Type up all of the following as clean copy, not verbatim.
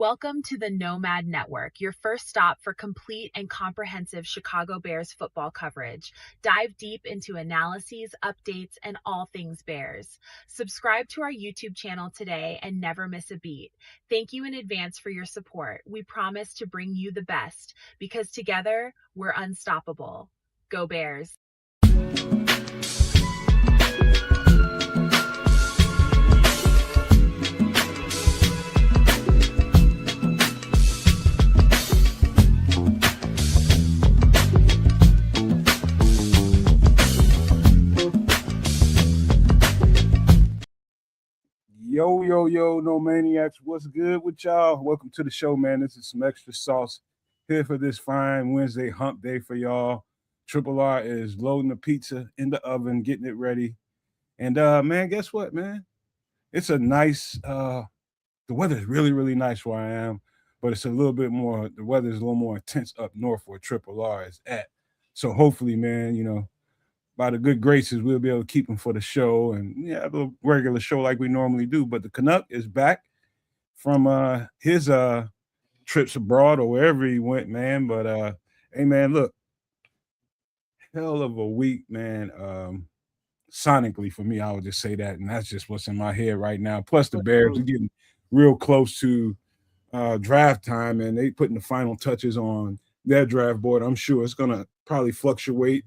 Welcome to the Nomad Network, your first stop for complete and comprehensive Chicago Bears football coverage. Dive deep into analyses, updates, and all things Bears. Subscribe to our YouTube channel today and never miss a beat. Thank you in advance for your support. We promise to bring you the best because together we're unstoppable. Go Bears! Yo, no maniacs, what's good with y'all? Welcome to the show, man. This is some extra sauce here for this fine Wednesday hump day for y'all. Triple R is loading the pizza in the oven, getting it ready. And man, guess what, man? It's a nice the weather is really, really nice where I am, but it's a little bit more, the weather is a little more intense up north where Triple R is at. So hopefully, man, by the good graces, we'll be able to keep him for the show and have a regular show like we normally do. But the Canuck is back from his trips abroad or wherever he went, man. But hey, man, look, hell of a week, man. Sonically for me, I would just say that, and that's just what's in my head right now. Plus, the Bears are getting real close to draft time, and they putting the final touches on their draft board. I'm sure it's gonna probably fluctuate.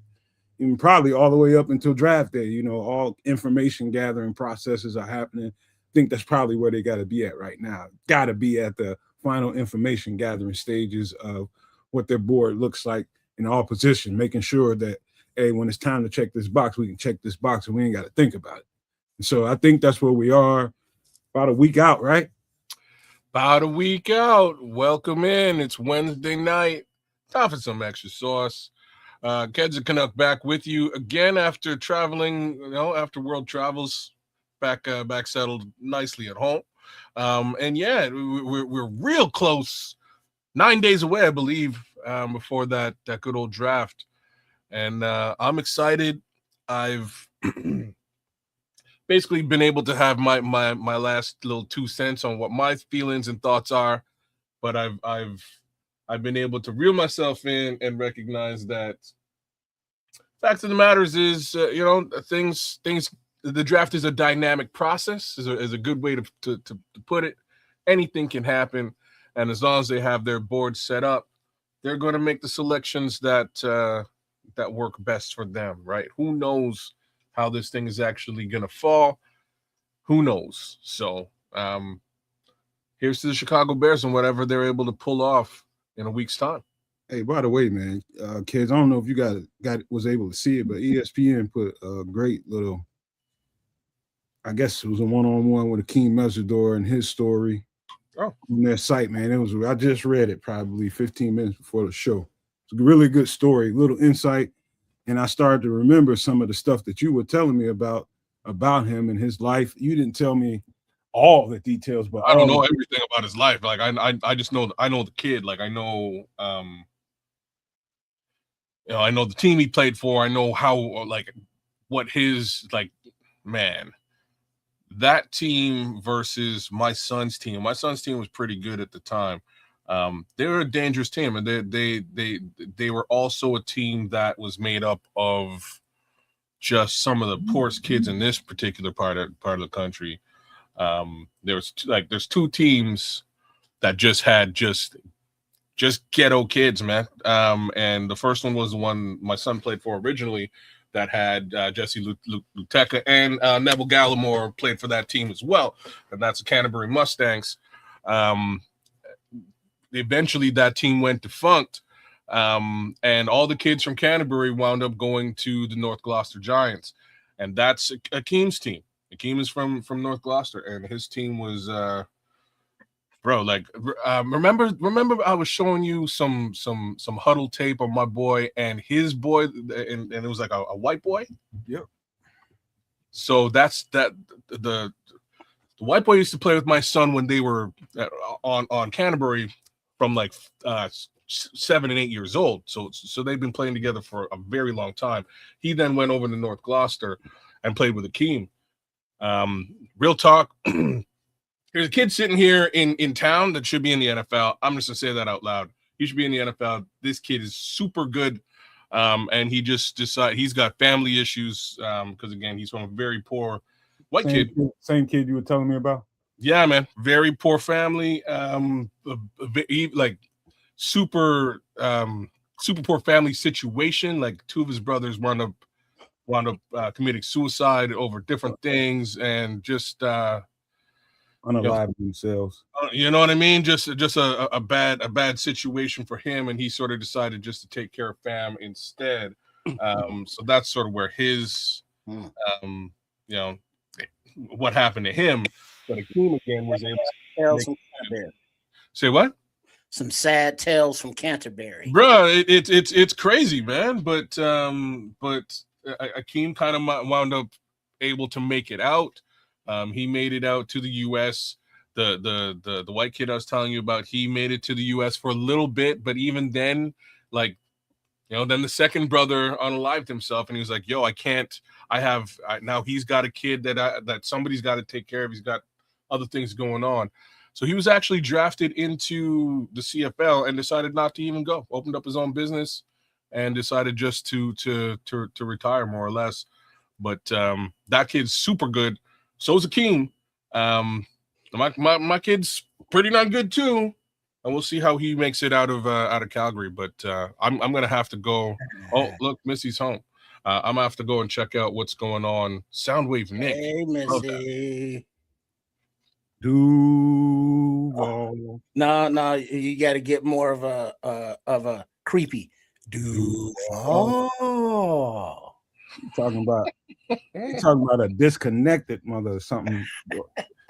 And probably all the way up until draft day, all information gathering processes are happening. I think that's probably where they got to be at right now. Got to be at the final information gathering stages of what their board looks like in all positions, making sure that, hey, when it's time to check this box, we can check this box and we ain't got to think about it. And so I think that's where we are, about a week out, right? About a week out. Welcome in. It's Wednesday night. Time for some extra sauce. Ked's a Canuck back with you again after traveling, after world travels, back settled nicely at home. And yeah, we're real close, 9 days away, I believe, before that good old draft. And I'm excited. I've basically been able to have my last little 2 cents on what my feelings and thoughts are, but I've been able to reel myself in and recognize that fact of the matter is things. The draft is a dynamic process. is a good way to put it. Anything can happen, and as long as they have their board set up, they're going to make the selections that work best for them. Right? Who knows how this thing is actually going to fall? Who knows? So here's to the Chicago Bears and whatever they're able to pull off in a week's time. Hey, by the way, man, kids, I don't know if you was able to see it, but ESPN put a great little, I guess it was a one-on-one with Akeem Mesidor and his story on their site, man. I just read it probably 15 minutes before the show. It's a really good story, little insight, and I started to remember some of the stuff that you were telling me about him and his life. You didn't tell me all the details, but I don't know everything about his life. Like I just know the kid. Like I know I know the team he played for. I know how, what his, man, that team versus my son's team. My son's team was pretty good at the time. They were a dangerous team, and they were also a team that was made up of just some of the poorest kids in this particular part of the country. There's 2 teams that just had just ghetto kids, man. And the first one was the one my son played for originally, that had Jesse Luteka and Neville Gallimore played for that team as well, and that's the Canterbury Mustangs. Eventually, that team went defunct, and all the kids from Canterbury wound up going to the North Gloucester Giants, and that's Akeem's team. Akeem is from North Gloucester, and his team was remember I was showing you some huddle tape of my boy and his boy, and it was like a white boy. Yep. So that's the white boy used to play with my son when they were on Canterbury from 7 and 8 years old. So they've been playing together for a very long time. He then went over to North Gloucester and played with Akeem. Real talk. There's a kid sitting here in town that should be in the NFL. I'm just gonna say that out loud. He should be in the NFL. This kid is super good, and he just decided he's got family issues because again he's from a very poor white kid. Same kid you were telling me about. Yeah, man, very poor family. Like super poor family situation. Like two of his brothers wound up committing suicide over different things, and just Unalive themselves. You know what I mean? Just a bad situation for him, and he sort of decided just to take care of fam instead. So that's sort of where his what happened to him. But Akeem again was able to say what? Some sad tales from Canterbury, bro. It's crazy, man. But Akeem kind of wound up able to make it out. He made it out to the U.S. The white kid I was telling you about, he made it to the U.S. for a little bit, but even then, like, then the second brother unalived himself, and he was like, "Yo, I can't. Now he's got a kid that somebody's got to take care of. He's got other things going on." So he was actually drafted into the CFL and decided not to even go. Opened up his own business and decided just to retire, more or less. But that kid's super good. So is Akeem. My kid's pretty not good too, and we'll see how he makes it out of Calgary. But I'm gonna have to go. Oh, look, Missy's home. I'm gonna have to go and check out what's going on. Soundwave Nick. Hey, Missy. Duval. No, you got to get more of a creepy Duval. Talking about a disconnected mother or something.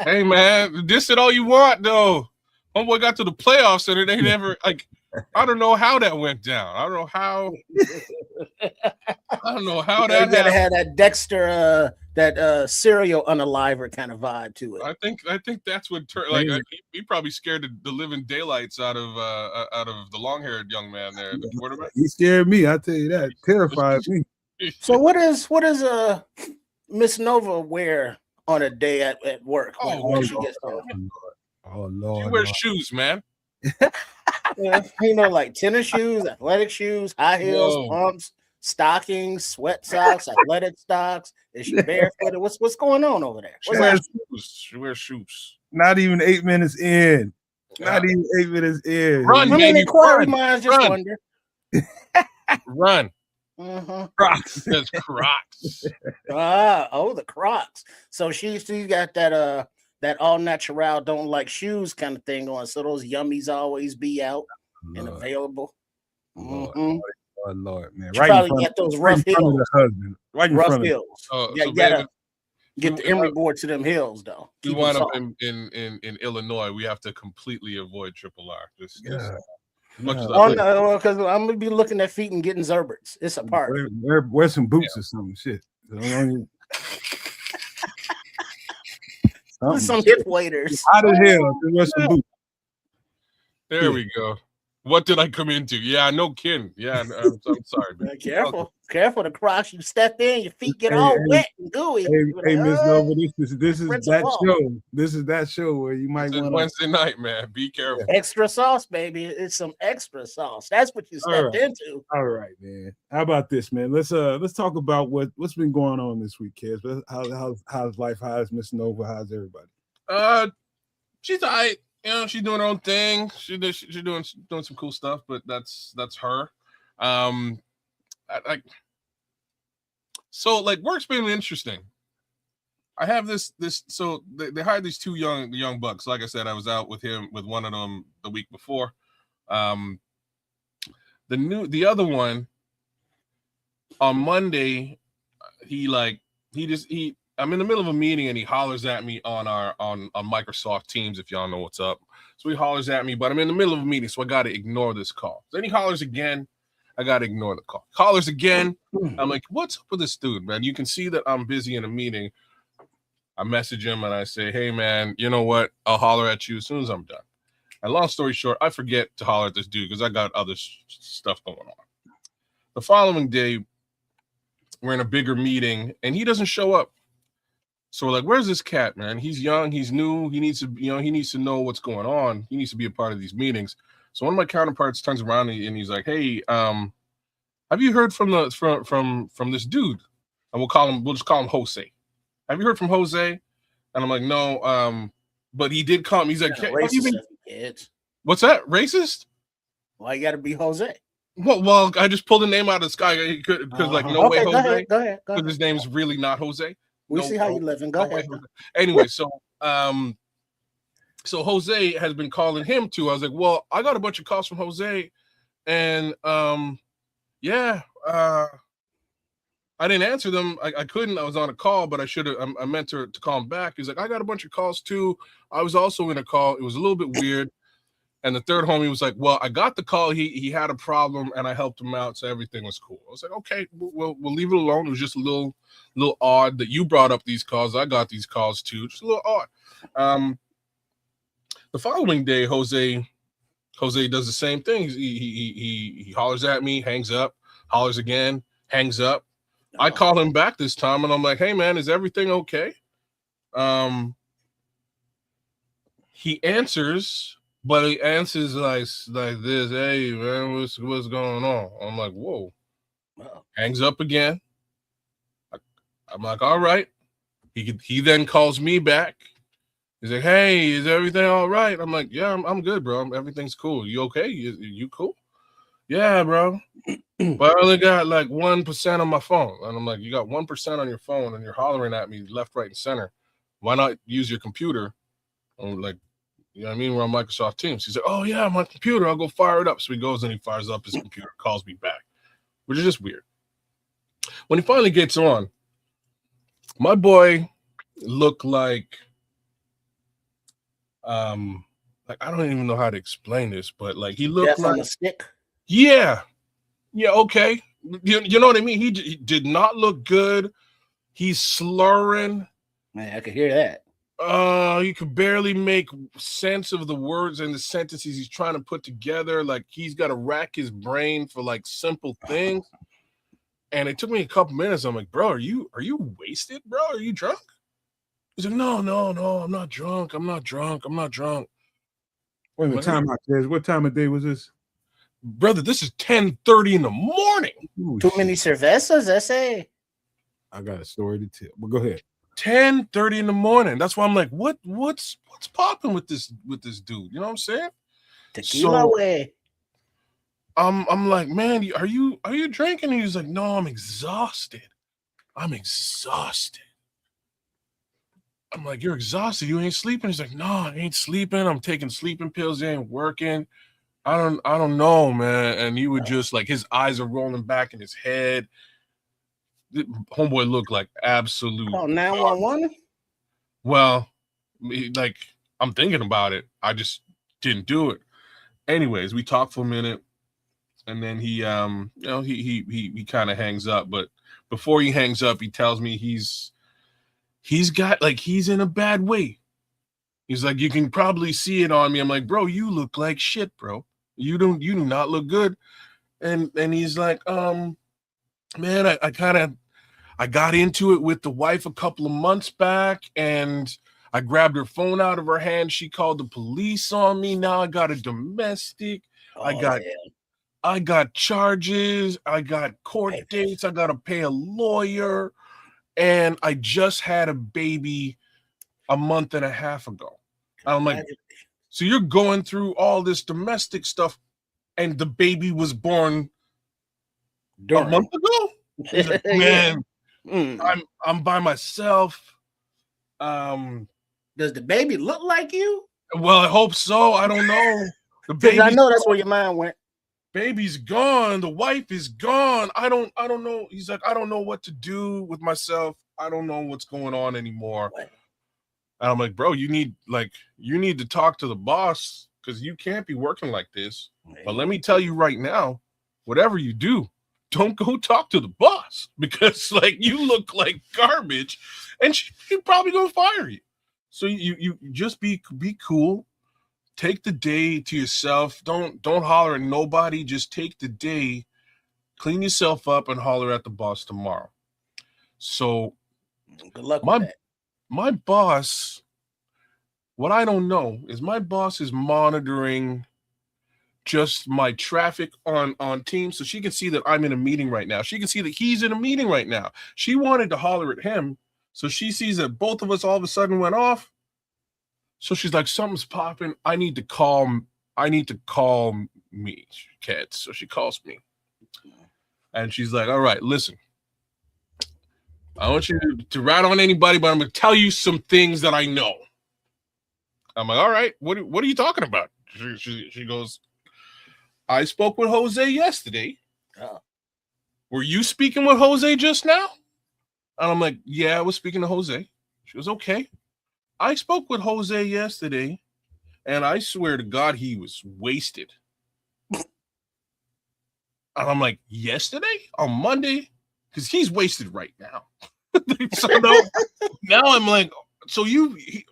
Hey man, diss it all you want though. Homeboy got to the playoffs and they never I don't know how that went down. I don't know how that. You gotta have that Dexter, that serial unaliver kind of vibe to it. I think that's what he probably scared the living daylights out of the long-haired young man there. The quarterback. He scared me. I tell you that. Terrified me. So what is Miss Nova wear on a day at work when she gets home? Oh Lord! She wears shoes, man. Like tennis shoes, athletic shoes, high heels, pumps, stockings, sweat socks, athletic stocks. Is she barefooted? What's going on over there? She wears shoes. Not even 8 minutes in. Not even 8 minutes in. Run, baby, inquiry minds just wonder. Run. Crocs. That's Crocs. The Crocs. So she's got that all natural, don't like shoes kind of thing on. So those yummies always be out and available. Lord, man. She probably got those rough hills. Right in front of hills. You gotta get the Emery board to them hills, though. We wind up in Illinois. We have to completely avoid Triple R. No, because I'm gonna be looking at feet and getting Zerberts. It's a part. Wear some boots or something. Shit. Some hip waders. Out of hell. Wear some boots. There we go. What did I come into? Yeah, no kidding. Yeah, I'm sorry, man. Careful the Crocs. You step in, your feet get all wet and gooey. Hey, Miss Nova, this is that show. This is that show where you might want Wednesday night, man. Be careful. Extra sauce, baby. It's some extra sauce. That's what you stepped into. All right, man. How about this, man? Let's talk about what's been going on this week, kids. How's life? How's Miss Nova? How's everybody? She's all right. She's doing her own thing. She's doing some cool stuff, but that's her. So work's been interesting. I have this. So they hired these two young bucks. Like I said, I was out with one of them the week before. The other one on Monday, I'm in the middle of a meeting and he hollers at me on Microsoft Teams, if y'all know what's up. So he hollers at me, but I'm in the middle of a meeting, so I got to ignore this call. Then he hollers again. I got to ignore the call. Hollers again. I'm like, what's up with this dude, man? You can see that I'm busy in a meeting. I message him and I say, hey, man, you know what? I'll holler at you as soon as I'm done. And long story short, I forget to holler at this dude because I got other stuff going on. The following day, we're in a bigger meeting and he doesn't show up. So we're like, where's this cat, man? He's young, he's new, he needs to know what's going on. He needs to be a part of these meetings. So one of my counterparts turns around and he's like, hey, have you heard from this dude? And we'll just call him Jose. Have you heard from Jose? And I'm like, no, but he did come. He's like, kids. What's that? Racist? Why you gotta be Jose? Well, I just pulled a name out of the sky because no way, Jose. Go ahead. Because his name's really not Jose. We see how you living. Go ahead. Anyway, so Jose has been calling him too. I was like, well, I got a bunch of calls from Jose, and yeah, I didn't answer them. I couldn't. I was on a call, but I should have. I meant to call him back. He's like, I got a bunch of calls too. I was also in a call. It was a little bit weird. And the third homie was like, well, I got the call. He had a problem, and I helped him out, so everything was cool. I was like, okay, we'll leave it alone. It was just a little odd that you brought up these calls. I got these calls too. Just a little odd. The following day, Jose does the same thing. He hollers at me, hangs up, hollers again, hangs up. I call him back this time, and I'm like, hey, man, is everything okay? He answers, but he answers like this, hey, man, what's going on? I'm like, whoa. Hangs up again. I'm like, all right. He then calls me back. He's like, hey, is everything all right? I'm like, yeah, I'm good, bro. Everything's cool. You okay? You cool? Yeah, bro. But I only got like 1% on my phone. And I'm like, you got 1% on your phone and you're hollering at me left, right, and center. Why not use your computer? I'm like, you know what I mean? We're on Microsoft Teams. He's like, oh, yeah, my computer. I'll go fire it up. So he goes and he fires up his computer, calls me back, which is just weird. When he finally gets on, my boy looked like I don't even know how to explain this, but like he looked like a stick. Yeah, okay. You know what I mean? He did not look good. He's slurring. Man, I could hear that. He could barely make sense of the words and the sentences he's trying to put together. Like he's got to rack his brain for like simple things. And it took me a couple minutes. I'm like, bro, are you wasted, bro? Are you drunk? He's like, no, I'm not drunk. I'm not drunk. Wait a minute, time out, Des. What time of day was this? Brother, this is 10:30 in the morning. Ooh, Too many cervezas, ese. I got a story to tell. Well, go ahead. 10:30 in the morning. That's why I'm like, what's popping with this dude? You know what I'm saying? Tequila way. I'm like, man, are you drinking? And he's like, no, I'm exhausted. I'm like, you're exhausted. You ain't sleeping. He's like, no, I ain't sleeping. I'm taking sleeping pills. They ain't working. I don't know, man. And he would just like his eyes are rolling back in his head. Homeboy looked like absolute. Oh, 911. Well, like I'm thinking about it. I just didn't do it. Anyways, we talked for a minute, and then he he kind of hangs up. But before he hangs up, he tells me he's in a bad way. He's like, you can probably see it on me. I'm like, bro, you look like shit, bro. You do not look good. And he's like, man, I got into it with the wife a couple of months back, and I grabbed her phone out of her hand. She called the police on me. Now I got a domestic. I got charges. I got court dates. I got to pay a lawyer. And I just had a baby a month and a half ago. I'm like, so you're going through all this domestic stuff, and the baby was born a month ago? He's like, man, I'm by myself. Does the baby look like you? Well, I hope so. I don't know. The baby. I know that's where your mind went. Baby's gone. The wife is gone. I don't know. He's like, I don't know what to do with myself. I don't know what's going on anymore. What? And I'm like, bro, you need to talk to the boss, because you can't be working like this. Man. But let me tell you right now, whatever you do, don't go talk to the boss, because like you look like garbage, and she's probably gonna fire you. So you just be cool. Take the day to yourself. Don't holler at nobody. Just take the day, clean yourself up, and holler at the boss tomorrow. So good luck with that. my boss, what I don't know is my boss is monitoring just my traffic on Teams, so she can see that I'm in a meeting right now. She can see that he's in a meeting right now. She wanted to holler at him, so she sees that both of us all of a sudden went off. So she's like, something's popping. I need to call me, kids. So she calls me. And she's like, all right, listen. I want you to rat on anybody, but I'm going to tell you some things that I know. I'm like, all right, what are you talking about? She goes, I spoke with Jose yesterday. Oh. Were you speaking with Jose just now? And I'm like, yeah, I was speaking to Jose. She goes, okay. I spoke with Jose yesterday, and I swear to God, he was wasted. And I'm like, yesterday? On Monday? Because he's wasted right now. So now I'm like, so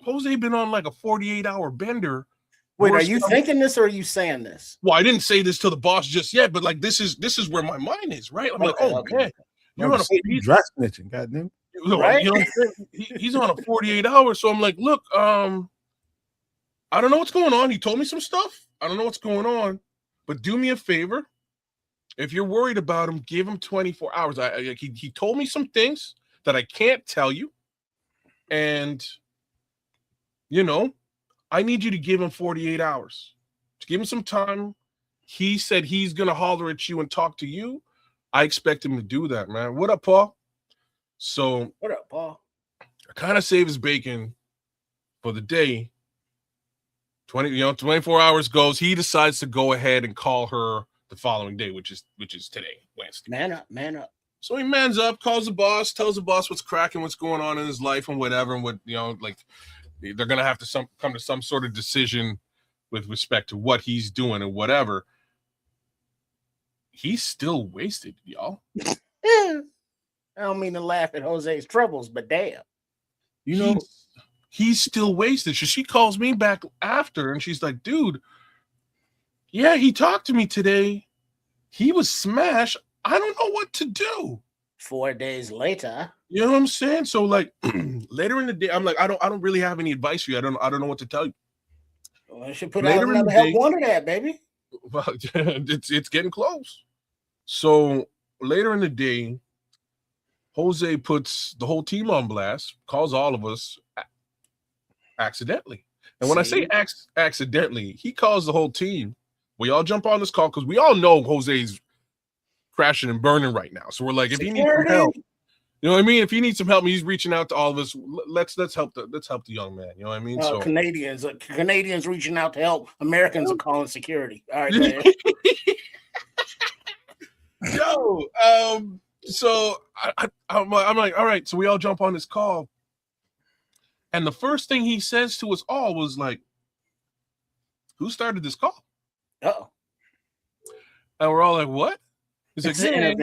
Jose been on like a 48-hour bender. Wait, are you thinking this or are you saying this? Well, I didn't say this to the boss just yet, but like this is where my mind is, right? I'm like, oh man, you're on a dress snitching, goddamn. Right? You know, he's on a 48 hours. So I'm like, look, I don't know what's going on. He told me some stuff. I don't know what's going on, but do me a favor. If you're worried about him, give him 24 hours. He told me some things that I can't tell you. And, you know, I need you to give him 48 hours. To give him some time. He said he's going to holler at you and talk to you. I expect him to do that, man. What up, Paul? So, what up, Paul? I kind of save his bacon for the day. 24 hours goes. He decides to go ahead and call her the following day, which is today, Wednesday. Man up. So he mans up, calls the boss, tells the boss what's cracking, what's going on in his life and whatever, and what, like they're gonna have to come to some sort of decision with respect to what he's doing and whatever. He's still wasted, y'all. I don't mean to laugh at Jose's troubles, but damn. You know, he's still wasted. So she calls me back after and she's like, dude, yeah, he talked to me today. He was smashed. I don't know what to do. 4 days later. You know what I'm saying? So like later in the day, I'm like, I don't really have any advice for you. I don't know what to tell you. Well, I should put out another help wanted ad, baby. Well, it's getting close. So later in the day, Jose puts the whole team on blast, calls all of us accidentally. And when I say accidentally, he calls the whole team. We all jump on this call because we all know Jose's crashing and burning right now. So we're like, if he needs some help, you know what I mean? If he needs some help, he's reaching out to all of us. Let's help the young man. You know what I mean? So Canadians reaching out to help. Americans are calling security. All right, man. Yo, so I'm like, all right. So we all jump on this call, and the first thing he says to us all was like, "Who started this call?" Oh, and we're all like, "What?" He's like, yeah.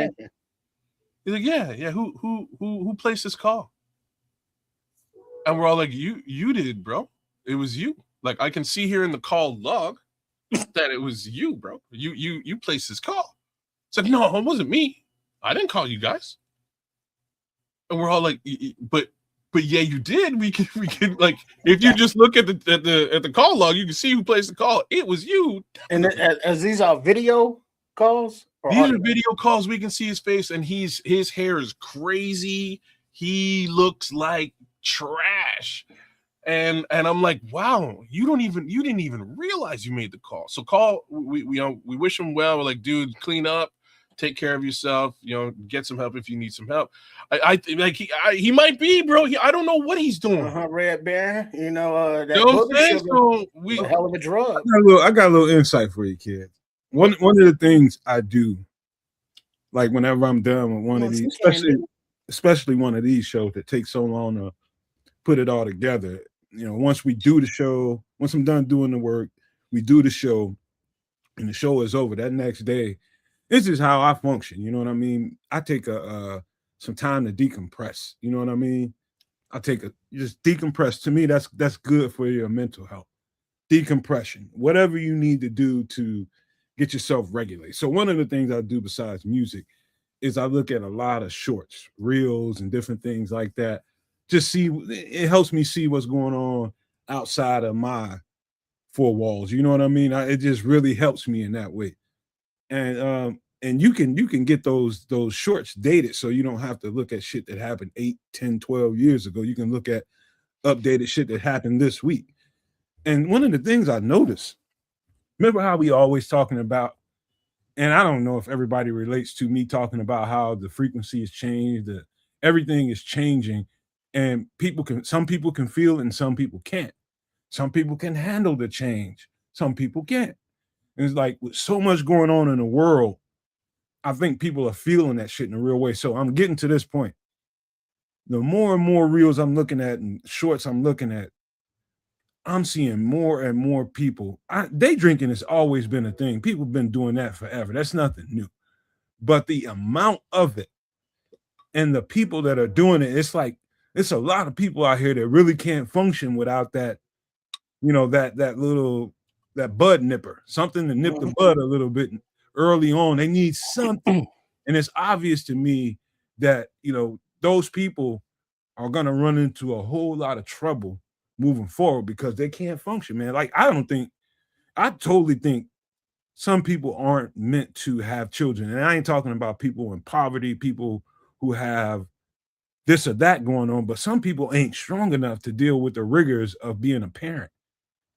He's like, yeah. Who placed this call? And we're all like, you did, bro. It was you. Like, I can see here in the call log that it was you, bro. You placed this call. It's like, no, it wasn't me. I didn't call you guys. And we're all like, but yeah, you did. We can like, if you just look at the call log, you can see who placed the call. It was you. And as these are video calls. These are video calls. We can see his face, and his hair is crazy. He looks like trash, and I'm like, wow, you didn't even realize you made the call. So we wish him well. We're like, dude, clean up, take care of yourself. Get some help if you need some help. He might be, bro. I don't know what he's doing. Red Bear, that so a hell of a drug. I got a little insight for you, kid. One of the things I do, like whenever I'm done with one of these, especially one of these shows that takes so long to put it all together. Once we do the show, once I'm done doing the work, we do the show, and the show is over. That next day, this is how I function. You know what I mean? I take some time to decompress. You know what I mean? Just decompress. To me, that's good for your mental health. Decompression, whatever you need to do to get yourself regulated. So one of the things I do besides music is I look at a lot of shorts, reels, and different things like that just see, it helps me see what's going on outside of my four walls. You know what I mean? It just really helps me in that way. And you can get those shorts dated, so you don't have to look at shit that happened 8, 10, 12 years ago. You can look at updated shit that happened this week. And one of the things I noticed, remember how we always talking about, and I don't know if everybody relates to me talking about how the frequency has changed, that everything is changing, and some people can feel it and some people can't. Some people can handle the change, some people can't. And it's like with so much going on in the world, I think people are feeling that shit in a real way. So I'm getting to this point. The more and more reels I'm looking at and shorts I'm looking at, I'm seeing more and more people. Day drinking has always been a thing. People have been doing that forever. That's nothing new. But the amount of it and the people that are doing it, it's like it's a lot of people out here that really can't function without that, that bud nipper, something to nip the bud a little bit early on. They need something. And it's obvious to me that, those people are going to run into a whole lot of trouble moving forward because they can't function, man. Like, I totally think some people aren't meant to have children. And I ain't talking about people in poverty, people who have this or that going on, but some people ain't strong enough to deal with the rigors of being a parent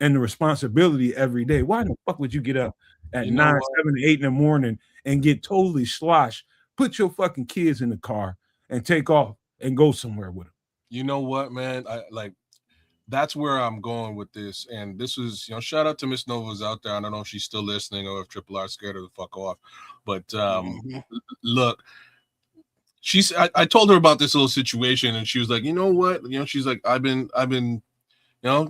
and the responsibility every day. Why the fuck would you get up at 9, 7, 8 in the morning and get totally sloshed, put your fucking kids in the car and take off and go somewhere with them? You know what, man? That's where I'm going with this. And this was, shout out to Miss Nova's out there. I don't know if she's still listening or if Triple R scared her to fuck off. But look, I told her about this little situation, and she was like, you know what? She's like, I've been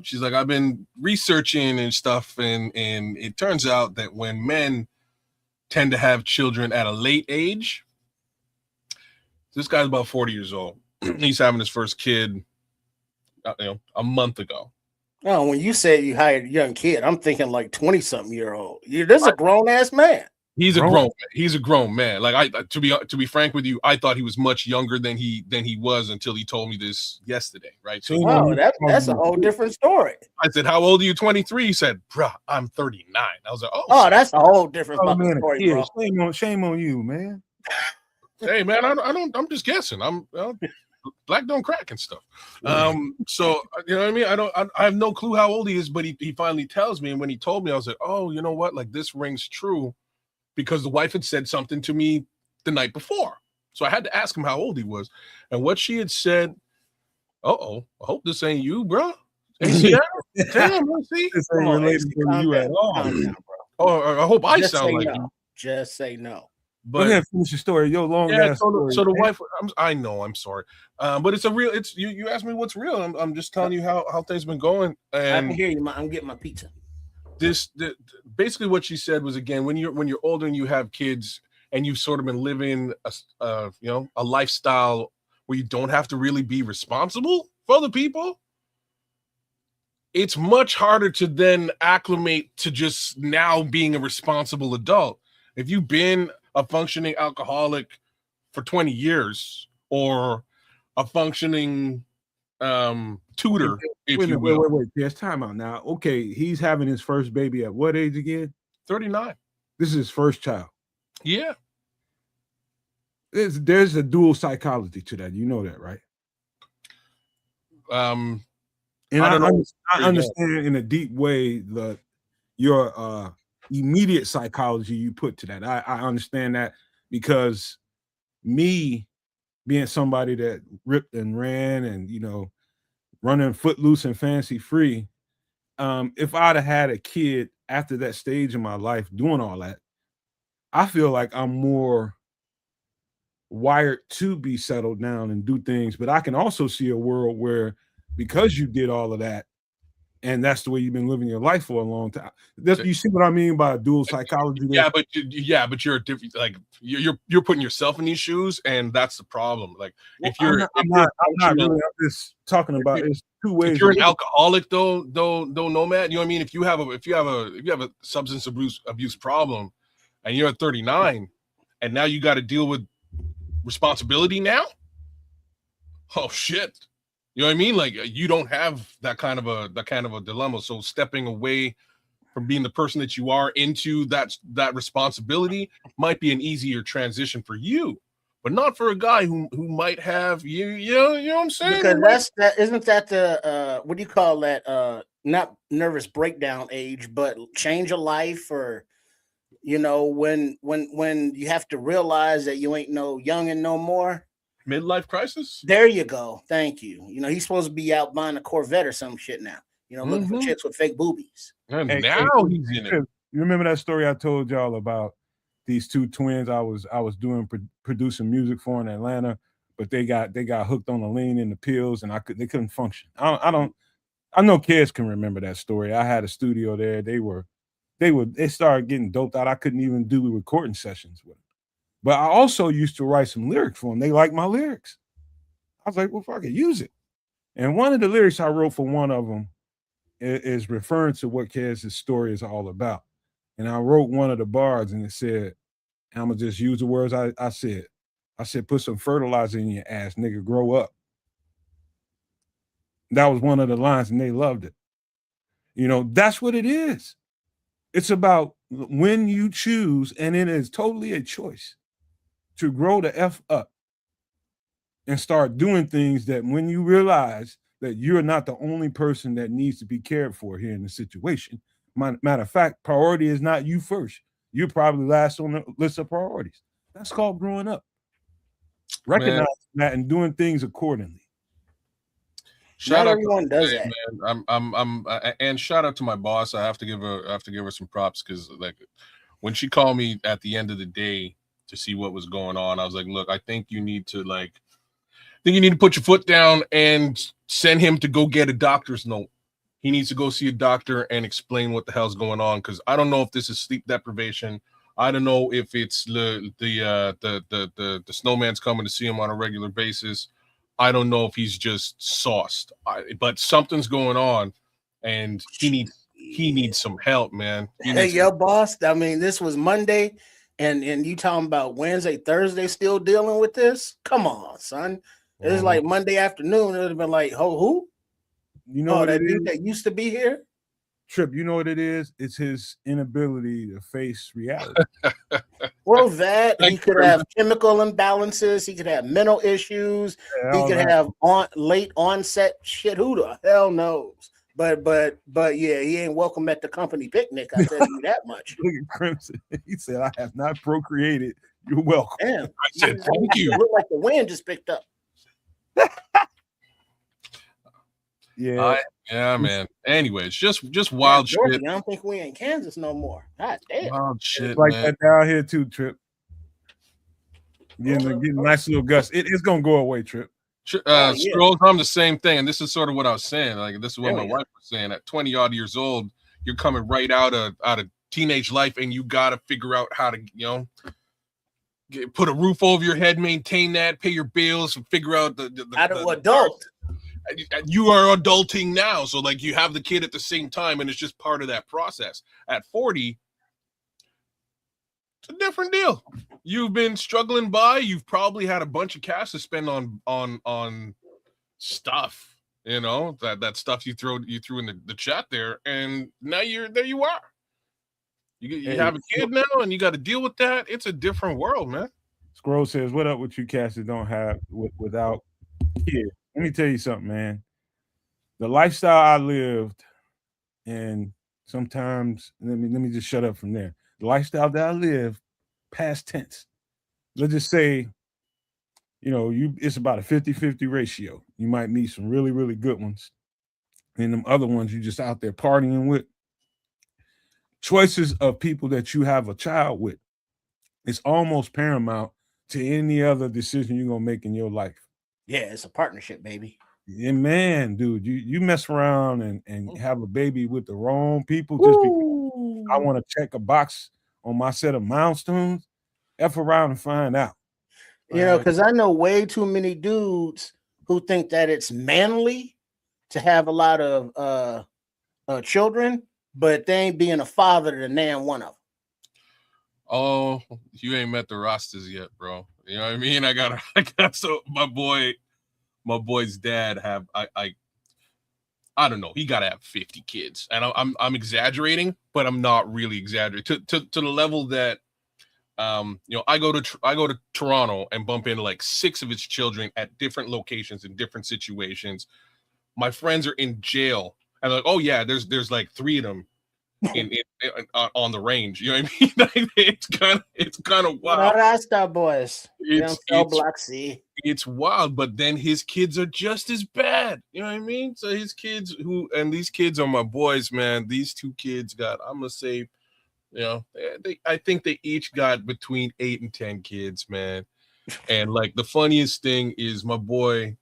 she's like, I've been researching and stuff, and it turns out that when men tend to have children at a late age, this guy's about 40 years old. He's having his first kid, a month ago. Oh, when you said you hired a young kid, I'm thinking like 20-something-year-old. This is a grown ass man. He's a grown man. Like to be frank with you, I thought he was much younger than he was until he told me this yesterday. Right. So wow, that's a whole different story. I said, "How old are you?" 23. He said, "Bruh, I'm 39." I was like, "Oh, that's a whole different fucking story, bro." Shame on you, man. Hey, man, I'm just guessing. Black don't crack and stuff. So you know what I mean? I have no clue how old he is, but he finally tells me, and when he told me, I was like, oh, you know what? Like, this rings true, because the wife had said something to me the night before. So I had to ask him how old he was. And what she had said, I hope this ain't you, bro. Hey, damn, see? This ain't related to you at all. Or I hope I sound like you. Just say no. But go ahead, finish your story. Your long ass story. So the wife, I know, I'm sorry. But it's a real, you asked me what's real. I'm just telling you how things been going. And I can hear you. I'm getting my pizza. Basically what she said was, again, when you're older and you have kids and you've sort of been living a lifestyle where you don't have to really be responsible for other people, it's much harder to then acclimate to just now being a responsible adult. If you've been a functioning alcoholic for 20 years or a functioning tutor, wait. There's time out now. Okay, he's having his first baby at what age again? 39. This is his first child. Yeah. There's a dual psychology to that. You know that, right? And I understand in a deep way your immediate psychology you put to that. I understand that, because me being somebody that ripped and ran and running footloose and fancy free, if I'd have had a kid after that stage in my life doing all that, I feel like I'm more wired to be settled down and do things. But I can also see a world where, because you did all of that and that's the way you've been living your life for a long time. You see what I mean by dual psychology? Yeah, but you're different. Like you're putting yourself in these shoes, and that's the problem. Like I'm not really. I'm just talking about it's two ways. If you're an alcoholic, though, nomad, you know what I mean. If you have a substance abuse problem, and you're at 39, and now you got to deal with responsibility now. Oh shit. You know what I mean? Like you don't have that kind of a dilemma. So stepping away from being the person that you are into that responsibility might be an easier transition for you, but not for a guy who might have you know what I'm saying? Because isn't that the what do you call that? Not nervous breakdown age, but change of life, or when you have to realize that you ain't no youngin' no more. Midlife crisis. There you go. Thank you. He's supposed to be out buying a Corvette or some shit now. Looking for chicks with fake boobies. And Hey, now he's in it. You remember that story I told y'all about these two twins I was doing producing music for in Atlanta, but they got hooked on the lean and the pills, and they couldn't function. I know kids can remember that story. I had a studio there. They started getting doped out. I couldn't even do recording sessions with them. But I also used to write some lyrics for them. They liked my lyrics. I was like, well, fuck it, use it. And one of the lyrics I wrote for one of them is referring to what Kaz's story is all about. And I wrote one of the bars, and it said, I'm gonna just use the words I said. I said, put some fertilizer in your ass, nigga, grow up. That was one of the lines, and they loved it. That's what it is. It's about when you choose, and it is totally a choice to grow the F up and start doing things that when you realize that you're not the only person that needs to be cared for here in the situation. Matter of fact, priority is not you first. You're probably last on the list of priorities. That's called growing up. Recognize that and doing things accordingly. Not everyone does that. Man. I'm and shout out to my boss. I have to give her some props, because like when she called me at the end of the day to see what was going on, I was like, look, I think you need to put your foot down and send him to go get a doctor's note. He needs to go see a doctor and explain what the hell's going on, because I don't know if this is sleep deprivation. I don't know if it's the snowman's coming to see him on a regular basis. I don't know if he's just sauced, but something's going on, and he needs some help, man. Hey, yo, boss. I mean, this was Monday, and you talking about Wednesday, Thursday, still dealing with this? Come on, son. It was like Monday afternoon. It would have been like, who? What that dude that used to be here? Trip, you know what it is? It's his inability to face reality. Well, he could have chemical imbalances. He could have mental issues. He could have late onset shit. Who the hell knows? But yeah, he ain't welcome at the company picnic. I tell you that much. Look at Crimson. He said, "I have not procreated. You're welcome." Damn. I said, "Thank you." Look like the wind just picked up. Yeah. Yeah, man. Anyways, just wild shit. I don't think we in Kansas no more. God damn. Wild shit, it's like man. that down here too, Trip. Getting a nice little gust. It's gonna go away, Trip. Scrolls, I'm the same thing, and this is sort of what I was saying. Like, this is what my wife was saying. At 20 odd years old, you're coming right out of teenage life, and you got to figure out how to, put a roof over your head, maintain that, pay your bills, and figure out the adult. You are adulting now, so like you have the kid at the same time, and it's just part of that process. At 40, it's a different deal. You've been struggling by. You've probably had a bunch of cash to spend on stuff. That stuff you threw in the chat there, and now there you are. You have a kid now, and you got to deal with that. It's a different world, man. Scroll says, "What up with you cats that don't have without kids?" Let me tell you something, man. The lifestyle I lived, and sometimes let me just shut up from there. The lifestyle that I lived, past tense. Let's just say, it's about a 50-50 ratio. You might meet some really, really good ones. And them other ones you just out there partying with. Choices of people that you have a child with, it's almost paramount to any other decision you're gonna make in your life. Yeah, it's a partnership, baby. Yeah, man, dude, you mess around and have a baby with the wrong people just because I want to check a box on my set of milestones. F around and find out. Because I know way too many dudes who think that it's manly to have a lot of children, but they ain't being a father to nan one of them. Oh, you ain't met the rosters yet, bro. You know what I mean? I got so my boy my boy's dad have I don't know. He got to have 50 kids, and I'm exaggerating, but I'm not really exaggerating to the level that I go to Toronto and bump into like 6 of his children at different locations in different situations. My friends are in jail, and like, oh yeah, there's like 3 of them in on the range. You know what I mean? Like, it's kind of wild. No, that's the boys. It's wild, but then his kids are just as bad. You know what I mean? So his kids these kids are my boys, man. These 2 kids got, I'm gonna say, I think they each got between 8 and 10 kids, man. And like the funniest thing is my boy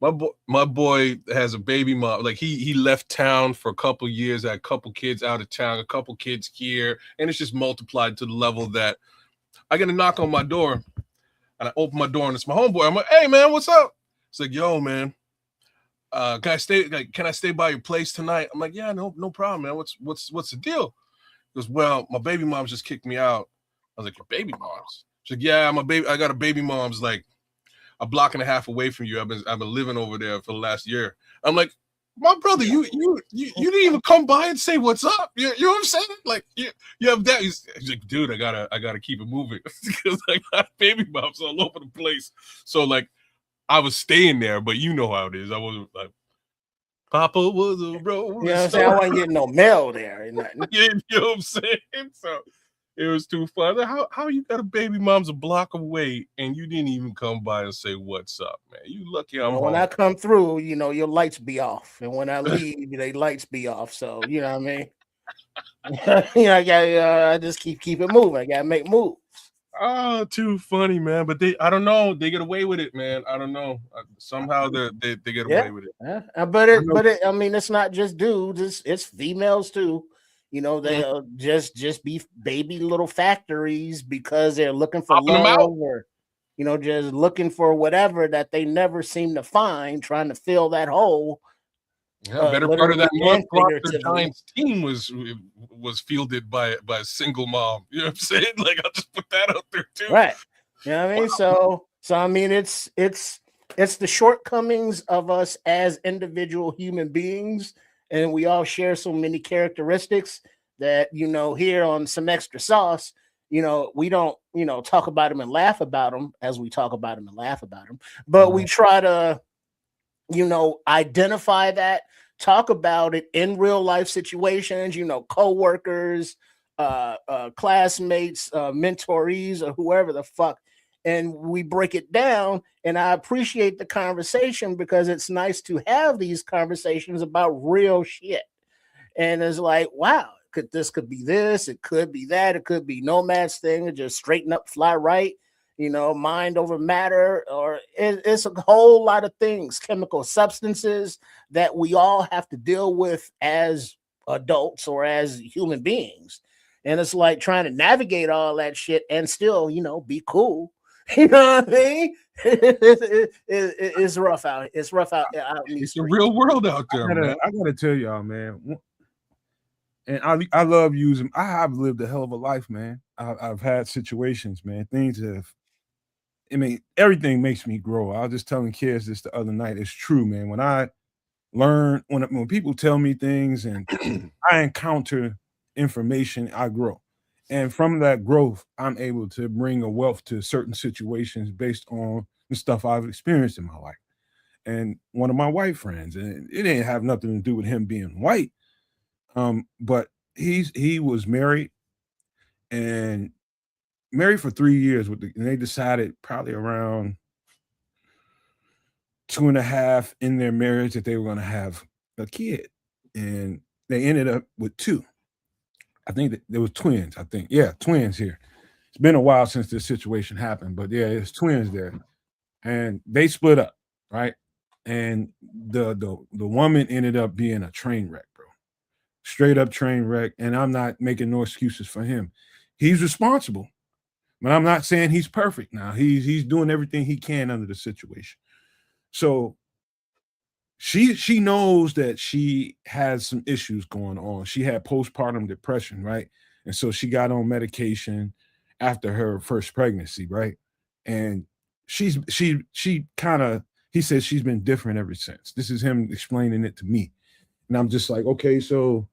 has a baby mom. Like he left town for a couple years, had a couple kids out of town, a couple kids here, and it's just multiplied to the level that I get a knock on my door. And I open my door and it's my homeboy. I'm like, hey man, what's up? It's like, yo, man, can I stay by your place tonight? I'm like, yeah, no problem, man. What's the deal? He goes, well, my baby mom's just kicked me out. I was like, your baby mom's? She's like, yeah, I got a baby mom's like a block and a half away from you. I've been living over there for the last year. I'm like, my brother, you didn't even come by and say what's up. You know what I'm saying? Like you have that. He's like, dude, I gotta keep it moving because I got baby moms all over the place. So like, I was staying there, but you know how it is. I was like, Papa was a road. You know what I'm saying? I wasn't getting no mail there and nothing. You know what I'm saying? So it was too fun. How you got a baby mom's a block away and you didn't even come by and say what's up, man? You lucky I'm home. When I come through, your lights be off, and when I leave, they lights be off. So you know what I mean. I just keep it moving. I gotta make moves. Oh, too funny, man. But I don't know. They get away with it, man. I don't know. Somehow they get away with it. Yeah. But I mean, it's not just dudes. It's females too. They'll just be baby little factories because they're looking for love or, just looking for whatever that they never seem to find, trying to fill that hole. Yeah, better part of that month, the Giants team was fielded by a single mom. You know what I'm saying? Like, I'll just put that out there too. Right. You know what I mean? Wow. So I mean, it's the shortcomings of us as individual human beings. And we all share so many characteristics that, here on Some Extra Sauce, we don't, talk about them and laugh about them as we talk about them and laugh about them. But we try to, identify that, talk about it in real life situations, coworkers, classmates, mentorees, or whoever the fuck. And we break it down, and I appreciate the conversation because it's nice to have these conversations about real shit. And it's like, wow, this could be this, it could be that, it could be Nomad's thing, just straighten up, fly right, mind over matter, or it's a whole lot of things, chemical substances that we all have to deal with as adults or as human beings. And it's like trying to navigate all that shit and still, be cool. You know what I mean? It's rough out. It's rough out. It's the real world out there, man. I gotta tell y'all, man. And I love using. I have lived a hell of a life, man. I've had situations, man. Things have. I mean, everything makes me grow. I was just telling kids this the other night. It's true, man. When I learn, when people tell me things and I encounter information, I grow. And from that growth, I'm able to bring a wealth to certain situations based on the stuff I've experienced in my life. And one of my white friends, and it didn't have nothing to do with him being white, but he was married and married for 3 years and they decided probably around 2.5 in their marriage that they were going to have a kid, and they ended up with 2. I think that there was twins. Twins here. It's been a while since this situation happened, but yeah, it's twins there, and they split up, right? And the woman ended up being a train wreck, bro. Straight up train wreck. And I'm not making no excuses for him. He's responsible, but I'm not saying he's perfect. Now he's doing everything he can under the situation. So she knows that she has some issues going on. She had postpartum depression, right? And so she got on medication after her first pregnancy, right? And she kind of He said she's been different ever since. This is him explaining it to me. And I'm just like, okay, so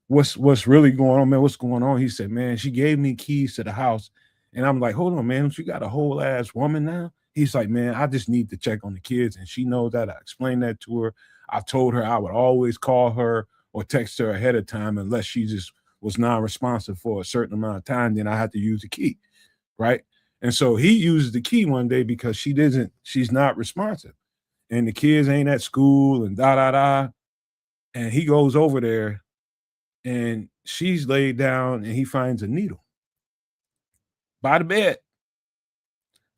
what's really going on, man? What's going on? He said, man, she gave me keys to the house. And I'm like, hold on, man, you got a whole ass woman now? He's like, man, I just need to check on the kids. And she knows that. I explained that to her. I told her I would always call her or text her ahead of time unless she just was non-responsive for a certain amount of time. Then I had to use the key, right? And so he used the key one day because she's not responsive. And the kids ain't at school and da. And he goes over there and she's laid down and he finds a needle by the bed.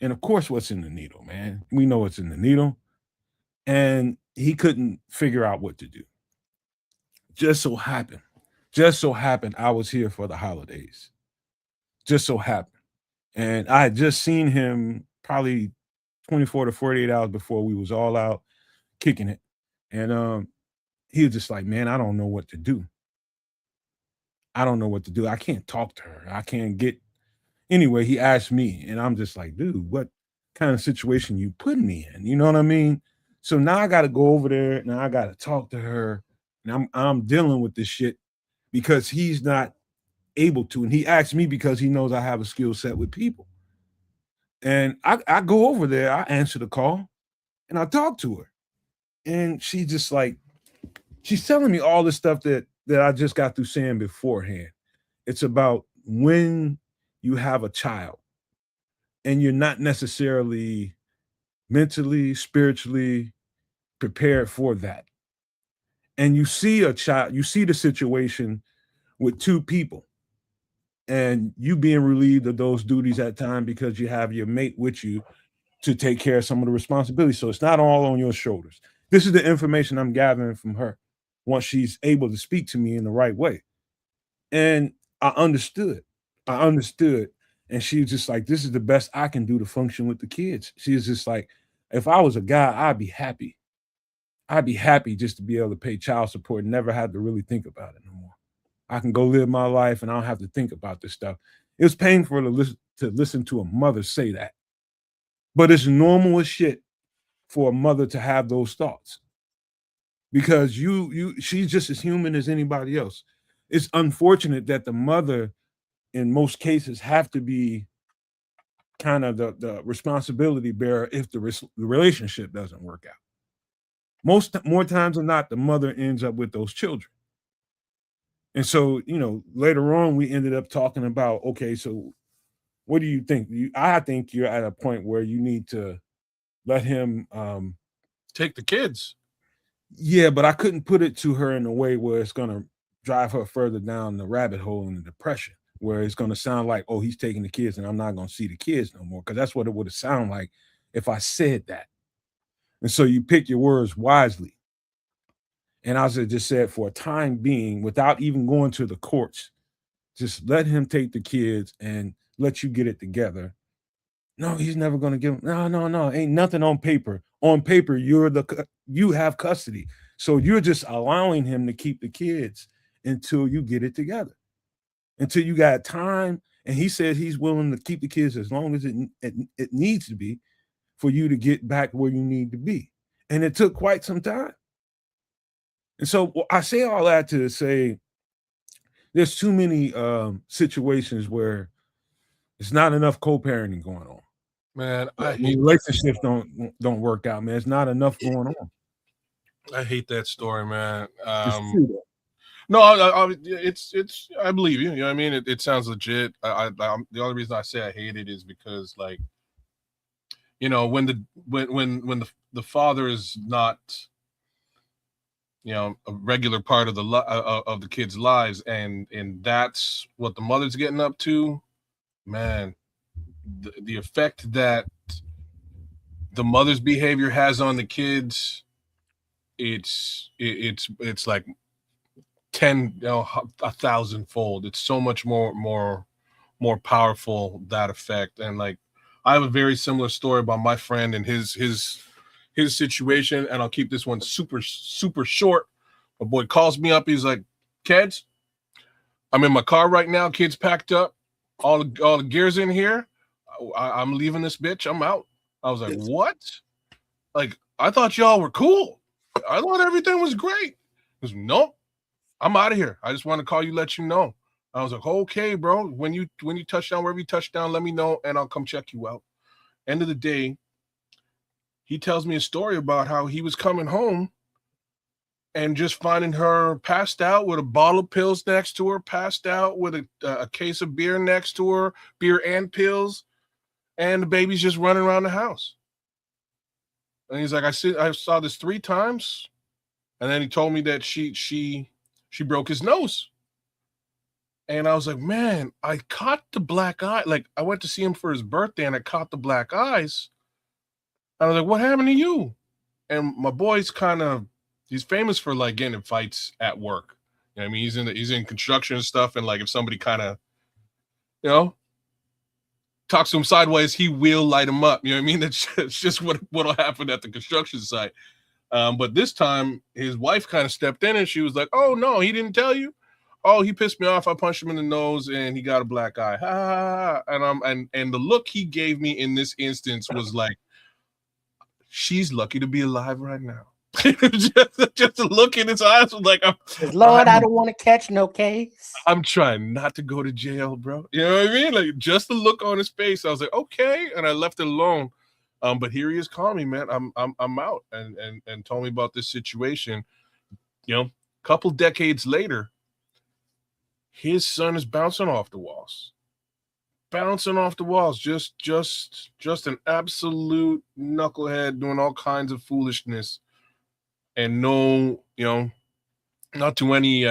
And of course, what's in the needle, man? We know what's in the needle. And he couldn't figure out what to do. Just so happened, I was here for the holidays. Just so happened. And I had just seen him probably 24 to 48 hours before we was all out kicking it. And he was just like, man, I don't know what to do. I can't talk to her. I can't get. Anyway, he asked me, and I'm just like, dude, what kind of situation you putting me in? You know what I mean? So now I got to go over there. Now I got to talk to her, and I'm dealing with this shit because he's not able to. And he asked me because he knows I have a skill set with people. And I go over there, I answer the call, and I talk to her. And she's just like, she's telling me all the stuff that I just got through saying beforehand. It's about when you have a child and you're not necessarily mentally, spiritually prepared for that. And you see a child, you see the situation with two people and you being relieved of those duties at time because you have your mate with you to take care of some of the responsibilities. So it's not all on your shoulders. This is the information I'm gathering from her once she's able to speak to me in the right way. And I understood. And she was just like, this is the best I can do to function with the kids. She was just like, if I was a guy, I'd be happy. I'd be happy just to be able to pay child support and never have to really think about it no more. I can go live my life and I don't have to think about this stuff. It was painful to listen to a mother say that. But it's normal as shit for a mother to have those thoughts. Because she's just as human as anybody else. It's unfortunate that the mother, in most cases, have to be kind of the responsibility bearer if the relationship doesn't work out. More times than not, the mother ends up with those children. And so, later on, we ended up talking about, okay, so what do you think? I think you're at a point where you need to let him take the kids. Yeah, but I couldn't put it to her in a way where it's going to drive her further down the rabbit hole in the depression, where it's going to sound like, oh, he's taking the kids and I'm not going to see the kids no more. Because that's what it would have sounded like if I said that. And so you pick your words wisely. And I just said, for a time being, without even going to the courts, just let him take the kids and let you get it together. No, he's never going to give them. No. Ain't nothing on paper. On paper, you have custody. So you're just allowing him to keep the kids until you get it together, until you got time. And he said he's willing to keep the kids as long as it needs to be for you to get back where you need to be. And it took quite some time. And so I say all that to say there's too many situations where it's not enough co-parenting going on. Man, I hate relationships don't work out, man. It's not enough going on. I hate that story, man. It's true, though. No, it's. I believe you. You know what I mean? It sounds legit. The only reason I say I hate it is because, like, when the father is not, a regular part of the kids' lives, and that's what the mother's getting up to, man. The effect that the mother's behavior has on the kids, it's like 1,000-fold. It's so much more powerful, that effect. And like, I have a very similar story about my friend and his situation, and I'll keep this one super short. My boy calls me up. He's like, "Keds, I'm in my car right now. Kids packed up, all the gears in here. I'm leaving this bitch. I'm out." I was like, "What?" Like, I thought y'all were cool. I thought everything was great. He goes, nope, I'm out of here. I just want to call you, let you know. I was like, okay, bro. When you touch down, wherever you touch down, let me know, and I'll come check you out. End of the day, he tells me a story about how he was coming home and just finding her passed out with a bottle of pills next to her, passed out with a case of beer next to her, beer and pills, and the baby's just running around the house. And he's like, I saw this 3 times, and then he told me that she broke his nose. And I was like, man, I caught the black eye. Like, I went to see him for his birthday, and I caught the black eyes. I was like, what happened to you? And my boy's he's famous for like getting in fights at work. You know what I mean? He's in construction and stuff, and like if somebody kind of, you know, talks to him sideways, he will light him up. You know what I mean? That's just what'll happen at the construction site. But this time, his wife kind of stepped in, and she was like, "Oh no, he didn't tell you. Oh, he pissed me off. I punched him in the nose, and he got a black eye." Ha, ha, ha. And the look he gave me in this instance was like, she's lucky to be alive right now. just a look in his eyes was like, Lord, I don't want to catch no case. I'm trying not to go to jail, bro. You know what I mean? Like, just the look on his face, I was like, okay, and I left it alone. But here he is calling me, man. I'm out, and told me about this situation. You know, a couple decades later, his son is bouncing off the walls. Just an absolute knucklehead doing all kinds of foolishness, and no, you know, not to any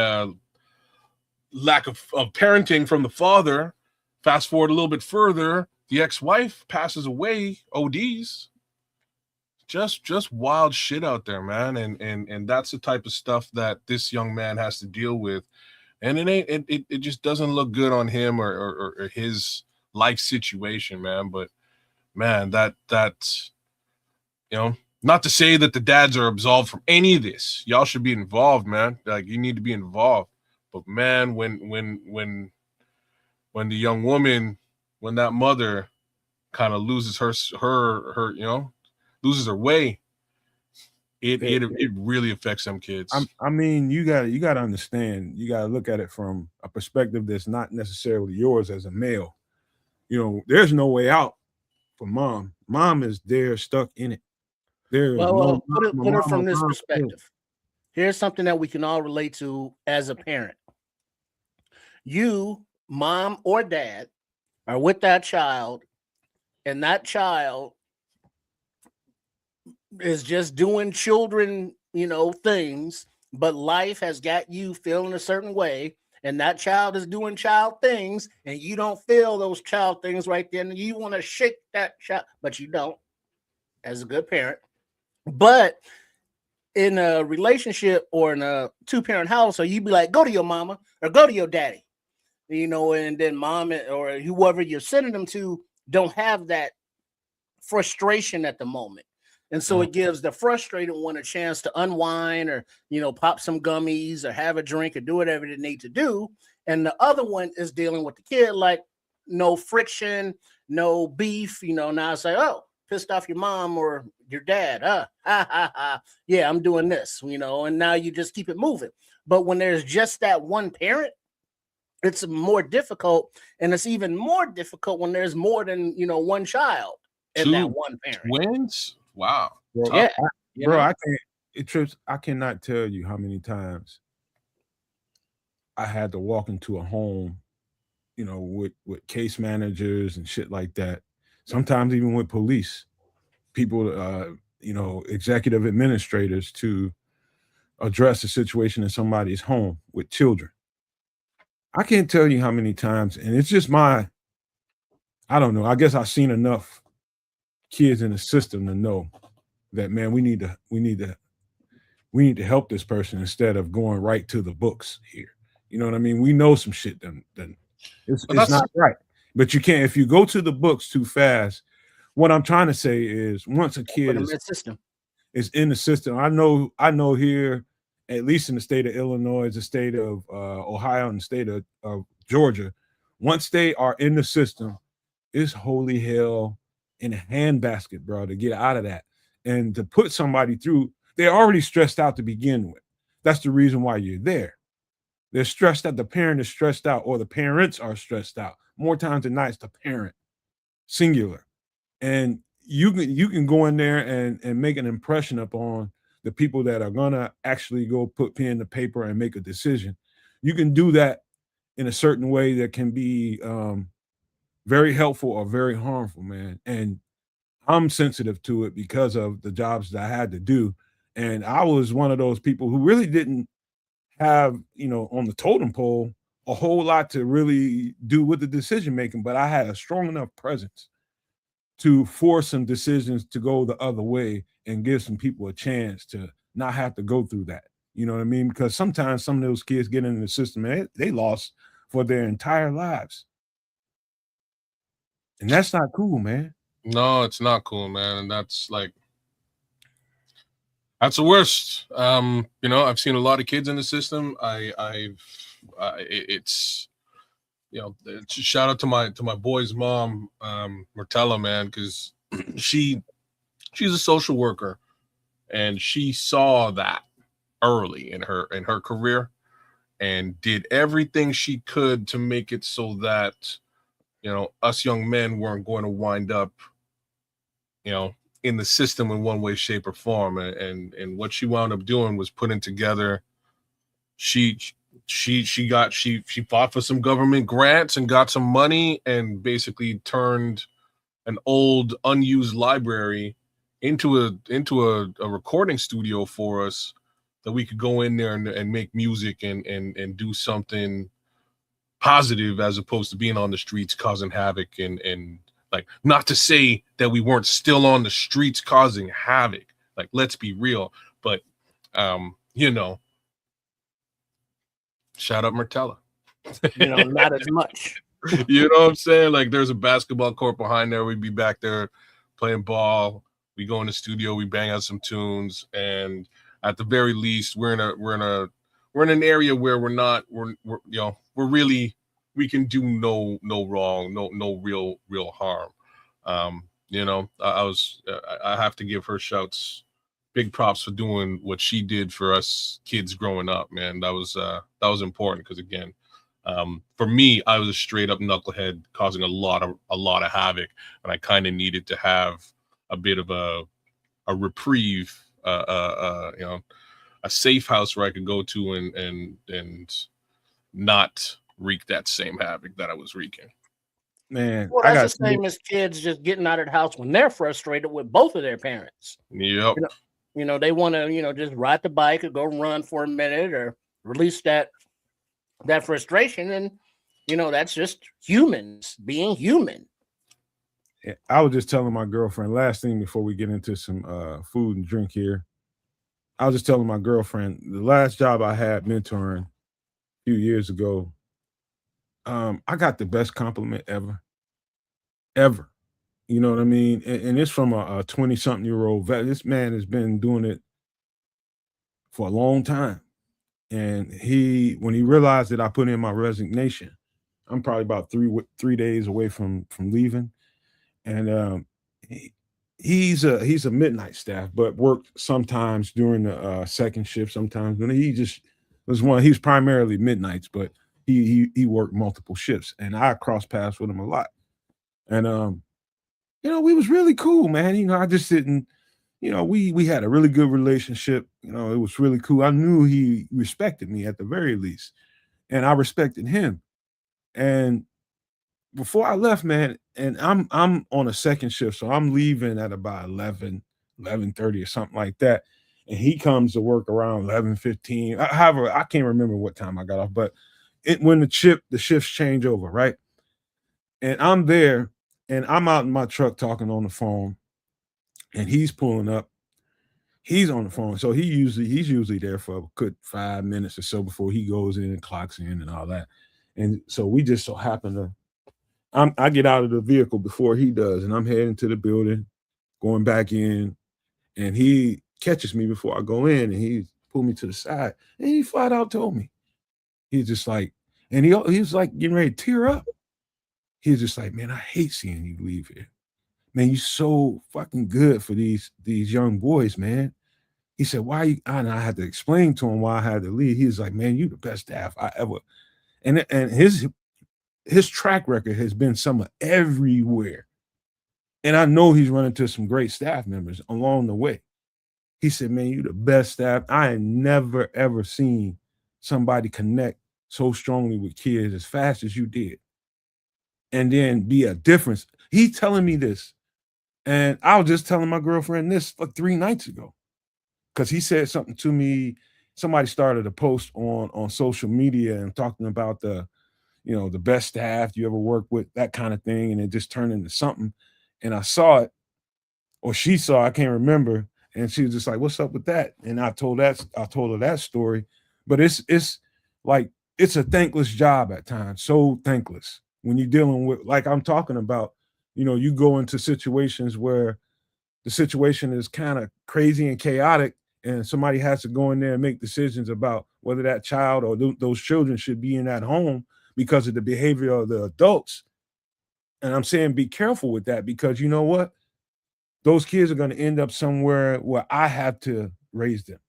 lack of parenting from the father. Fast forward a little bit further, the ex-wife passes away, ODs. Just wild shit out there, man, and that's the type of stuff that this young man has to deal with, and it just doesn't look good on him or his life situation, man. But man, that's, you know, not to say that the dads are absolved from any of this. Y'all should be involved, man. Like, you need to be involved. But man, when the young woman, when that mother kind of loses her you know, loses her way, it really affects them kids. I mean, you gotta understand, you gotta look at it from a perspective that's not necessarily yours as a male. You know, there's no way out for mom. Mom is there, stuck in it. Put it from this perspective. Here's something that we can all relate to as a parent. You, mom or dad, are with that child, and that child is just doing children, you know, things, but life has got you feeling a certain way, and that child is doing child things, and you don't feel those child things right then, and you want to shake that child, but you don't, as a good parent. But in a relationship or in a 2-parent household, you'd be like, go to your mama or go to your daddy, you know, and then mom or whoever you're sending them to don't have that frustration at the moment. And so it gives the frustrated one a chance to unwind, or, you know, pop some gummies or have a drink or do whatever they need to do. And the other one is dealing with the kid, like, no friction, no beef, you know. Now it's like, oh, pissed off your mom or your dad. Yeah, I'm doing this, you know, and now you just keep it moving. But when there's just that one parent, it's more difficult. And it's even more difficult when there's more than, you know, one child and that one parent. Twins? Wow. Bro, yeah. I cannot tell you how many times I had to walk into a home, you know, with case managers and shit like that. Sometimes even with police, people, you know, executive administrators, to address a situation in somebody's home with children. I can't tell you how many times, and it's just I don't know. I guess I've seen enough kids in the system to know that, man, we need to help this person instead of going right to the books here. You know what I mean? We know some shit done. It's not right. But you can't, if you go to the books too fast. What I'm trying to say is, once a kid is in the system, I know here, at least in the state of Illinois, the state of Ohio, and the state of Georgia, once they are in the system, it's holy hell in a handbasket, bro, to get out of that. And to put somebody through, they're already stressed out to begin with. That's the reason why you're there. They're stressed out. The parent is stressed out, or the parents are stressed out. More times than not, it's the parent, singular. And you can go in there and make an impression upon the people that are gonna actually go put pen to paper and make a decision. You can do that in a certain way that can be very helpful or very harmful, man. And I'm sensitive to it because of the jobs that I had to do. And I was one of those people who really didn't have, on the totem pole, a whole lot to really do with the decision making, but I had a strong enough presence to force some decisions to go the other way and give some people a chance to not have to go through that. You know what I mean? Because sometimes some of those kids get into the system and they lost for their entire lives. And that's not cool, man. No, it's not cool, man. And that's the worst. I've seen a lot of kids in the system. It's shout out to my boy's mom, Martella, man, because she's a social worker, and she saw that early in her career, and did everything she could to make it so that us young men weren't going to wind up in the system in one way, shape, or form. And what she wound up doing was putting together. She fought for some government grants and got some money, and basically turned an old unused library into a recording studio for us, that we could go in there and make music and do something positive, as opposed to being on the streets causing havoc. And not to say that we weren't still on the streets causing havoc, let's be real, but shout out Martella. Not as much. You know what I'm saying? There's a basketball court behind there. We'd be back there playing ball. We go in the studio, we bang out some tunes, and at the very least, we're in an area where we can do no wrong, no real harm. I have to give her shouts, big props for doing what she did for us kids growing up, man. That was important, because again, for me, I was a straight up knucklehead causing a lot of havoc, and I kind of needed to have a bit of a reprieve, a safe house where I could go to and not wreak that same havoc that I was wreaking. Man, well, that's the same as kids just getting out of the house when they're frustrated with both of their parents. Yep. They want to, just ride the bike or go run for a minute or release that frustration. And, that's just humans being human. I was just telling my girlfriend, last thing before we get into some food and drink here. I was just telling my girlfriend, the last job I had mentoring a few years ago, I got the best compliment ever. You know what I mean? And it's from a 20-something-year-old vet. This man has been doing it for a long time. And when he realized that I put in my resignation, I'm probably about 3 days away from leaving. And he's a midnight staff, but worked sometimes during the second shift, sometimes when he was primarily midnights, but he worked multiple shifts, and I crossed paths with him a lot. And we was really cool, man. I just didn't, we had a really good relationship. It was really cool. I knew he respected me at the very least, and I respected him. And before I left, man, and I'm on a second shift, so I'm leaving at about 11:30 or something like that. And he comes to work around 11:15. However, I can't remember what time I got off, but when the shifts change over, right? And I'm there, and I'm out in my truck talking on the phone, and he's pulling up. He's on the phone, so he's usually there for a good 5 minutes or so before he goes in and clocks in and all that. And so we just so happen to. I get out of the vehicle before he does, and I'm heading to the building, going back in, and he catches me before I go in, and he pulled me to the side, and he flat out told me, he's just like, and he was like getting ready to tear up. He's just like, man, I hate seeing you leave here, man, you so fucking good for these young boys, man. He said, why you, and I had to explain to him why I had to leave. He was like, man, you the best staff I ever, and his track record has been some everywhere. And I know he's running into some great staff members along the way. He said, man, you the best staff. I ain't never, ever seen somebody connect so strongly with kids as fast as you did. And then be a difference. He telling me this. And I was just telling my girlfriend this like 3 nights ago. Because he said something to me. Somebody started a post on social media and talking about the best staff you ever worked with, that kind of thing. And it just turned into something. And I saw it, or she saw, I can't remember. And she was just like, what's up with that? And I told her that story. But it's like, it's a thankless job at times, so thankless when you're dealing with, like I'm talking about, you go into situations where the situation is kind of crazy and chaotic, and somebody has to go in there and make decisions about whether that child or those children should be in that home because of the behavior of the adults. And I'm saying be careful with that, because you know what? Those kids are going to end up somewhere where I have to raise them,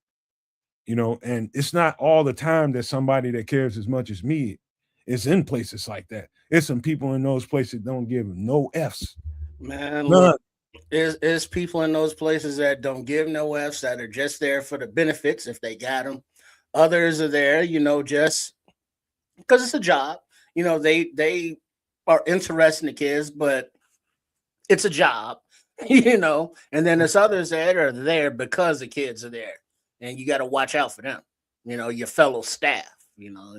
and it's not all the time that somebody that cares as much as me is in places like that. It's some people in those places don't give no F's. Man, look, there's people in those places that don't give no F's, that are just there for the benefits if they got them. Others are there, just because it's a job. They are interested in the kids, but it's a job, and then there's others that are there because the kids are there, and you got to watch out for them, your fellow staff,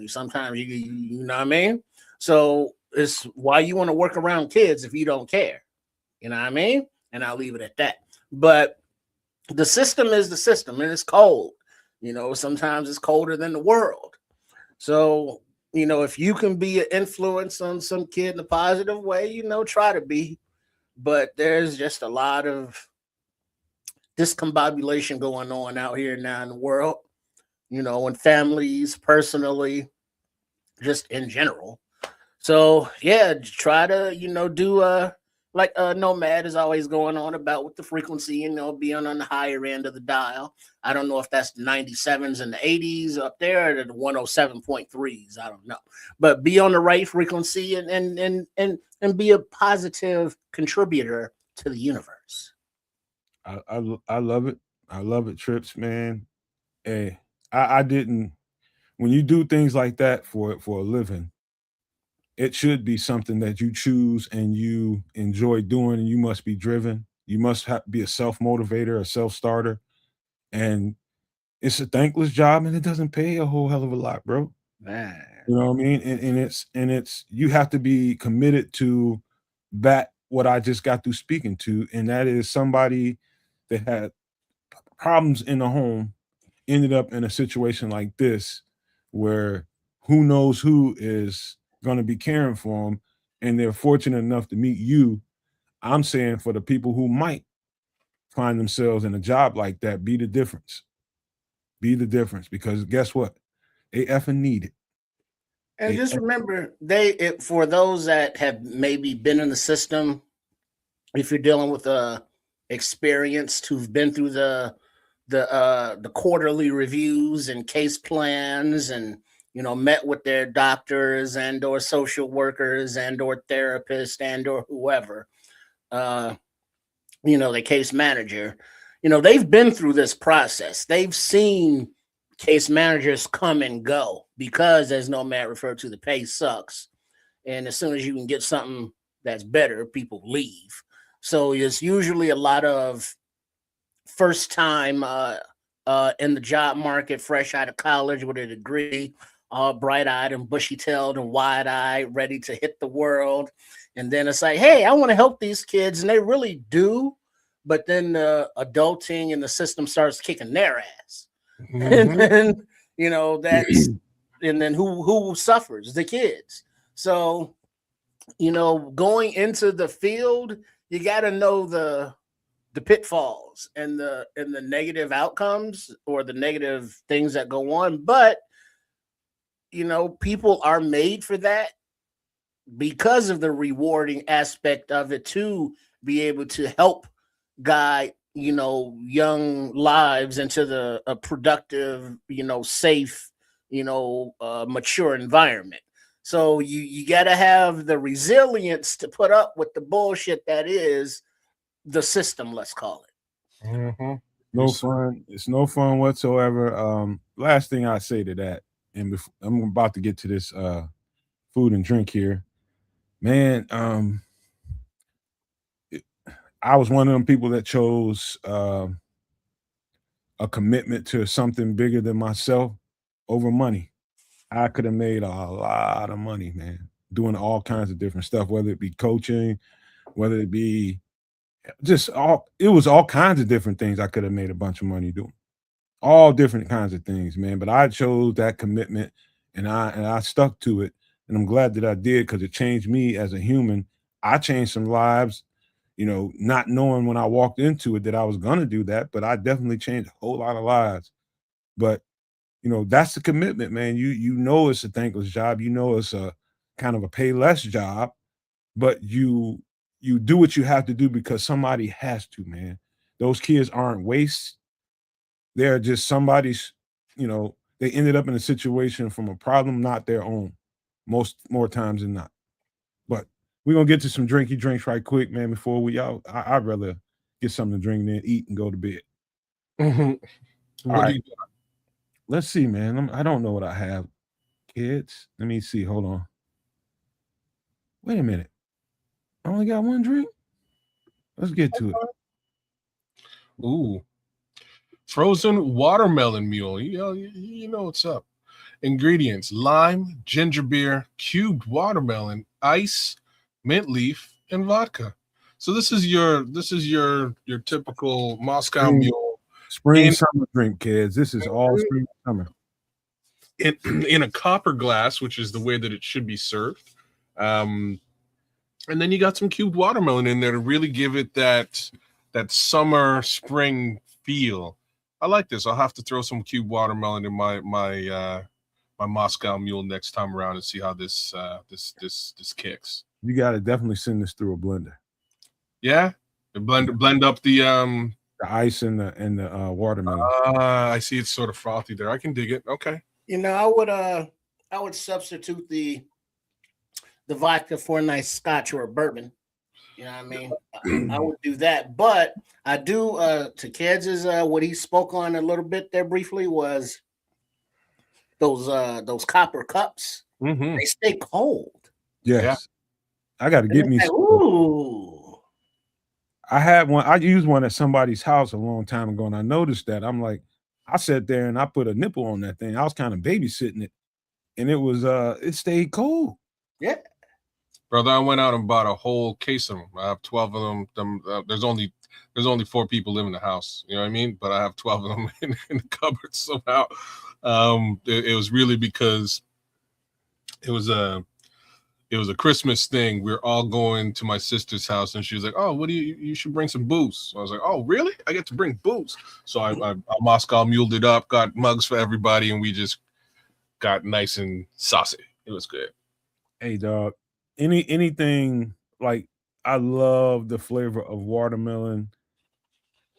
sometimes you know what I mean? So it's why you want to work around kids if you don't care, you know what I mean? And I'll leave it at that. But the system is the system, and it's cold. Sometimes it's colder than the world. So, if you can be an influence on some kid in a positive way, try to be. But there's just a lot of discombobulation going on out here now in the world, in families, personally, just in general. So yeah, try to, do like Nomad is always going on about with the frequency, being on the higher end of the dial. I don't know if that's the 97s and the 80s up there or the 107.3s. I don't know. But be on the right frequency and be a positive contributor to the universe. I love it. I love it, Trips, man. Hey, I didn't, when you do things like that for a living, it should be something that you choose and you enjoy doing, and you must be driven. You must be a self-motivator, a self-starter. And it's a thankless job, and it doesn't pay a whole hell of a lot, bro. Man. You know what I mean? And it's you have to be committed to that, what I just got through speaking to, and that is somebody that had problems in the home ended up in a situation like this, where who knows who is going to be caring for them, and they're fortunate enough to meet you. I'm saying for the people who might find themselves in a job like that, be the difference. Be the difference, because guess what? They effing need it. And just remember, for those that have maybe been in the system, if you're dealing with experienced who've been through the quarterly reviews and case plans, and met with their doctors and or social workers and or therapists and or whoever, the case manager, they've been through this process. They've seen case managers come and go, because, as Nomad referred to, the pay sucks, and as soon as you can get something that's better, people leave. So it's usually a lot of first time in the job market, fresh out of college with a degree, all bright-eyed and bushy-tailed and wide-eyed, ready to hit the world. And then it's like, hey, I want to help these kids, and they really do. But then the adulting and the system starts kicking their ass. Mm-hmm. And then, that's and then who suffers? The kids. So, going into the field, you got to know the pitfalls and the negative outcomes or the negative things that go on. But people are made for that. because of the rewarding aspect of it, to be able to help guide, young lives into a productive, safe, mature environment. So you got to have the resilience to put up with the bullshit that is the system, let's call it. Mm-hmm. No fun. It's no fun whatsoever. Last thing I say to that, and I'm about to get to this food and drink here, man. I was one of them people that chose a commitment to something bigger than myself over money. I could have made a lot of money, man, doing all kinds of different stuff, whether it be coaching, whether it be it was all kinds of different things I could have made a bunch of money doing. All different kinds of things, man. But I chose that commitment and I stuck to it. And I'm glad that I did because it changed me as a human. I changed some lives, not knowing when I walked into it that I was gonna do that, but I definitely changed a whole lot of lives. But that's the commitment, man. It's a thankless job. It's a kind of a pay less job, but you do what you have to do because somebody has to, man. Those kids aren't waste. They're just somebody's, they ended up in a situation from a problem not their own, more times than not. But we're gonna get to some drinky drinks right quick, man, before we out. I'd rather get something to drink than eat and go to bed. Mm-hmm. What do you got? Let's see, man. I don't know what I have. Kids. Let me see. Hold on. Wait a minute. I only got one drink. Let's get to it. Ooh. Frozen watermelon mule. You know what's up. Ingredients: lime, ginger beer, cubed watermelon, ice, mint leaf, and vodka. So this is your typical Moscow Mule Summer drink, kids. This is all spring summer. In a copper glass, which is the way that it should be served. And then you got some cubed watermelon in there to really give it that summer spring feel. I like this. I'll have to throw some cubed watermelon in my Moscow Mule next time around and see how this kicks. You got to definitely send this through a blender. Yeah, blend up the ice and the watermelon. I see it's sort of frothy there. I can dig it. Okay. I would substitute the vodka for a nice scotch or a bourbon. You know what I mean? I would do that, but I do to Ked's what he spoke on a little bit there briefly was those copper cups. Mm-hmm. They stay cold. Yes. Yeah. I got to get me. Ooh. I had one. I used one at somebody's house a long time ago, and I noticed that. I'm like, I sat there and I put a nipple on that thing. I was kind of babysitting it, and it stayed cold. Yeah. Brother, I went out and bought a whole case of them. I have 12 of them. There's only 4 people live in the house. You know what I mean? But I have 12 of them in the cupboard somehow. It was really because it was a Christmas thing. We we're all going to my sister's house, and she was like, "Oh, what do you should bring some booze." So I was like, "Oh, really? I get to bring booze?" So I Moscow muled it up, got mugs for everybody, and we just got nice and saucy. It was good. Hey, dog. Anything like I love the flavor of watermelon.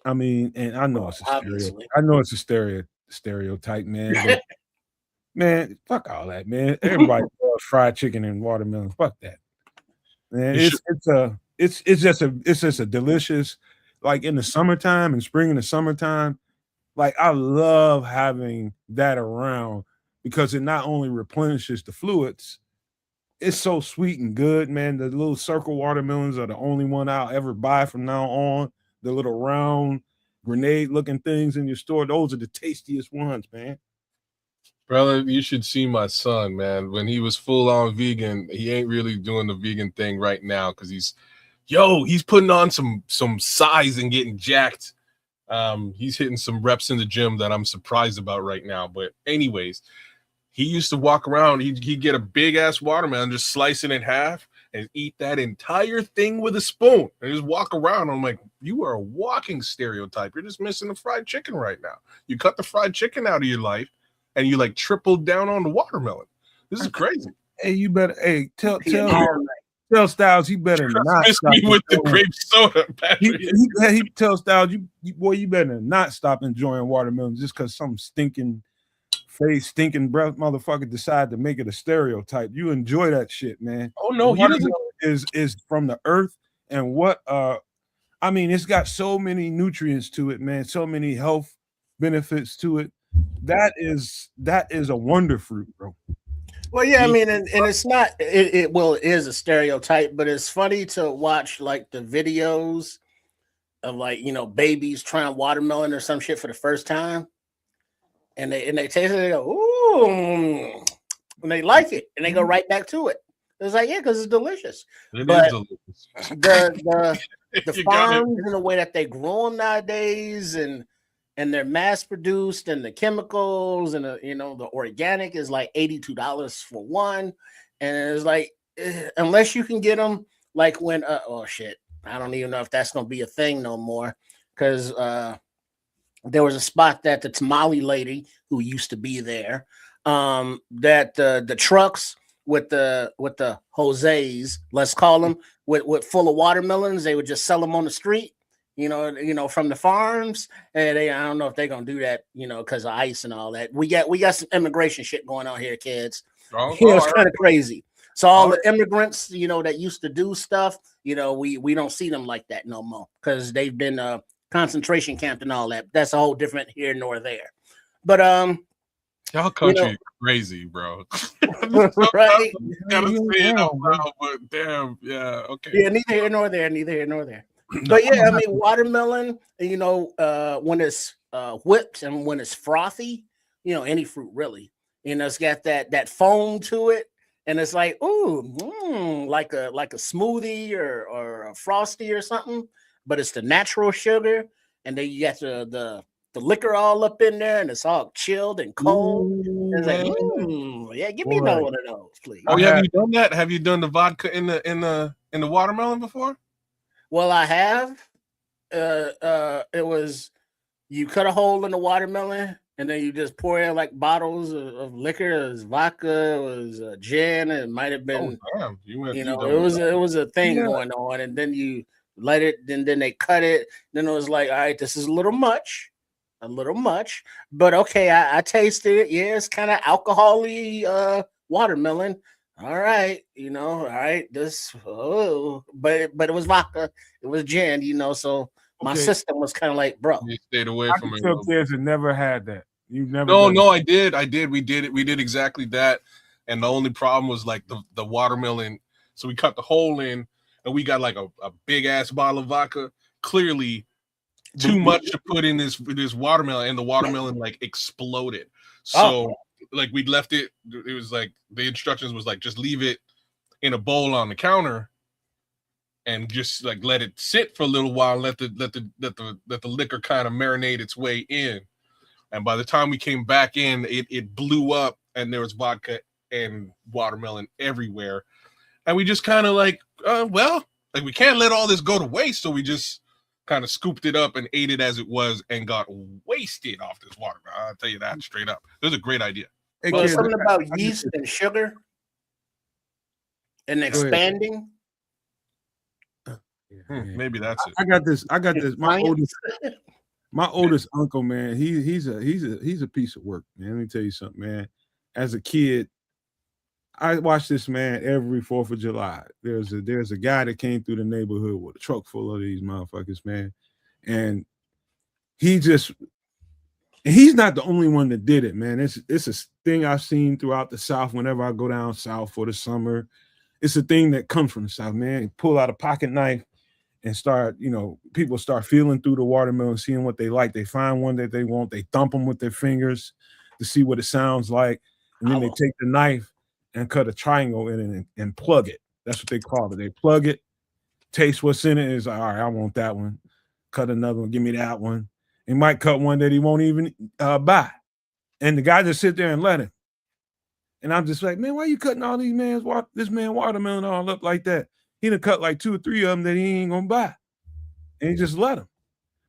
I mean, and I know it's a stereotype, man. But man, fuck all that, man. Everybody loves fried chicken and watermelon. Fuck that, man. It's just a delicious. Like in the summertime and spring and the summertime, like I love having that around because it not only replenishes the fluids. It's so sweet and good, man. The little circle watermelons are the only one I'll ever buy from now on. The little round grenade-looking things in your store, those are the tastiest ones, man. Brother, you should see my son, man. When he was full-on vegan, he ain't really doing the vegan thing right now because he's putting on some size and getting jacked. He's hitting some reps in the gym that I'm surprised about right now. But anyways, he used to walk around. He'd get a big ass watermelon, just slice it in half, and eat that entire thing with a spoon, and just walk around. I'm like, you are a walking stereotype. You're just missing the fried chicken right now. You cut the fried chicken out of your life, and you like tripled down on the watermelon. This is crazy. Hey, you better. Hey, tell All Styles he better not Miss stop me with the enjoying- grape soda, Patrick. He tells Styles, you better not stop enjoying watermelon just because some stinking breath motherfucker decide to make it a stereotype. You enjoy that shit, man. Oh no, he doesn't. Is from the earth, and what I mean, it's got so many nutrients to it, man. So many health benefits to it. That is a wonder fruit, bro. Well, yeah, I mean, and it's not it is a stereotype, but it's funny to watch like the videos of like, you know, babies trying watermelon or some shit for the first time. And they taste it, they go, ooh, and they like it, and they go right back to it. It's like, yeah, because it's delicious. But Is delicious. the farms and the way that they grow them nowadays, and they're mass produced, and the chemicals and the, you know, the organic is like $82 for one, and it's like unless you can get them like when oh shit, I don't even know if that's gonna be a thing no more, because there was a spot that the tamale lady who used to be there, that the trucks with the Jose's, let's call them, with full of watermelons, they would just sell them on the street, you know, from the farms. And I don't know if they're gonna do that, you know, because of ice and all that. We got some immigration shit going on here, kids. It's kind of crazy. So all the immigrants, you know, that used to do stuff, you know, we don't see them like that no more, because they've been concentration camped and all that. That's a whole different here nor there. But y'all country is crazy, bro. Right? Gotta say it out loud, but damn, yeah, okay. Yeah, neither here nor there, neither here nor there. But yeah, I mean, watermelon, you know, when it's whipped and when it's frothy, you know, any fruit really, you know, it's got that foam to it, and it's like, ooh, like a smoothie or a frosty or something. But it's the natural sugar, and then you got the liquor all up in there, and it's all chilled and cold. It's like, yeah, give me one of those, please. Oh, have you done that? Have you done the vodka in the watermelon before? Well, I have. It was, you cut a hole in the watermelon, and then you just pour in like bottles of liquor. It was vodka, it was gin, it might have been. Oh, damn. It was a thing going on, and then you let it, then they cut it. Then it was like, all right, this is a little much, but okay, I tasted it. Yeah, it's kind of alcohol-y watermelon. All right, you know, all right, but it was vodka, it was gin, you know, so my system was kind of like, bro, you stayed away from it. Some kids have never had that. You've never. No, I did. We did exactly that, and the only problem was like the watermelon. So we cut the hole in, and we got like a big ass bottle of vodka. Clearly, too much to put in this watermelon, and the watermelon like exploded. So like we left it. It was like the instructions was like just leave it in a bowl on the counter, and just like let it sit for a little while. Let the liquor kind of marinate its way in. And by the time we came back in, it blew up, and there was vodka and watermelon everywhere. And we just kind of like, we can't let all this go to waste. So we just kind of scooped it up and ate it as it was and got wasted off this watermelon. I'll tell you that straight up. It was a great idea. Well, something about yeast and sugar and expanding. Maybe that's it. I got this. My oldest uncle, man, he's a piece of work, man. Let me tell you something, man. As a kid, I watched this man every 4th of July. There's a guy that came through the neighborhood with a truck full of these motherfuckers, man. And he's not the only one that did it, man. It's a thing I've seen throughout the South whenever I go down south for the summer. It's a thing that comes from the South, man. You pull out a pocket knife and start, you know, people start feeling through the watermelon, seeing what they like. They find one that they want. They thump them with their fingers to see what it sounds like. And then they take the knife and cut a triangle in it and plug it. That's what they call it. They plug it, taste what's in it. It's like, all right, I want that one. Cut another one. Give me that one. He might cut one that he won't even buy. And the guy just sit there and let him. And I'm just like, man, why you cutting all this man watermelon all up like that? He done cut like 2 or 3 of them that he ain't gonna buy. And he just let him.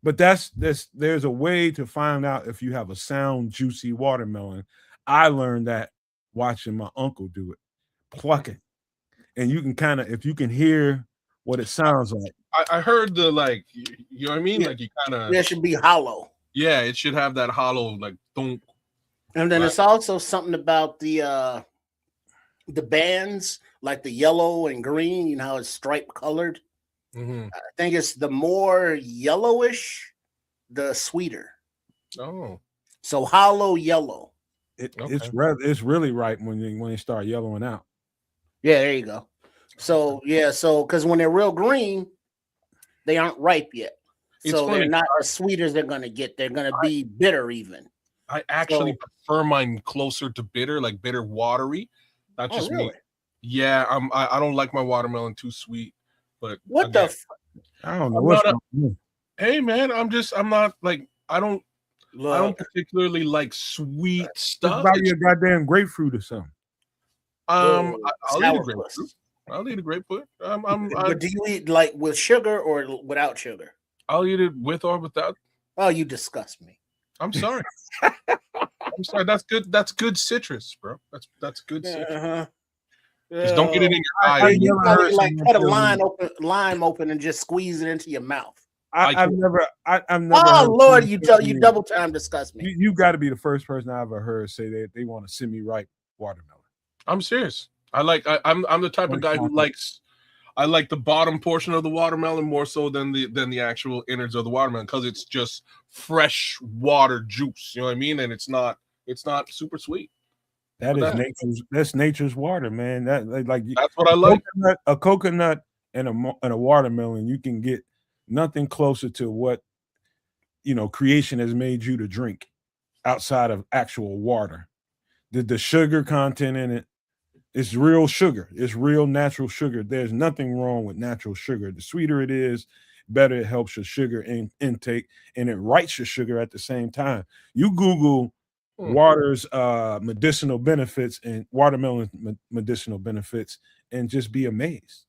But there's a way to find out if you have a sound, juicy watermelon. I learned that watching my uncle do it. plucking, and you can kind of, if you can hear what it sounds like. I heard the like, you know what I mean? Yeah. Like you kind of, It should be hollow. yeah, it should have that hollow like thunk. And then Right. it's also something about the bands, like the yellow and green. You know how it's stripe colored. Mm-hmm. I think it's the more yellowish, the sweeter. Oh, So hollow yellow. okay. It's really ripe when they start yellowing out. Yeah, there you go. So because when they're real green, they aren't ripe yet. So funny. they're not as sweet as they're gonna get. They're gonna be bitter even. I actually prefer mine closer to bitter, like bitter watery. That's just really? me. Yeah, I don't like my watermelon too sweet. But What again, I don't know. Hey man, I'm not like I don't particularly like sweet stuff. Buy you a goddamn grapefruit or something. I'll eat a grapefruit. I'll eat a grapefruit. But do you eat like with sugar or without sugar? I'll eat it with or without. Oh, you disgust me. I'm sorry. I'm sorry. That's good. That's good citrus, bro. That's good citrus. Just don't get it in your eye. You probably like cut a lime open and just squeeze it into your mouth. I've never. Oh Lord, you double time disgust me. You got to be the first person I ever heard say that they want a semi-ripe watermelon. I'm serious. I'm the type of guy who likes. I like the bottom portion of the watermelon more so than the actual innards of the watermelon because it's just fresh water juice. You know what I mean? And it's not super sweet. That's nature's water, man. That's what I like. A coconut and a watermelon, you can get nothing closer to what creation has made you to drink outside of actual water. The sugar content in it is real sugar. It's real natural sugar. There's nothing wrong with natural sugar. The sweeter it is, better it helps your sugar intake, and it writes your sugar at the same time. You Google water's medicinal benefits and watermelon medicinal benefits and just be amazed.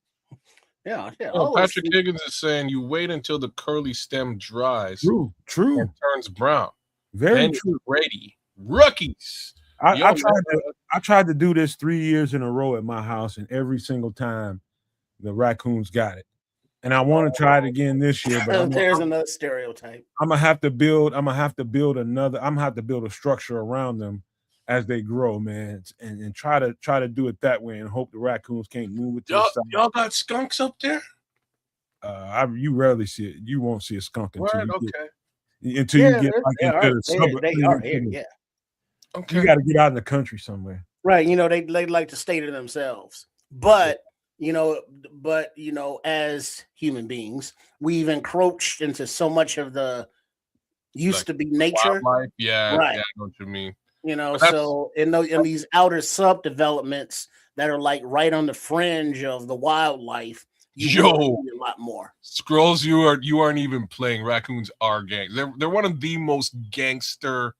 Yeah. Patrick Higgins is saying you wait until the curly stem dries. True. And turns brown. Very then true. Ready. Rookies. I tried to do this 3 years in a row at my house, and every single time the raccoons got it. And I want to try it again this year, but there's another stereotype. I'm gonna have to build a structure around them as they grow, man, and try to do it that way and hope the raccoons can't move it to the side. Y'all got skunks up there? You rarely see it. You won't see a skunk until you get into the suburb. They are here, yeah. Okay. You got to get out in the country somewhere. Right. They like to stay to themselves. But as human beings, we've encroached into so much of the used to be nature. Wildlife. Yeah, right. Yeah, I know what you mean. So in these outer subdevelopments that are like right on the fringe of the wildlife, you see a lot more. Scrolls, you aren't even playing. Raccoons are gangs. They're one of the most gangster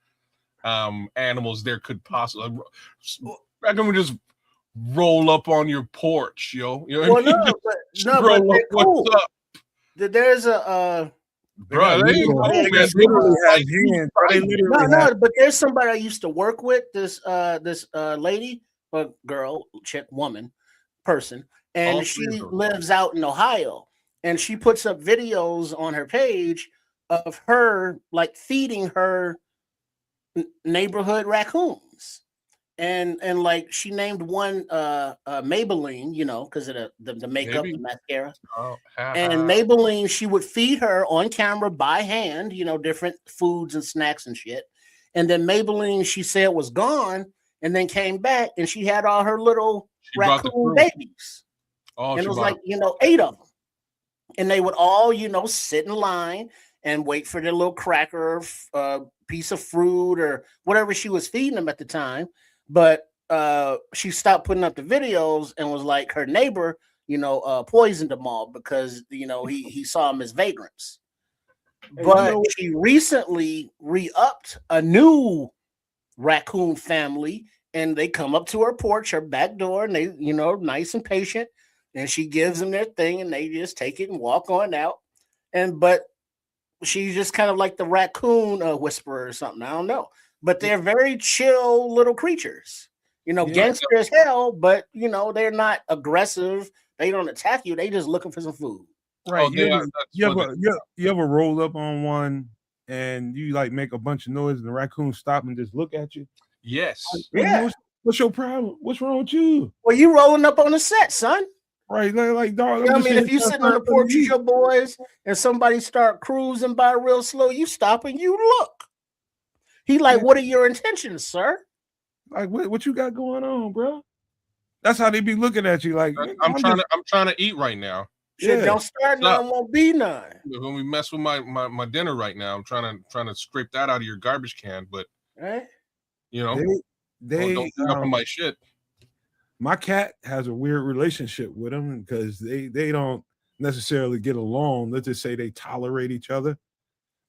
animals there could possibly. Raccoon would just roll up on your porch, yo. You know what I mean? But they're cool. What's up? There's a bro, they literally have hands. But there's somebody I used to work with. This lady, girl, chick, woman, person, and she lives out in Ohio, and she puts up videos on her page of her like feeding her neighborhood raccoons, and like she named one Maybelline, because of the makeup, the mascara. And Maybelline, she would feed her on camera by hand, different foods and snacks and shit. And then Maybelline, she said, was gone, and then came back, and she had all her little raccoon babies. And it was like 8 of them, and they would all sit in line and wait for their little cracker, piece of fruit or whatever she was feeding them at the time. But she stopped putting up the videos and was like, her neighbor, poisoned them all because he saw them as vagrants. But she recently re-upped a new raccoon family, and they come up to her porch, her back door, and they, nice and patient, and she gives them their thing, and they just take it and walk on out. But she's just kind of like the raccoon whisperer or something. I don't know. But they're very chill little creatures. Gangster as hell, but they're not aggressive. They don't attack you. They just looking for some food. Right. Oh, you ever roll up on one and you like make a bunch of noise and the raccoon stop and just look at you? Yes. Yeah. What's your problem? What's wrong with you? Well, you rolling up on the set, son. Right, like dog. If you sitting on the porch with your boys and somebody start cruising by real slow, you stop and you look. He like, what are your intentions, sir? Like, what you got going on, bro? That's how they be looking at you. Like, I'm trying to eat right now. Shit, don't start none, won't be none. When we mess with my dinner right now, I'm trying to scrape that out of your garbage can, but they don't clean up on my shit. My cat has a weird relationship with them because they don't necessarily get along. Let's just say they tolerate each other.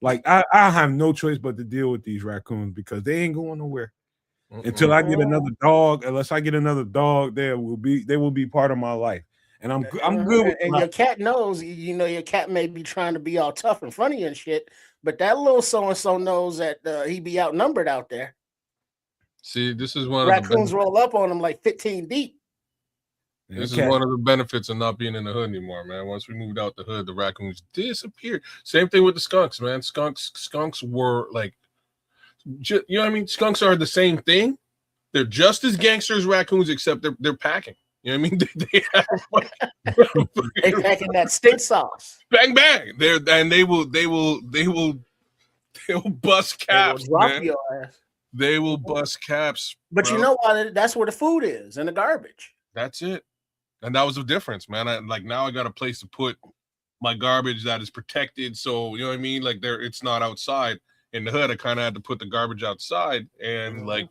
Like I have no choice but to deal with these raccoons because they ain't going nowhere until I get another dog. Unless I get another dog, they will be part of my life. And I'm good with and your cat knows, your cat may be trying to be all tough and funny and shit, but that little so-and-so knows that he be outnumbered out there. See, this is one raccoons of the roll up on them like 15 deep. This is one of the benefits of not being in the hood anymore, man. Once we moved out the hood, the raccoons disappeared. Same thing with the skunks, man. Skunks were like, you know what I mean? Skunks are the same thing. They're just as gangster as raccoons, except they're packing. You know what I mean? They packing that stink sauce. Bang bang. They will bust caps. They will drop man. your ass. They will bust caps. But bro. You know what? That's where the food is, in the garbage. That's it. And that was the difference, man. Now I got a place to put my garbage that is protected. So, you know what I mean? Like it's not outside. In the hood, I kind of had to put the garbage outside, and like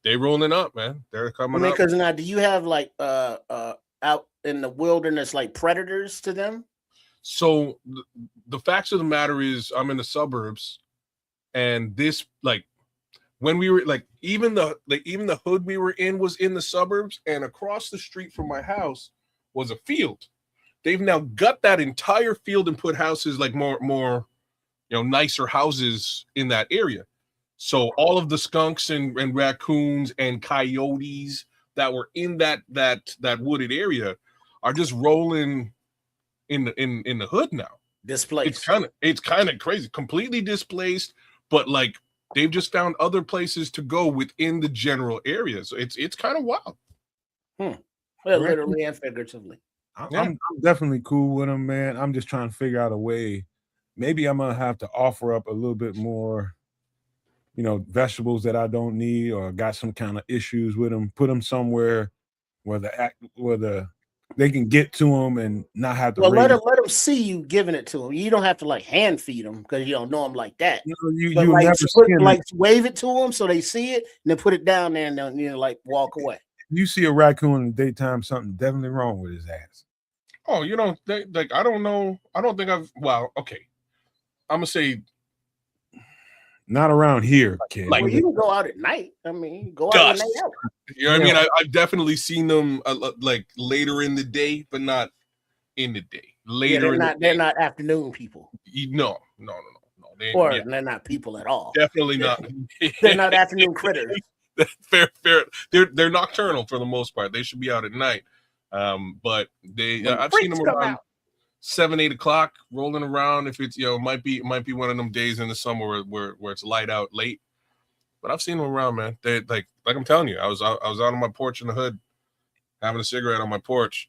they rolling up, man. They're coming up. Because now, do you have like out in the wilderness like predators to them? So the facts of the matter is, I'm in the suburbs, and this like when we were like even the hood we were in was in the suburbs, and across the street from my house was a field. They've now got that entire field and put houses like more nicer houses in that area. So all of the skunks and raccoons and coyotes that were in that wooded area are just rolling in the hood now. Displaced. It's kind of crazy, completely displaced, but like they've just found other places to go within the general area. So it's kind of wild. Well, literally and figuratively. I'm definitely cool with them, man. I'm just trying to figure out a way. Maybe I'm gonna have to offer up a little bit more, vegetables that I don't need or got some kind of issues with them. Put them somewhere where they can get to them and not have to. Well, let them see you giving it to them. You don't have to like hand feed them because you don't know them like that. You wave it to them so they see it and then put it down there and then like walk away. You see a raccoon in the daytime, something definitely wrong with his ass. Oh, I don't know. I don't think okay. I'm gonna say not around here, kid. Well, you can go out at night. I mean, go out at night. You know what I mean? I've definitely seen them like later in the day, but not in the day. Later, they're not afternoon people. No. They're not people at all. Definitely not. They're not afternoon critters. Fair. They're nocturnal for the most part. They should be out at night. But I've seen them around 7-8 o'clock rolling around. If it's might be one of them days in the summer where it's light out late. But I've seen them around, man. They like I'm telling you, I was out on my porch in the hood, having a cigarette on my porch,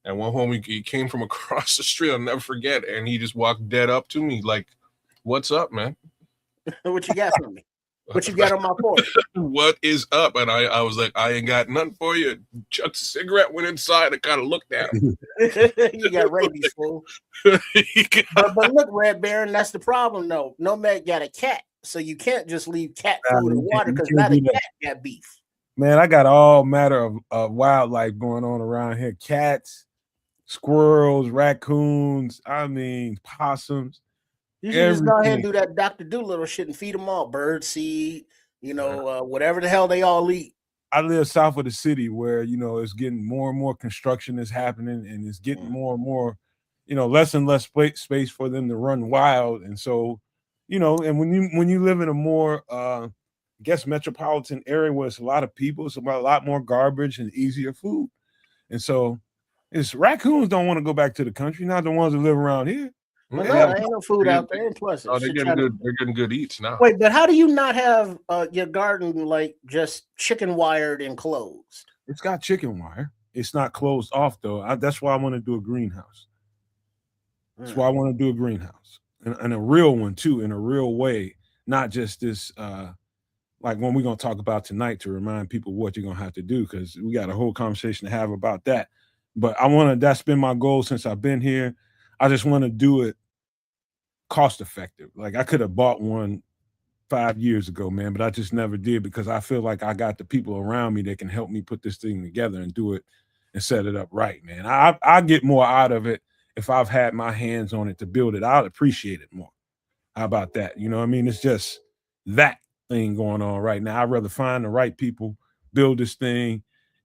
and one homie he came from across the street. I'll never forget, and he just walked dead up to me like, "What's up, man? What you got for me? What you got on my porch? What is up?" And I was like, "I ain't got nothing for you." Chucked a cigarette, went inside, and kind of looked at him. You got rabies, fool. But look, Red Baron, that's the problem, though. Nomad got a cat, so you can't just leave cat food and water because now the cat got beef. Man, I got all matter of wildlife going on around here: cats, squirrels, raccoons. I mean, possums. You should just go ahead and do that Dr. Doolittle shit and feed them all bird seed, whatever the hell they all eat. I live south of the city where, it's getting more and more construction is happening and it's getting more and more, less and less space for them to run wild. And so, and when you live in a more guess metropolitan area where it's a lot of people, it's about a lot more garbage and easier food. And so it's raccoons don't want to go back to the country, not the ones that live around here. Well, Yeah. no, there ain't no food out there. And plus, Oh, they're getting good eats now. Wait, but how do you not have your garden like just chicken wired and closed? It's got chicken wire. It's not closed off though. That's why I want to do a greenhouse. That's why I want to do a greenhouse and a real one too, in a real way, not just this like one we're gonna talk about tonight to remind people what you're gonna have to do, because we got a whole conversation to have about that. But that's been my goal since I've been here. I just want to do it cost effective. Like I could have bought one 5 years ago, man, but I just never did because I feel like I got the people around me that can help me put this thing together and do it and set it up right, man. I get more out of it if I've had my hands on it to build it. I'll appreciate it more. How about that? You know what I mean? It's just that thing going on right now. I'd rather find the right people, build this thing,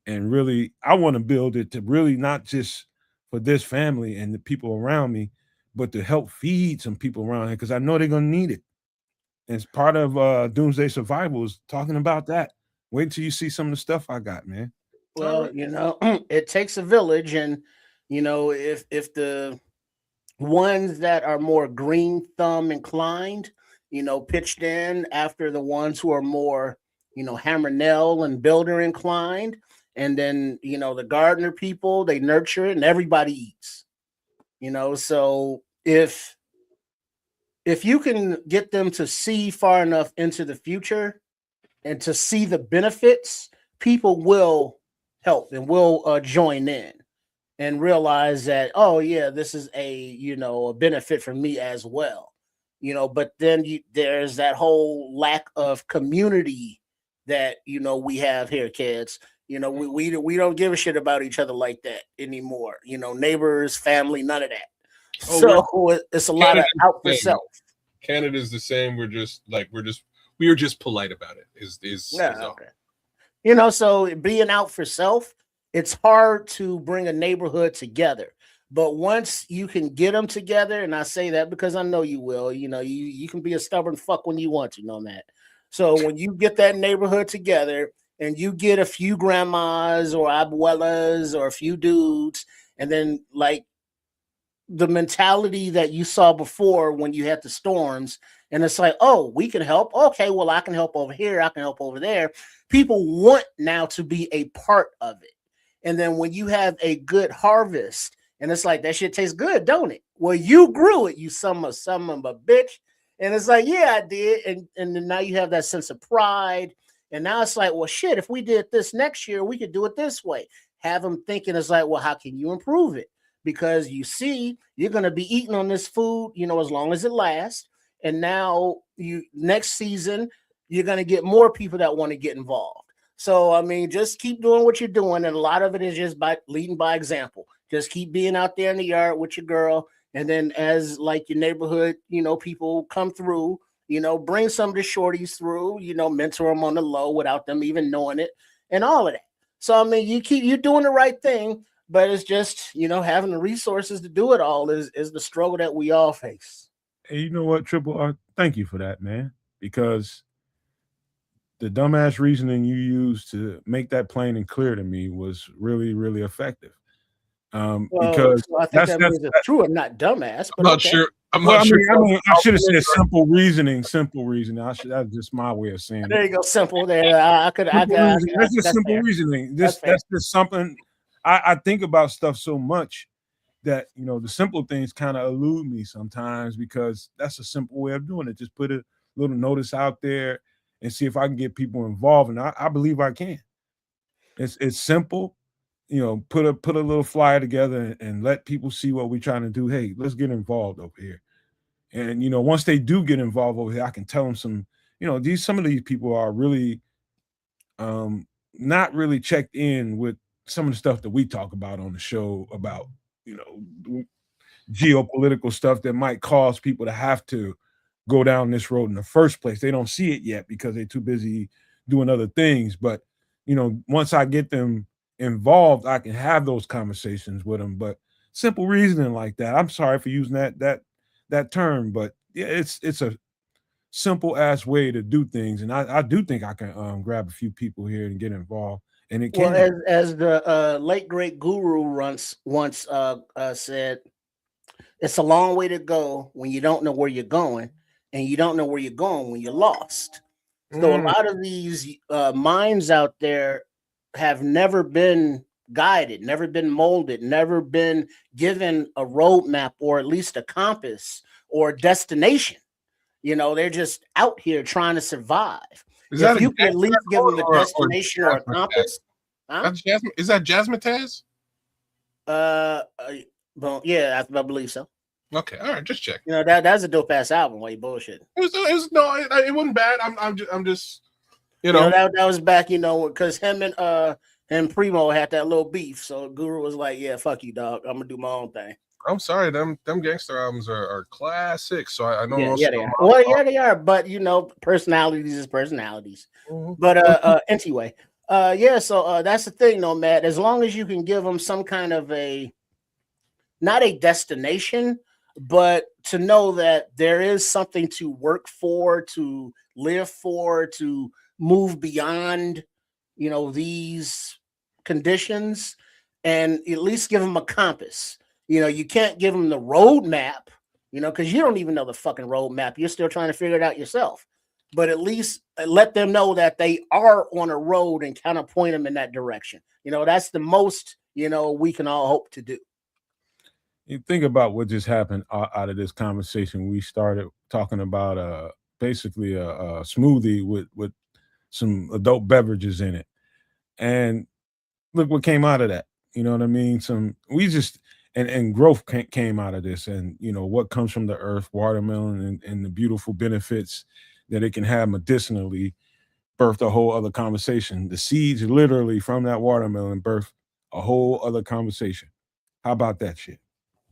and really, I want to build it to really not just for this family and the people around me, but to help feed some people around here because I know they're gonna need it. And it's part of Doomsday Survival is talking about that. Wait till you see some of the stuff I got, man. Well, it takes a village, and if the ones that are more green thumb inclined, pitched in after the ones who are more, hammer nail and builder inclined, and then the gardener people, they nurture it and everybody eats. So if you can get them to see far enough into the future and to see the benefits, people will help and will join in and realize that, oh yeah, this is a benefit for me as well. But then there's that whole lack of community that we have here, kids. We don't give a shit about each other like that anymore. Neighbors, family, none of that. So it's a lot of out for self. Canada's the same. We are just polite about it. Okay. So being out for self, it's hard to bring a neighborhood together. But once you can get them together, and I say that because I know you will, you can be a stubborn fuck when you want to, know that. So when you get that neighborhood together and you get a few grandmas or abuelas or a few dudes, and then like the mentality that you saw before when you had the storms, and it's like, oh, we can help. Okay, well, I can help over here. I can help over there. People want now to be a part of it. And then when you have a good harvest, and it's like, that shit tastes good, don't it? Well, you grew it, you son of a bitch. And it's like, yeah, I did. And then now you have that sense of pride. And now it's like, well, shit, if we did this next year, we could do it this way. Have them thinking, it's like, well, how can you improve it? Because you see, you're going to be eating on this food, as long as it lasts. And now next season, you're going to get more people that want to get involved. So, I mean, just keep doing what you're doing. And a lot of it is just by leading by example. Just keep being out there in the yard with your girl. And then as like your neighborhood, people come through, bring some of the shorties through, mentor them on the low without them even knowing it and all of that. So, I mean, you're doing the right thing, but it's just, having the resources to do it all is the struggle that we all face. Hey, you know what, Triple R? Thank you for that, man. Because the dumbass reasoning you used to make that plain and clear to me was really, really effective. Because I think that means it's true and not dumbass. But I'm not sure. I'm not sure. I should have said simple reasoning. Simple reasoning. That's just my way of saying it. There you go. Simple. There. That's just simple reasoning. That's just something I think about stuff so much that the simple things kind of elude me sometimes because that's a simple way of doing it. Just put a little notice out there and see if I can get people involved, and I believe I can. It's simple. Put a little flyer together and let people see what we're trying to do. Hey, let's get involved over here. And once they do get involved over here, I can tell them some of these people are really not really checked in with some of the stuff that we talk about on the show about geopolitical stuff that might cause people to have to go down this road in the first place. They don't see it yet because they're too busy doing other things. But once I get them involved, I can have those conversations with them. But simple reasoning like that, I'm sorry for using that term, but yeah, it's simple ass way to do things. And I do think I can grab a few people here and get involved. And it can. Well, as the late great guru once said, it's a long way to go when you don't know where you're going, and you don't know where you're going when you're lost. So a lot of these minds out there have never been guided, never been molded, never been given a roadmap or at least a compass or a destination. You know, they're just out here trying to survive. If you can at least give them a destination or a compass, huh? Is that Jazzmatazz? Well, yeah, I believe so. Okay, all right, just check. You know, that's a dope ass album. Why you bullshit? It wasn't bad. I'm just, that was back, because him and Primo had that little beef. So Guru was like, "Yeah, fuck you, dog. I'm gonna do my own thing." I'm sorry, them gangster albums are classic. So I know. Yeah, they are. Well, yeah, they are. But personalities is personalities. Mm-hmm. But anyway, So that's the thing, though, Matt. As long as you can give them some kind of not a destination, but to know that there is something to work for, to live for, to move beyond, these conditions, and at least give them a compass. You can't give them the roadmap, because you don't even know the fucking roadmap. You're still trying to figure it out yourself. But at least let them know that they are on a road and kind of point them in that direction. That's the most, we can all hope to do. You think about what just happened out of this conversation. We started talking about basically a smoothie with some adult beverages in it, and look what came out of that. You know what I mean? And growth came out of this, and what comes from the earth, watermelon, and the beautiful benefits that it can have medicinally, birthed a whole other conversation. The seeds literally from that watermelon birthed a whole other conversation. How about that shit?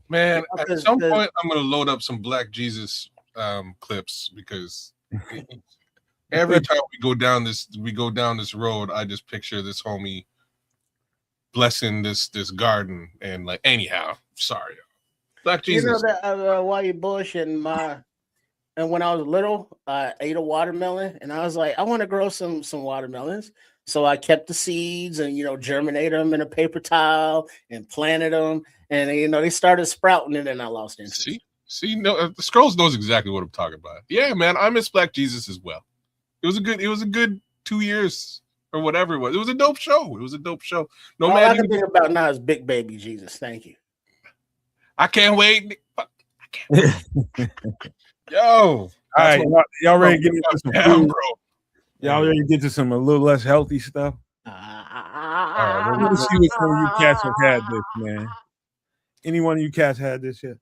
Man, at some point I'm gonna load up some Black Jesus clips, because every time we go down this road, I just picture this homie blessing this garden, and like, anyhow, sorry, Black Jesus. Why you bullshitting and when I was little, I ate a watermelon, and I was like, I want to grow some watermelons. So I kept the seeds and, germinated them in a paper towel and planted them. And, they started sprouting, and then I lost interest. See, no, the Scrolls knows exactly what I'm talking about. Yeah, man, I miss Black Jesus as well. It was a good 2 years or whatever it was. It was a dope show. No, all I can think about now is Big Baby Jesus. Thank you. I can't wait. Yo, all right, y'all ready to get into some food, bro? Y'all ready to get to some a little less healthy stuff? All right, well, let's see which one of you cats have had this, man. Any one of you cats had this yet?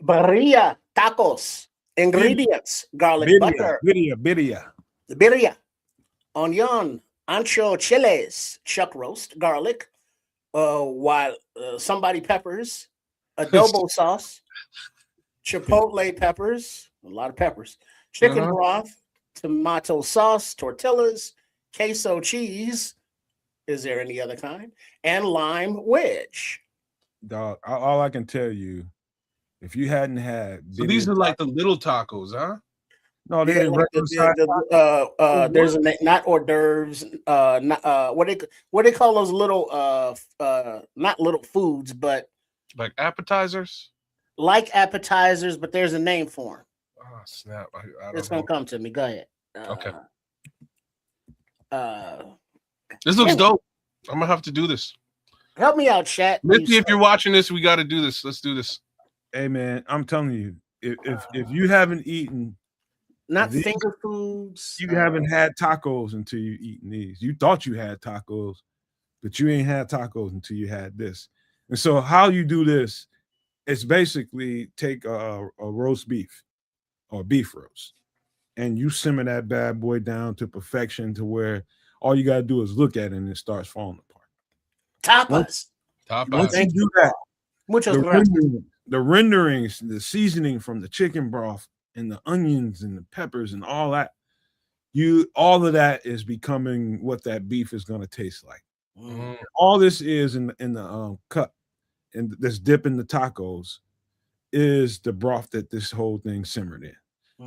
Birria tacos. Ingredients: garlic butter. Birria. Onion, ancho, chiles, chuck roast, garlic, while somebody peppers, adobo sauce, chipotle peppers, a lot of peppers, chicken broth, tomato sauce, tortillas, queso cheese. Is there any other kind? And lime wedge. Dog, all I can tell you, if you hadn't had, so these are like the little tacos, huh? No, they're there's not hors d'oeuvres. What they call those little not little foods, but like appetizers. Like appetizers, but there's a name for them. Oh snap! It's gonna come to me. Go ahead. Okay. This looks dope. I'm gonna have to do this. Help me out, chat. Missy, if you're watching this, we got to do this. Let's do this. Hey man, I'm telling you, if you haven't eaten finger foods, you haven't had tacos until you eaten these. You thought you had tacos, but you ain't had tacos until you had this. And so how you do this, it's basically take a roast beef or beef roast, and you simmer that bad boy down to perfection, to where all you got to do is look at it and it starts falling apart. Tapas. Once you do that, the renderings, the seasoning from the chicken broth and the onions and the peppers and all that, all of that is becoming what that beef is going to taste like. Mm. All this is in the cup, and this dip in the tacos is the broth that this whole thing simmered in.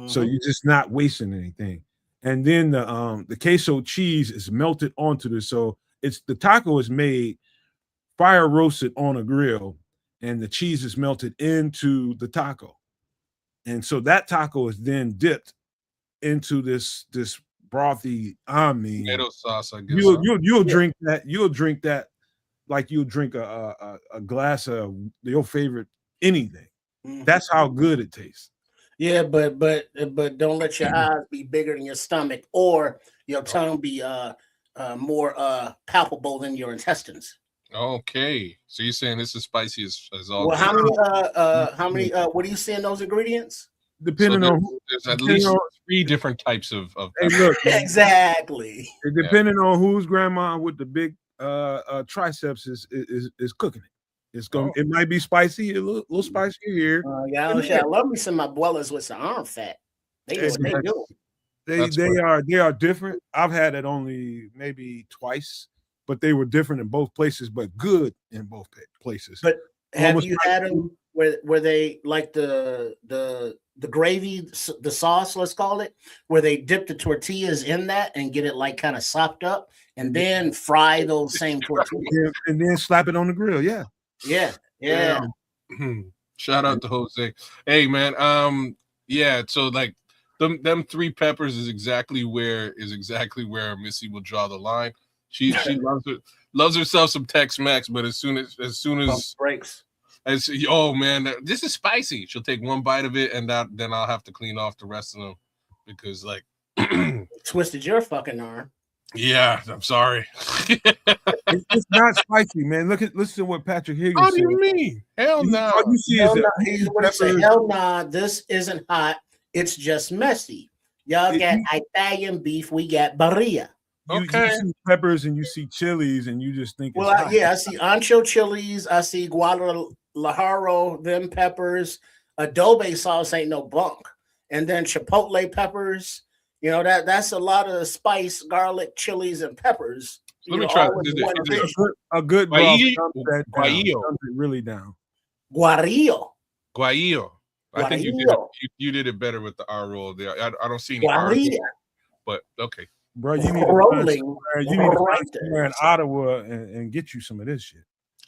So you're just not wasting anything. And then the queso cheese is melted onto this. So the taco is made fire roasted on a grill, and the cheese is melted into the taco. And so that taco is then dipped into this brothy. I mean, tomato sauce. I guess you'll drink that. You'll drink that like you'll drink a glass of your favorite anything. That's how good it tastes. Yeah, but don't let your eyes be bigger than your stomach, or your tongue be more palpable than your intestines. Okay, so you're saying this is spicy as all. Well, how many? What do you see in those ingredients? Depending on there's at least 3 different types of hey, look, exactly. Depending on whose grandma with the big triceps is cooking it. It's going. It might be spicy, a little spicy here. Yeah, I love me some abuelas with some arm fat. They do. They are different. I've had it only maybe twice, but they were different in both places, but good in both places. But have you had them where they like the gravy, the sauce, let's call it, where they dip the tortillas in that and get it like kind of sopped up, and then fry those same tortillas and then slap it on the grill? Yeah. Shout out to Jose. Hey man, yeah. So like them 3 peppers is exactly where Missy will draw the line. She loves herself some Tex-Mex, but as soon as breaks. Oh man, this is spicy. She'll take 1 bite of it, and then I'll have to clean off the rest of them because like twisted your fucking arm. Yeah, I'm sorry. It's not spicy, man. Listen to what Patrick Higgins said. What do you mean? Hell no. All you see is hell nah, this isn't hot. It's just messy. Y'all got Italian beef. We got birria. You see peppers and you see chilies, and you just think. Well, I see ancho chilies. I see Guadalajara, them peppers. Adobe sauce ain't no bunk. And then chipotle peppers. You know, that's a lot of spice, garlic, chilies, and peppers. Let me try a good guajillo. Really down. Guajillo. I think you did it better with the R roll there. I don't see any R, but okay. Bro, you need to find somewhere in Ottawa and get you some of this shit.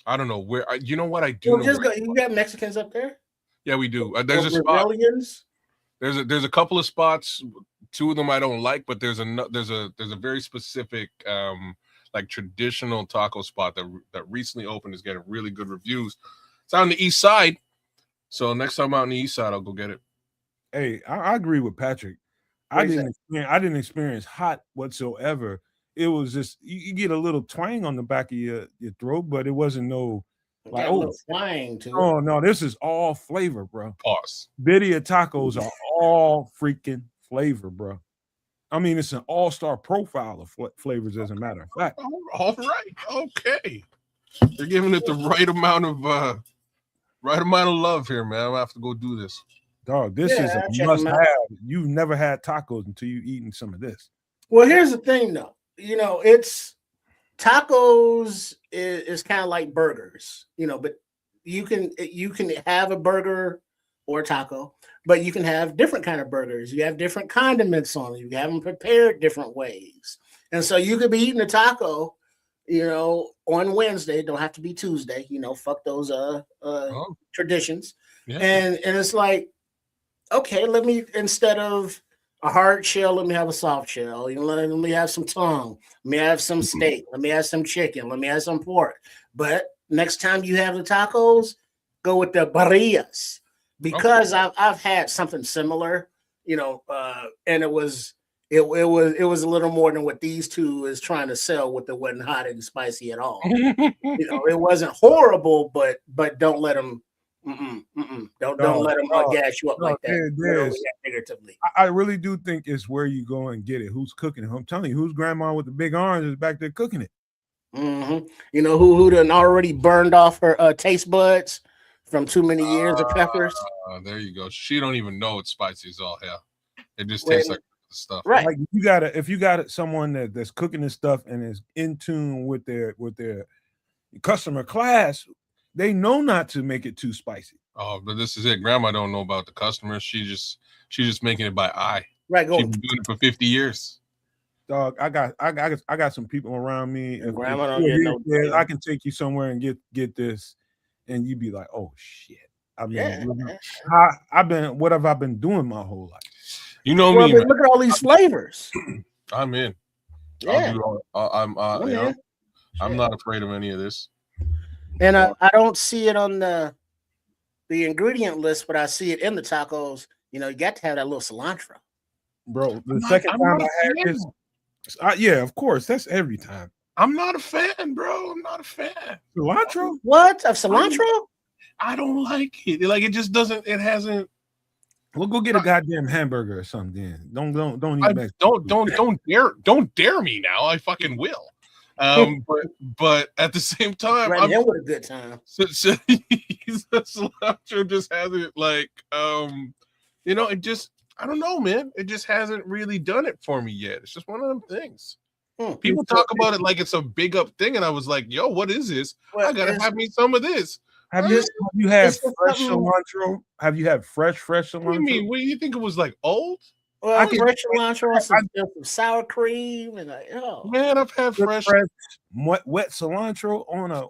I don't know where. You know what I do? You got Mexicans up there? Yeah, we do. There's a spot. There's a couple of spots. 2 of them I don't like, but there's a very specific like traditional taco spot that recently opened, is getting really good reviews. It's on the east side, so next time out on the east side, I'll go get it. Hey, I agree with Patrick. I didn't experience hot whatsoever. It was just you get a little twang on the back of your throat, but it wasn't no like twang too. Oh no, this is all flavor, bro. Pause. Birria tacos are all freaking flavor, bro. I mean, it's an all-star profile of flavors, as a matter of fact. All right, okay. They're giving it the right amount of love here, man. I'm gonna have to go do this. Dog, this is a must-have. You've never had tacos until you've eaten some of this. Well, here's the thing, though. You know, it's tacos is kind of like burgers, you know, but you can have a burger or a taco, but you can have different kind of burgers. You have different condiments on them. You have them prepared different ways. And so you could be eating a taco, you know, on Wednesday. It don't have to be Tuesday, you know, fuck those traditions. Yeah. And it's like, okay, let me, instead of a hard shell, let me have a soft shell. You know, let me have some tongue. Let me have some steak. Let me have some chicken. Let me have some pork. But next time you have the tacos, go with the birrias, because I've had something similar, you know, and it was a little more than what these 2 is trying to sell, with it wasn't hot and spicy at all. You know, it wasn't horrible, but don't let them. Don't let them gas you up like that. Figuratively, I really do think it's where you go and get it. Who's cooking it? I'm telling you, whose grandma with the big arms is back there cooking it. You know who done already burned off her taste buds from too many years of peppers. There you go. She don't even know it's spicy as all hell. It just tastes like stuff. Right. Like if you got someone that's cooking this stuff and is in tune with their customer class, They know not to make it too spicy. Oh, but this is it. Grandma don't know about the customers. She's just making it by eye. Right, She's been doing it for 50 years. Dog, I got some people around me. If Grandma don't get no here, I can take you somewhere and get this, and you'd be like, oh shit. I mean, what have I been doing my whole life? You know me. Look at all these flavors. I'm in. Yeah. I'm not afraid of any of this. And I don't see it on the ingredient list, but I see it in the tacos. You know, you got to have that little cilantro. Bro, the second time I had this, yeah, of course, that's every time. I'm not a fan, bro. I'm not a fan. Cilantro? What? Of cilantro? I don't like it. Like, it just doesn't, it hasn't. We'll go get a goddamn hamburger or something. Then. Don't even don't dare me now. I fucking will. But at the same time, I'm in with a good time. Cilantro just hasn't it just, I don't know, man. It just hasn't really done it for me yet. It's just one of them things. People talk about it like it's a big up thing, and I was like, yo, what is this? I gotta have me some of this. Have you had fresh cilantro? Have you had fresh cilantro? What do you mean? What do you think it was like old? Well, fresh cilantro, some sour cream, and man, I've had fresh wet cilantro on a.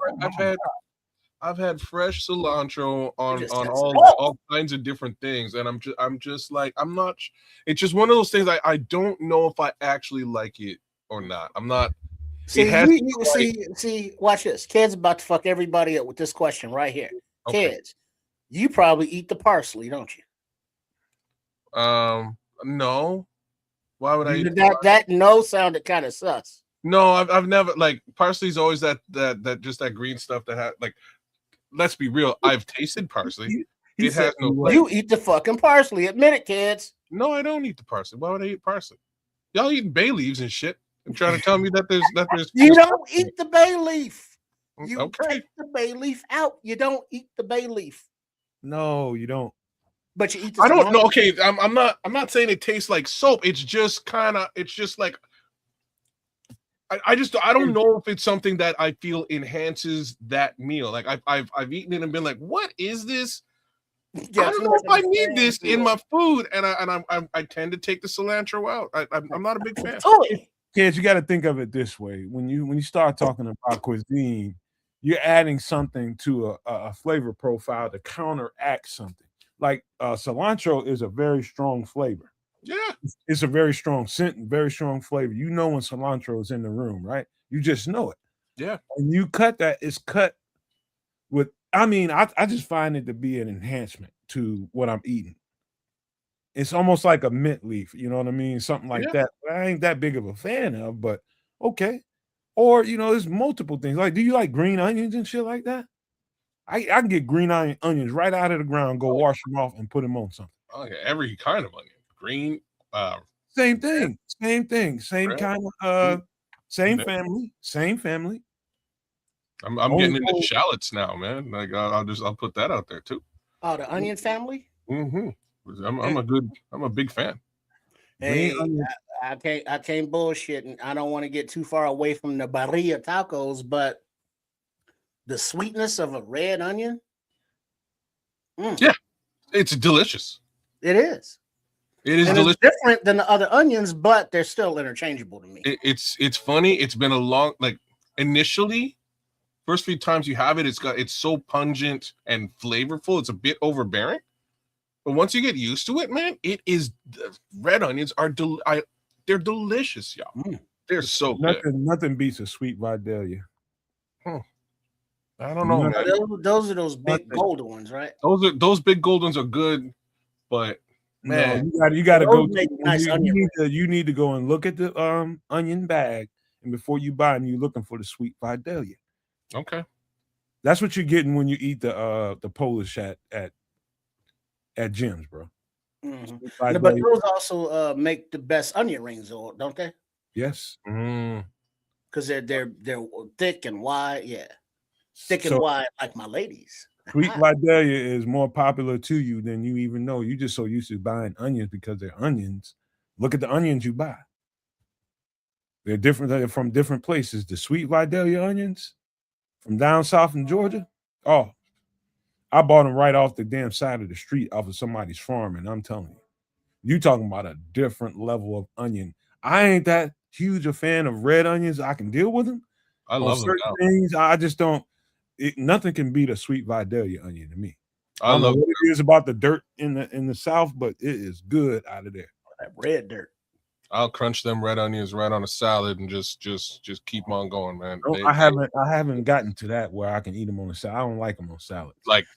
I've had fresh cilantro on all kinds of different things, and I'm just like, I'm not. It's just one of those things. I don't know if I actually like it or not. I'm not. See, watch this. Kid's about to fuck everybody up with this question right here. Okay. Kids, you probably eat the parsley, don't you? No. Why would I eat that no sounded kind of sus. No, I've never, like, parsley's always that just that green stuff that has, like, let's be real, I've tasted parsley. It has no. You eat the fucking parsley. Admit it, kids. No, I don't eat the parsley. Why would I eat parsley? Y'all eating bay leaves and shit. I'm trying to tell me that there's You don't eat the bay leaf. You take the bay leaf out. You don't eat the bay leaf. No, you don't. But you eat the I don't know. Okay, I'm not saying it tastes like soap. It's just like I don't know if it's something that I feel enhances that meal. Like I've eaten it and been like, what is this? Yeah, I don't know if I need this in my food, and I tend to take the cilantro out. I'm not a big fan. Kids, you got to think of it this way: when you start talking about cuisine, you're adding something to a flavor profile to counteract something. Like cilantro is a very strong flavor. Yeah, it's a very strong scent and very strong flavor. You know when cilantro is in the room, right? You just know it. Yeah, and you cut that. It's cut with. I mean, I just find it to be an enhancement to what I'm eating. It's almost like a mint leaf, you know what I mean? Something like that. I ain't that big of a fan of, but okay. Or, there's multiple things. Like, do you like green onions and shit like that? I can get green onions right out of the ground, go wash them off and put them on something. Oh, yeah, every kind of onion. Green. Same thing. Same kind of same family. I'm getting into shallots now, man. Like I'll put that out there too. Oh, the onion family? Mm-hmm. I'm a big fan. Hey, I can't bullshit, and I don't want to get too far away from the barilla tacos, but the sweetness of a red onion. Yeah, it's delicious. It is. It is delicious. It's different than the other onions, but they're still interchangeable to me. It's funny. It's been a long, like, initially, first few times you have it, it's so pungent and flavorful. It's a bit overbearing. But once you get used to it, man, it is. Red onions are they're delicious, y'all. They're so good. Nothing beats a sweet Vidalia. I don't know, man. Those are those big golden ones, right? Those big golden ones are good, but man, no, you got to go. Nice you need to go and look at the onion bag, and before you buy them, you're looking for the sweet Vidalia. Okay, that's what you're getting when you eat the Polish at Jim's, bro. Mm-hmm. But those also make the best onion rings, don't they? Yes. Because they're thick and wide, yeah. Thick and wide, like my ladies. Sweet Vidalia is more popular to you than you even know. You just so used to buying onions because they're onions. Look at the onions you buy. They're different. They're from different places. The Sweet Vidalia onions from down south in Georgia. Oh, I bought them right off the damn side of the street, off of somebody's farm, and I'm telling you talking about a different level of onion. I ain't that huge a fan of red onions. I can deal with them. I On love them certain now. things, I just don't. Nothing can beat a sweet Vidalia onion to me. I I don't know love what it is about the dirt in the South, but it is good out of there. That red dirt. I'll crunch them red onions right on a salad and just keep on going, man. No, I haven't gotten to that where I can eat them on a salad. I don't like them on salads. Like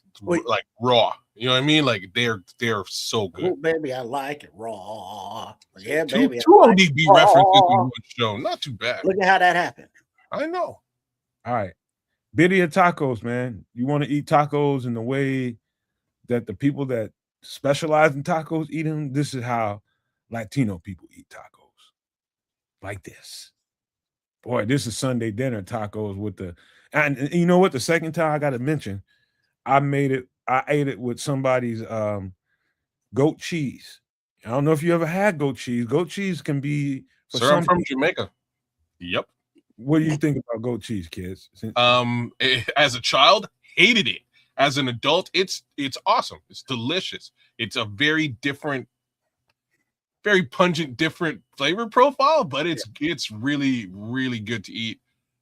raw. You know what I mean? Like they're so good. Oh, baby, I like it raw. Yeah, Two baby. ODB references in one show. Not too bad. Look at how that happened. I know. All right. Birria tacos, man. You want to eat tacos in the way that the people that specialize in tacos eat them? This is how Latino people eat tacos. Like this. Boy, this is Sunday dinner tacos with the, and you know what? The second time I got to mention, I ate it with somebody's goat cheese. I don't know if you ever had goat cheese. Goat cheese can be for Sir, I'm from Jamaica. Yep. What do you think about goat cheese, kids? As a child, hated it. As an adult, it's awesome. It's delicious. It's a very different, very pungent, different flavor profile, but it's really, really good to eat.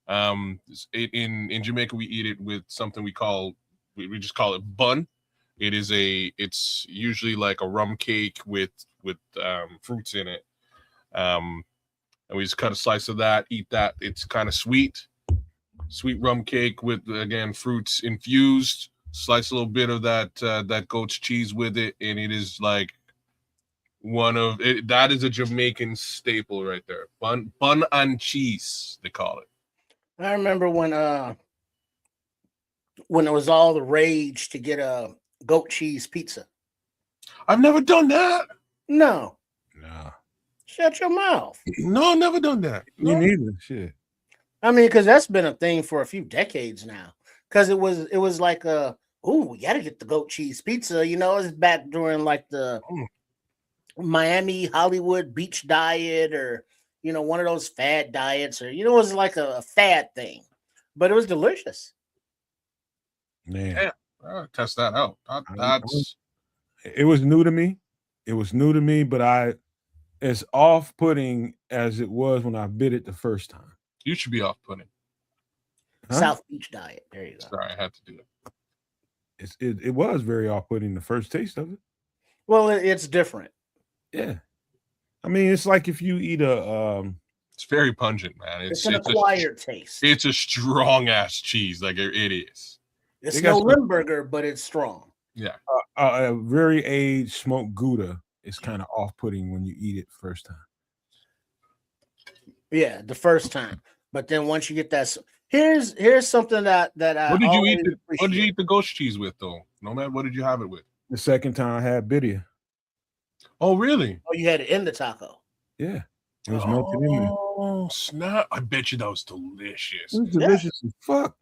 In Jamaica, we eat it with something we just call it bun. It's usually like a rum cake with fruits in it. And we just cut a slice of that, eat that. It's kind of sweet rum cake with, again, fruits infused. Slice a little bit of that goat's cheese with it, and it is like that is a Jamaican staple right there. Bun and cheese, they call it. I remember when it was all the rage to get a goat cheese pizza. I've never done that. No. Nah. Shut your mouth. No, never done that. Me neither. Shit. I mean, because that's been a thing for a few decades now. Because it was like we gotta get the goat cheese pizza. You know, it's back during like the Miami Hollywood beach diet, or one of those fad diets, or it was like a fad thing. But it was delicious. Man. Yeah, I'll test that out. It was new to me. It was new to me, but as off-putting as it was when I bit it the first time. You should be off-putting. Huh? South Beach diet. There you go. Sorry, I had to do it. It was very off-putting the first taste of it. Well, it's different. Yeah. I mean, it's like if you eat it's very pungent, man. It's an acquired taste. It's a strong-ass cheese. Like, it is. It's no Limburger, but it's strong. Yeah. A very aged smoked Gouda is kind of off-putting when you eat it first time. Yeah, the first time. But then once you get that, here's something that I What did you eat? What did you eat the ghost cheese with, though? No matter what did you have it with? The second time I had birria. Oh, really? Oh, you had it in the taco. Yeah, it was melted in there. Oh, snap! I bet you that was delicious. It was delicious as fuck.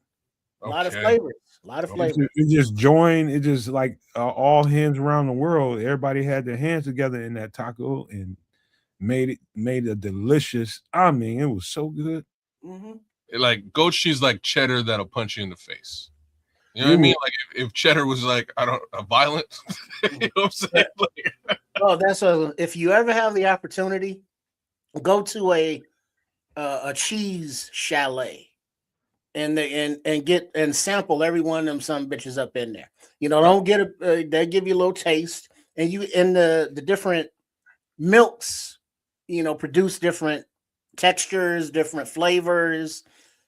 A lot of flavors. A lot of flavors. It just joined. It just like all hands around the world. Everybody had their hands together in that taco and made a delicious. I mean, it was so good. Mm-hmm. Like goat cheese, like cheddar that'll punch you in the face. You know what I mean? Like if cheddar was like a violent. You know what I'm saying? Like, oh, if you ever have the opportunity, go to a cheese chalet and get and sample every one of them some bitches up in there. Don't get they give you a little taste, and the different milks, produce different textures, different flavors,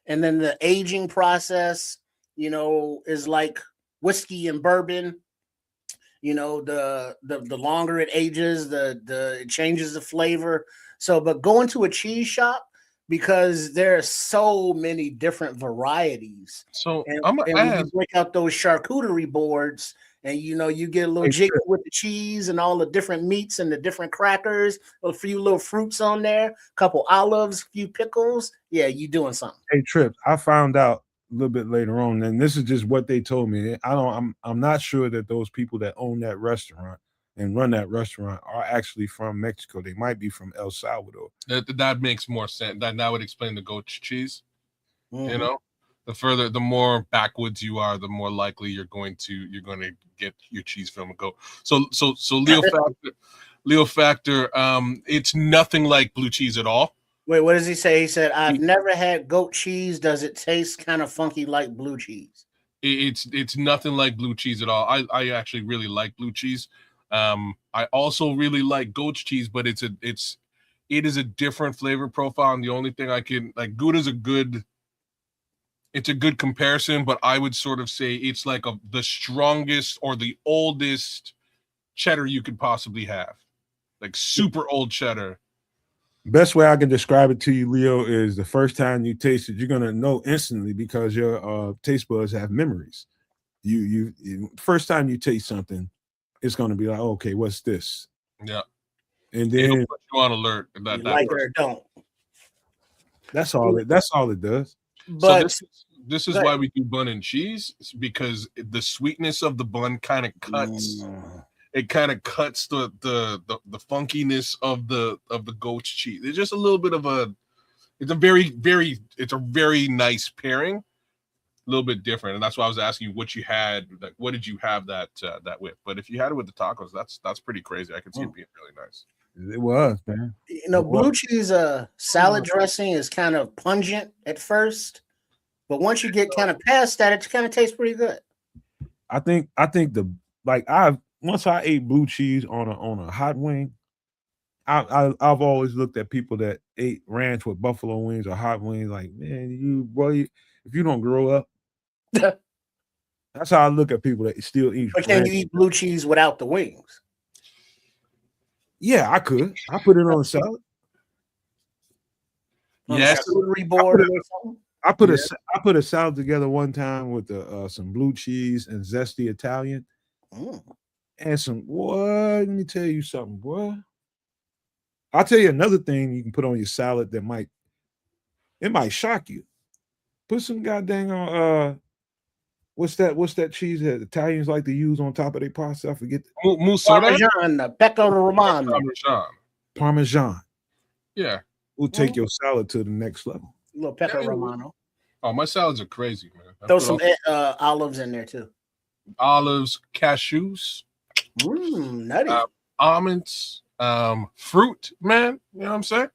and then the aging process, is like whiskey and bourbon. The longer it ages, it changes the flavor. So, but going to a cheese shop, because there are so many different varieties. So when you break out those charcuterie boards, and you get a little jiggy with the cheese and all the different meats and the different crackers, a few little fruits on there, a couple olives, a few pickles. Yeah, you doing something. Hey, Trip, I found out a little bit later on, and this is just what they told me. I'm not sure that those people that own that restaurant and run that restaurant are actually from Mexico. They might be from El Salvador. That makes more sense. That would explain the goat cheese. Mm-hmm. the more backwoods you are, the more likely you're going to get your cheese film and go. So Leo Factor, it's nothing like blue cheese at all. Wait, what does he say? He said, "I've never had goat cheese. Does it taste kind of funky like blue cheese?" It's nothing like blue cheese at all. I actually really like blue cheese. I also really like goat cheese, but it is a different flavor profile. And the only thing I can like, Gouda's it's a good comparison, but I would sort of say it's like the strongest or the oldest cheddar you could possibly have, like super old cheddar. Best way I can describe it to you, Leo, is the first time you taste it, you're gonna know instantly because your taste buds have memories. You first time you taste something, it's gonna be like, okay, what's this? Yeah, and then it'll put you on alert. That like it or don't. That's all it does. But so this is why we do bun and cheese, because the sweetness of the bun kind of cuts. It kind of cuts the funkiness of the goat's cheese. It's just a little bit of it's a very nice pairing, a little bit different, and that's why I was asking you what you had. Like, what did you have that with? But if you had it with the tacos, that's pretty crazy. I could see it being really nice. It was, man. Blue cheese salad dressing is kind of pungent at first, but once you get kind of past that, it kind of tastes pretty good. I think once I ate blue cheese on a hot wing, I've always looked at people that ate ranch with buffalo wings or hot wings like, man, if you don't grow up, that's how I look at people that still eat. But can you eat blue cheese without the wings? Yeah, I could. I put it on a salad. Yes, I put a salad together one time with some blue cheese and zesty Italian. And some let me tell you something, boy. I'll tell you another thing you can put on your salad that might shock you. Put some goddamn what's that cheese that Italians like to use on top of their pasta? I forget. Parmesan, pecorino Parmesan. Yeah. Will take your salad to the next level. A little pepper romano. Oh, my salads are crazy, man. Throw some olives in there too. Olives, cashews. Nutty. Almonds, fruit, man. You know what I'm saying?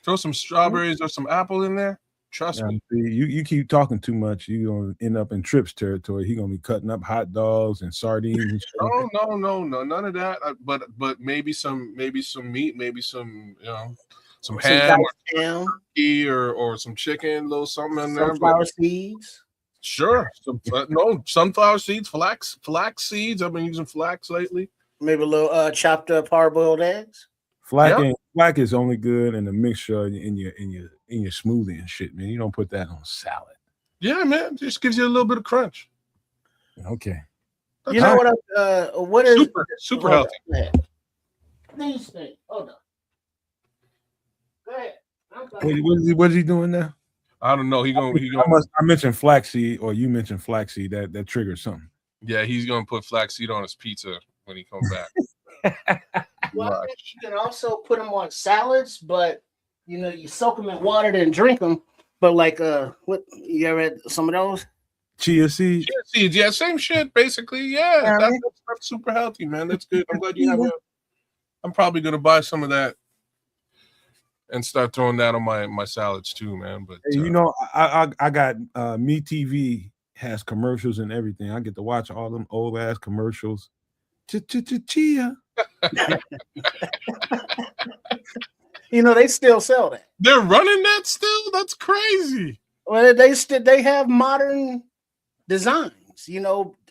Throw some strawberries or some apple in there. Trust me. You keep talking too much, you're gonna end up in Trips territory. He's gonna be cutting up hot dogs and sardines and shit. No, none of that. But maybe some meat, maybe some some ham or some chicken, a little something in there. Sunflower seeds. Sure. Sunflower seeds, flax seeds. I've been using flax lately. Maybe a little chopped up hard-boiled eggs. Flax is only good in the mixture in your smoothie and shit, man. You don't put that on salad. Yeah, man. It just gives you a little bit of crunch. Okay. You know what is super healthy. These things. Hold on. Go ahead. What is he doing now? I don't know. I mentioned flaxseed, or you mentioned flaxseed. That triggers something. Yeah, he's gonna put flaxseed on his pizza when he comes back. Well, you can also put them on salads, but you soak them in water and drink them. But like, what you ever had some of those? Chia seeds. Yeah, same shit basically. Yeah, that's super healthy, man. That's good. I'm glad you have it. I'm probably gonna buy some of that and start throwing that on my salads too, man. But I got Me TV has commercials and everything. I get to watch all them old ass commercials. Chia. They still sell that. They're running that still? That's crazy. Well, they have modern designs,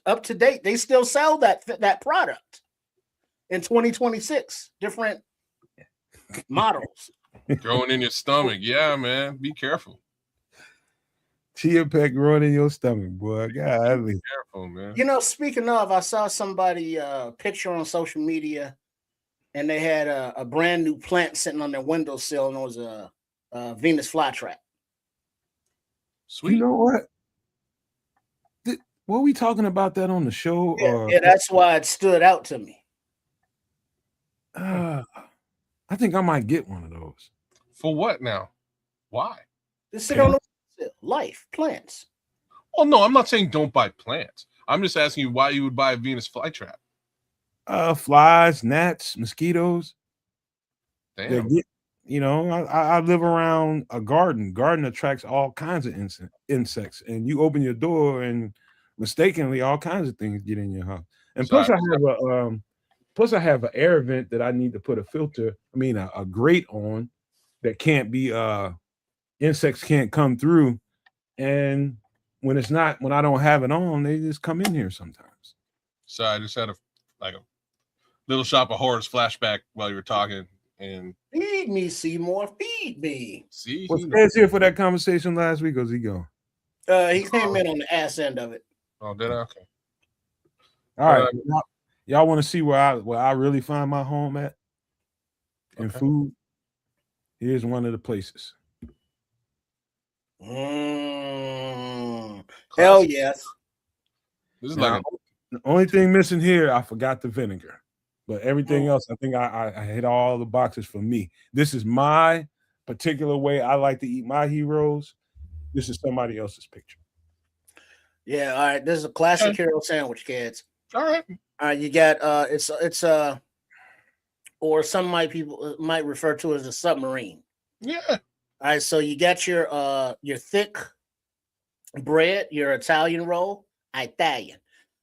up to date. They still sell that product in 2026. Different models. Growing in your stomach. Yeah, man. Be careful. Chia pet growing in your stomach, boy. God, be careful, man. Speaking of, I saw somebody picture on social media, and they had a brand new plant sitting on their windowsill, and it was a Venus flytrap. Sweet. You know what? Were we talking about that on the show? Yeah, that's why it stood out to me. I think I might get one of those. For what now? Why? Just sit on the windowsill. Life, plants. Well, no, I'm not saying don't buy plants. I'm just asking you why you would buy a Venus flytrap. Flies, gnats, mosquitoes. Damn. I live around a garden. Garden attracts all kinds of insects, and you open your door, and mistakenly, all kinds of things get in your house. And Sorry. plus I have an air vent that I need to put a grate on that can't be insects can't come through. And when I don't have it on, they just come in here sometimes. So I just had a Little Shop of Horrors flashback while you were talking. And feed me, Seymour. Feed me. See, was Ted's here for that conversation last week, or is he gone? He came in on the ass end of it. Oh, did I? Okay. All right. Y'all want to see where I really find my home at? And food. Here's one of the places. Hell yes. This is the only thing missing here, I forgot the vinegar. But everything else, I think I hit all the boxes for me. This is my particular way I like to eat my heroes. This is somebody else's picture. Yeah, all right. This is a classic hero sandwich, kids. All right. You got it's or some people might refer to it as a submarine. Yeah. All right, so you got your thick bread, your Italian roll, Italian.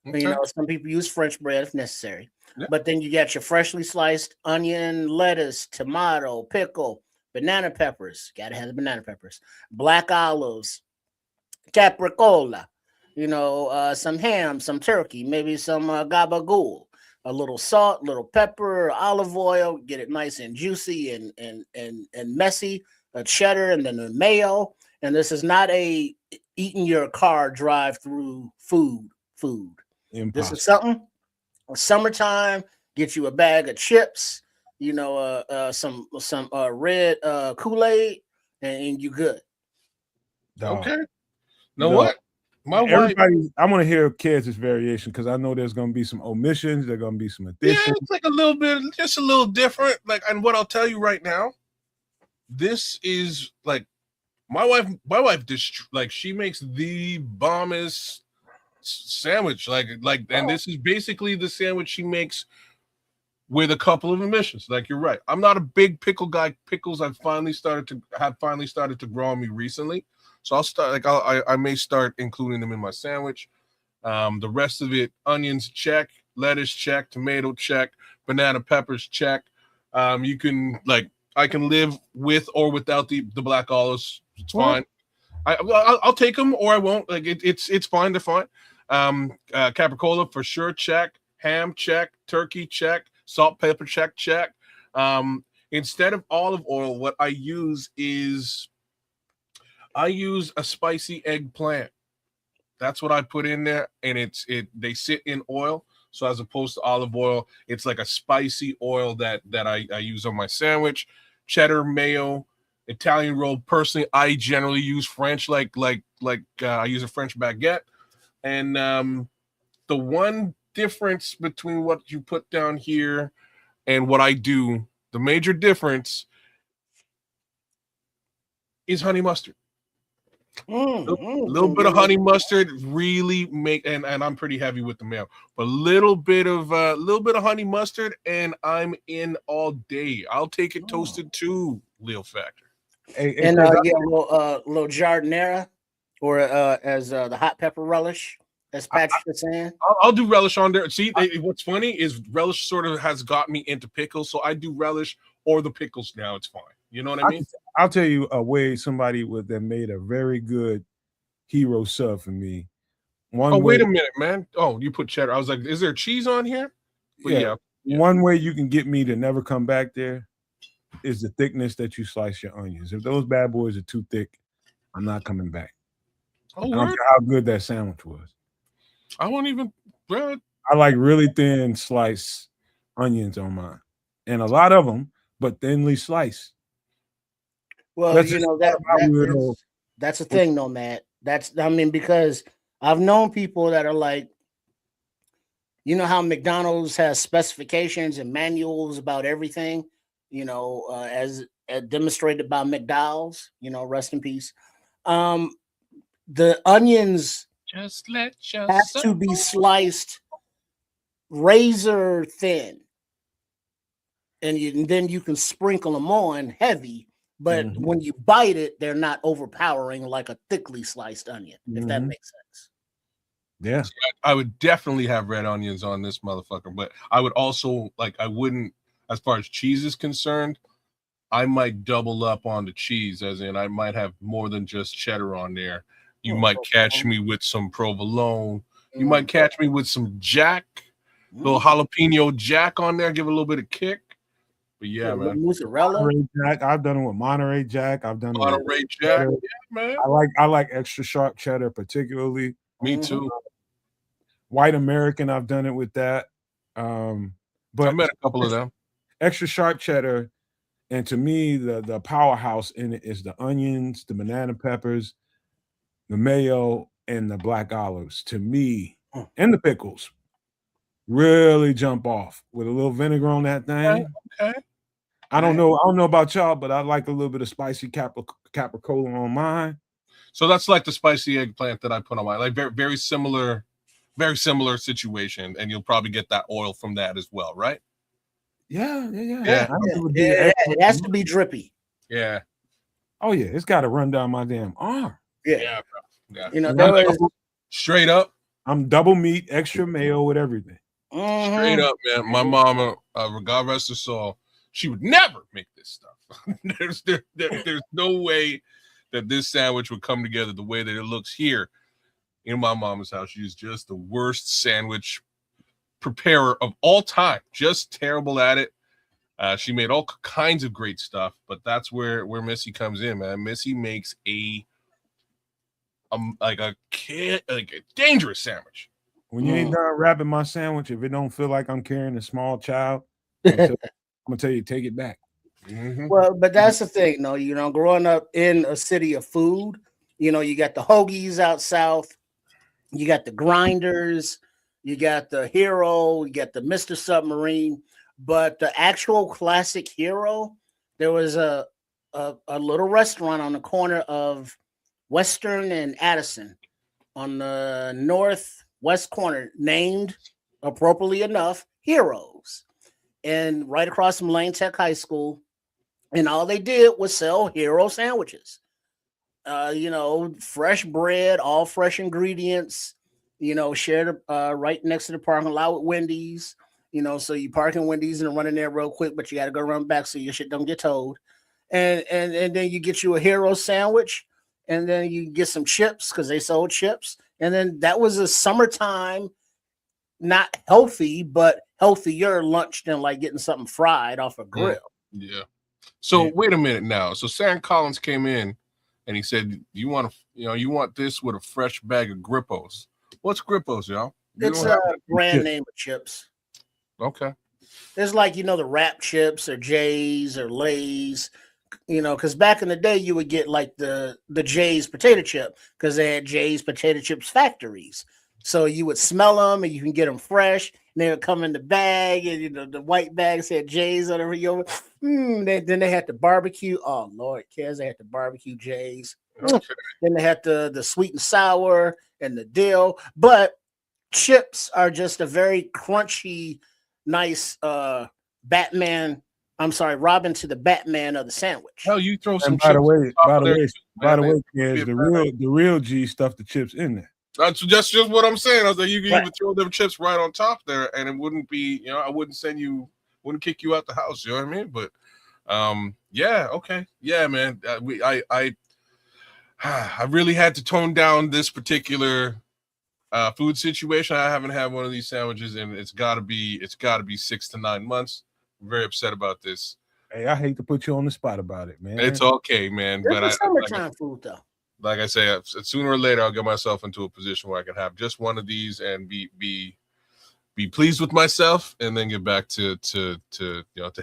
Okay. You know, some people use French bread if necessary. Yeah. But then you got your freshly sliced onion, lettuce, tomato, pickle, banana peppers. Got to have the banana peppers. Black olives, capricola. You know, some ham, some turkey, maybe some gabagool. A little salt, little pepper, olive oil. Get it nice and juicy and messy. A cheddar and then a mayo. And this is not a eating your car drive-through food. Impossible. This is something. Summertime, get you a bag of chips, you know, some red Kool-Aid, and you good. Okay. Know what? I want to hear Kez' variation because I know there's going to be some omissions. There's going to be some additions. Yeah, it's like a little bit, just a little different. Like, and what I'll tell you right now, this is like my wife. She makes the bombest sandwich. And this is basically the sandwich she makes with a couple of omissions. Like, you're right. I'm not a big pickle guy. Pickles have finally started to grow on me recently. So I'll start I may start including them in my sandwich. The rest of it, onions check, lettuce check, tomato check, banana peppers check. I can live with or without the black olives. It's fine. I'll take them or I won't. Like it's fine. They're fine. Capricola for sure check. Ham check. Turkey check. Salt, pepper check. Instead of olive oil, what I use is a spicy eggplant. That's what I put in there, and they sit in oil. So as opposed to olive oil, it's like a spicy oil that I use on my sandwich. Cheddar, mayo, Italian roll. Personally, I generally use French, I use a French baguette. And the one difference between what you put down here and what I do, the major difference is honey mustard. A little bit of honey mustard really and I'm pretty heavy with the mayo, but a little bit of honey mustard and I'm in all day. I'll take it toasted too, Leo Factor. A little jardinera or as the hot pepper relish, as Patrick is saying. I'll do relish on there. See, what's funny is relish sort of has got me into pickles, so I do relish or the pickles now. It's fine. You know what I mean? I'll tell you a way somebody that made a very good hero sub for me. Wait a minute, man. Oh, you put cheddar. I was like, is there cheese on here? But yeah. One way you can get me to never come back there is the thickness that you slice your onions. If those bad boys are too thick, I'm not coming back. I don't care how good that sandwich was. I won't even. Bro. I like really thin sliced onions on mine, and a lot of them, but thinly sliced. Well, that's a thing, though, Matt. Because I've known people that are like, you know how McDonald's has specifications and manuals about everything, as demonstrated by McDowell's, rest in peace. The onions Just let your have to be sliced razor thin, and then you can sprinkle them on heavy. But when you bite it, they're not overpowering like a thickly sliced onion. If that makes sense. Yeah, I would definitely have red onions on this motherfucker, but I would also I wouldn't, as far as cheese is concerned, I might double up on the cheese, as in I might have more than just cheddar on there. You might catch me with some provolone. You might catch me with some jack, little jalapeno jack on there, give it a little bit of kick. But yeah, man. Mozzarella. Monterey Jack. I've done it with Monterey Jack. I've done it with Monterey Jack. Yeah, man. I like extra sharp cheddar particularly. Me too. White American, I've done it with that. But I met a couple of them. Extra sharp cheddar, and to me, the powerhouse in it is the onions, the banana peppers, the mayo, and the black olives. To me, and the pickles really jump off with a little vinegar on that thing. Okay. I don't know about y'all, but I like a little bit of spicy capricola on mine. So that's like the spicy eggplant that I put on mine. Like very similar situation, and you'll probably get that oil from that as well, right? Yeah. It has to be drippy. Yeah. Oh yeah, it's got to run down my damn arm. Yeah, bro. Yeah. Straight up. I'm double meat, extra mayo with everything. Straight up, man. My mama, God rest her soul, she would never make this stuff. There's no way that this sandwich would come together the way that it looks here in my mama's house. She's just the worst sandwich preparer of all time. Just terrible at it. She made all kinds of great stuff, but that's where Missy comes in, man. Missy makes a dangerous sandwich. When you ain't done wrapping my sandwich, if it don't feel like I'm carrying a small child, I'm gonna tell you, take it back. Well, but that's the thing, though. Growing up in a city of food, you got the hoagies out south, you got the grinders, you got the Hero, you got the Mr. Submarine, but the actual classic Hero, there was a little restaurant on the corner of Western and Addison on the northwest corner, named appropriately enough Heroes, and right across from Lane Tech High School. And all they did was sell Hero sandwiches. Fresh bread, all fresh ingredients, shared right next to the parking lot with Wendy's. So you park in Wendy's and run in there real quick, but you got to go run back so your shit don't get towed. And then you get you a Hero sandwich, and then you get some chips because they sold chips. And then that was a summertime, not healthy, but healthier lunch than like getting something fried off a grill. Yeah. So wait a minute now. So Sam Collins came in and he said, you want this with a fresh bag of Grippos. What's Grippos, y'all? It's a brand name of chips. Okay. There's the Wrap chips or J's or Lay's, because back in the day you would get like the J's potato chip because they had J's potato chips factories. So you would smell them and you can get them fresh. And they would come in the bag, and the white bags had J's on it. Then they had the barbecue. Oh Lord, Kez, they had the barbecue J's. Okay. Then they had the sweet and sour and the dill. But chips are just a very crunchy, nice Batman. I'm sorry, Robin to the Batman of the sandwich. Hell, you throw some. By the way, Kez, the real G stuff the chips in there. That's just what I'm saying. I was like, you can even throw them chips right on top there, and it wouldn't be, I wouldn't kick you out the house. You know what I mean? But, yeah, okay, yeah, man. I really had to tone down this particular food situation. I haven't had one of these sandwiches, and it's got to be 6 to 9 months. I'm very upset about this. Hey, I hate to put you on the spot about it, man. It's okay, man. It's summertime food, though. Like I say, sooner or later, I'll get myself into a position where I can have just one of these and be pleased with myself, and then get back to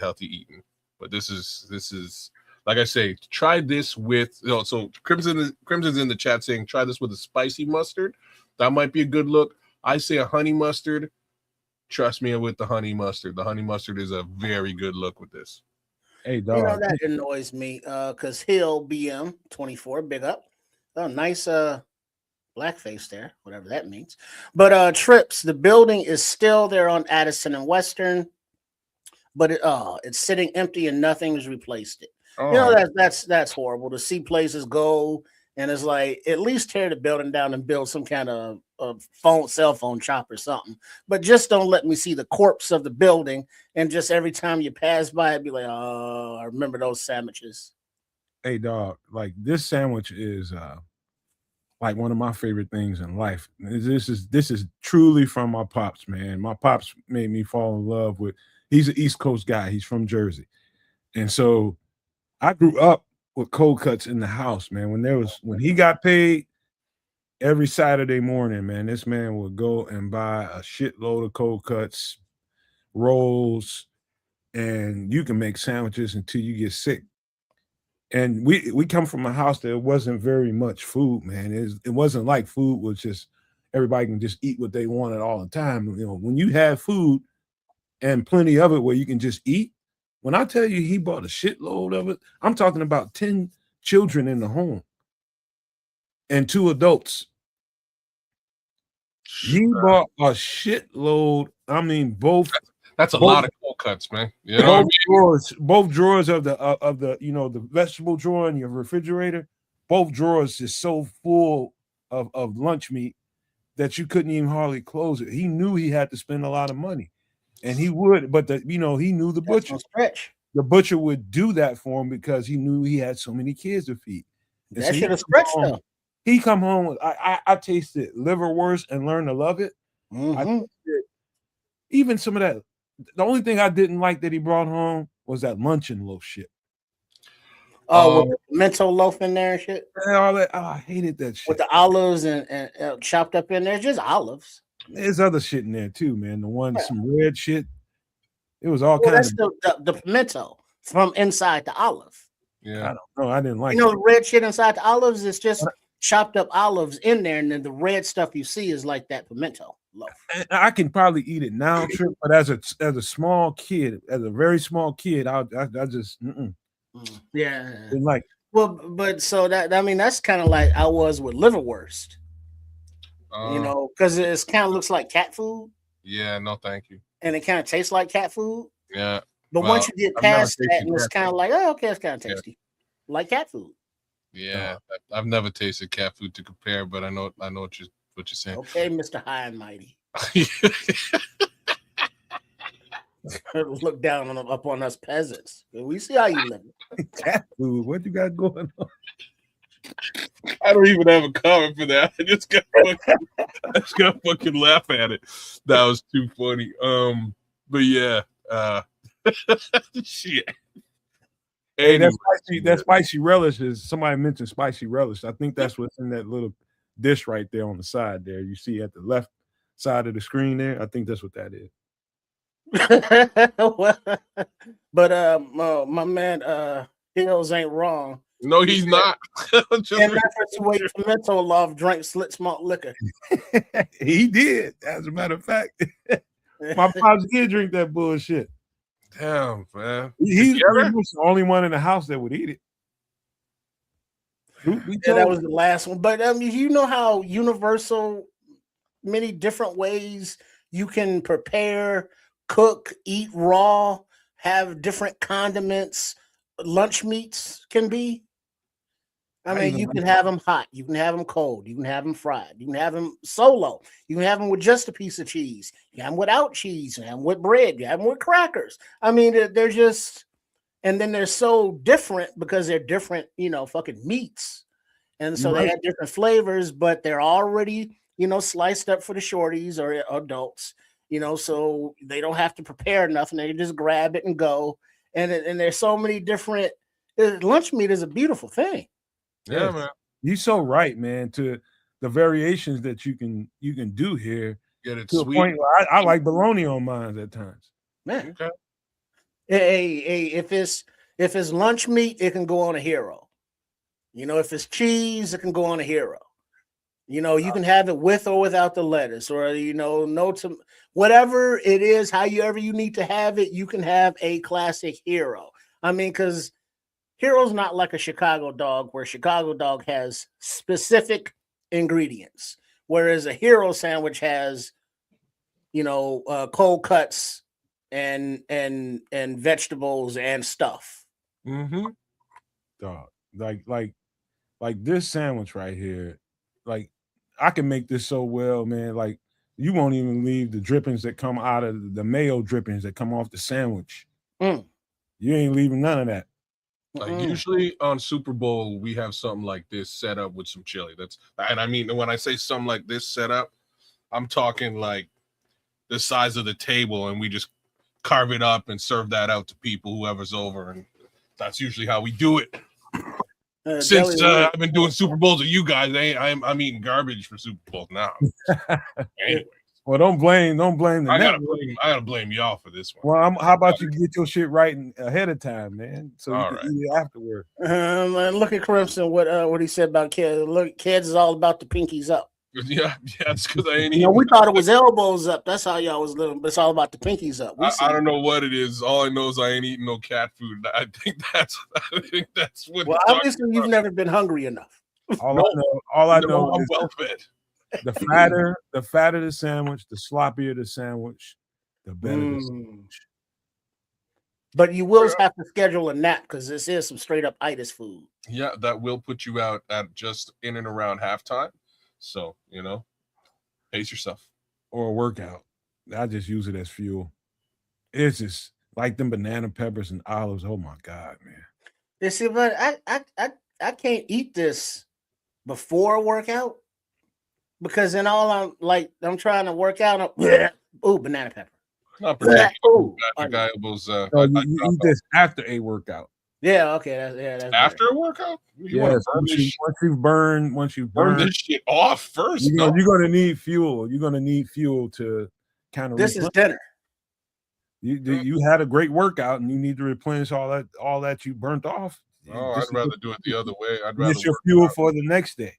healthy eating. But this is like I say, try this with So Crimson's in the chat saying try this with a spicy mustard. That might be a good look. I say a honey mustard. Trust me with the honey mustard. The honey mustard is a very good look with this. Hey, dog. That annoys me because Hill BM 24, big up. Oh, nice blackface there, whatever that means. But Trips, the building is still there on Addison and Western, but it's sitting empty and nothing's replaced it. You know, Oh, that's horrible to see places go, and it's like at least tear the building down and build some kind of cell phone shop or something. But just don't let me see the corpse of the building, and just every time you pass by it, be like, oh, I remember those sandwiches. Hey dog, like this sandwich is like one of my favorite things in life. This is truly from my pops, man. My pops made me fall in love with. He's an East Coast guy. He's from Jersey, and so I grew up with cold cuts in the house, man. When he got paid every Saturday morning, man, this man would go and buy a shitload of cold cuts, rolls, and you can make sandwiches until you get sick. And we come from a house that wasn't very much food, man. It wasn't like food was just everybody can just eat what they wanted all the time. You know, when you have food and plenty of it where you can just eat. When I tell you he bought a shitload of it, I'm talking about 10 children in the home and 2 adults. He bought a shitload. I mean, that's a both lot of cold cuts, man. You know what I mean? both drawers of the the vegetable drawer in your refrigerator, both drawers is so full of lunch meat that you couldn't even hardly close it. He knew he had to spend a lot of money, and he would, but he knew the That's butcher. no stretch. The butcher would do that for him because he knew he had so many kids to feed. And That so should have stretched though. he come home. I tasted liverwurst and learned to love it. I tasted even some of that. The only thing I didn't like that he brought home was that luncheon loaf shit. Oh, with the pimento loaf in there and shit. All that, I hated that shit. With the olives and chopped up in there, just olives. There's other shit in there too, man. Some red shit. It was all Well, kinds that's the pimento from inside the olive. Yeah. I don't know. I didn't like You know, the red shit inside the olives is just chopped up olives in there, and then the red stuff you see is like that pimento loaf. I can probably eat it now, Trip, but as a small kid, as a very small kid, I just Yeah. didn't like it. Well, but so that's kind of like I was with liverwurst. Because it kind of looks like cat food. Yeah, no, thank you. And it kind of tastes like cat food. Yeah. But once you get past that, and it's kind of like, oh, okay, it's kind of tasty, like cat food. Yeah, I've never tasted cat food to compare, but I know what you're saying. Okay, Mr. High and Mighty. Look down up on us peasants. We see how you live. Cat food. What you got going on? I don't even have a comment for that. I just got fucking laugh at it. That was too funny. But yeah. Shit. Hey, that spicy relish is somebody mentioned spicy relish. I think that's what's in that little dish right there on the side there. You see at the left side of the screen there. I think that's what that is. But my man Hills ain't wrong. No, he's not. In reference to wait pimento love drank slit malt liquor. He did, as a matter of fact. My pops did drink that bullshit. Damn, man. He's the only one in the house that would eat it. Yeah, that was the last one. But you know how universal, many different ways you can prepare, cook, eat raw, have different condiments, lunch meats can be. I mean, you can have them hot, you can have them cold, you can have them fried, you can have them solo, you can have them with just a piece of cheese, you can have them without cheese, you can have them with bread, you have them with crackers. I mean, they're just, and then they're so different because they're different, fucking meats. And so they have different flavors, but they're already, sliced up for the shorties or adults, so they don't have to prepare nothing. They just grab it and go. And there's so many different, lunch meat is a beautiful thing. Yeah, man. You're so right, man. To the variations that you can do here. Get it to sweet. A point where I like bologna on mine at times. Man. Okay. Hey, if it's lunch meat, it can go on a hero. If it's cheese, it can go on a hero. You can have it with or without the lettuce, or whatever it is, however you need to have it, you can have a classic hero. I mean, because Hero's not like a Chicago dog, where Chicago dog has specific ingredients, whereas a hero sandwich has, cold cuts and vegetables and stuff. Mm-hmm. Dog. Like this sandwich right here, like I can make this so well, man. Like you won't even leave the drippings that come out of the mayo drippings that come off the sandwich. Mm. You ain't leaving none of that. Like usually on Super Bowl, we have something like this set up with some chili. And I mean, when I say something like this set up, I'm talking like the size of the table, and we just carve it up and serve that out to people, whoever's over, and that's usually how we do it. Since I've been doing Super Bowls with you guys, I'm eating garbage for Super Bowls now. Anyway. Well, don't blame the I gotta blame y'all for this one. Well, how about you get your shit right ahead of time, man, so you can eat it afterward. Look at Crimson. What he said about kids. Look, kids is all about the pinkies up. Yeah, it's because I ain't eating. We thought it was elbows up. That's how y'all was living, but it's all about the pinkies up. I don't know what it is. All I know is I ain't eating no cat food. I think that's what. Well, obviously you've never been hungry enough. All I know I'm is well fed. The fatter the sandwich, the sloppier the sandwich, the better the sandwich. But you will have to schedule a nap because this is some straight up itis food. Yeah, that will put you out at just in and around halftime. So, pace yourself. Or a workout. I just use it as fuel. It's just like them banana peppers and olives. Oh my God, man. You see, but I can't eat this before a workout because then I'm trying to work out. Ooh, banana pepper. Not particularly. You eat this after a workout. Yeah, okay. That's after a workout? Yes. Once you burn this shit off first. You're gonna need fuel. You're gonna need fuel to kind of. This is dinner. You had a great workout and you need to replenish all that you burnt off. Oh, I'd rather do it the other way. I'd rather get your fuel for the next day.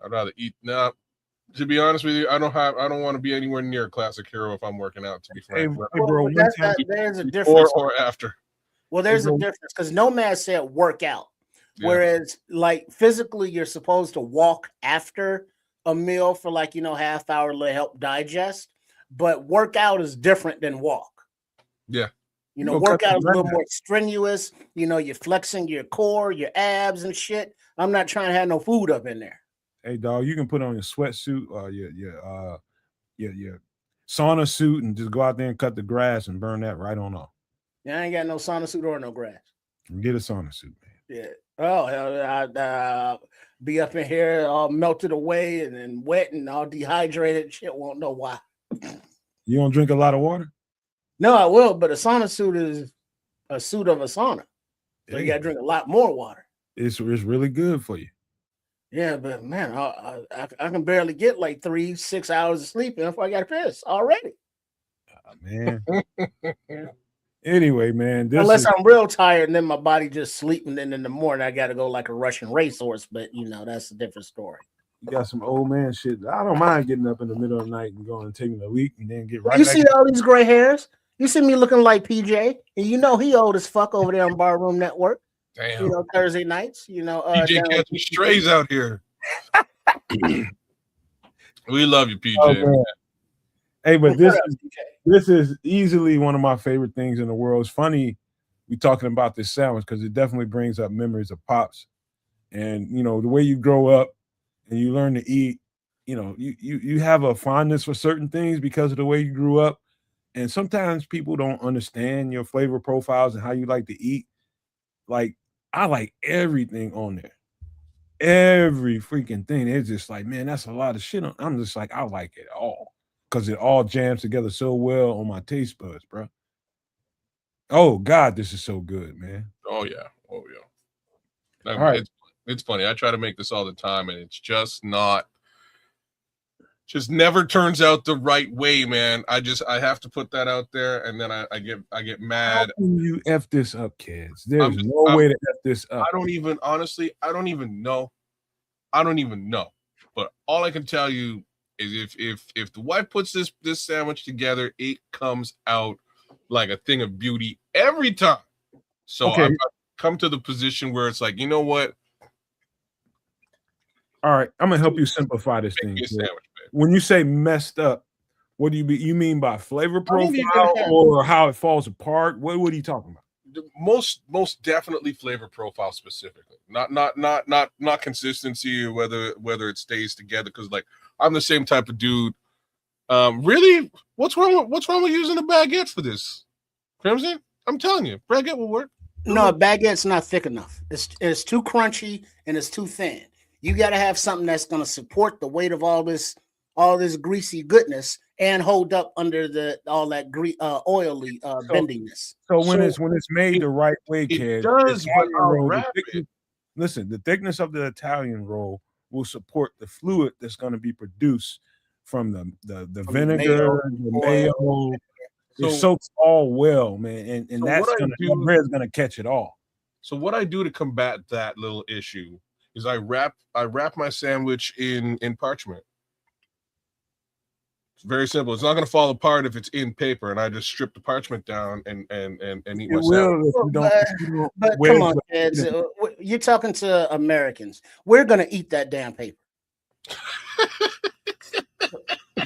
I'd rather eat now. To be honest with you, I don't want to be anywhere near a classic hero if I'm working out. To be frank, there's a difference. Or after. Well, there's a difference because Nomad said work out, whereas like physically you're supposed to walk after a meal for half hour to help digest, but workout is different than walk. Yeah. Workout is a little more strenuous. You're flexing your core, your abs and shit. I'm not trying to have no food up in there. Hey, dog, you can put on your sweatsuit or your sauna suit and just go out there and cut the grass and burn that right on off. Yeah, I ain't got no sauna suit or no grass. Get a sauna suit, man. Yeah. Oh, I'd be up in here all melted away and then wet and all dehydrated. Shit, won't know why. You don't drink a lot of water? No, I will, but a sauna suit is a suit of a sauna. So you got to drink a lot more water. It's really good for you. Yeah, but man, I can barely get like 3-6 hours of sleep before I got to piss already. Man. Anyway, man. Unless I'm real tired and then my body just sleeping, then in the morning I got to go like a Russian racehorse. But that's a different story. You got some old man shit. I don't mind getting up in the middle of the night and going and taking a leak and then get right. You see all these gray hairs? You see me looking like PJ, and he old as fuck over there on Barroom Network. Damn. Thursday nights. PJ catching strays out here. We love you, PJ. Oh, hey, but this is easily one of my favorite things in the world. It's funny we talking about this sandwich because it definitely brings up memories of Pops. And the way you grow up and you learn to eat, you have a fondness for certain things because of the way you grew up. And sometimes people don't understand your flavor profiles and how you like to eat. Like, I like everything on there. Every freaking thing. It's just like, man, that's a lot of shit. I'm just like, I like it all. Because it all jams together so well on my taste buds, bro. Oh, God, this is so good, man. Oh, yeah. All right. It's funny. I try to make this all the time, and it's just never turns out the right way, man. I have to put that out there, and then I get mad. How can you F this up, kids? There's no way to F this up. I don't even know. But all I can tell you is if the wife puts this sandwich together, it comes out like a thing of beauty every time. So I've come to the position where it's like, you know what? All right, I'm gonna help you simplify this thing. When you say messed up, what do you mean by flavor profile or how it falls apart? What are you talking about? Most definitely flavor profile specifically, not consistency or whether it stays together. Because like I'm the same type of dude. Really, what's wrong with using a baguette for this, Crimson? I'm telling you, baguette will work. No, a baguette's not thick enough. It's too crunchy and it's too thin. You got to have something that's going to support the weight of all this greasy goodness and hold up under all that oily bendiness. So when it's made the right way, kid, does. But listen, the thickness of the Italian roll will support the fluid that's going to be produced from the vinegar, the mayo. It soaks all well, man, and that's the bread's gonna catch it all. So what I do to combat that little issue is I wrap my sandwich in parchment. It's very simple. It's not going to fall apart if it's in paper, and I just strip the parchment down and eat my sandwich. But come on, kids, you're talking to Americans. We're going to eat that damn paper.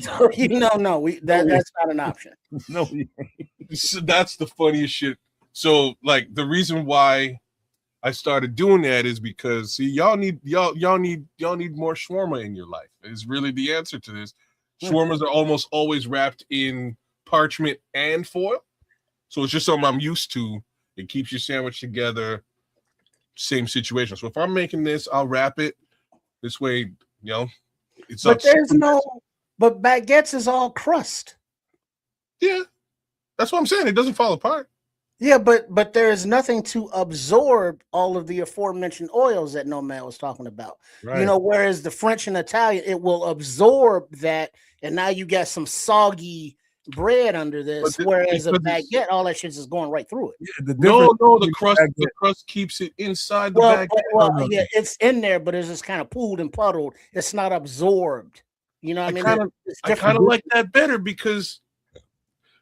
So, that's not an option. No, so that's the funniest shit. So like the reason why I started doing that is because see y'all need more shawarma in your life. Is really the answer to this. Shawarmas are almost always wrapped in parchment and foil, so it's just something I'm used to. It keeps your sandwich together. Same situation. So if I'm making this, I'll wrap it this way. It's but But baguettes is all crust. Yeah, that's what I'm saying. It doesn't fall apart. Yeah, but there is nothing to absorb all of the aforementioned oils that Nomad was talking about. Right. Whereas the French and Italian, it will absorb that, and now you got some soggy bread under this. Whereas a baguette, all that shit is going right through it. Yeah, the crust keeps it inside the baguette. Well, yeah, it's in there, but it's just kind of pooled and puddled. It's not absorbed. You know what I mean? I kind of like that better because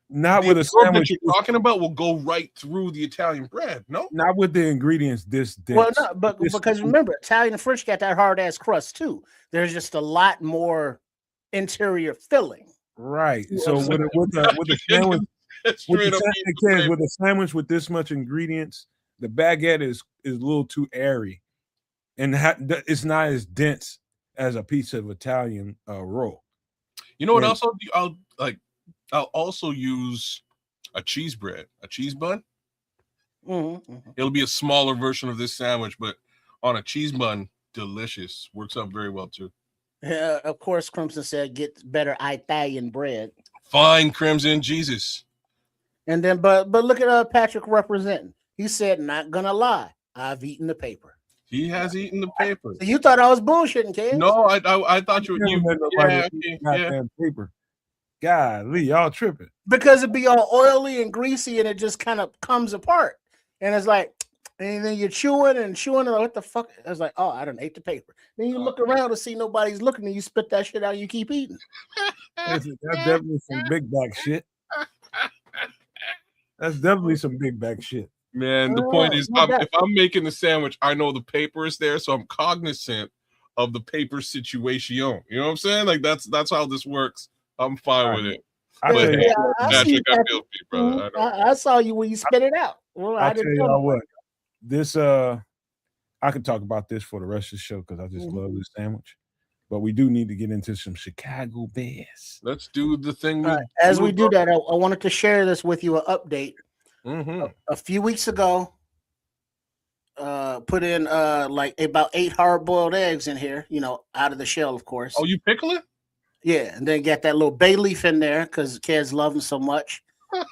not with a sandwich that you're talking about will go right through the Italian bread. No, not with the ingredients this dense. Well, no, but because remember, Italian and French got that hard ass crust too. There's just a lot more interior filling. Right. So with a sandwich, with a sandwich with this much ingredients, the baguette is a little too airy, and it's not as dense as a piece of Italian roll. You know what else I'll also use a cheese bread, a cheese bun. Mm-hmm. It'll be a smaller version of this sandwich, but on a cheese bun, delicious. Works out very well too. Yeah, of course, Crimson said get better Italian bread. Fine, Crimson, Jesus. And then, but look at Patrick representing. He said, "Not gonna lie, I've eaten the paper." He has eaten the paper. So you thought I was bullshitting, kid? No, I thought you paper. Golly, y'all tripping. Because it'd be all oily and greasy and it just kind of comes apart. And it's like, and then you're chewing and like, what the fuck? I was like, oh, I done ate the paper. Then you look around to see nobody's looking and you spit that shit out and you keep eating. That's definitely some big back shit. That's definitely some big back shit. Man, the point is, if I'm making the sandwich, I know the paper is there, so I'm cognizant of the paper situation. You know what I'm saying? Like that's how this works. I'm fine with it. Patrick, I feel for you, brother. I saw you when you spit it out. Well, I tell y'all what. This I could talk about this for the rest of the show because I just love this sandwich. But we do need to get into some Chicago Bears. Let's do the thing. As we do that, I wanted to share this with you, an update. Mm-hmm. A few weeks ago, put in like about 8 hard-boiled eggs in here, out of the shell, of course. Oh, you pickle it? Yeah, and then got that little bay leaf in there because kids love them so much.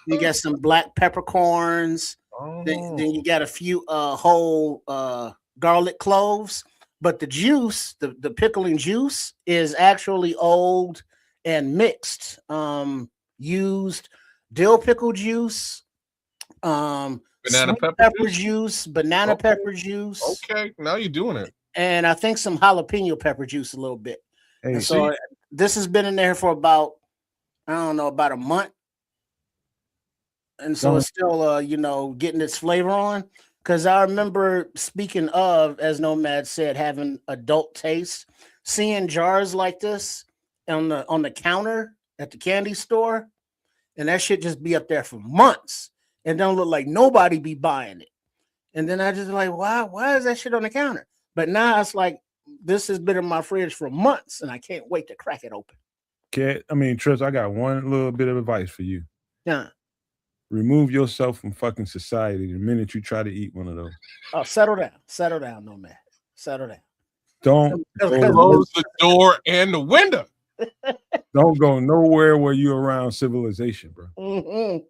You got some black peppercorns. Oh. Then you got a few whole garlic cloves. But the juice, the pickling juice, is actually old and mixed. Used dill pickle juice, banana pepper juice, banana pepper juice. Okay, now you're doing it. And I think some jalapeno pepper juice a little bit. Hey, so this has been in there for about a month. And so it's still getting its flavor on. Because I remember, speaking of, as Nomad said, having adult taste. seeing jars like this on the counter at the candy store, and that shit just be up there for months and don't look like nobody be buying it. And then I just like, why is that shit on the counter? But now it's like, this has been in my fridge for months and I can't wait to crack it open. Trips, I got one little bit of advice for you. Yeah. Remove yourself from fucking society the minute you try to eat one of those. Oh, settle down, no man. Settle down. Don't close the door and the window. Don't go nowhere where you're around civilization, bro. Mm-hmm.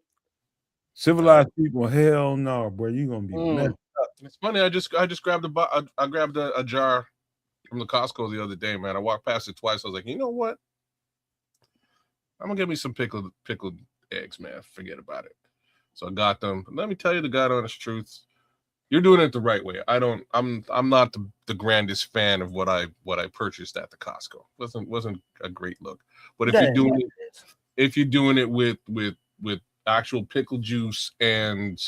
Civilized people, hell no, bro. You're gonna be messed up. It's funny. I just grabbed a jar from the Costco the other day, man. I walked past it twice. I was like, you know what? I'm gonna get me some pickled eggs, man. Forget about it. So I got them. But let me tell you the God honest truth. You're doing it the right way. I'm not the grandest fan of what I purchased at the Costco. Wasn't a great look. But if you're doing it with actual pickle juice and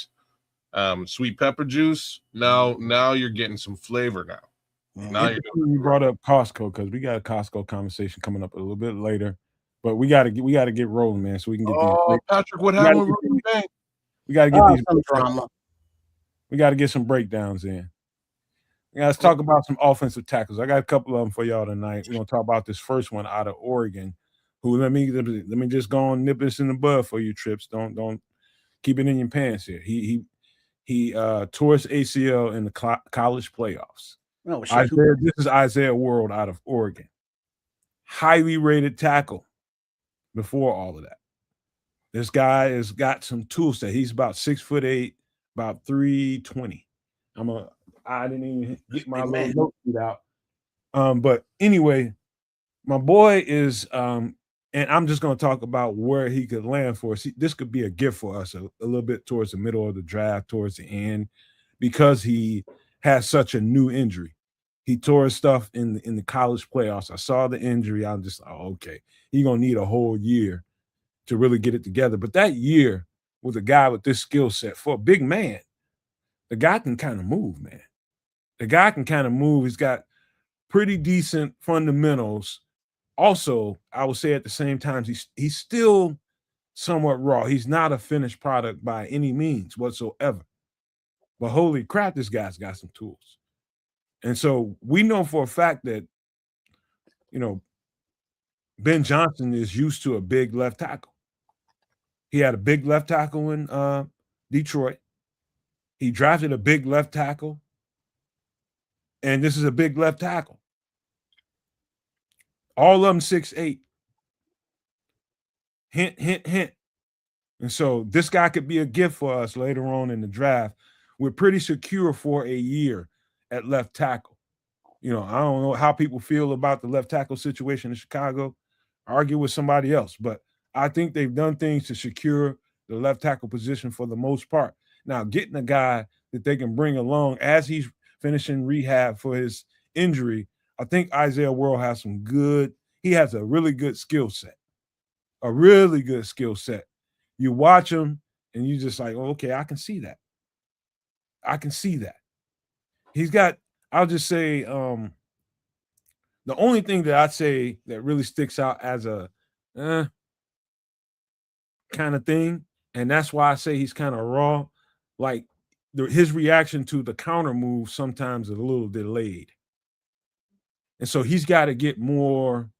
sweet pepper juice, now you're getting some flavor now. Now you brought up Costco because we got a Costco conversation coming up a little bit later. But we gotta get rolling, man, so we can get these. Patrick, what happened with Rudy Bank? We gotta get these drama. We got to get some breakdowns in. Let's talk about some offensive tackles. I got a couple of them for y'all tonight. We're gonna talk about this first one out of Oregon. Who let me just go and nip this in the bud for you, Trips. Don't keep it in your pants here. He tore his ACL in the college playoffs. Oh, shit. This is Isaiah World out of Oregon. Highly rated tackle before all of that. This guy has got some tools that he's about 6'8", about 320. I didn't even get my little note sheet out. But anyway, my boy is and I'm just going to talk about where he could land for us. This could be a gift for us a little bit towards the middle of the draft, towards the end, because he has such a new injury. He tore his stuff in the college playoffs. I saw the injury. I'm just like, okay, he's going to need a whole year to really get it together. But that year with a guy with this skill set, for a big man, the guy can kind of move, man. The guy can kind of move. He's got pretty decent fundamentals. Also, I would say at the same time, he's still somewhat raw. He's not a finished product by any means whatsoever. But holy crap, this guy's got some tools. And so we know for a fact that, Ben Johnson is used to a big left tackle. He had a big left tackle in Detroit. He drafted a big left tackle. And this is a big left tackle. All of them 6'8". Hint, hint, hint. And so this guy could be a gift for us later on in the draft. We're pretty secure for a year at left tackle. I don't know how people feel about the left tackle situation in Chicago. Argue with somebody else. But I think they've done things to secure the left tackle position for the most part. Now, getting a guy that they can bring along as he's finishing rehab for his injury, I think Isaiah World has he has a really good skill set. A really good skill set. You watch him and you just like, oh, okay, I can see that. I can see that. He's got, I'll just say, the only thing that I'd say that really sticks out as a kind of thing, and that's why I say he's kind of raw, like his reaction to the counter move sometimes is a little delayed. And so he's got to get more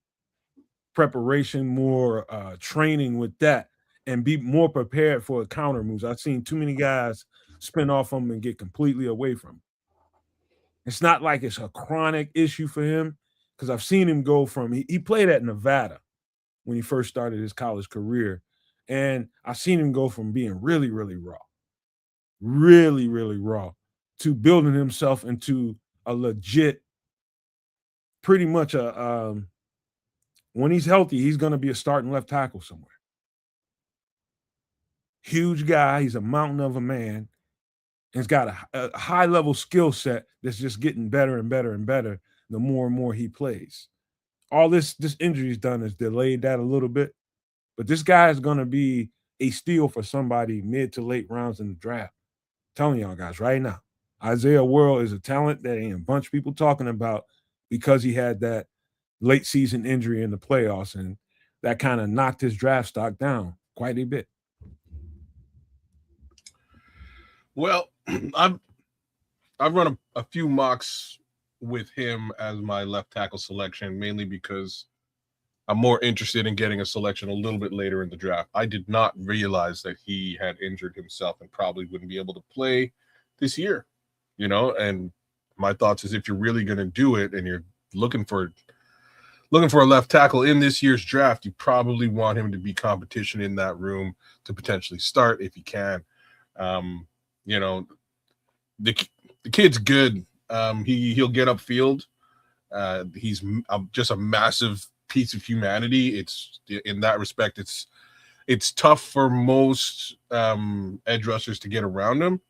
preparation, more training with that, and be more prepared for the counter moves. I've seen too many guys spin off him and get completely away from him. It's not like it's a chronic issue for him, because I've seen him go from, he played at Nevada when he first started his college career, and I've seen him go from being really, really raw, to building himself into a legit, pretty much when he's healthy, he's going to be a starting left tackle somewhere. Huge guy. He's a mountain of a man. He's got a high-level skill set that's just getting better and better and better the more and more he plays. All this injury he's done has delayed that a little bit. But this guy is going to be a steal for somebody mid to late rounds in the draft. I'm telling y'all guys right now, Isaiah World is a talent that ain't a bunch of people talking about, because he had that late season injury in the playoffs, and that kind of knocked his draft stock down quite a bit. Well, I've run a few mocks with him as my left tackle selection, mainly because I'm more interested in getting a selection a little bit later in the draft. I did not realize that he had injured himself and probably wouldn't be able to play this year, and my thoughts is if you're really going to do it and you're looking for a left tackle in this year's draft, you probably want him to be competition in that room to potentially start if you can. The kid's good. He'll get upfield. He's just a massive piece of humanity. It's in that respect, it's tough for most edge rushers to get around him.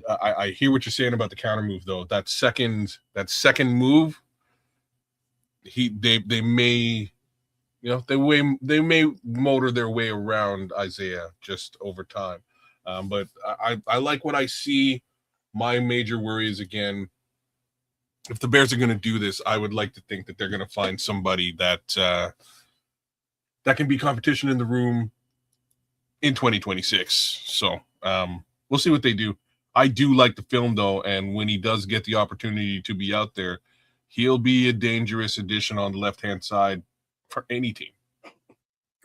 I hear what you're saying about the counter move, though. That second move, they may motor their way around Isaiah just over time. But I like what I see. My major worry is, again, if the Bears are going to do this, I would like to think that they're going to find somebody that can be competition in the room in 2026. So we'll see what they do. I do like the film, though, and when he does get the opportunity to be out there, he'll be a dangerous addition on the left-hand side for any team.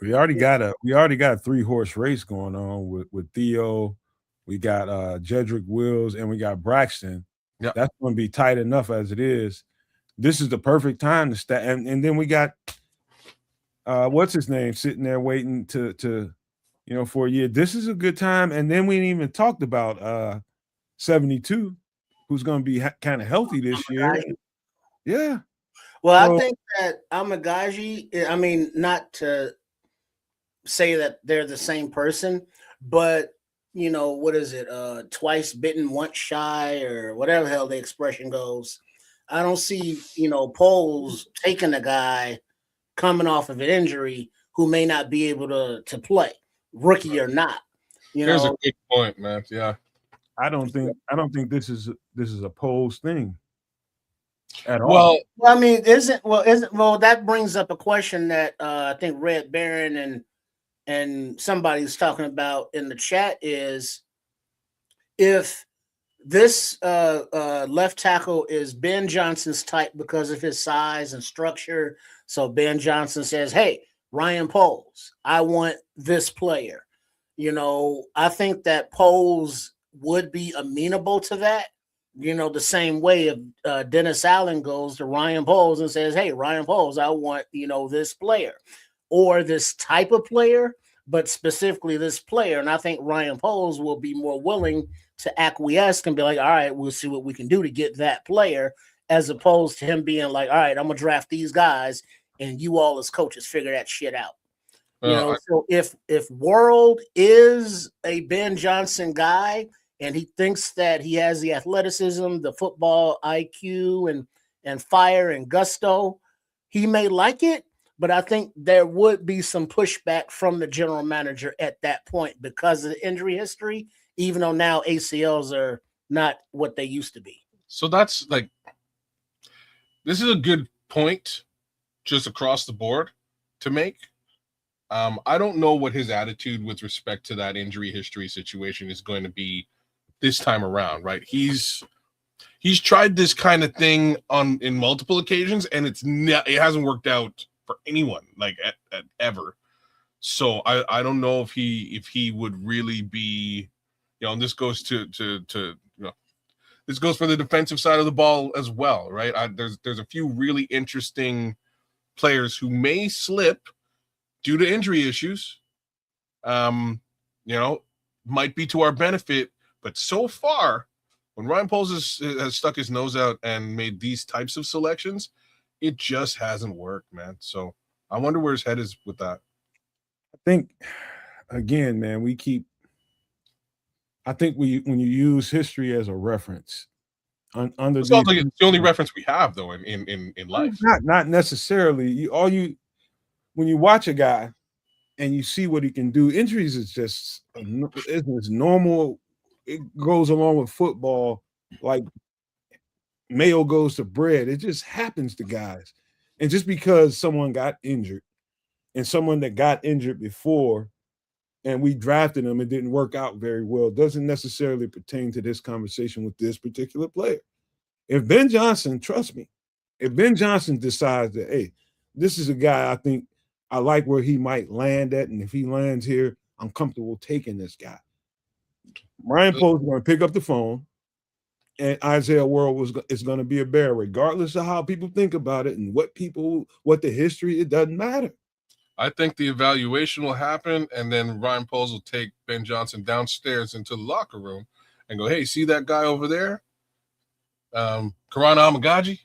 We already got a 3-horse race going on with Theo. We got Jedrick Wills, and we got Braxton. Yeah, that's going to be tight enough as it is. This is the perfect time to start. And then we got what's his name sitting there waiting to for a year. This is a good time. And then we ain't even talked about 72, who's going to be kind of healthy this year. Yeah. Well, I think that Amagaji, I mean, not to say that they're the same person, but what is it? Twice bitten, once shy, or whatever the hell the expression goes. I don't see, Poles taking a guy coming off of an injury who may not be able to play, rookie or not. There's a good point, man. Yeah. I don't think this is a Poles thing at all. Well, I mean, that brings up a question that I think Red Baron and somebody's talking about in the chat is if this left tackle is Ben Johnson's type because of his size and structure. So Ben Johnson says, hey, Ryan Poles, I want this player. I think that Poles would be amenable to that. The same way if Dennis Allen goes to Ryan Poles and says, hey, Ryan Poles, I want, this player or this type of player, but specifically this player. And I think Ryan Poles will be more willing to acquiesce and be like, all right, we'll see what we can do to get that player, as opposed to him being like, all right, I'm going to draft these guys and you all as coaches figure that shit out. So if World is a Ben Johnson guy and he thinks that he has the athleticism, the football IQ and fire and gusto, he may like it. But I think there would be some pushback from the general manager at that point because of the injury history, even though now ACLs are not what they used to be. So that's this is a good point just across the board to make. I don't know what his attitude with respect to that injury history situation is going to be this time around, right? He's tried this kind of thing in multiple occasions, and it hasn't worked out for anyone ever. So I don't know if he would really be, and this goes to this goes for the defensive side of the ball as well, right? There's a few really interesting players who may slip due to injury issues. Might be to our benefit, but so far, when Ryan Poles has stuck his nose out and made these types of selections, it just hasn't worked, man. So I wonder where his head is with that. I think, again, man, when you use history as a reference, it's the only reference we have, though, in life. Not necessarily. When you watch a guy and you see what he can do, injuries is just it's normal. It goes along with football, like mayo goes to bread. It just happens to guys. And just because someone got injured and someone that got injured before and we drafted them, it didn't work out very well, doesn't necessarily pertain to this conversation with this particular player. If Ben Johnson, trust me, if Ben Johnson decides that, hey, this is a guy I think I like where he might land at, and if he lands here, I'm comfortable taking this guy. Ryan Poles is going to pick up the phone, and Isaiah World is going to be a Bear, regardless of how people think about it and what the history, it doesn't matter. I think the evaluation will happen, and then Ryan Poles will take Ben Johnson downstairs into the locker room and go, hey, see that guy over there? Karan Amagaji?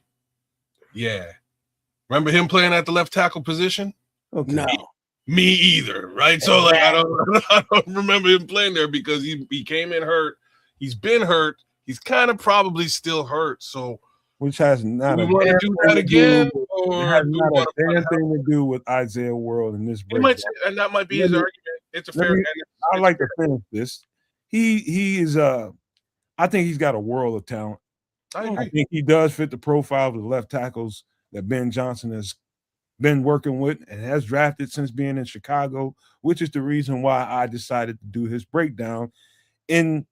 Yeah. Remember him playing at the left tackle position? Okay. No. Me either, right? So like I don't remember him playing there because he came in hurt. He's been hurt. He's kind of probably still hurt. So which has not do we want to do that again, or has not a damn thing to do with Isaiah World in this breakdown. And that might be his argument. It's a fair. I like to finish this. He is I think he's got a world of talent. I think he does fit the profile of the left tackles that Ben Johnson has been working with and has drafted since being in Chicago, which is the reason why I decided to do his breakdown. And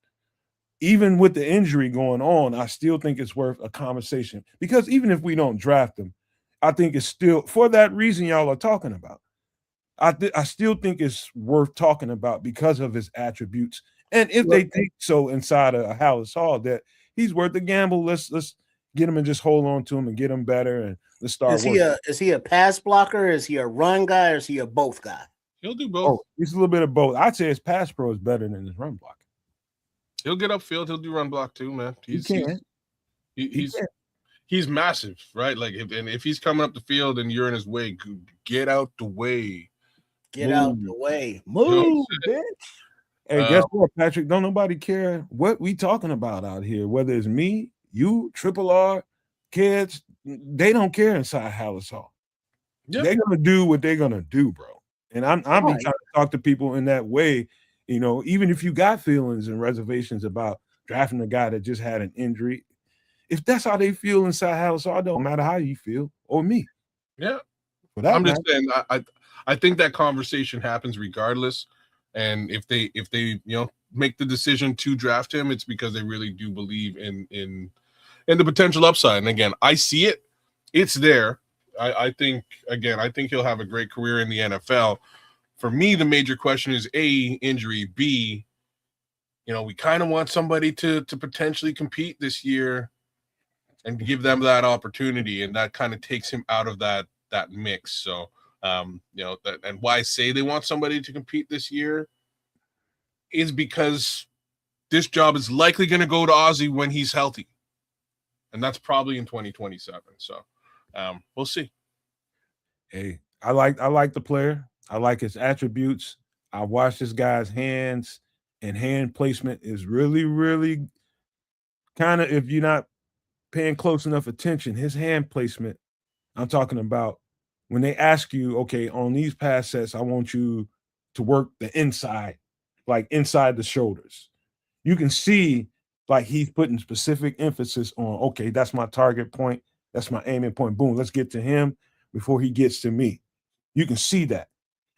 even with the injury going on, I still think it's worth a conversation, because even if we don't draft him, I think it's still, for that reason y'all are talking about, I still think it's worth talking about because of his attributes. And if they think so inside of Hallis Hall that he's worth the gamble, let's get him and just hold on to him and get him better, and let's start. Is he a pass blocker? Is he a run guy? Or is he a both guy? He'll do both. He's a little bit of both. I'd say his pass pro is better than his run block. He'll get upfield. He'll do run block too, man. He's massive, right? Like if he's coming up the field and you're in his way, get out the way. Get out the way. Move, bitch. Hey, guess what, Patrick? Don't nobody care what we talking about out here. Whether it's me, you, Triple R, kids, they don't care inside Hallis Hall. Yep. They're gonna do what they're gonna do, bro. And I'm trying to talk to people in that way. You know, even if you got feelings and reservations about drafting a guy that just had an injury, if that's how they feel inside Hallis Hall, it don't matter how you feel or me. Yeah. I'm just saying, I think that conversation happens regardless. And if they make the decision to draft him, it's because they really do believe in the potential upside. And again, I see it. It's there. I think he'll have a great career in the NFL. For me, the major question is A, injury, B, we kind of want somebody to potentially compete this year and give them that opportunity, and that kind of takes him out of that mix. So and why I say they want somebody to compete this year is because this job is likely going to go to Ozzie when he's healthy, and that's probably in 2027. So we'll see. Hey, I like the player. I like his attributes. I watched this guy's hands, and hand placement is really, really kind of, if you're not paying close enough attention, his hand placement, I'm talking about when they ask you, okay, on these pass sets, I want you to work the inside, like inside the shoulders. You can see like he's putting specific emphasis on, okay, that's my target point. That's my aiming point. Boom, let's get to him before he gets to me. You can see that.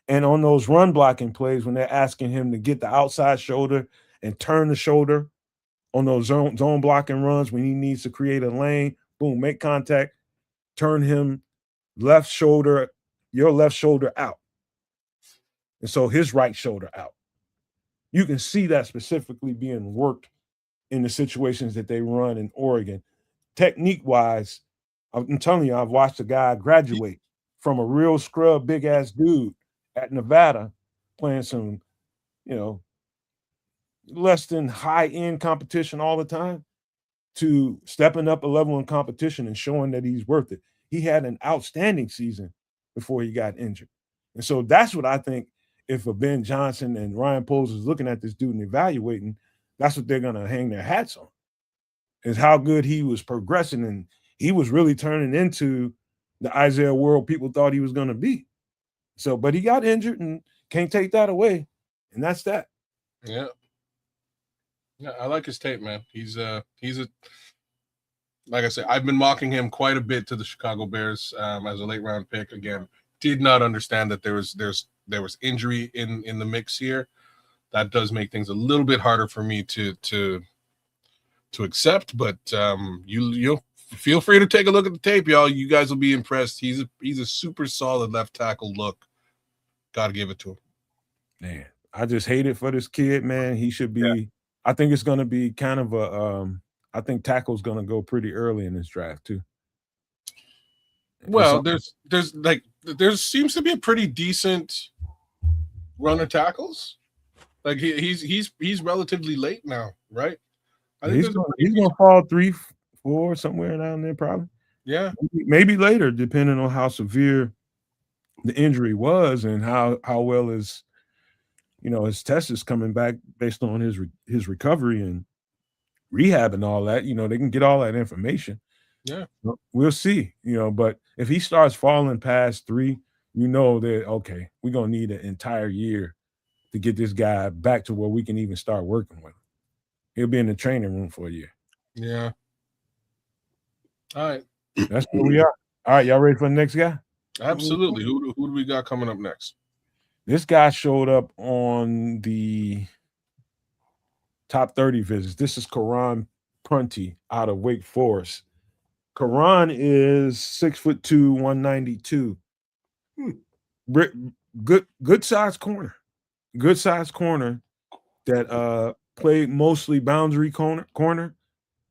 And on those run blocking plays, when they're asking him to get the outside shoulder and turn the shoulder on those zone blocking runs when he needs to create a lane, boom, make contact, turn him your left shoulder out. And so his right shoulder out. You can see that specifically being worked in the situations that they run in Oregon. Technique-wise, I'm telling you, I've watched a guy graduate from a real scrub, big-ass dude at Nevada playing some, less than high-end competition all the time to stepping up a level in competition and showing that he's worth it. He had an outstanding season before he got injured. And so that's what I think, if a Ben Johnson and Ryan Poles is looking at this dude and evaluating, that's what they're going to hang their hats on, is how good he was progressing. And he was really turning into the Isaiah World people thought he was going to be. So, but he got injured and can't take that away. And that's that. Yeah. Yeah, I like his tape, man. He's like I said, I've been mocking him quite a bit to the Chicago Bears as a late round pick. Again, did not understand that there was injury in the mix here. That does make things a little bit harder for me to accept. But you'll feel free to take a look at the tape, y'all. You guys will be impressed. He's a super solid left tackle look. Got to give it to him. Man, I just hate it for this kid, man. He should be. Yeah. I think it's going to be kind of a. I think tackle's going to go pretty early in this draft too. Well, there seems to be a pretty decent run of tackles. Like he's relatively late now, right? I think he's going to fall 3, 4 somewhere down there probably. Yeah, maybe later, depending on how severe the injury was and how well his test is coming back based on his recovery and rehab and all that. They can get all that information. Yeah, we'll see. But if he starts falling past 3, that okay, we're gonna need an entire year to get this guy back to where we can even start working with him. He'll be in the training room for a year. Yeah. All right. That's where we are. All right, y'all ready for the next guy? Absolutely. Who do we got coming up next? This guy showed up on the top 30 visits. This is Kadyn Prunty out of Wake Forest. Kadyn is 6'2", 192. Good size corner. Good size corner that played mostly boundary corner.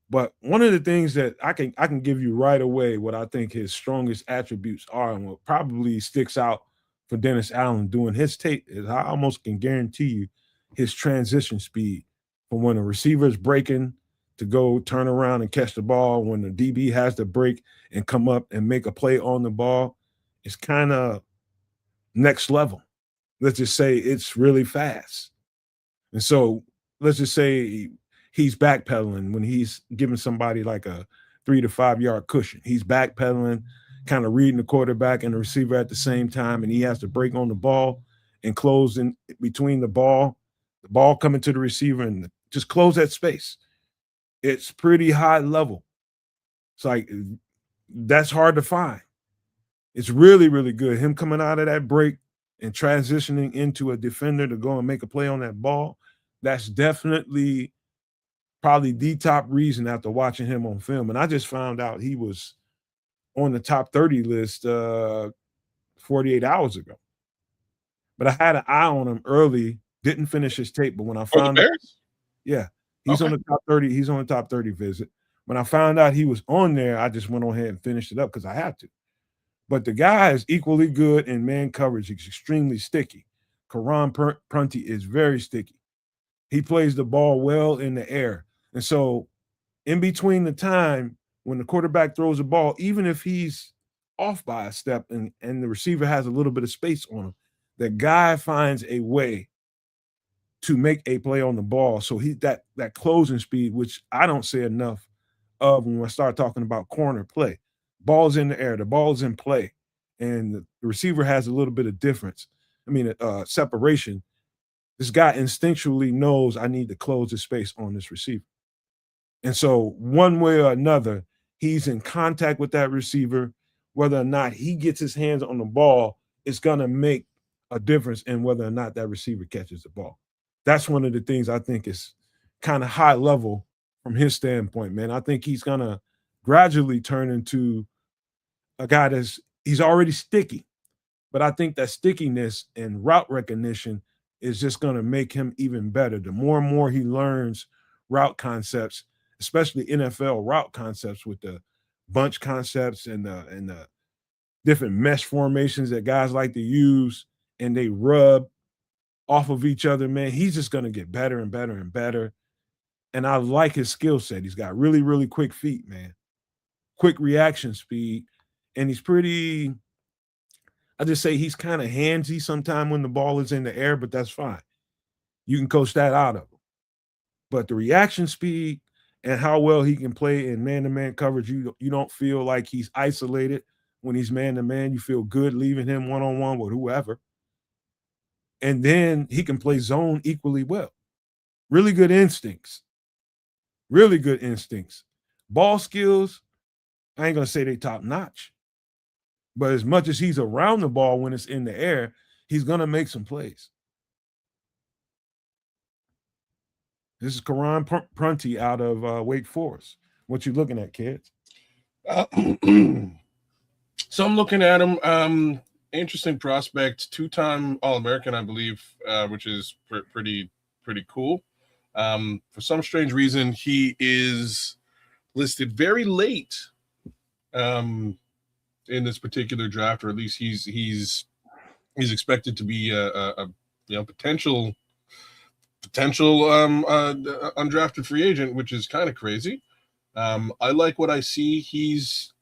But one of the things that I can give you right away what I think his strongest attributes are and what probably sticks out for Dennis Allen doing his tape is I almost can guarantee you his transition speed from when a receiver is breaking to go turn around and catch the ball, when the DB has to break and come up and make a play on the ball, it's kind of next level. Let's just say it's really fast. And so let's just say he's backpedaling when he's giving somebody like a 3 to 5 yard cushion. He's backpedaling, kind of reading the quarterback and the receiver at the same time, and he has to break on the ball and close in between the ball coming to the receiver, and just close that space. It's pretty high level. It's like that's hard to find. It's really, really good. Him coming out of that break and transitioning into a defender to go and make a play on that ball, that's definitely probably the top reason after watching him on film. And I just found out he was on the top 30 list 48 hours ago. But I had an eye on him early, didn't finish his tape, but when I found out, yeah, he's on the top 30. He's on the top 30 visit. When I found out he was on there, I just went on ahead and finished it up because I had to. But the guy is equally good in man coverage. He's extremely sticky. Kadyn Prunty is very sticky. He plays the ball well in the air. And so in between the time when the quarterback throws the ball, even if he's off by a step and the receiver has a little bit of space on him, the guy finds a way to make a play on the ball. So that closing speed, which I don't say enough of when I start talking about corner play. Ball's in the air, the ball's in play, and the receiver has a little bit of difference. Separation. This guy instinctually knows I need to close the space on this receiver. And so one way or another, he's in contact with that receiver. Whether or not he gets his hands on the ball, it's going to make a difference in whether or not that receiver catches the ball. That's one of the things I think is kind of high level from his standpoint, man. I think he's going to gradually turn into a guy he's already sticky. But I think that stickiness and route recognition is just going to make him even better. The more and more he learns route concepts, especially NFL route concepts with the bunch concepts and the different mesh formations that guys like to use, and they rub off of each other, man, he's just going to get better and better and better. And I like his skill set. He's got really, really quick feet, man. Quick reaction speed. And he's pretty, I just say he's kind of handsy sometimes when the ball is in the air, but that's fine. You can coach that out of him. But the reaction speed and how well he can play in man-to-man coverage, you don't feel like he's isolated when he's man-to-man. You feel good leaving him one-on-one with whoever. And then he can play zone equally well. Really good instincts. Really good instincts. Ball skills, I ain't gonna say they top notch, but as much as he's around the ball when it's in the air, he's gonna make some plays. This is Karan Prunty out of Wake Forest. What you looking at, kids? So I'm looking at him. Interesting prospect, 2-time All-American, I believe, which is pretty cool. For some strange reason, he is listed very late in this particular draft, or at least he's expected to be a potential undrafted free agent, which is kind of crazy. I like what I see. He's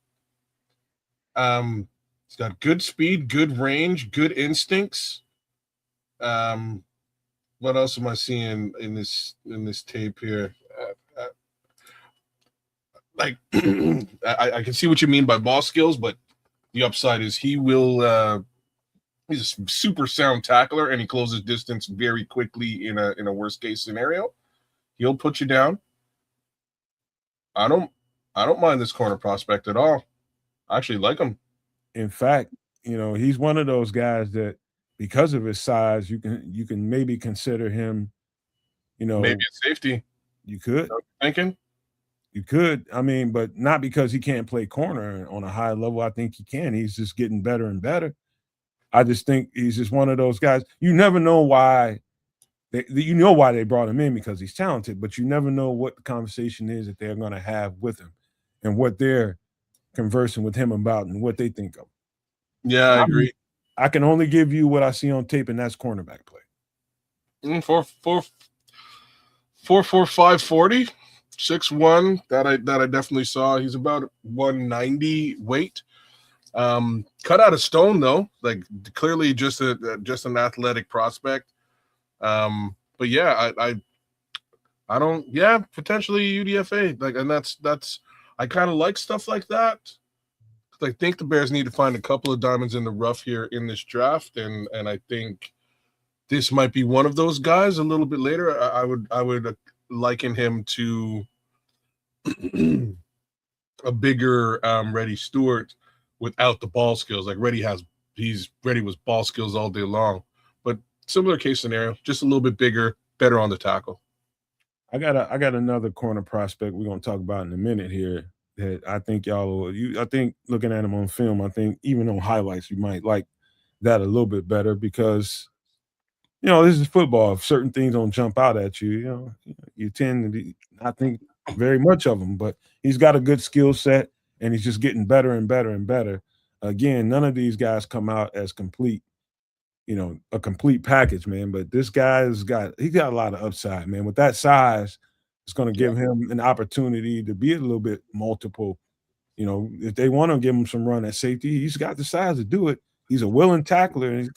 got good speed, good range, good instincts. What else am I seeing in this tape here? Like I can see what you mean by ball skills, but the upside is he's a super sound tackler, and he closes distance very quickly in a worst case scenario. He'll put you down. I don't mind this corner prospect at all. I actually like him. In fact, he's one of those guys that, because of his size, you can maybe consider him, maybe a safety. You could. Thinking? You could. I mean, but not because he can't play corner on a high level. I think he can. He's just getting better and better. I just think he's just one of those guys. You never know why. You know why they brought him in, because he's talented, but you never know what the conversation is that they're going to have with him and what they're conversing with him about and what they think of. Yeah, I agree. I can only give you what I see on tape, and that's cornerback play. 4.45 6'1", that I definitely saw. He's about 190 weight. Cut out of stone though, like clearly just an athletic prospect. But yeah, I don't, yeah, potentially UDFA, like, and that's I kind of like stuff like that. I think the Bears need to find a couple of diamonds in the rough here in this draft, and I think this might be one of those guys. A little bit later, I would liken him to a bigger Reddy Stewart without the ball skills. Like Reddy was ball skills all day long, but similar case scenario, just a little bit bigger, better on the tackle. I got another corner prospect we're gonna talk about in a minute here that I think I think looking at him on film, I think even on highlights, you might like that a little bit better, because this is football. If certain things don't jump out at you, you tend to not think very much of him. But he's got a good skill set, and he's just getting better and better and better. Again, none of these guys come out as complete, a complete package, man. But this guy's got a lot of upside, man. With that size, it's going to give him an opportunity to be a little bit multiple. If they want to give him some run at safety, he's got the size to do it. He's a willing tackler, and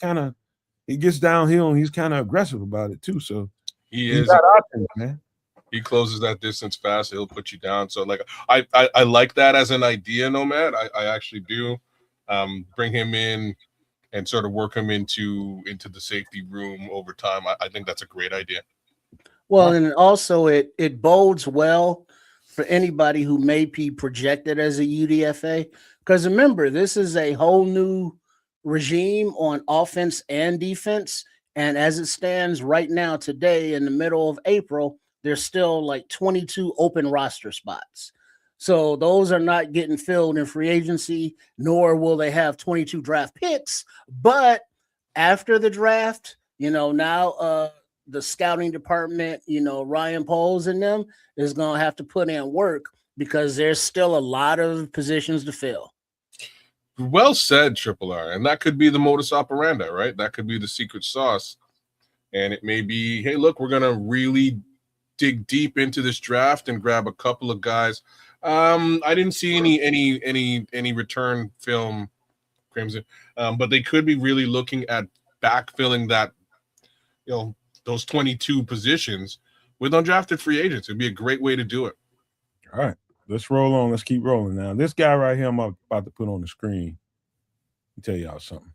he gets downhill, and he's kind of aggressive about it too. So he's got options, man. He closes that distance fast. He'll put you down. So like I like that as an idea, Nomad. I actually do. Bring him in and sort of work him into the safety room over time. I think that's a great idea. Well, and also it bodes well for anybody who may be projected as a UDFA, because remember, this is a whole new regime on offense and defense. And as it stands right now, today, in the middle of April, there's still like 22 open roster spots. So those are not getting filled in free agency, nor will they have 22 draft picks. But after the draft, now the scouting department, Ryan Poles and them is going to have to put in work, because there's still a lot of positions to fill. Well said, Triple R. And that could be the modus operandi, right? That could be the secret sauce. And it may be, hey, look, we're going to really dig deep into this draft and grab a couple of guys. I didn't see any return film, Crimson, but they could be really looking at backfilling that, those 22 positions with undrafted free agents. It'd be a great way to do it. All right, let's roll on. Let's keep rolling now. This guy right here, I'm about to put on the screen. I'll tell y'all something.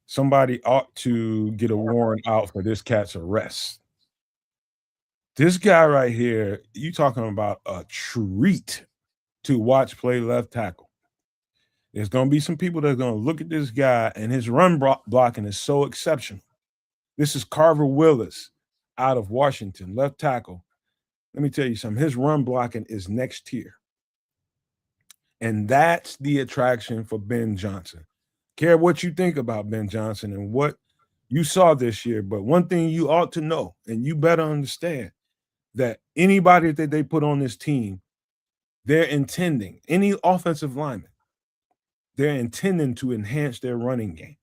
Somebody ought to get a warrant out for this cat's arrest. This guy right here, you talking about a treat to watch play left tackle. There's going to be some people that are going to look at this guy, and his run blocking is so exceptional. This is Carver Willis out of Washington, left tackle. Let me tell you something. His run blocking is next tier. And that's the attraction for Ben Johnson. Care what you think about Ben Johnson and what you saw this year, but one thing you ought to know, and you better understand, that anybody that they put on this team, they're intending, any offensive lineman, they're intending to enhance their running game.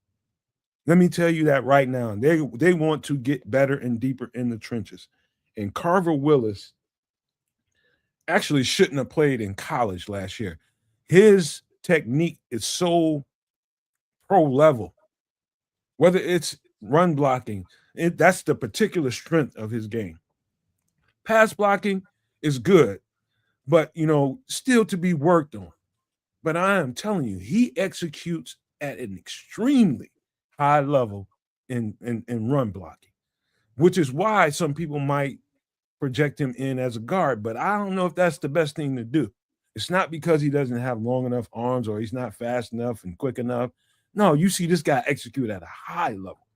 Let me tell you that right now. They want to get better and deeper in the trenches. And Carver Willis actually shouldn't have played in college last year. His technique is so pro level. Whether it's run blocking, that's the particular strength of his game. Pass blocking is good, but still to be worked on. But I am telling you, he executes at an extremely high level in run blocking, which is why some people might project him in as a guard, but I don't know if that's the best thing to do. It's not because he doesn't have long enough arms or he's not fast enough and quick enough. No, you see this guy execute at a high level.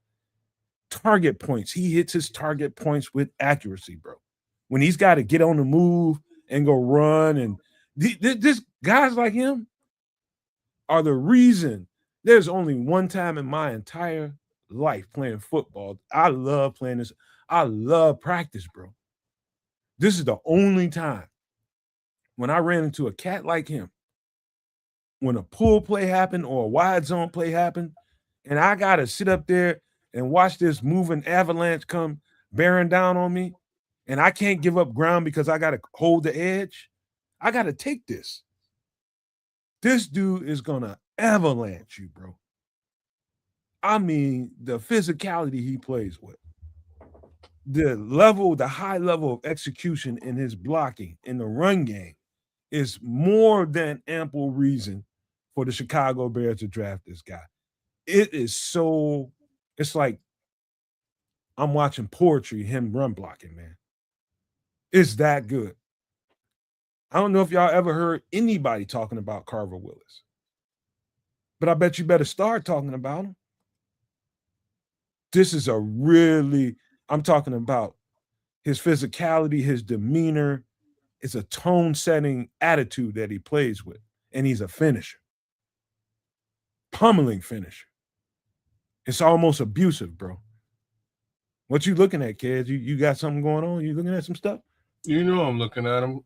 Target points. He hits his target points with accuracy, bro. When he's got to get on the move and go run, and this guys like him are the reason. There's only one time in my entire life playing football. I love playing this. I love practice, bro. This is the only time when I ran into a cat like him, when a pull play happened or a wide zone play happened, and I got to sit up there and watch this moving avalanche come bearing down on me, and I can't give up ground because I got to hold the edge. I got to take this. This dude is going to avalanche you, bro. I mean, the physicality he plays with, the high level of execution in his blocking in the run game is more than ample reason for the Chicago Bears to draft this guy. It's like I'm watching poetry, him run blocking, man. It's that good. I don't know if y'all ever heard anybody talking about Carver Willis, but I bet you better start talking about him. This is I'm talking about his physicality, his demeanor. It's a tone-setting attitude that he plays with, and he's a finisher. Pummeling finisher. It's almost abusive, bro. What you looking at, kids? You got something going on? You looking at some stuff? I'm looking at him.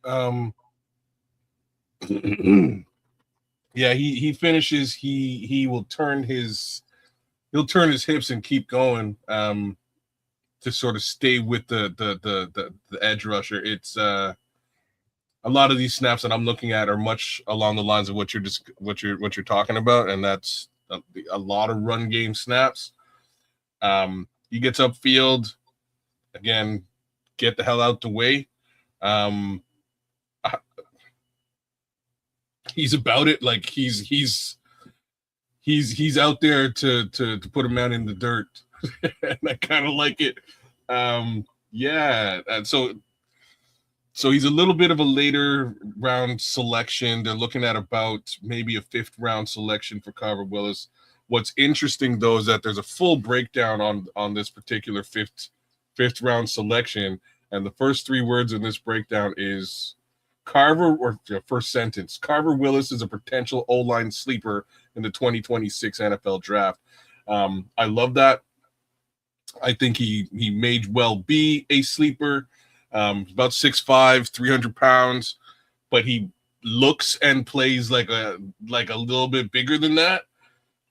Yeah, he finishes. He'll turn his hips and keep going. To sort of stay with the edge rusher. It's a lot of these snaps that I'm looking at are much along the lines of what you're talking about, and that's a lot of run game snaps. He gets upfield, again, get the hell out the way. He's about it. Like he's out there to put a man in the dirt. And I kind of like it. Yeah. And so he's a little bit of a later round selection. They're looking at about maybe a 5th round selection for Carver Willis. What's interesting though is that there's a full breakdown on this particular fifth round selection, and the first 3 words in this breakdown is Carver, or first sentence, Carver Willis is a potential O-line sleeper in the 2026 NFL draft. I love that. I think he may well be a sleeper. About 6'5", 300 pounds, but he looks and plays like a little bit bigger than that.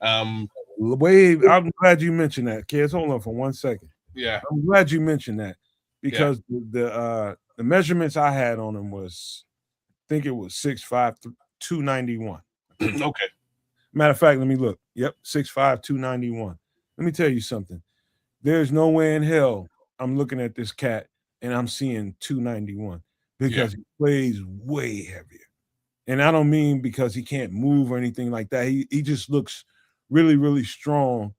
I'm glad you mentioned that, kids. Hold on for 1 second. Yeah, I'm glad you mentioned that because the measurements I had on him was, I think it was 6'5", 291. Okay. Matter of fact, let me look. Yep, 6'5", 291. Let me tell you something. There's no way in hell I'm looking at this cat and I'm seeing 291 because he plays way heavier. And I don't mean because he can't move or anything like that. He just looks really, really strong.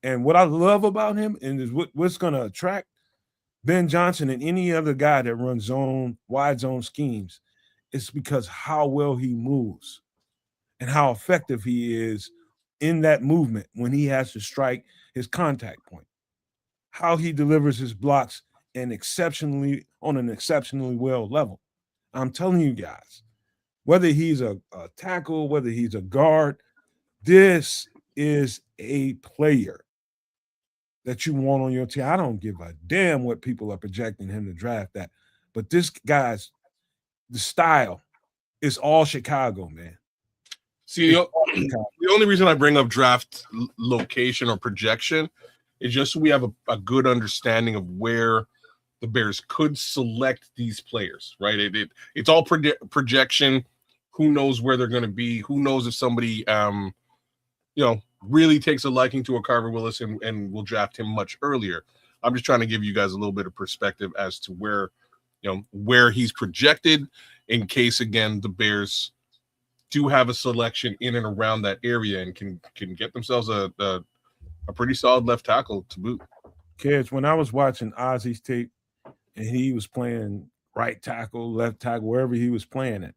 And what I love about him and is what's going to attract Ben Johnson and any other guy that runs wide zone schemes It's because how well he moves and how effective he is in that movement when he has to strike his contact point. How he delivers his blocks and on an exceptionally well level. I'm telling you guys, whether he's a tackle, whether he's a guard, this is a player that you want on your team. I don't give a damn what people are projecting him to draft that. But this guy's the style is all Chicago, man. See, the only reason I bring up draft location or projection is just so we have a good understanding of where the Bears could select these players, right? It's all projection. Who knows where they're going to be? Who knows if somebody, really takes a liking to a Carver Willis and will draft him much earlier. I'm just trying to give you guys a little bit of perspective as to where he's projected in case, again, the Bears do have a selection in and around that area and can get themselves a pretty solid left tackle to boot. Kids, when I was watching Ozzy's tape and he was playing right tackle, left tackle, wherever he was playing it,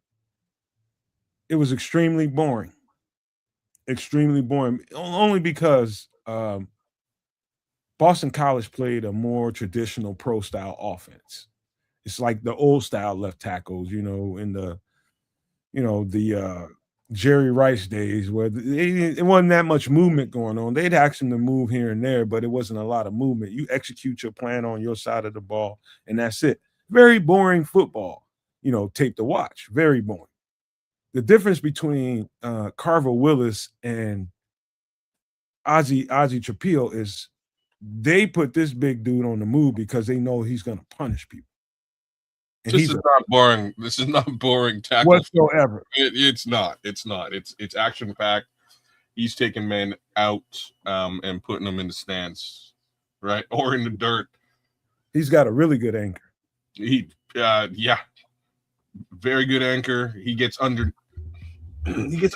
it was extremely boring. Extremely boring, only because Boston College played a more traditional pro style offense. It's like the old style left tackles, in the Jerry Rice days where it wasn't that much movement going on. They'd ask them to move here and there, but it wasn't a lot of movement. You execute your plan on your side of the ball, and that's it. Very boring football, tape to watch. Very boring. The difference between Carver Willis and Ozzy Trapillo is they put this big dude on the move because they know he's going to punish people. And this is not boring. This is not boring tackle whatsoever. It's not. It's action packed. He's taking men out and putting them in the stands, right, or in the dirt. He's got a really good anchor. Very good anchor. He gets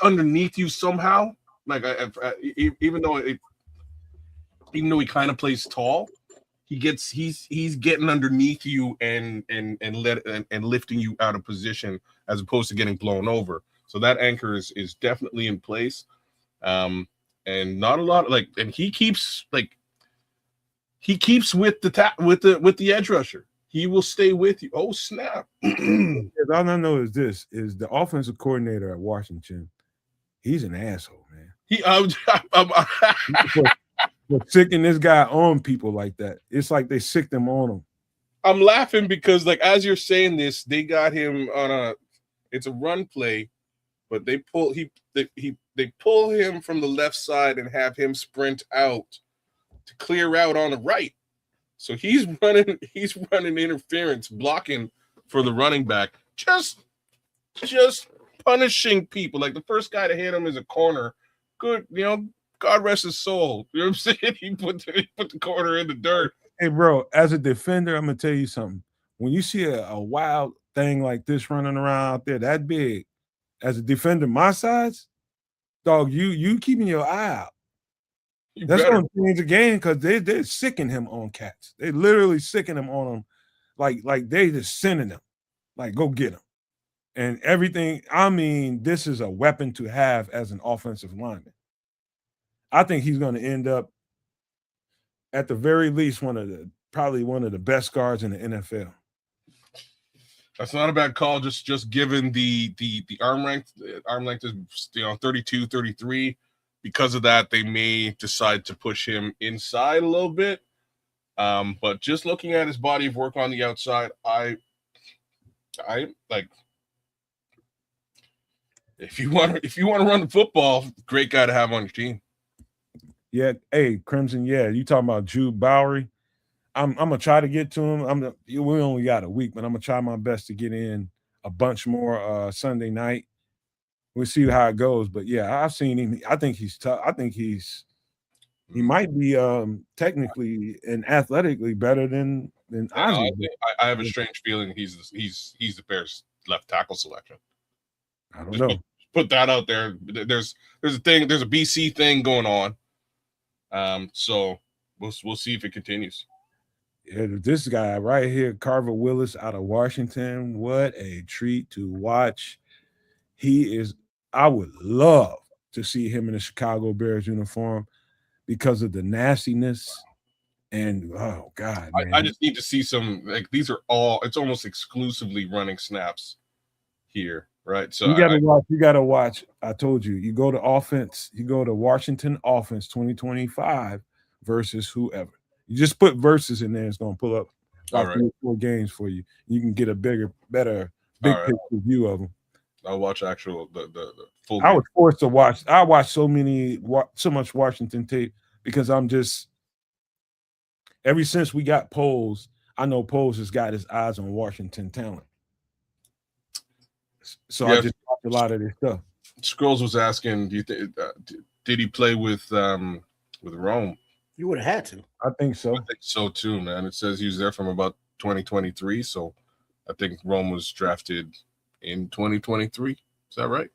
underneath you somehow. Like even though he kind of plays tall, he's getting underneath you and lifting you out of position as opposed to getting blown over. So that anchor is definitely in place. And not a lot and he keeps with the edge rusher. He will stay with you. Oh, snap. All I know is this is the offensive coordinator at Washington. He's an asshole, man. For sicking this guy on people like that. It's like they sicked him on him. I'm laughing because, as you're saying this, they got him on it's a run play, but they pull him from the left side and have him sprint out to clear out on the right. So he's running interference, blocking for the running back, just punishing people. Like the first guy to hit him is a corner. Good, God rest his soul. You know what I'm saying? He put the corner in the dirt. Hey, bro, as a defender, I'm gonna tell you something. When you see a wild thing like this running around out there that big, as a defender my size, dog, you keeping your eye out. That's going to change the game because they're sicking him on cats. They literally sicking him on him, like they just sending him, like go get him, and everything. I mean, this is a weapon to have as an offensive lineman. I think he's going to end up, at the very least, probably one of the best guards in the NFL. That's not a bad call. Just given the arm length. Arm length is 32, 33. Because of that, they may decide to push him inside a little bit. But just looking at his body of work on the outside, I like. If you want to run the football, great guy to have on your team. Yeah, hey Crimson. Yeah, you talking about Jude Bowery? I'm gonna try to get to him. We only got a week, but I'm gonna try my best to get in a bunch more Sunday night. We'll see how it goes. But yeah, I've seen him. I think he's tough. I think he might be technically and athletically better than Ozzy. I have a strange feeling he's the Bears left tackle selection. I don't know. Put that out there. There's a BC thing going on. So we'll see if it continues. This guy right here, Carver Willis out of Washington, what a treat to watch. He is, I would love to see him in a Chicago Bears uniform because of the nastiness. And oh God, man. I just need to see some, like, these are all, it's almost exclusively running snaps here, right? So you gotta watch. I told you, you go to offense, you go to Washington offense 2025 versus whoever. You just put versus in there, it's gonna pull up about 3 or 4 games for you. You can get a better big picture view of them. I'll watch actual the full. I was forced to watch. I watched so much Washington tape because I'm just, ever since we got Poles, I know Poles has got his eyes on Washington talent. So I just watched a lot of this stuff. Scrolls was asking, do you think did he play with Rome? You would have had to. I think so. I think so too, man. It says he was there from about 2023, so I think Rome was drafted in 2023. Is that right?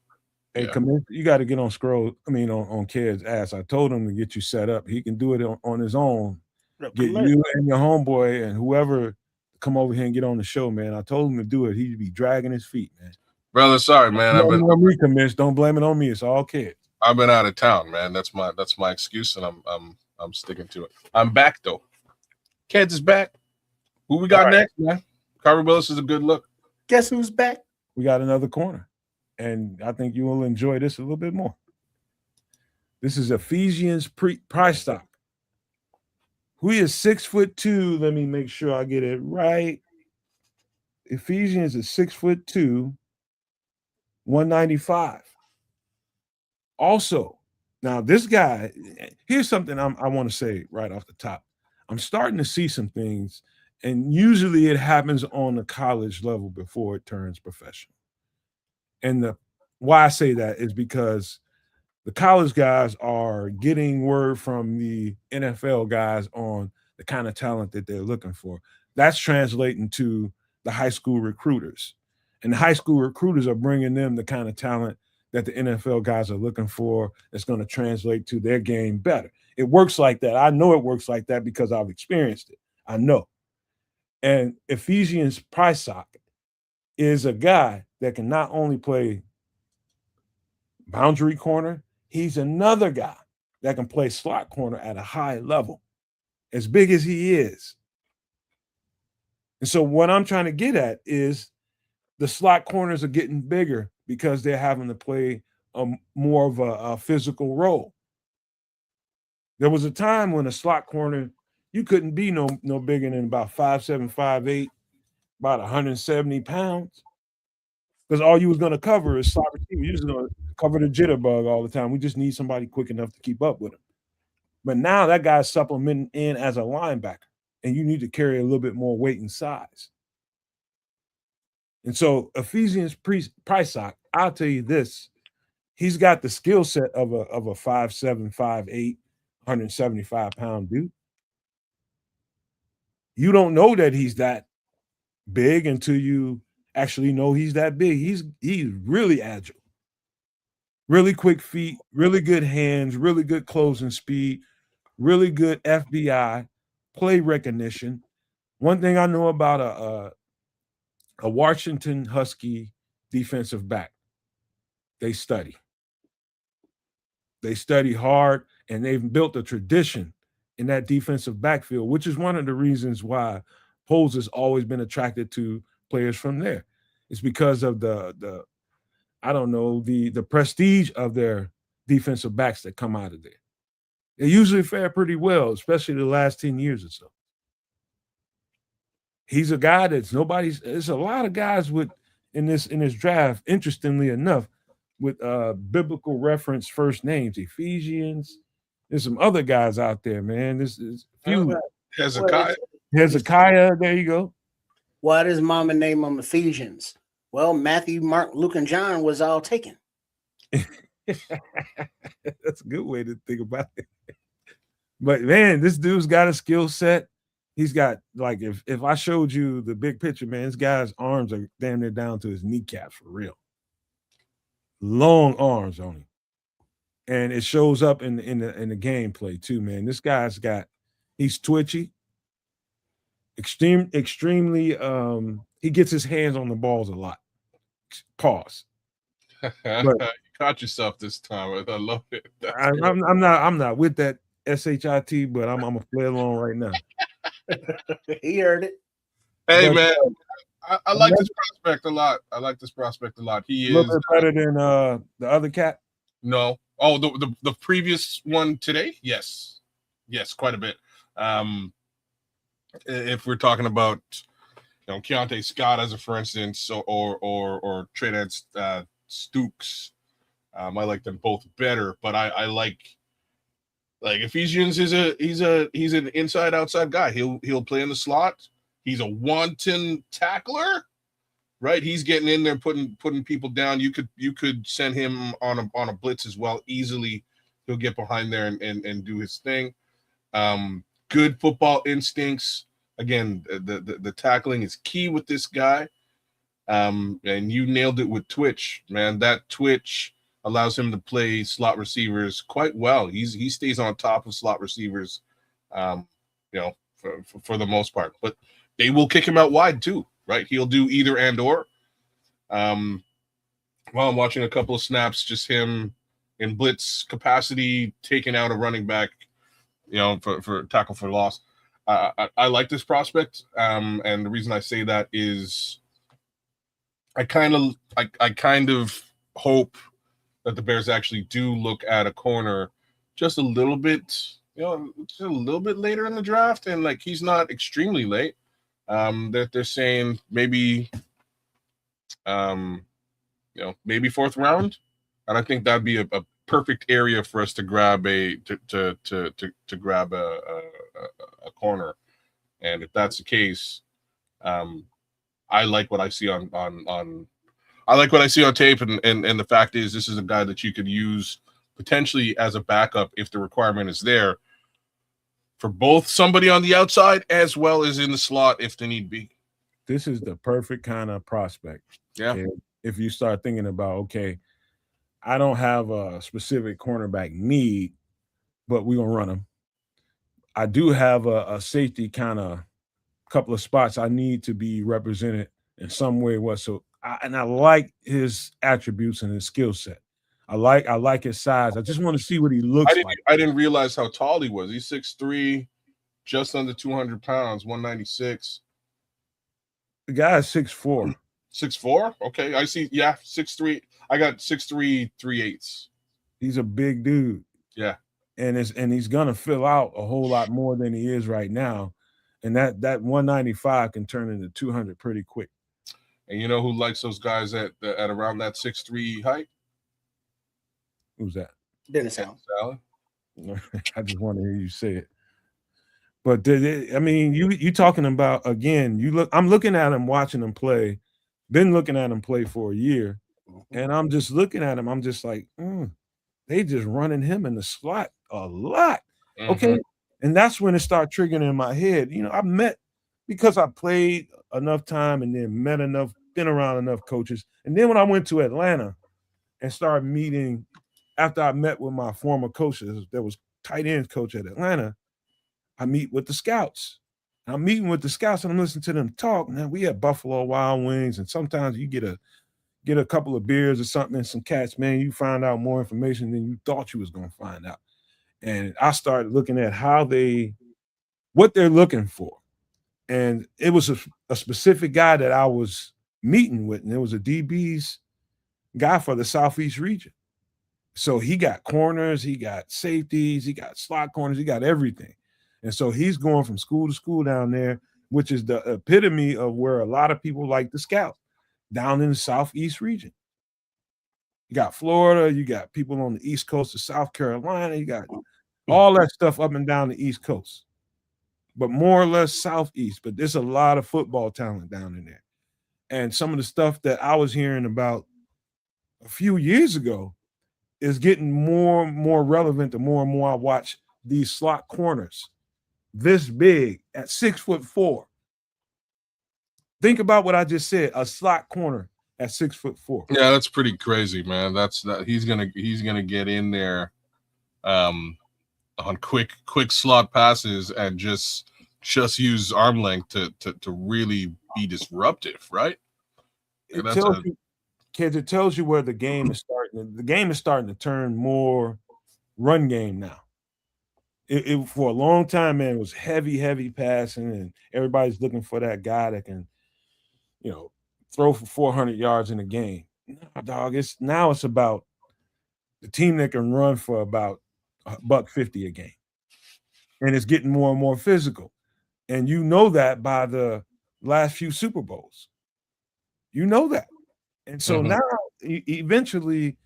Hey, you got to get on on Ked's ass. I told him to get you set up. He can do it on his own. Get you and your homeboy and whoever come over here and get on the show, man. I told him to do it. He'd be dragging his feet, man. Brother, sorry, man. Don't blame it on me. It's all Ked. I've been out of town, man. That's my excuse, and I'm sticking to it. I'm back though. Ked's is back. Who we got next, man? Carver Willis is a good look. Guess who's back? We got another corner, and I think you will enjoy this a little bit more. This is Ephesians price stock. Who is 6'2"? Let me make sure I get it right. Ephesians is 6'2", 195. Also, now this guy, here's something I want to say right off the top. I'm starting to see some things, and usually it happens on the college level before it turns professional. And why I say that is because the college guys are getting word from the NFL guys on the kind of talent that they're looking for. That's translating to the high school recruiters. And the high school recruiters are bringing them the kind of talent that the NFL guys are looking for that's going to translate to their game better. It works like that. I know it works like that because I've experienced it. I know. And Ephesians Prysock is a guy that can not only play boundary corner, he's another guy that can play slot corner at a high level, as big as he is. And so what I'm trying to get at is the slot corners are getting bigger because they're having to play more of a physical role. There was a time when a slot corner, you couldn't be no bigger than about 5'7", 5'8", about 170 pounds, because all you was going to cover is slot receiver. You're just going to cover the jitterbug all the time. We just need somebody quick enough to keep up with him. But now that guy's supplementing in as a linebacker, and you need to carry a little bit more weight and size. And so Ephesians Prysock, I'll tell you this, he's got the skill set of a 5'7", 5'8", 175-pound dude. You don't know that he's that big until you actually know he's that big. He's really agile, really quick feet, really good hands, really good closing speed, really good FBI, play recognition. One thing I know about a Washington Husky defensive back, they study. They study hard, and they've built a tradition in that defensive backfield, which is one of the reasons why Poles has always been attracted to players from there. It's because of the prestige of their defensive backs that come out of there. They usually fare pretty well, especially the last 10 years or so. He's a guy there's a lot of guys in this draft, interestingly enough, with biblical reference first names, Ephesians. There's some other guys out there, man. This is Hezekiah. There you go. Why does mama name them Ephesians? Well, Matthew, Mark, Luke, and John was all taken. That's a good way to think about it. But man, this dude's got a skill set. He's got, like, if I showed you the big picture, man, this guy's arms are damn near down to his kneecaps for real. Long arms on him. And it shows up in the gameplay too, man. This guy's he's twitchy. extremely. He gets his hands on the balls a lot. Pause. You caught yourself this time. I love it. I'm not with that shit, but I'm gonna play along right now. He heard it. Hey, but, man, I like this prospect a lot. He a little is bit better than the other cat. No. Oh, the previous one today? Yes, quite a bit. If we're talking about Keontae Scott as a for instance, or Trey Stooks, I like them both better. But I like Ephesians is he's an inside outside guy. He'll play in the slot. He's a wanton tackler, right? He's getting in there, putting people down. You could send him on a blitz as well easily. He'll get behind there and do his thing. Good football instincts. Again, the tackling is key with this guy. And you nailed it with twitch, man. That twitch allows him to play slot receivers quite well. He stays on top of slot receivers, for the most part. But they will kick him out wide too, right? He'll do either and or. While I'm watching a couple of snaps, just him in blitz capacity, taking out a running back, for tackle for loss. I like this prospect, and the reason I say that is I kind of hope that the Bears actually do look at a corner just a little bit, just a little bit later in the draft, and he's not extremely late. That they're saying maybe, maybe fourth round, and I think that'd be a perfect area for us to grab to grab a corner. And if that's the case, I like what I see on tape, and the fact is this is a guy that you could use potentially as a backup if the requirement is there for both somebody on the outside as well as in the slot if the need be. This is the perfect kind of prospect. Yeah. Okay? If you start thinking about, okay, I don't have a specific cornerback need, but we're going to run him. I do have a safety kind of couple of spots I need to be represented in some way. I like his attributes and his skill set. I like his size. I just want to see what he looks like. I didn't realize how tall he was. He's 6'3", just under 200 pounds, 196. The guy is 6'4". 6'4"? Okay, I see. Yeah, 6'3". I got 6'3", 3/8. He's a big dude. Yeah. And he's gonna fill out a whole lot more than he is right now. And that 195 can turn into 200 pretty quick. And you know who likes those guys at around that 6'3" height? Who's that? Dennis Allen. I just want to hear you say it. But you talking about, again, I'm looking at him, watching him play, been looking at him play for a year, and I'm just looking at him. I'm just like, they just running him in the slot a lot. Mm-hmm. Okay. And that's when it started triggering in my head. Because I played enough time and then been around enough coaches. And then when I went to Atlanta and started meeting, after I met with my former coaches, there was tight ends coach at Atlanta, I meet with the scouts. I'm meeting with the scouts and I'm listening to them talk. Man, we had Buffalo Wild Wings, and sometimes you get a couple of beers or something and some cats, man, you find out more information than you thought you was going to find out. And I started looking at what they're looking for. And it was a specific guy that I was meeting with, and it was a DB's guy for the Southeast region. So he got corners, he got safeties, he got slot corners, he got everything. And so he's going from school to school down there, which is the epitome of where a lot of people like to scout, down in the Southeast region. You got Florida, you got people on the East Coast of South Carolina, you got all that stuff up and down the East Coast, but more or less Southeast. But there's a lot of football talent down in there. And some of the stuff that I was hearing about a few years ago is getting more and more relevant the more and more I watch these slot corners this big at 6'4". Think about what I just said, a slot corner at 6'4". Yeah, that's pretty crazy, man. He's gonna get in there on quick slot passes and just just use arm length to really be disruptive, right? It tells you, kids. It tells you where the game is starting. The game is starting to turn more run game now. It for a long time, man, it was heavy passing, and everybody's looking for that guy that can, throw for 400 yards in a game. Nah, dog, it's about the team that can run for about $150 a game, and it's getting more and more physical. And you know that by the last few Super Bowls, you know that. And so now, eventually,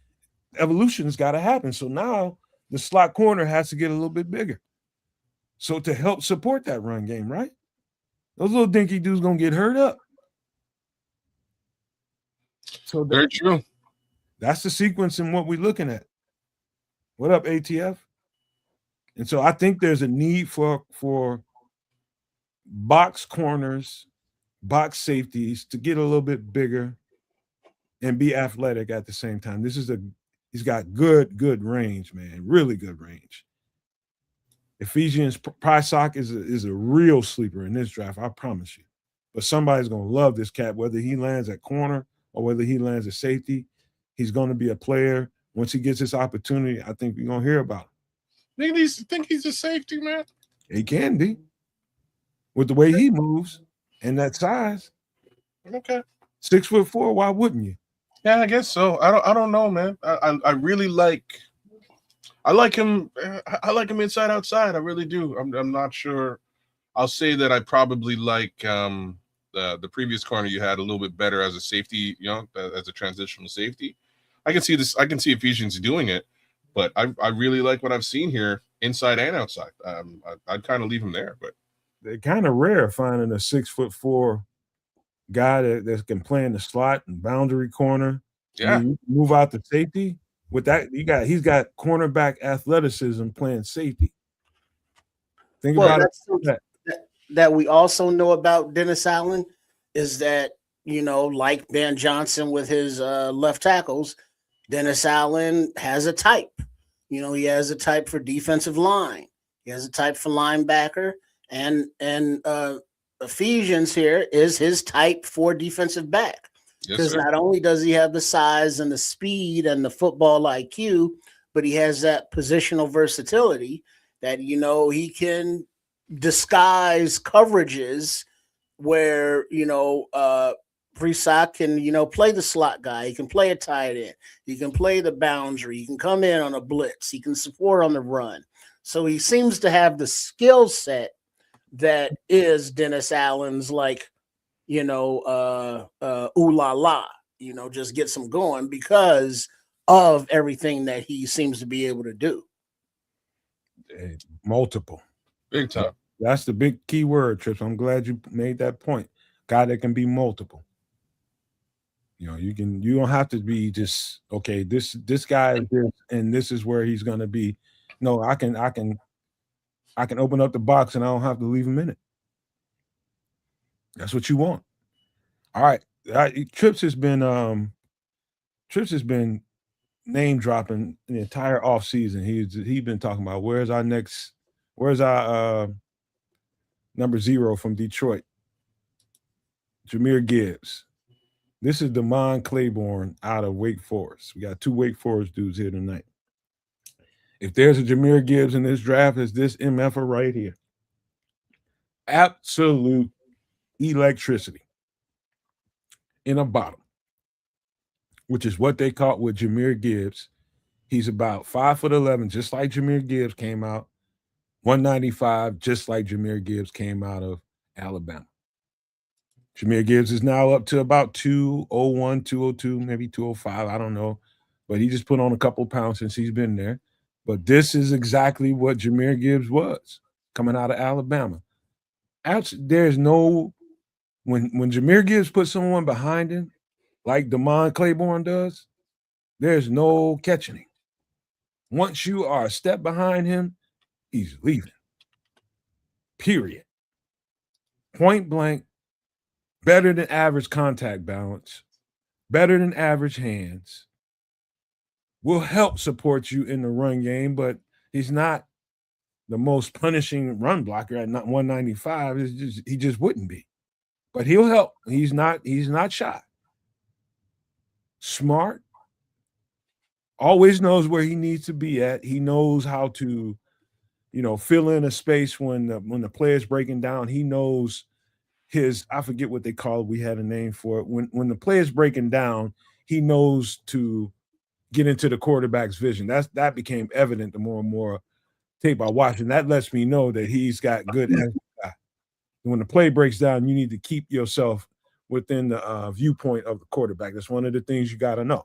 evolution's got to happen. So now the slot corner has to get a little bit bigger. So to help support that run game, right? Those little dinky dudes gonna get hurt up. So very true. That's the sequence in what we're looking at. What up, ATF? And so I think there's a need for box corners, box safeties to get a little bit bigger and be athletic at the same time. He's got good range, man. Really good range. Ephesians Prysock is a real sleeper in this draft, I promise you. But somebody's gonna love this cat, whether he lands at corner or whether he lands at safety. He's gonna be a player. Once he gets this opportunity, I think we're gonna hear about him. Think he's a safety, man? He can be. With the way he moves and that size. Okay. 6'4", why wouldn't you? Yeah, I guess so. I don't know, man. I really like him. I like him inside outside. I really do. I'm not sure. I'll say that I probably like the previous corner you had a little bit better as a safety, as a transitional safety. I can see this. I can see Ephesians doing it, but I really like what I've seen here inside and outside. I'd kind of leave him there, but they're kind of rare finding a 6'4" guy that can play in the slot and boundary corner. Yeah, you move out to safety with that. He's got cornerback athleticism playing safety. Think about it. That we also know about Dennis Allen is that, like Ben Johnson with his left tackles, Dennis Allen has a type. He has a type for defensive line. He has a type for linebacker, and Ephesians here is his type for defensive back. Because not only does he have the size and the speed and the football IQ, but he has that positional versatility that, he can disguise coverages where, Prysock can, play the slot guy. He can play a tight end. He can play the boundary. He can come in on a blitz. He can support on the run. So he seems to have the skill set that is Dennis Allen's, like, ooh la la, just gets him going because of everything that he seems to be able to do. Multiple. Big time. That's the big key word, Trips. I'm glad you made that point. Guy that can be multiple. You don't have to be just, okay, this guy is this and this is where he's gonna be. No, I can open up the box and I don't have to leave him in it. That's what you want. All right. Trips has been name dropping the entire offseason. He's been talking about where's our number 0 from Detroit, Jahmyr Gibbs. This is Damon Claiborne out of Wake Forest. We got 2 Wake Forest dudes here tonight. If there's a Jahmyr Gibbs in this draft, it's this MFer right here. Absolute electricity in a bottle, which is what they caught with Jahmyr Gibbs. He's about 5'11", just like Jahmyr Gibbs came out. 195, just like Jahmyr Gibbs came out of Alabama. Jahmyr Gibbs is now up to about 201, 202, maybe 205. I don't know. But he just put on a couple pounds since he's been there. But this is exactly what Jahmyr Gibbs was coming out of Alabama. There's no – when Jahmyr Gibbs puts someone behind him, like Damon Claiborne does, there's no catching him. Once you are a step behind him, he's leaving. Period. Point blank, better than average contact balance, better than average hands, will help support you in the run game, but he's not the most punishing run blocker at 195. He just wouldn't be. But he'll help. He's not shy. Smart. Always knows where he needs to be at. He knows how to, fill in a space when the player's breaking down. He knows I forget what they call it. We had a name for it. When the player's breaking down, he knows to get into the quarterback's vision. That became evident the more and more tape I watch, and that lets me know that he's got good. When the play breaks down, you need to keep yourself within the viewpoint of the quarterback. That's one of the things you got to know.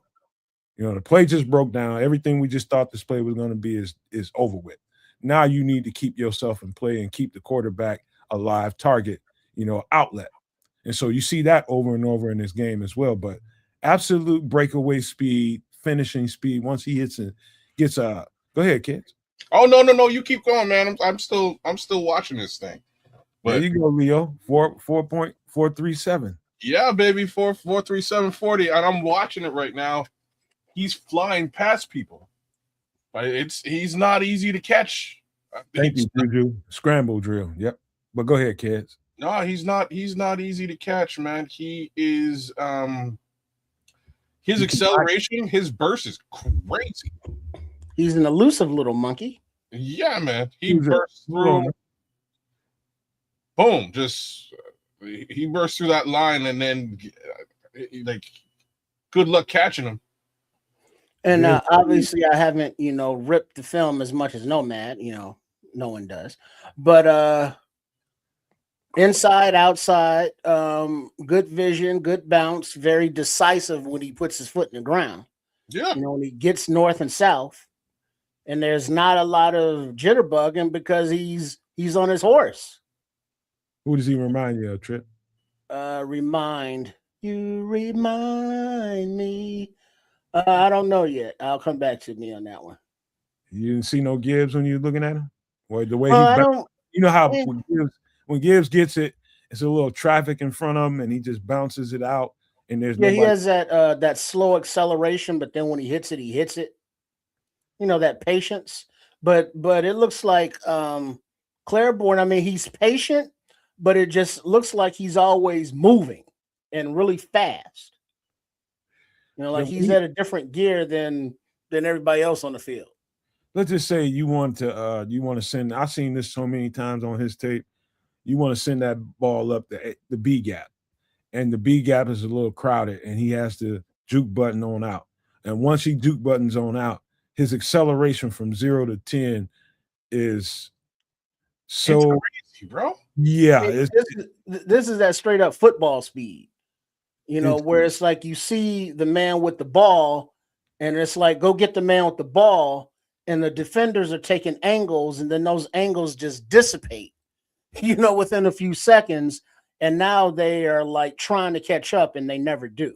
The play just broke down. Everything we just thought this play was going to be is over with. Now you need to keep yourself in play and keep the quarterback a live target, outlet. And so you see that over and over in this game as well. But absolute breakaway speed, finishing speed. Once he hits and gets go ahead, kids. Oh no, you keep going, man. I'm still watching this thing. But there you go, Leo. 4.437. Yeah, baby, 4.3740, and I'm watching it right now. He's flying past people. He's not easy to catch. Thank you, Juju. Scramble drill. Yep. But go ahead, kids. No, he's not easy to catch, man. He is his acceleration, his burst is crazy. He's an elusive little monkey. Yeah, man. He bursts through. Boom! He bursts through that line, and then good luck catching him. And obviously, I haven't ripped the film as much as Nomad. No one does. But inside, outside, good vision, good bounce, very decisive when he puts his foot in the ground. Yeah. When he gets north and south, and there's not a lot of jitterbugging because he's on his horse. Who does he remind you of, Trip? Remind me. I don't know yet. I'll come back to me on that one. You didn't see no Gibbs when you were looking at him? Or the way how when Gibbs gets it, it's a little traffic in front of him and he just bounces it out. And there's he has that slow acceleration, but then when he hits it. That patience. But it looks like Claiborne, I mean, he's patient, but it just looks like he's always moving and really fast. He's at a different gear than everybody else on the field. Let's just say you want to send. I've seen this so many times on his tape. You want to send that ball up the B gap, and the B gap is a little crowded, and he has to juke button on out. And once he juke buttons on out, his acceleration from 0 to 10 is so it's crazy, bro. Yeah, this is that straight up football speed. Where it's like you see the man with the ball, and it's like, go get the man with the ball, and the defenders are taking angles, and then those angles just dissipate, within a few seconds, and now they are like trying to catch up, and they never do.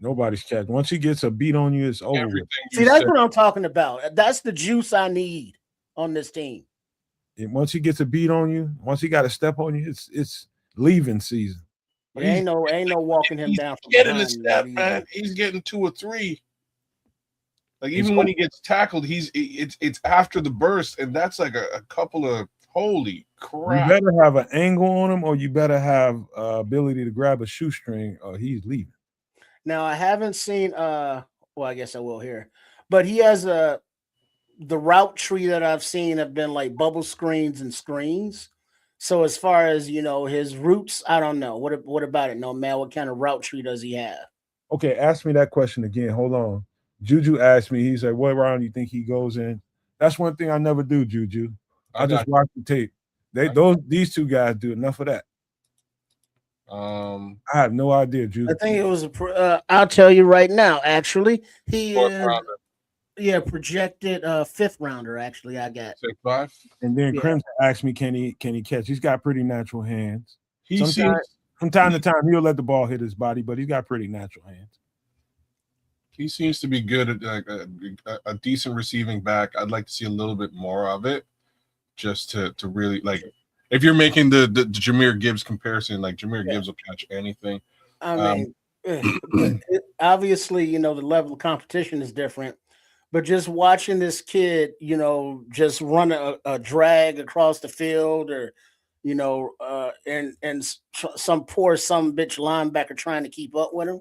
Nobody's catching. Once he gets a beat on you, it's over. See, that's what I'm talking about. That's the juice I need on this team. And once he gets a beat on you, once he got a step on you, it's leaving season. Ain't no walking him down. Getting a step, man. He's getting 2 or 3. Like even when he gets tackled, it's after the burst, and that's like a couple of holy crap. You better have an angle on him, or you better have ability to grab a shoestring, or he's leaving. Now I haven't seen. Well, I guess I will here, but he has the route tree that I've seen have been like bubble screens and screens. So as far as his roots, I don't know. What about it? No, man, what kind of route tree does he have? Okay, ask me that question again. Hold on. Juju asked me, he said, what round do you think he goes in? That's one thing I never do, Juju. I just watch the tape. These two guys do enough of that. I have no idea, Juju. I think it was I'll tell you right now, actually. He is projected 5th rounder, actually. I got 6'5". And then Crimson asked me, can he catch? He's got pretty natural hands. From time to time, he'll let the ball hit his body, but he's got pretty natural hands. He seems to be good at like a decent receiving back. I'd like to see a little bit more of it, just to really like. If you're making the Jahmyr Gibbs comparison, like Jahmyr Gibbs will catch anything. I mean, obviously, the level of competition is different, But just watching this kid, just run a drag across the field, or and some poor bitch linebacker trying to keep up with him,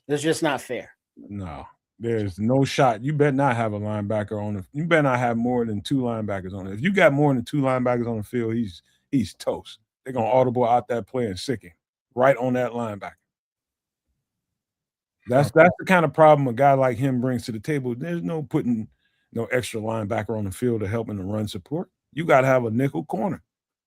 it's just not fair. No, there's no shot. You better not have a linebacker on it. You better not have more than 2 linebackers on it. If you got more than 2 linebackers on the field, he's toast. They're gonna audible out that play and sick him right on that linebacker. That's the kind of problem a guy like him brings to the table. There's no putting no extra linebacker on the field to help in the run support. You got to have a nickel corner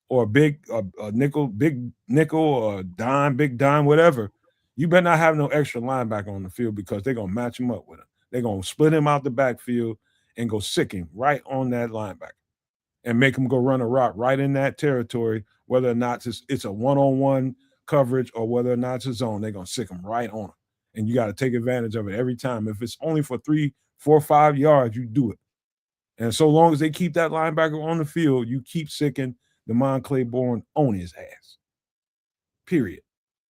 or a nickel, big nickel, or big dime, whatever. You better not have no extra linebacker on the field because they're going to match him up with him. They're going to split him out the backfield and go sick him right on that linebacker and make him go run a route right in that territory, whether or not it's a one-on-one coverage or whether or not it's a zone. They're going to sick him right on him. And you got to take advantage of it every time. If it's only for 3, 4, 5 yards, you do it. And so long as they keep that linebacker on the field, you keep sicking DeMond Claiborne on his ass. Period.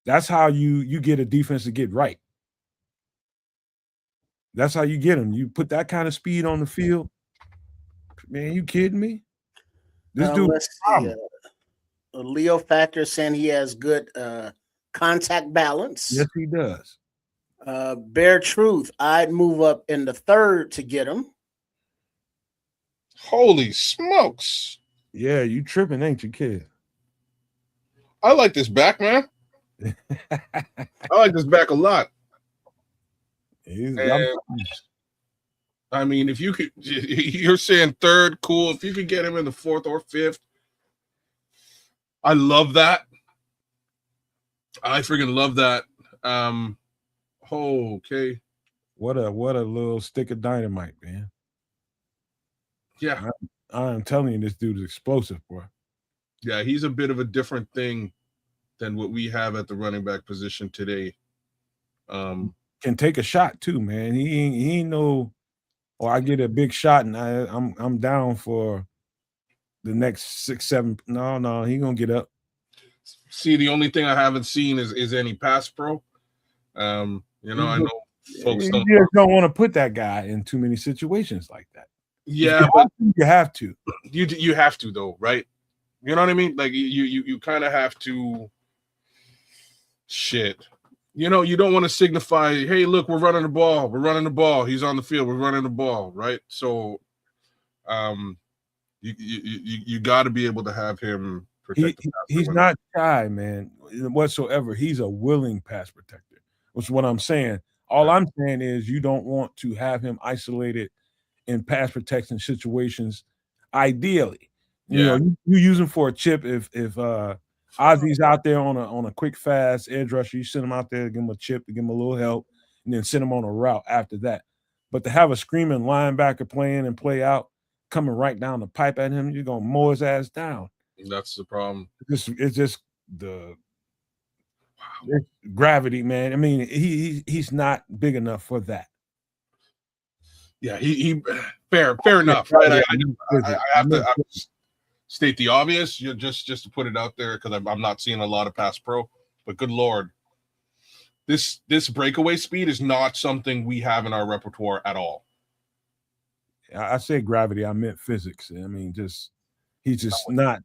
That's how you get a defense to get right. That's how you get them. You put that kind of speed on the field. Man, you kidding me? This dude. Let's see. Leo Factor saying he has good contact balance. Yes, he does. Bare Truth, I'd move up in the 3rd to get him. Holy smokes. Yeah, you tripping, ain't you, kid? I like this back, man. I like this back a lot. I mean, if you could, you're saying 3rd, cool. If you could get him in the 4th or 5th, I love that. I freaking love that. Okay. What a little stick of dynamite, man. Yeah. I'm telling you, this dude is explosive, bro. Yeah, he's a bit of a different thing than what we have at the running back position today. Can take a shot too, man. He ain't no, I get a big shot and I'm down for the next 6, 7. No, he gonna get up. See, the only thing I haven't seen is any pass pro. I know folks you just don't want to put that guy in too many situations like that. Yeah, you have to. You have to though, right? You know what I mean? Like you kind of have to. Shit. You don't want to signify, hey, look, we're running the ball. We're running the ball. He's on the field. We're running the ball, right? So, you got to be able to have him protect. He's not shy, man, whatsoever. He's a willing pass protector. Which is what I'm saying. All I'm saying is you don't want to have him isolated in pass protection situations. Ideally, you use him for a chip if Ozzy's out there on a quick, fast edge rusher. You send him out there, give him a chip, to give him a little help, and then send him on a route after that. But to have a screaming linebacker playing and play out, coming right down the pipe at him, you're gonna mow his ass down. That's the problem. It's just the gravity, man. I mean, he's not big enough for that. Yeah, he fair enough, right? I have to state the obvious, just to put it out there, because I'm not seeing a lot of pass pro. But good Lord, this breakaway speed is not something we have in our repertoire at all. I said gravity, I meant physics. I mean, he's just not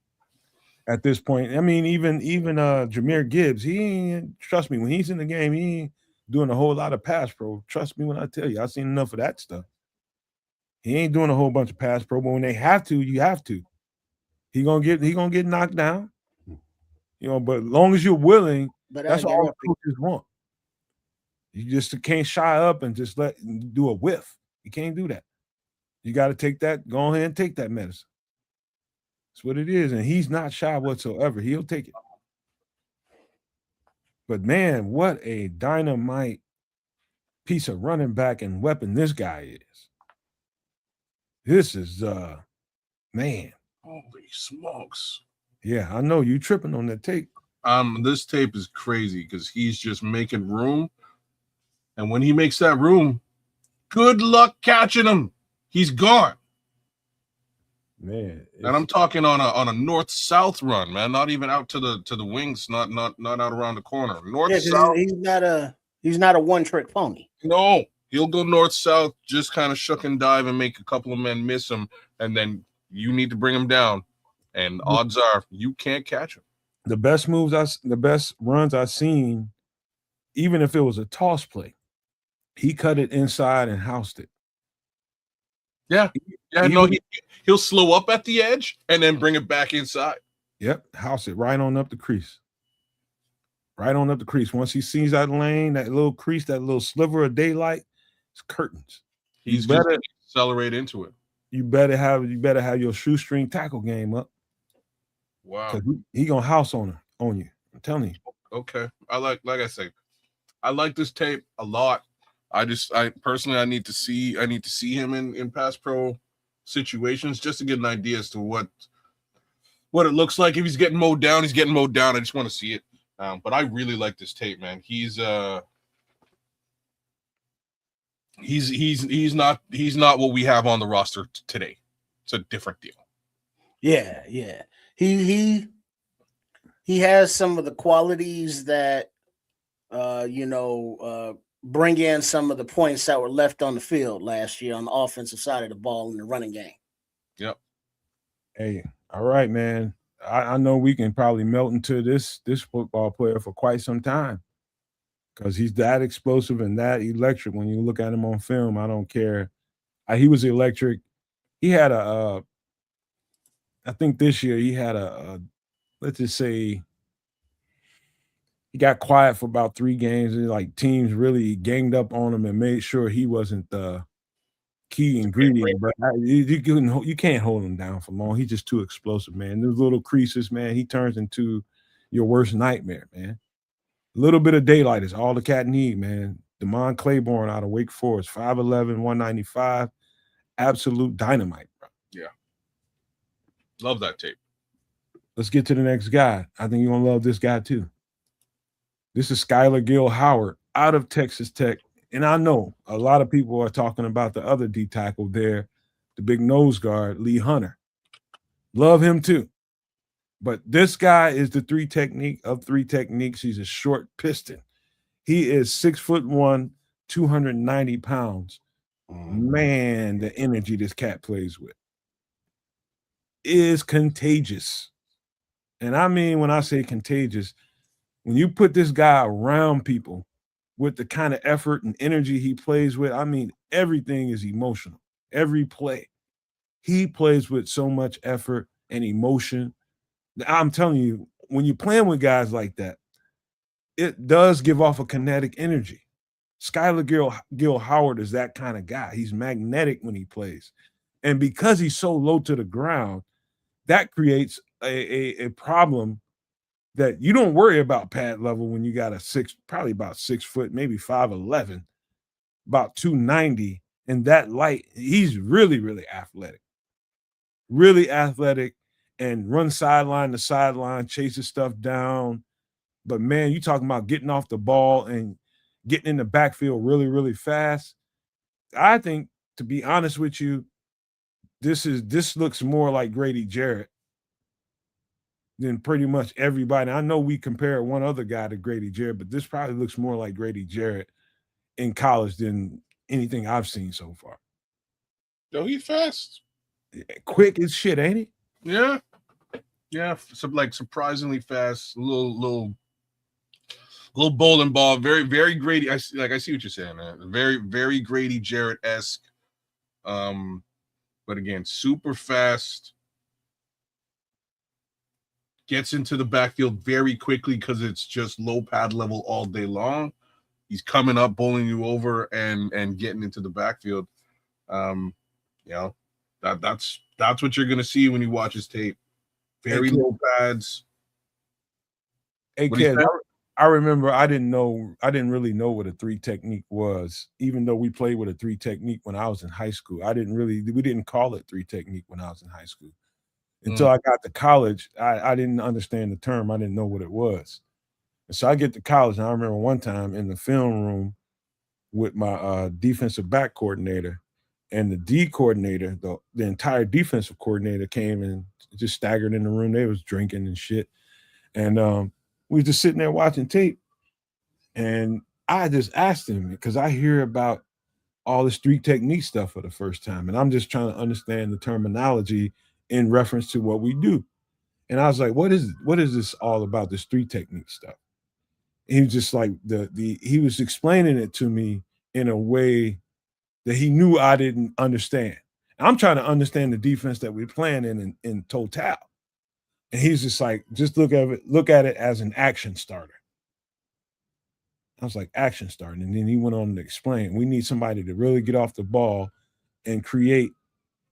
at this point. I mean, even Jahmyr Gibbs, he ain't, trust me, when he's in the game, he ain't doing a whole lot of pass pro. Trust me when I tell you, I've seen enough of that stuff. He ain't doing a whole bunch of pass pro, but when they have to, you have to. He gonna get knocked down, but as long as you're willing, that's all coaches want. You just can't shy up and just do a whiff. You can't do that. You got to take that. Go ahead and take that medicine. That's what it is, and he's not shy whatsoever. He'll take it. But man, what a dynamite piece of running back and weapon this guy is. This is man. Holy smokes. Yeah, I know you tripping on that tape. This tape is crazy because he's just making room. And when he makes that room, good luck catching him. He's gone. Man. And I'm talking on a north-south run, man. Not even out to the wings, not out around the corner. North-south. He's not a one-trick pony. No, He'll go north south, just kind of shuck and dive and make a couple of men miss him, and then you need to bring him down. And odds are you can't catch him. The best runs I've seen, even if it was a toss play, he cut it inside and housed it. Yeah. He'll slow up at the edge and then bring it back inside. Yep, house it right on up the crease. Right on up the crease. Once he sees that lane, that little crease, that little sliver of daylight, it's curtains. He's just gonna accelerate into it. You better have your shoestring tackle game up. Wow. He gonna house on you. I'm telling you. Okay. Like I say, I like this tape a lot. I personally I need to see him in pass pro situations just to get an idea as to what it looks like. If he's getting mowed down, he's getting mowed down. I just want to see it. But I really like this tape, man. He's not what we have on the roster today. It's a different deal. Yeah. He has some of the qualities that bring in some of the points that were left on the field last year on the offensive side of the ball in the running game. Yep. Hey, all right, man. I know we can probably melt into this football player for quite some time because he's that explosive and that electric. When you look at him on film, I don't care. He was electric. He had I think this year he had let's just say he got quiet for about 3 games. And like teams really ganged up on him and made sure he wasn't the key ingredient, but you can't hold him down for long. He's just too explosive, man. Those little creases, man, he turns into your worst nightmare, man. A little bit of daylight is all the cat need, man. Damon Claiborne out of Wake Forest, 5'11", 195, absolute dynamite, bro. Yeah. Love that tape. Let's get to the next guy. I think you're going to love this guy too. This is Skylar Gill Howard out of Texas Tech. And I know a lot of people are talking about the other D tackle there, the big nose guard, Lee Hunter. Love him too. But this guy is the 3 technique of 3 techniques. He's a short piston. He is 6'1", 290 pounds. Man, the energy this cat plays with is contagious. And I mean, when I say contagious, when you put this guy around people with the kind of effort and energy he plays with, I mean, everything is emotional. Every play. He plays with so much effort and emotion. I'm telling you, when you're playing with guys like that, it does give off a kinetic energy. Skylar Gill Howard is that kind of guy. He's magnetic when he plays. And because he's so low to the ground, that creates a problem that you don't worry about pad level when you got probably about 6 foot, maybe 5'11", about 290. And that light, he's really, really athletic. Really athletic and runs sideline to sideline, chases stuff down. But man, you talking about getting off the ball and getting in the backfield really, really fast. I think, to be honest with you, this looks more like Grady Jarrett than pretty much everybody. I know we compare one other guy to Grady Jarrett, but this probably looks more like Grady Jarrett in college than anything I've seen so far. Yo, he's fast. Quick as shit, ain't he? Yeah. Yeah, surprisingly fast, a little bowling ball, very, very Grady. I see what you're saying, man. Very, very Grady Jarrett-esque. But again, super fast. Gets into the backfield very quickly because it's just low pad level all day long. He's coming up, bowling you over, and getting into the backfield. That's what you're gonna see when you watch his tape. Very low pads. Hey, kid, I remember I didn't really know what a 3 technique was, even though we played with a 3 technique when I was in high school. We didn't call it 3 technique when I was in high school. Until I got to college, I didn't understand the term. I didn't know what it was. And so I get to college, and I remember one time in the film room with my defensive back coordinator and the D coordinator, the entire defensive coordinator came and just staggered in the room. They was drinking and shit. And we were just sitting there watching tape. And I just asked him, because I hear about all this three technique stuff for the first time. And I'm just trying to understand the terminology in reference to what we do. And I was like, what is this all about, this three technique stuff? And he was just like he was explaining it to me in a way that he knew I didn't understand. I'm trying to understand the defense that we're playing in total. And he's just like, just look at it as an action starter. I was like, action starter. And then he went on to explain, we need somebody to really get off the ball and create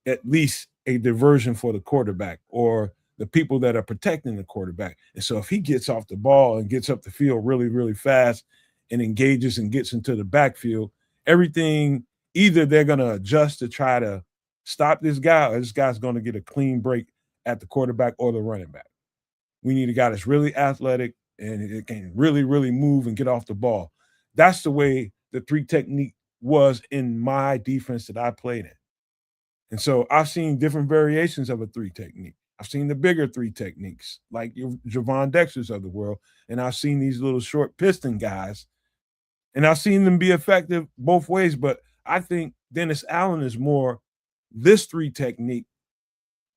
at least a diversion for the quarterback or the people that are protecting the quarterback. And so if he gets off the ball and gets up the field really, really fast and engages and gets into the backfield, everything, either they're going to adjust to try to stop this guy or this guy's going to get a clean break at the quarterback or the running back. We need a guy that's really athletic and it can really, really move and get off the ball. That's the way the three technique was in my defense that I played in. And so I've seen different variations of a three technique. I've seen the bigger three techniques, like your Javon Dexters of the world. And I've seen these little short piston guys. And I've seen them be effective both ways. But I think Dennis Allen is more this three technique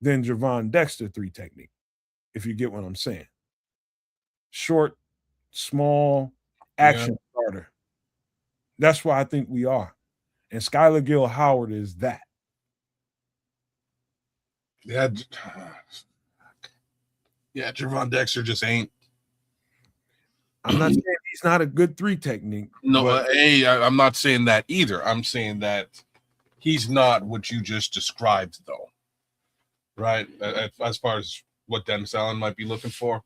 than Javon Dexter three technique, if you get what I'm saying. Short, small, action starter. That's why I think we are. And Skylar Gill Howard is that. Yeah, Javon Dexter just ain't. I'm not saying he's not a good three technique. No, I'm not saying that either. I'm saying that he's not what you just described, though. Right? As far as what Dennis Allen might be looking for.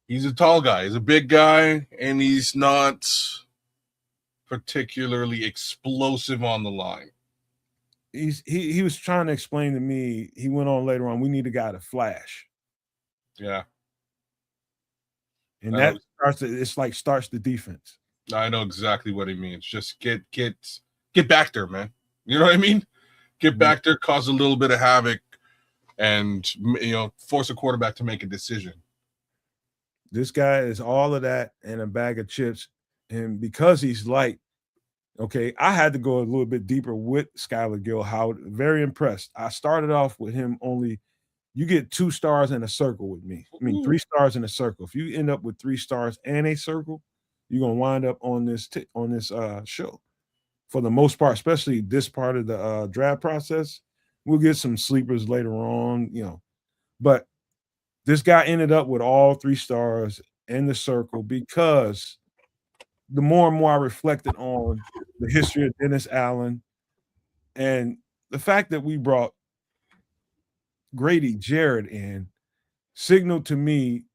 He's a tall guy. He's a big guy, and he's not particularly explosive on the line. He was trying to explain to me, he went on later on, we need a guy to flash. Yeah. And that starts the defense. I know exactly what he means. Just get back there, man. You know what I mean? Get back there, cause a little bit of havoc, and force a quarterback to make a decision. This guy is all of that and a bag of chips. And because he's light, okay, I had to go a little bit deeper with Skylar Gill Howard. Very impressed. I started off with him only. You get 2 stars in a circle with me. I mean, 3 stars in a circle. If you end up with 3 stars and a circle, you're gonna wind up on this show. For the most part, especially this part of the draft process, we'll get some sleepers later on, But this guy ended up with all 3 stars in the circle because the more and more I reflected on the history of Dennis Allen and the fact that we brought Grady Jarrett in signaled to me,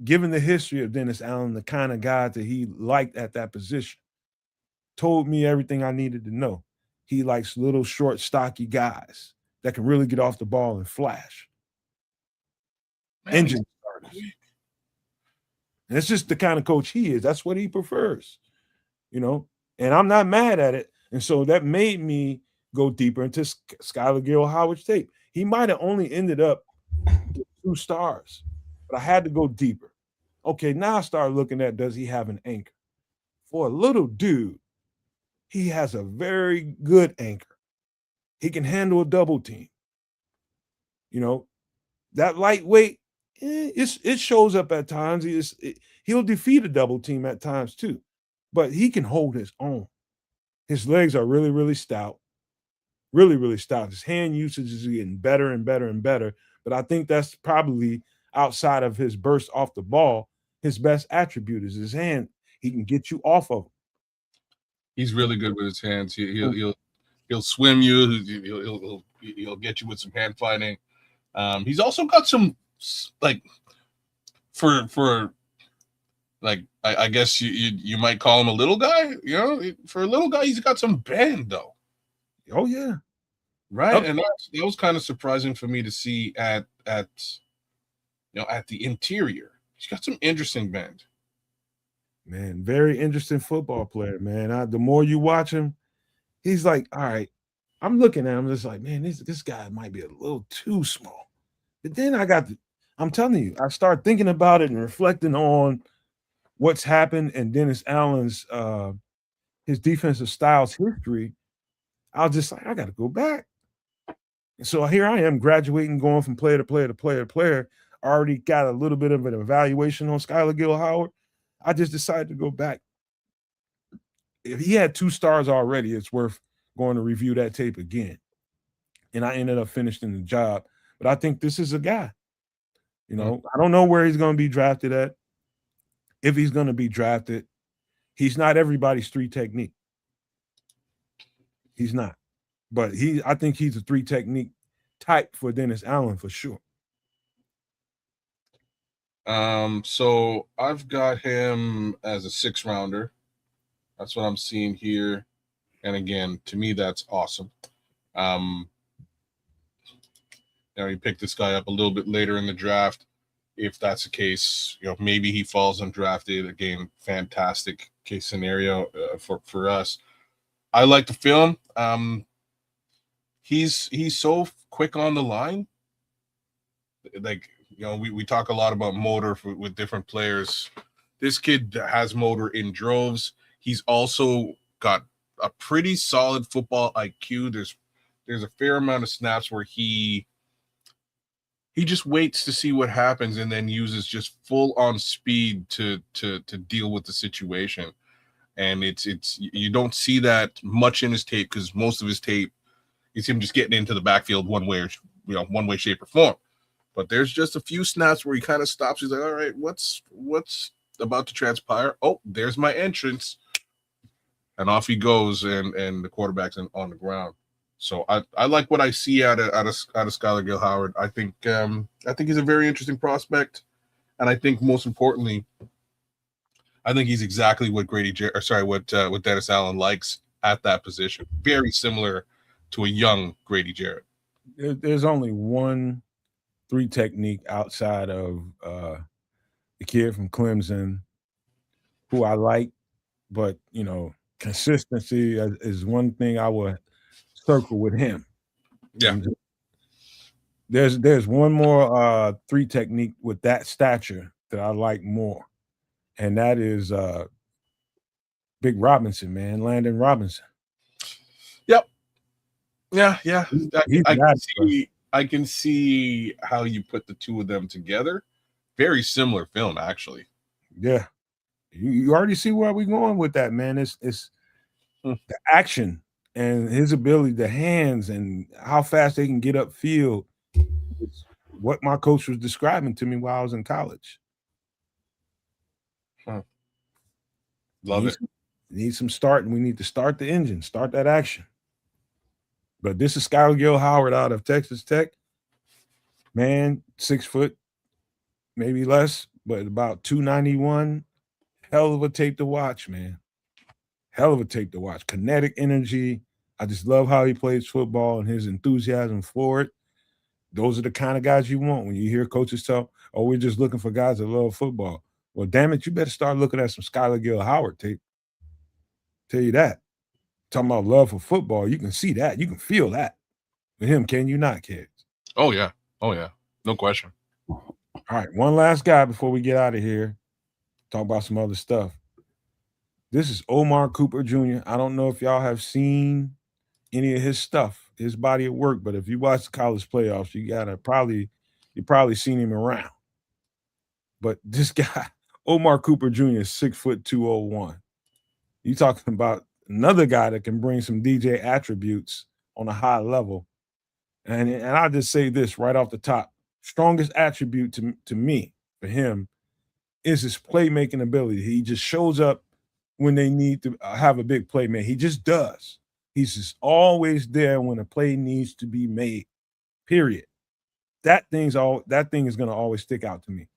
given the history of Dennis Allen, the kind of guy that he liked at that position, told me everything I needed to know. He likes little, short, stocky guys that can really get off the ball and flash. Engine starters. And it's just the kind of coach he is. That's what he prefers, And I'm not mad at it. And so that made me go deeper into Skylar Gill Howard's tape. He might have only ended up with 2 stars, but I had to go deeper. Okay, now I started looking at, does he have an anchor? For a little dude, he has a very good anchor. He can handle a double team. That lightweight, it shows up at times. He'll defeat a double team at times too, but he can hold his own. His legs are really, really stout. Really, really stout. His hand usage is getting better and better and better. But I think that's probably, outside of his burst off the ball, his best attribute is his hand. He can get you off of him. He's really good with his hands. He'll swim you. He'll get you with some hand fighting. He's also got some I guess you might call him a little guy. For a little guy, he's got some bend though. Oh yeah, right. And that was kind of surprising for me to see at the interior. He's got some interesting bend. Man, very interesting football player, man. The more you watch him, he's like, all right. I'm looking at him, just like, man, this guy might be a little too small. But then I'm telling you, I start thinking about it and reflecting on what's happened in Dennis Allen's his defensive styles history, I was just like, I got to go back. And so here I am graduating, going from player to player to player to player. I already got a little bit of an evaluation on Skylar Gill Howard. I just decided to go back. If he had 2 stars already, it's worth going to review that tape again. And I ended up finishing the job. But I think this is a guy. You know, I don't know where he's going to be drafted at. If he's going to be drafted, he's not everybody's 3 technique. He's not. But I think he's a 3 technique type for Dennis Allen for sure. So I've got him as a 6th rounder. That's what I'm seeing here. And again, to me, that's awesome. You pick this guy up a little bit later in the draft. If that's the case, maybe he falls undrafted. Again, fantastic case scenario for us. I like the film. He's so quick on the line. Like, we talk a lot about motor with different players. This kid has motor in droves. He's also got a pretty solid football IQ. There's a fair amount of snaps where he just waits to see what happens and then uses just full on speed to deal with the situation. And it's you don't see that much in his tape, because most of his tape is him just getting into the backfield one way, shape, or form. But there's just a few snaps where he kind of stops. He's like, all right, what's about to transpire? Oh, there's my entrance. And off he goes, and the quarterback's on the ground. So I like what I see out of Skylar Gill Howard. I think he's a very interesting prospect, and I think most importantly, I think he's exactly what what Dennis Allen likes at that position. Very similar to a young Grady Jarrett. There's only one 3 technique outside of the kid from Clemson who I like, but consistency is one thing I would circle with him. Yeah. And there's one more 3 technique with that stature that I like more, and that is Big Robinson, man, Landon Robinson. Yep. Yeah. I can see how you put the 2 of them together. Very similar film, actually. Yeah. You already see where we're going with that, man. It's the action and his ability, the hands, and how fast they can get upfield. It's what my coach was describing to me while I was in college. Love it. Need some start, and we need to start the engine, start that action. But this is Skylar Gill Howard out of Texas Tech. Man, 6 foot, maybe less, but about 291. Hell of a tape to watch, man. Hell of a tape to watch. Kinetic energy. I just love how he plays football and his enthusiasm for it. Those are the kind of guys you want when you hear coaches tell, oh, we're just looking for guys that love football. Well, damn it, you better start looking at some Skylar Gill Howard tape. Tell you that. Talking about love for football, you can see that. You can feel that. With him, can you not, kids? Oh, yeah. No question. All right, one last guy before we get out of here. Talk about some other stuff. This is Omar Cooper Jr. I don't know if y'all have seen any of his stuff, his body of work, but if you watch the college playoffs, you probably seen him around. But this guy, Omar Cooper Jr., is 6 foot 201. You talking about another guy that can bring some DJ attributes on a high level. And I'll just say this right off the top. Strongest attribute to me for him is his playmaking ability. He just shows up when they need to have a big play made. He just does. He's just always there when a play needs to be made, period. That thing is going to always stick out to me.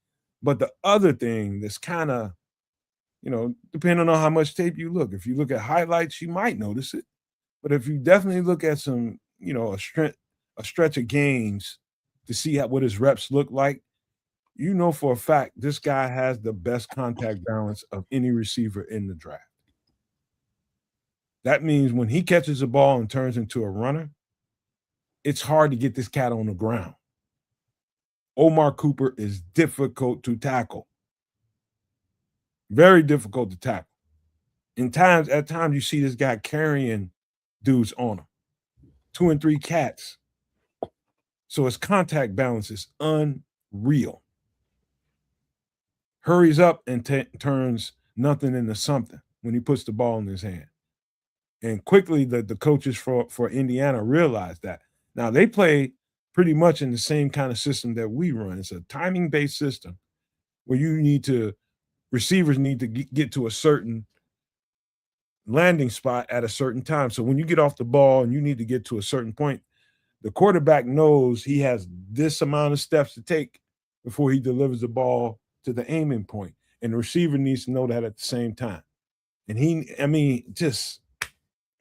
But the other thing that's kind of, depending on how much tape you look. If you look at highlights, you might notice it. But if you definitely look at some, a stretch of games to see what his reps look like, for a fact this guy has the best contact balance of any receiver in the draft. That means when he catches a ball and turns into a runner, it's hard to get this cat on the ground. Omar Cooper is difficult to tackle. Very difficult to tackle. At times you see this guy carrying dudes on him, 2 and 3 cats. So his contact balance is unreal. Hurries up and turns nothing into something when he puts the ball in his hand. And quickly the coaches for Indiana realized that. Now they play pretty much in the same kind of system that we run. It's a timing-based system where receivers need to get to a certain landing spot at a certain time. So when you get off the ball and you need to get to a certain point, the quarterback knows he has this amount of steps to take before he delivers the ball to the aiming point. And the receiver needs to know that at the same time. And just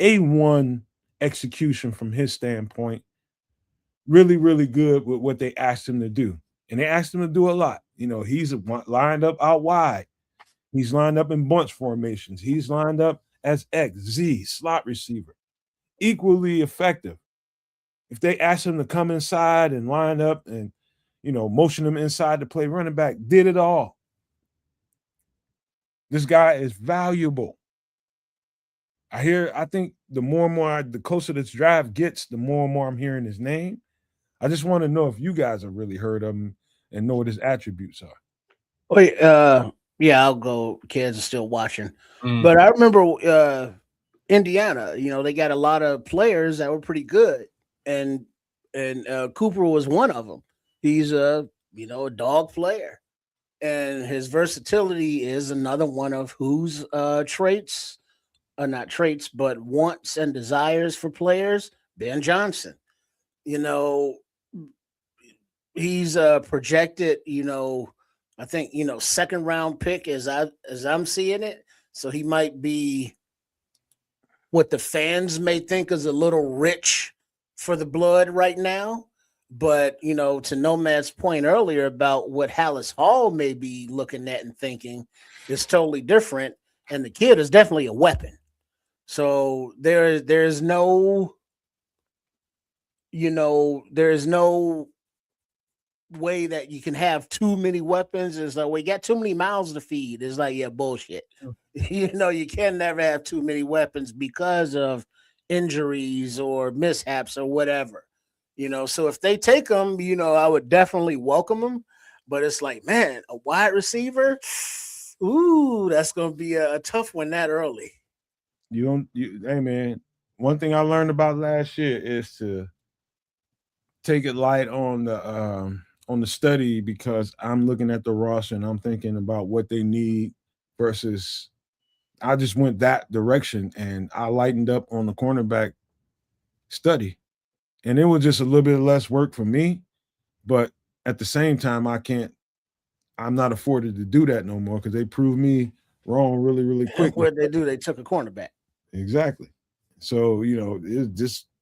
A1 execution from his standpoint. Really, really good with what they asked him to do. And they asked him to do a lot. He's lined up out wide. He's lined up in bunch formations. He's lined up as X, Z, slot receiver. Equally effective. If they asked him to come inside and line up and, motion him inside to play running back, did it all. This guy is valuable. I think the more and more, the closer this draft gets, the more and more I'm hearing his name. I just want to know if you guys have really heard of him and know what his attributes are. Wait, yeah, I'll go. Kids are still watching. But I remember Indiana, they got a lot of players that were pretty good. And Cooper was one of them. He's a dog player. And his versatility is another one of whose traits, not traits, but wants and desires for players, Ben Johnson. He's projected, I think, second round pick as I'm seeing it. So he might be what the fans may think is a little rich for the blood right now. But, to Nomad's point earlier about what Hallis Hall may be looking at and thinking is totally different. And the kid is definitely a weapon. So there's no way that you can have too many weapons. It's like, we got too many mouths to feed. It's like, yeah, bullshit. You can never have too many weapons because of injuries or mishaps or whatever. So if they take them, I would definitely welcome them. But it's like, man, a wide receiver, ooh, that's going to be a tough one that early. Hey, man, one thing I learned about last year is to take it light on the study, because I'm looking at the roster and I'm thinking about what they need versus I just went that direction and I lightened up on the cornerback study. And it was just a little bit less work for me. But at the same time, I'm not afforded to do that no more because they proved me wrong really, really quick. What they do, they took a cornerback. Exactly. So,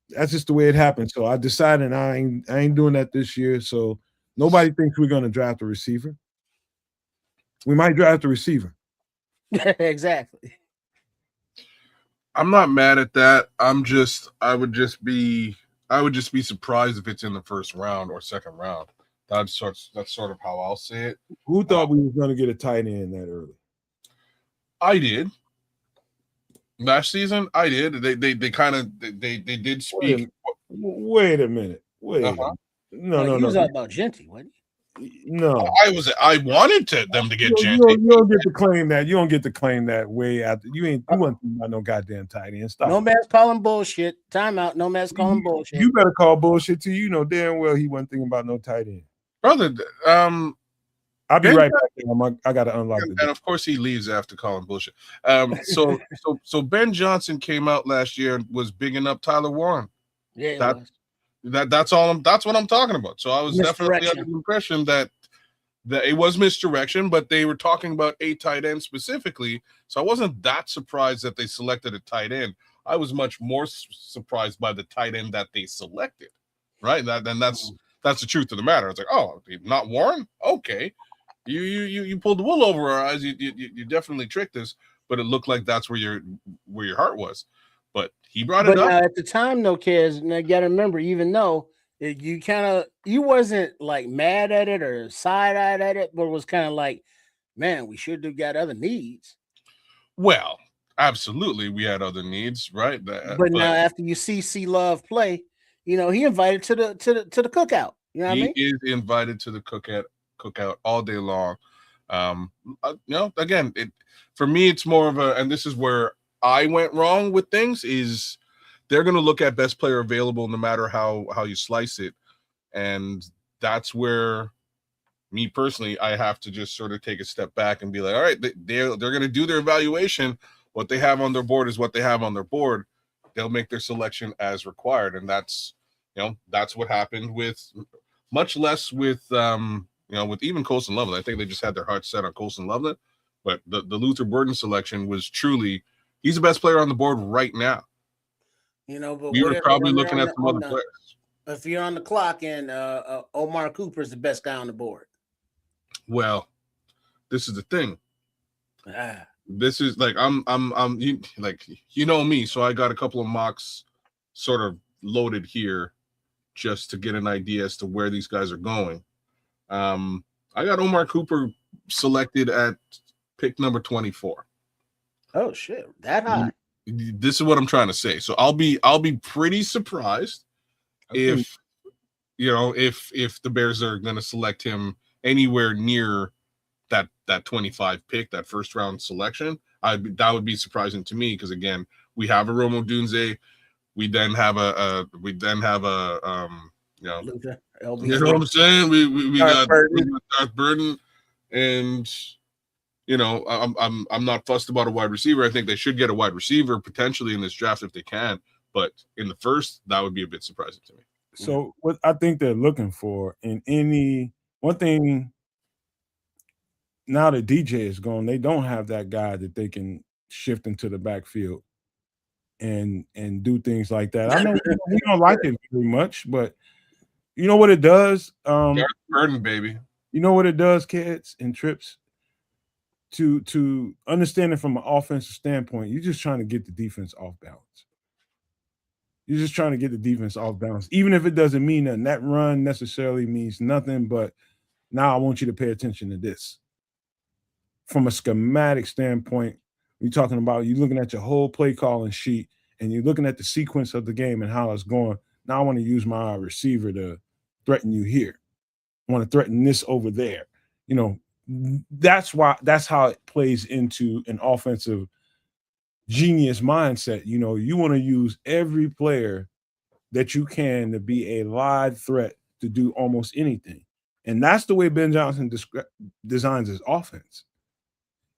that's just the way it happened. So I decided I ain't doing that this year. So nobody thinks we're going to draft a receiver. We might draft a receiver. Exactly. I'm not mad at that. I would just be surprised if it's in the first round or second round. That's sort of how I'll say it. Who thought we were going to get a tight end that early? I did. Last season, I did. They did speak. Wait a minute. No. He was talking about Genty, wasn't he? No, I wanted them to get Genty. You don't get to claim that. You don't get to claim that way after. You wasn't thinking about no goddamn tight end. Stop. No man's calling bullshit. Timeout. No man's calling bullshit. You better call bullshit too. You know damn well he wasn't thinking about no tight end. Brother, I'll be right back. I got to unlock and of course he leaves after calling bullshit. So Ben Johnson came out last year and was bigging up Tyler Warren. Yeah, that's what I'm talking about. So I was definitely under the impression that it was misdirection, but they were talking about a tight end specifically. So I wasn't that surprised that they selected a tight end. I was much more surprised by the tight end that they selected. Right? That's the truth of the matter. It's like, oh, not Warren? Okay. You pulled the wool over our eyes. You definitely tricked us, but it looked like that's where your heart was. But he brought it up. At the time, no kids. Now you got to remember, even though you wasn't like mad at it or side-eyed at it, but it was kind of like, man, we should have got other needs. Well, Absolutely, we had other needs, right? But now after you see C Love play, he invited to the cookout. You know what I mean? He is invited to the cookout all day long. Again, for me, it's more of and this is where I went wrong with things, is they're going to look at best player available no matter how you slice it. And that's where, me personally, I have to just sort of take a step back and be like, all right, they're going to do their evaluation. What they have on their board is what they have on their board. They'll make their selection as required. And that's what happened with, much less with, with even Colson Loveland. I think they just had their hearts set on Colson Loveland. But the Luther Burden selection was truly, he's the best player on the board right now. But we were probably looking at some other players. If you're on the clock and Omar Cooper is the best guy on the board. Well, this is the thing. This is like I'm me, so I got a couple of mocks sort of loaded here just to get an idea as to where these guys are going. I got Omar Cooper selected at pick number 24. Oh shit, that high. This is what I'm trying to say. So I'll be pretty surprised if the Bears are going to select him anywhere near that 25 pick, that first round selection. That would be surprising to me, because again, we have a Rome Odunze, we then have a Luther, you know what I'm saying? We got Darth Burden, and I'm not fussed about a wide receiver. I think they should get a wide receiver potentially in this draft if they can, but in the first, that would be a bit surprising to me. So what I think they're looking for in any one thing, now that DJ is gone, they don't have that guy that they can shift into the backfield and do things like that. I know we don't like it very much, but you know what it does? Darth Burden, baby. You know what it does, kids and trips? To understand it from an offensive standpoint, you're just trying to get the defense off balance. You're just trying to get the defense off balance, even if it doesn't mean nothing. That run necessarily means nothing, but now I want you to pay attention to this. From a schematic standpoint, you're talking about, you're looking at your whole play calling sheet and you're looking at the sequence of the game and how it's going. Now I want to use my receiver to threaten you here. I want to threaten this over there. That's how it plays into an offensive genius mindset. You want to use every player that you can to be a live threat to do almost anything. And that's the way Ben Johnson designs his offense.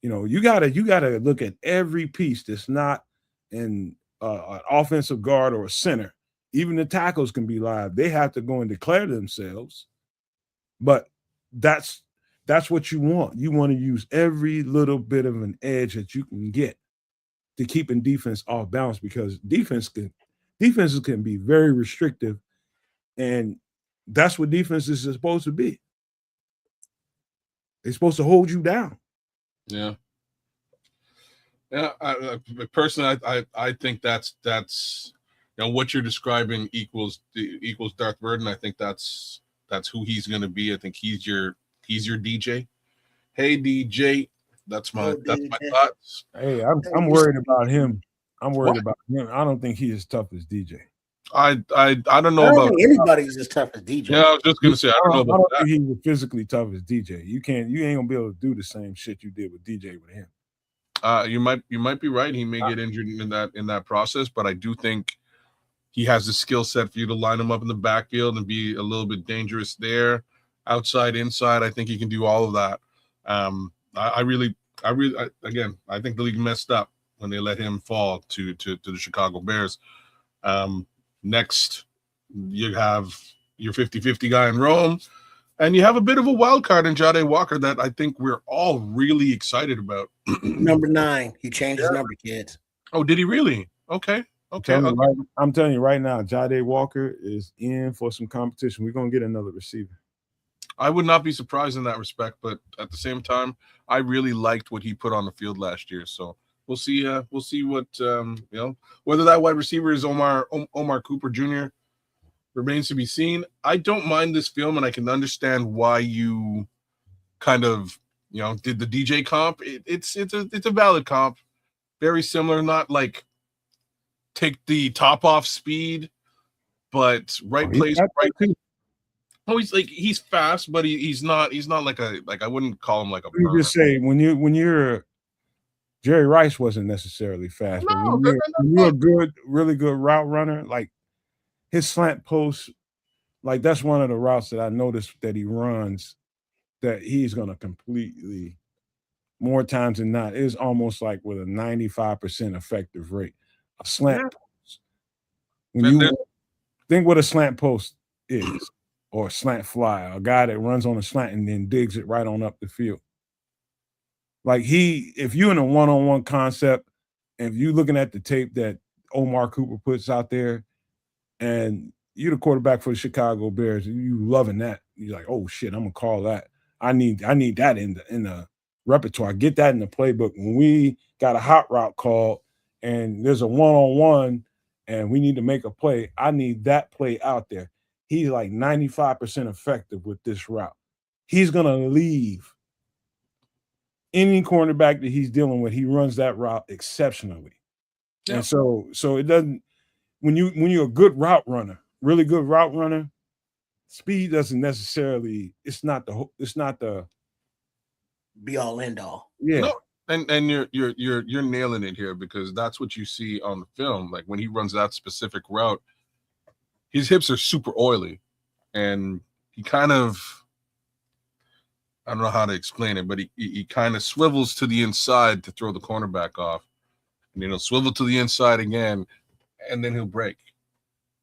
You gotta look at every piece that's not an offensive guard or a center. Even the tackles can be live. They have to go and declare themselves. But that's what you want. You want to use every little bit of an edge that you can get to keeping defense off balance, because defenses can be very restrictive, and that's what defenses are supposed to be. They're supposed to hold you down. Yeah. I personally, I think that's what you're describing equals Darth Burden. I think that's who he's going to be. I think he's your DJ. Hey DJ, that's my thoughts. Hey, I'm worried about him. I'm worried about him. I don't think he's as tough as DJ. I don't know I don't about think anybody's as tough as DJ. Yeah, I was just gonna say I don't know about that. Think he's physically tough as DJ. You ain't gonna be able to do the same shit you did with DJ with him. You might be right. He may get injured in that process, but I do think he has the skill set for you to line him up in the backfield and be a little bit dangerous there, outside, inside. I think he can do all of that. I think the league messed up when they let him fall to the Chicago Bears. Next, you have your 50-50 guy in Rome, and you have a bit of a wild card in Jade Walker that I think we're all really excited about. Number 9. He changed his number, kids. Oh, did he really? Okay. I'm telling you right now, Jade Walker is in for some competition. We're going to get another receiver. I would not be surprised in that respect, but at the same time, I really liked what he put on the field last year. So we'll see. We'll see what whether that wide receiver is Omar Cooper Jr. remains to be seen. I don't mind this film, and I can understand why you kind of did the DJ comp. It's a valid comp. very similar. Not like take the top off speed, but right place, right. Oh, he's fast, but he's not like I wouldn't call him like a burner. Just say when you're Jerry Rice wasn't necessarily fast, but when you're a really good route runner, like his slant post, like that's one of the routes that I noticed that he runs that he's gonna completely more times than not is almost like with a 95% effective rate. A slant post. When you think what a slant post is, or a slant fly, a guy that runs on a slant and then digs it right on up the field. Like if you're in a one-on-one concept, and if you're looking at the tape that Omar Cooper puts out there, and you're the quarterback for the Chicago Bears, and you loving that, you're like, oh shit, I'm gonna call that. I need that in the repertoire. Get that in the playbook. When we got a hot route called and there's a one-on-one and we need to make a play, I need that play out there. He's like 95% effective with this route. He's going to leave any cornerback that he's dealing with. He runs that route exceptionally. Yeah. And so it doesn't, when you're a good route runner, really good route runner, speed doesn't necessarily, it's not the be all end all. Yeah. No, and you're nailing it here, because that's what you see on the film. Like when he runs that specific route, his hips are super oily, and he kind of, I don't know how to explain it, but he kind of swivels to the inside to throw the cornerback off, and he'll swivel to the inside again, and then he'll break.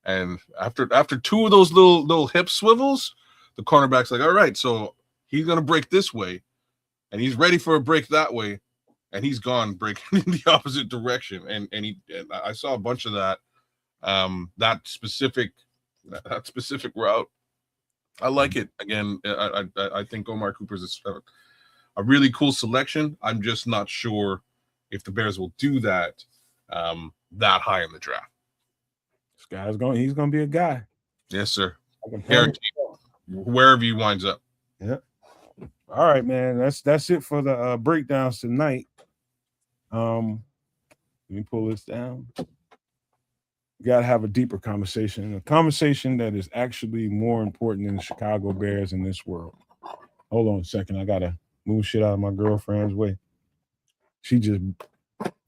And after two of those little hip swivels, the cornerback's like, all right, so he's gonna break this way, and he's ready for a break that way, and he's gone breaking in the opposite direction. And I saw a bunch of that. That specific route, I like it. Again, I think Omar Cooper's a really cool selection. I'm just not sure if the Bears will do that that high in the draft. This guy's he's gonna be a guy. Yes, sir. Guaranteed. Wherever he winds up. Yeah. All right, man. That's it for the breakdowns tonight. Let me pull this down. We got to have a deeper conversation, a conversation that is actually more important than the Chicago Bears in this world. Hold on a second. I got to move shit out of my girlfriend's way. She just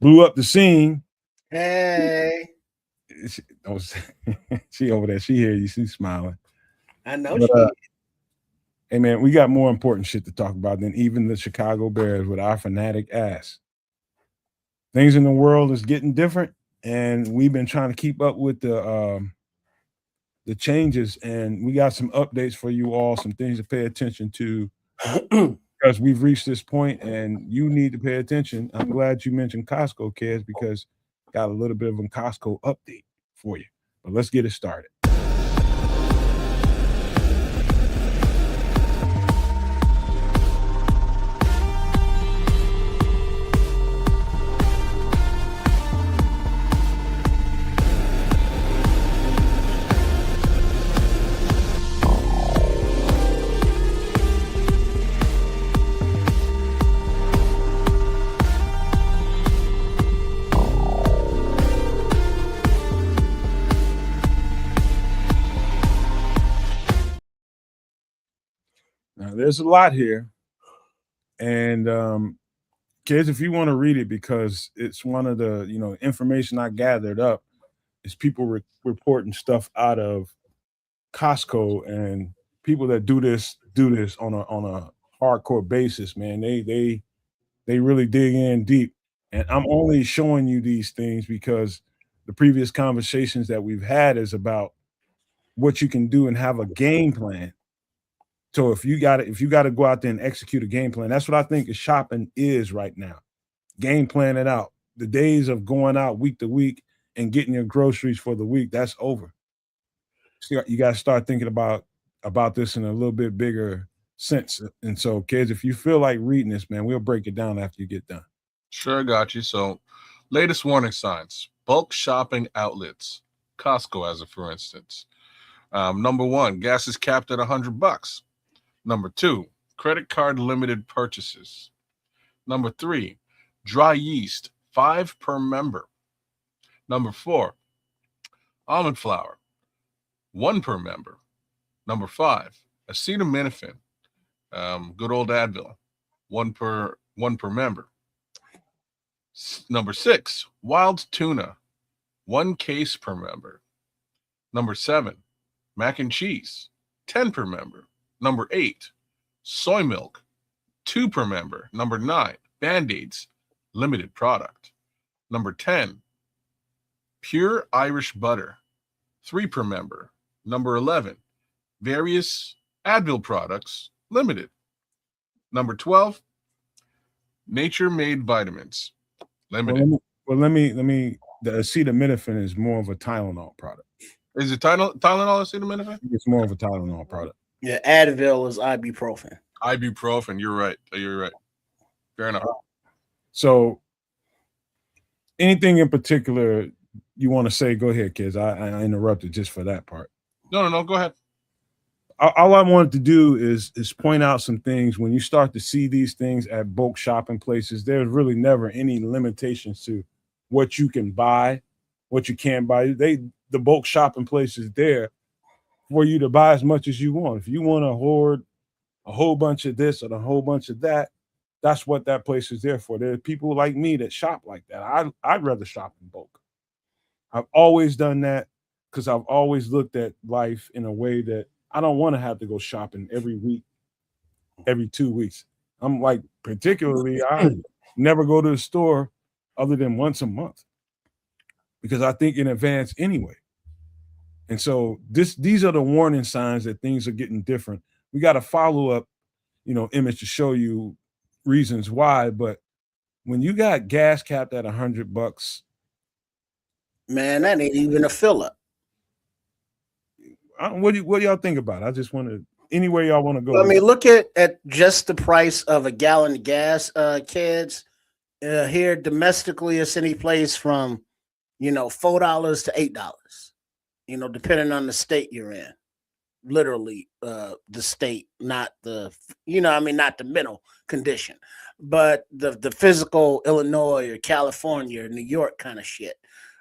blew up the scene. Hey. She over there. She hear you. She's smiling. I know she hey, man, we got more important shit to talk about than even the Chicago Bears with our fanatic ass. Things in the world is getting different, and we've been trying to keep up with the changes, and we got some updates for you all, some things to pay attention to because we've reached this point, and you need to pay attention. I'm glad you mentioned Costco, Kez, because got a little bit of a Costco update for you. But let's get it started. There's a lot here, and kids, if you want to read it, because it's one of the information I gathered up is people reporting stuff out of Costco, and people that do this on a hardcore basis, man. They really dig in deep, and I'm only showing you these things because the previous conversations that we've had is about what you can do and have a game plan. So if you got to go out there and execute a game plan, that's what I think is shopping is right now. Game plan it out. The days of going out week to week and getting your groceries for the week, that's over. So you got to start thinking about this in a little bit bigger sense. And so, kids, if you feel like reading this, man, we'll break it down after you get done. Sure, got you. So, latest warning signs: bulk shopping outlets, Costco, as a for instance. Number one, gas is capped at $100. Number two, credit card limited purchases. Number three, dry yeast, 5 per member. Number 4, almond flour, 1 per member. Number 5, acetaminophen, good old Advil, 1 per member. Number 6, wild tuna, 1 case per member. Number 7, mac and cheese, 10 per member. Number 8, soy milk, 2 per member. Number 9, Band-Aids, limited product. Number 10, pure Irish butter, 3 per member. Number 11, various Advil products, limited. Number 12, nature-made vitamins, limited. Let me. The acetaminophen is more of a Tylenol product. Is it Tylenol acetaminophen? It's more of a Tylenol product. Yeah, Advil is ibuprofen. Ibuprofen. You're right. Fair enough. So, anything in particular you want to say? Go ahead, kids. I interrupted just for that part. No. Go ahead. All I wanted to do is point out some things. When you start to see these things at bulk shopping places, there's really never any limitations to what you can buy, what you can't buy. The bulk shopping place is there for you to buy as much as you want. If you want to hoard a whole bunch of this or a whole bunch of that, that's what that place is there for. There are people like me that shop like that. I'd rather shop in bulk. I've always done that because I've always looked at life in a way that I don't want to have to go shopping every week, every 2 weeks. I'm like, particularly, I never go to the store other than once a month because I think in advance anyway. And so these are the warning signs that things are getting different. We got a follow-up, image to show you reasons why. But when you got gas capped at $100, man, that ain't even a fill up. What do y'all think about it? I just want to anywhere y'all want to go. I mean, look at just the price of a gallon of gas, kids. Here domestically, it's any place from $4 to $8. Depending on the state you're in. Literally, the state, not the not the mental condition, but the physical Illinois or California or New York kind of shit.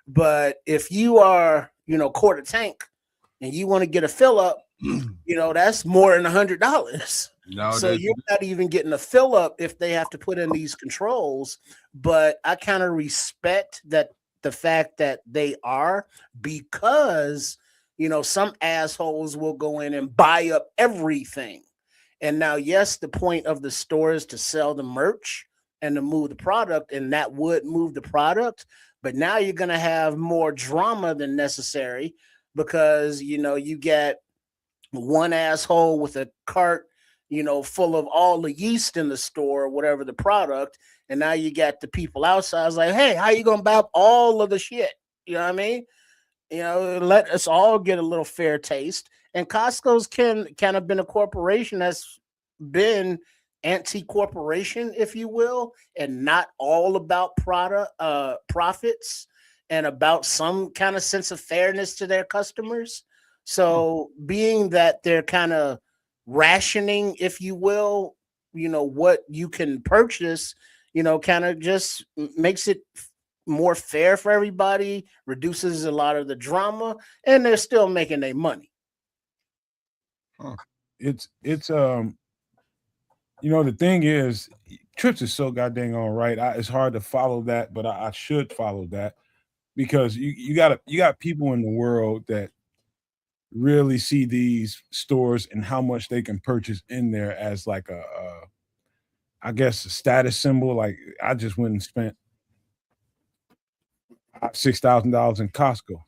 But if you are quarter tank and you want to get a fill up, that's more than $100. So you're not even getting a fill up if they have to put in these controls. But I kind of respect that the fact that they are, because some assholes will go in and buy up everything. And now, yes, the point of the store is to sell the merch and to move the product, and that would move the product. But now you're going to have more drama than necessary because, you get one asshole with a cart, full of all the yeast in the store or whatever the product. And now you got the people outside like, hey, how you going to buy up all of the shit? You know what I mean? Let us all get a little fair taste. And Costco's kind of been a corporation that's been anti-corporation, if you will, and not all about profits and about some kind of sense of fairness to their customers. So being that they're kind of rationing, if you will, what you can purchase, kind of just makes it more fair for everybody, reduces a lot of the drama, and they're still making their money. It's the thing is, Trips is so goddamn all right. It's hard to follow that, but I should follow that because you got people in the world that really see these stores and how much they can purchase in there as like I guess a status symbol. Like I just went and spent $6,000 in Costco.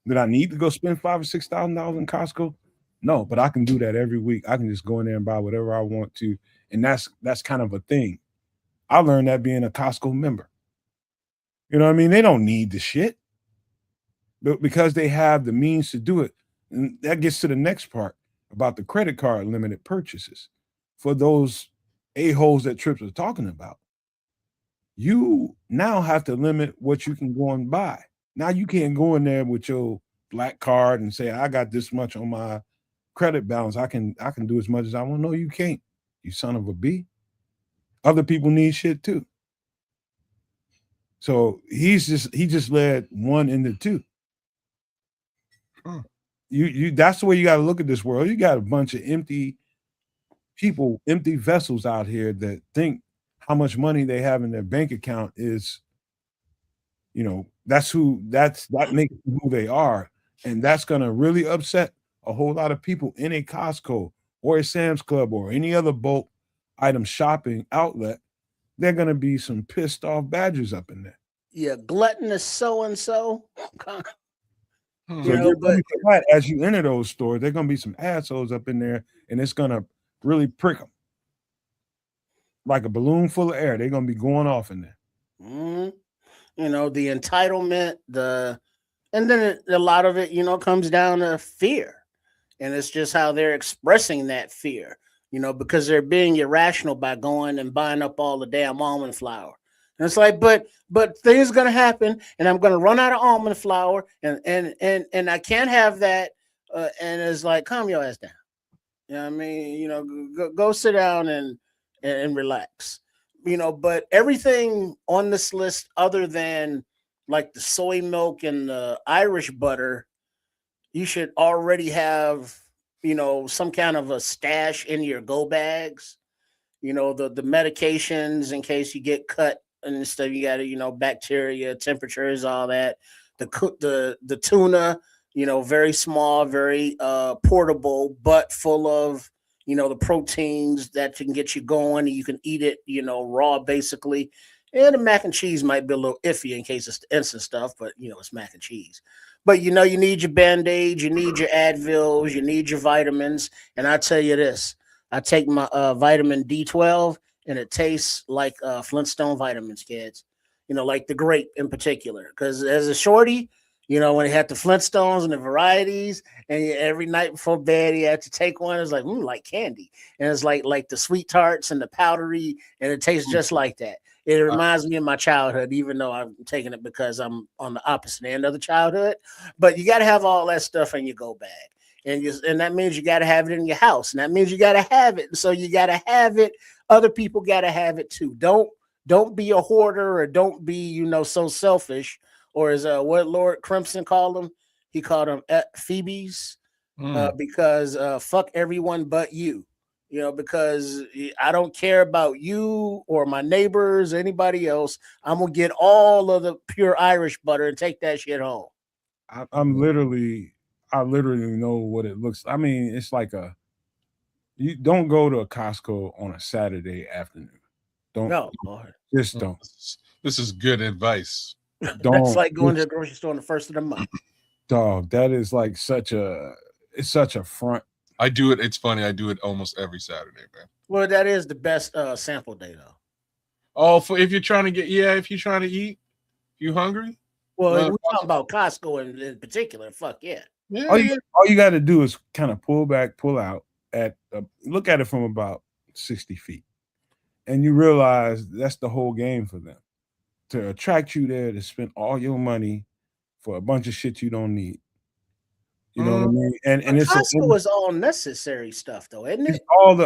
Did I need to go spend $5,000 or $6,000 in Costco? No, but I can do that every week. I can just go in there and buy whatever I want to, and that's kind of a thing. I learned that being a Costco member. You know what I mean? They don't need the shit, but because they have the means to do it. And that gets to the next part about the credit card limited purchases. For those a-holes that Trips was talking about, you now have to limit what you can go and buy. Now you can't go in there with your black card and say, I got this much on my credit balance. I can do as much as I want. No, you can't, you son of a B. Other people need shit too. So he just led 1 into 2. You that's the way you got to look at this world. You got a bunch of empty people, empty vessels out here that think how much money they have in their bank account is, that makes who they are. And that's gonna really upset a whole lot of people in a Costco or a Sam's Club or any other bulk item shopping outlet. They're gonna be some pissed off badgers up in there. Yeah, gluttonous so and so. So but as you enter those stores, there's gonna be some assholes up in there, and it's gonna really prick them like a balloon full of air. They're gonna be going off in there. Mm-hmm. The entitlement, and then a lot of it, comes down to fear, and it's just how they're expressing that fear. Because they're being irrational by going and buying up all the damn almond flour. And it's like, but things gonna happen, and I'm gonna run out of almond flour, and I can't have that. And it's like, calm your ass down. You know what I mean? Go sit down and relax. But everything on this list, other than like the soy milk and the Irish butter, you should already have, some kind of a stash in your go bags. The medications in case you get cut and stuff. You got to, bacteria, temperatures, all that. The tuna, very small, very portable, but full of, the proteins that can get you going. You can eat it, raw, basically. And the mac and cheese might be a little iffy in case it's the instant stuff, but, it's mac and cheese. But, you need your Band-Aids, you need your Advils, you need your vitamins. And I tell you this, I take my vitamin D12, and it tastes like Flintstone vitamins, kids. Like the grape in particular. Because as a shorty, when he had the Flintstones and the varieties, and every night before bed he had to take one. It's like candy, and it's like the sweet tarts and the powdery, and it tastes just like that. It reminds me of my childhood, even though I'm taking it because I'm on the opposite end of the childhood. But you got to have all that stuff in your go bag, and that means you got to have it in your house, and that means you got to have it. So you got to have it. Other people got to have it too. Don't be a hoarder, or don't be so selfish. Or as what Lord Crimson called them, he called them Phoebes, because fuck everyone but you. Because I don't care about you or my neighbors, or anybody else. I'm gonna get all of the pure Irish butter and take that shit home. I literally know what it looks. I mean, it's like you don't go to a Costco on a Saturday afternoon. Don't. Just don't. This is good advice. That's like going to the grocery store on the 1st of the month. Dog, that is like such a front. I do it. It's funny. I do it almost every Saturday, man. Well, that is the best sample day, though. Oh, if you're trying to if you're trying to eat, you hungry? Well, we're talking about Costco in particular. Fuck yeah. All you got to do is kind of pull out look at it from about 60 feet, and you realize that's the whole game for them. To attract you there, to spend all your money for a bunch of shit you don't need. You know what I mean? And it's Costco is all necessary stuff, though, isn't it? It's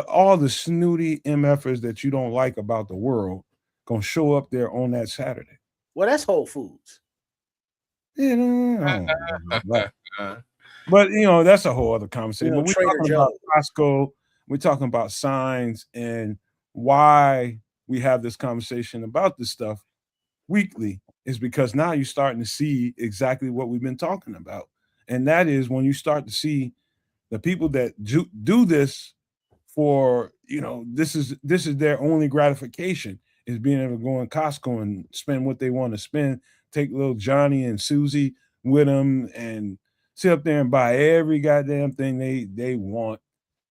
all the snooty MFers that you don't like about the world gonna show up there on that Saturday. Well, that's Whole Foods. Yeah, but that's a whole other conversation. But we're talking about Costco. We're talking about signs and why we have this conversation about this stuff weekly is because now you're starting to see exactly what we've been talking about. And that is when you start to see the people that do this for, this is their only gratification is being able to go in Costco and spend what they want to spend, take little Johnny and Susie with them and sit up there and buy every goddamn thing they want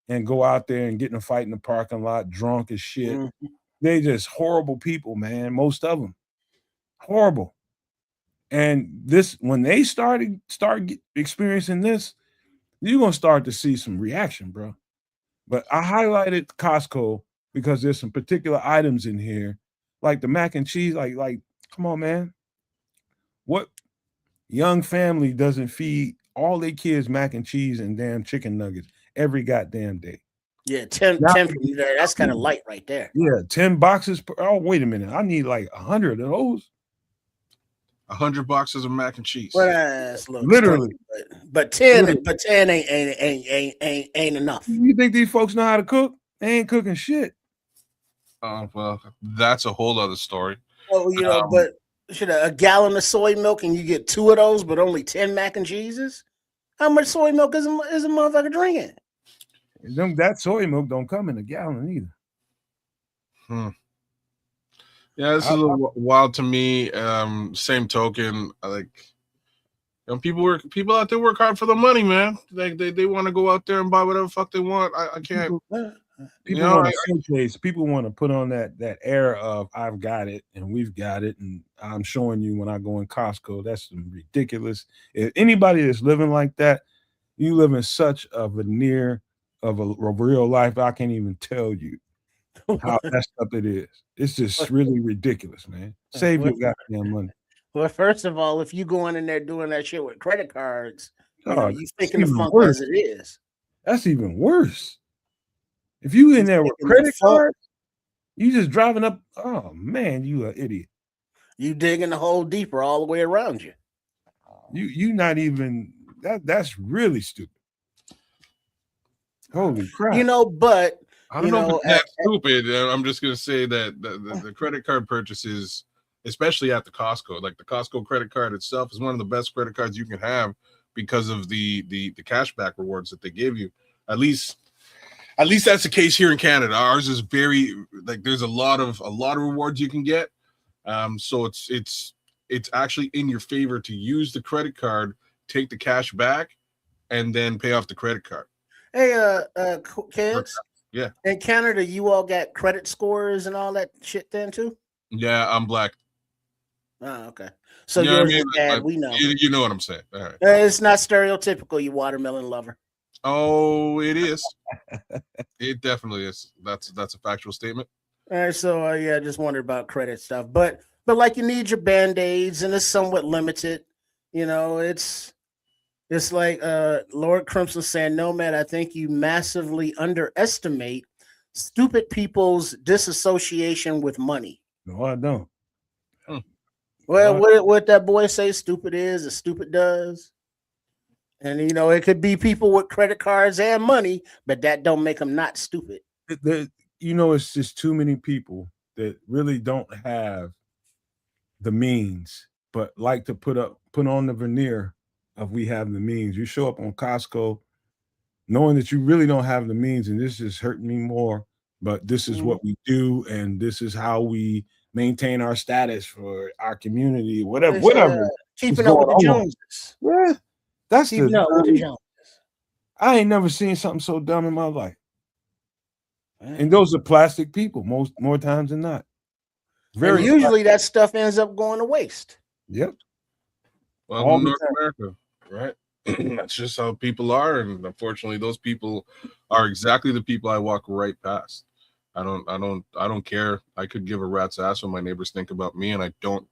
and go out there and get in a fight in the parking lot drunk as shit. Mm-hmm. They just horrible people, man. Most of them. Horrible. And when they start experiencing this, you're gonna start to see some reaction, bro. But I highlighted Costco because there's some particular items in here, like the mac and cheese. Like, come on, man. What young family doesn't feed all their kids mac and cheese and damn chicken nuggets every goddamn day? Yeah, 10 that's kind of light right there. Yeah, 10 boxes oh, wait a minute. I need like 100 of those. 100 boxes of mac and cheese. Well, literally, but 10 ain't enough. You think these folks know how to cook? They ain't cooking shit. Well, that's a whole other story. Oh, but should a gallon of soy milk and you get 2 of those, but only 10 mac and cheeses? How much soy milk is a motherfucker drinking? That soy milk don't come in a gallon either. Yeah, this is a little wild to me. Same token, like, people out there work hard for the money, man. Like they want to go out there and buy whatever fuck they want. I can't. People want to showcase. People want to put on that air of I've got it and we've got it, and I'm showing you when I go in Costco. That's ridiculous. If anybody that's living like that, you live in such a veneer of a real life. I can't even tell you how messed up it is. It's just really ridiculous, man. Save your goddamn money. Well, first of all, if you going in there doing that shit with credit cards, you thinking the funk worse. as it is. That's even worse. If you in there with credit cards, you just driving up. Oh man, you an idiot. You digging the hole deeper all the way around you. You not even that's really stupid. Holy crap. But I don't know if it's that stupid. I'm just gonna say that the credit card purchases, especially at the Costco, like the Costco credit card itself, is one of the best credit cards you can have because of the cashback rewards that they give you. At least that's the case here in Canada. Ours is very there's a lot of rewards you can get. So it's actually in your favor to use the credit card, take the cash back, and then pay off the credit card. Hey, kids. Yeah. In Canada, you all got credit scores and all that shit then too? Yeah, I'm black. Oh, okay. So yours is bad. We know. You know what I'm saying. All right. It's not stereotypical, you watermelon lover. Oh, it is. It definitely is. That's a factual statement. All right. So I just wondered about credit stuff, but like you need your Band-Aids and it's somewhat limited. It's like Lord Crimson saying, Nomad, I think you massively underestimate stupid people's disassociation with money. No, I don't. Well, what that boy say stupid is, stupid does. And, it could be people with credit cards and money, but that don't make them not stupid. It's just too many people that really don't have the means, but like to put on the veneer of we have the means. You show up on Costco knowing that you really don't have the means, and this is hurting me more, but this is what we do, and this is how we maintain our status for our community, whatever. Keeping up with the Joneses. Yeah, that's keeping up with the Joneses. I ain't never seen something so dumb in my life. And those are plastic people more times than not. Very usually that stuff ends up going to waste. Yep. Well, in North America, right? That's just how people are, and unfortunately, those people are exactly the people I walk right past. I don't care. I could give a rat's ass what my neighbors think about me, and I don't.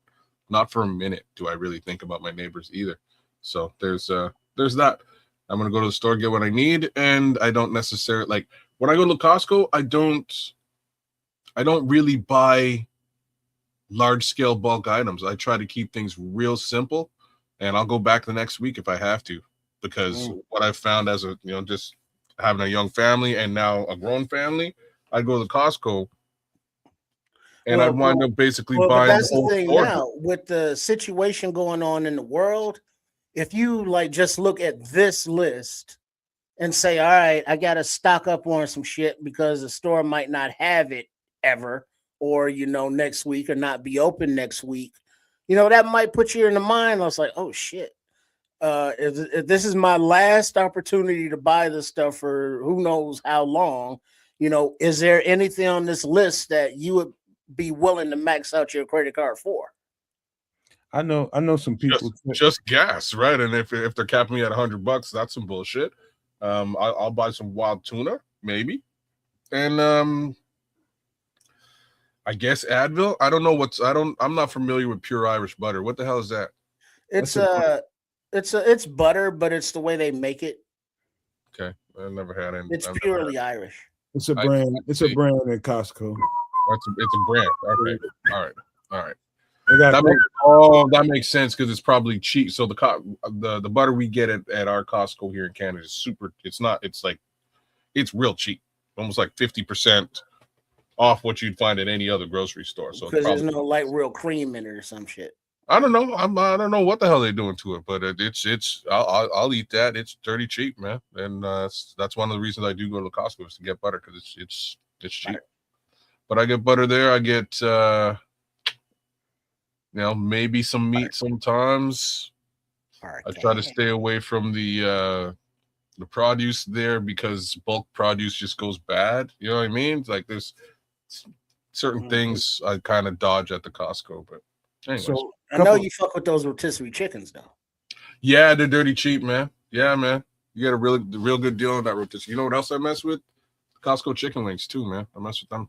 Not for a minute do I really think about my neighbors either. So there's that. I'm gonna go to the store, get what I need, and I don't necessarily when I go to Costco. I don't really buy large scale bulk items. I try to keep things real simple. And I'll go back the next week if I have to, because what I've found as just having a young family and now a grown family, I go to Costco and I wind up basically buying. That's the thing now with the situation going on in the world. If you just look at this list and say, all right, I got to stock up on some shit because the store might not have it ever, or, next week or not be open next week. That might put you in the mind. I was like, oh, shit. If this is my last opportunity to buy this stuff for who knows how long, is there anything on this list that you would be willing to max out your credit card for? I know some people. Just gas, right? And if they're capping me at $100, that's some bullshit. I'll buy some wild tuna, maybe. And I guess Advil. I don't know I'm not familiar with pure Irish butter. What the hell is that? It's butter, but it's the way they make it. Okay, I've never had it. It's purely Irish. It's a brand. It's a brand at Costco. It's a brand. Okay. All right. That makes sense because it's probably cheap. So the butter we get at our Costco here in Canada is super. It's not. It's like it's real cheap, almost like 50% off what you'd find at any other grocery store. So because there's no like real cream in it or some shit. I don't know. I don't know what the hell they're doing to it, but it's. I'll eat that. It's dirty cheap, man. And that's one of the reasons I do go to Costco is to get butter because it's cheap. Right. But I get butter there. I get maybe some meat sometimes. Right. I try to stay away from the produce there because bulk produce just goes bad. You know what I mean? Like there's certain things I kind of dodge at the Costco, but anyways. So I know you fuck with those rotisserie chickens though. Yeah, they're dirty cheap, man. Yeah, man. You get a real good deal on that rotisserie. You know what else I mess with? Costco chicken wings too, man. I mess with them.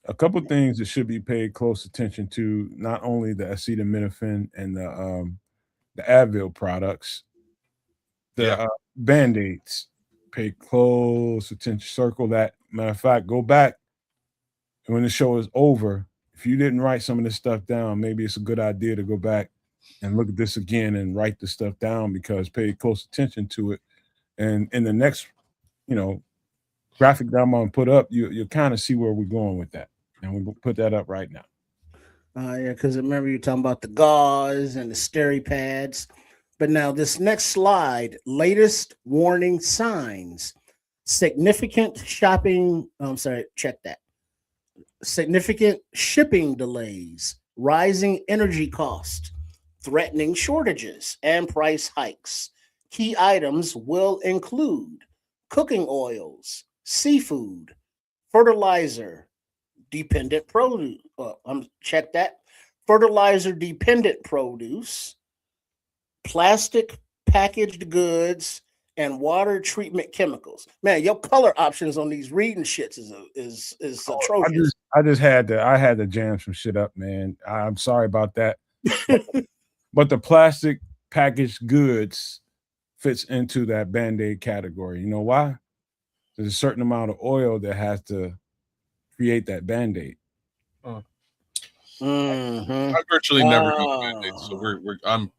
A couple things that should be paid close attention to, not only the acetaminophen and the Advil products, the Band-Aids. Pay close attention. Circle that. Matter of fact, go back and when the show is over, if you didn't write some of this stuff down, maybe it's a good idea to go back and look at this again and write the stuff down because pay close attention to it. And in the next, graphic that I'm going to put up, you'll kind of see where we're going with that. And we'll put that up right now. Yeah, because I remember you talking about the gauze and the steri pads. But now this next slide, latest warning signs, significant shipping delays, rising energy costs, threatening shortages, and price hikes. Key items will include cooking oils, seafood, fertilizer, dependent produce. Fertilizer dependent produce, plastic packaged goods, and water treatment chemicals. Man, your color options on these reading shits is atrocious. I had to jam some shit up, man. I'm sorry about that. But the plastic packaged goods fits into that Band-Aid category. You know why? There's a certain amount of oil that has to create that Band-Aid. I virtually never use Band-Aids, so I'm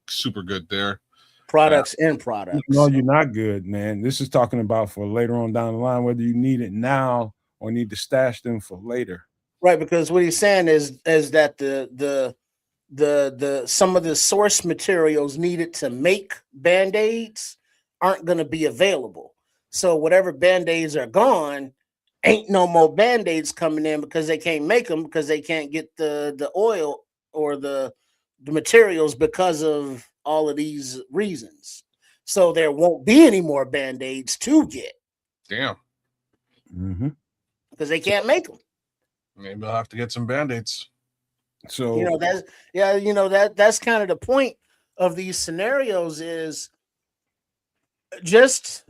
super good there. Products and products. No, you're not good, man. This is talking about for later on down the line, whether you need it now or need to stash them for later. Right, because what he's saying is that the some of the source materials needed to make Band-Aids aren't going to be available. So whatever Band-Aids are gone, ain't no more Band-Aids coming in because they can't make them because they can't get the oil or the materials because of all of these reasons. So there won't be any more Band-Aids to get. Damn. Because they can't make them. Maybe I'll have to get some Band-Aids. So that's kind of the point of these scenarios is just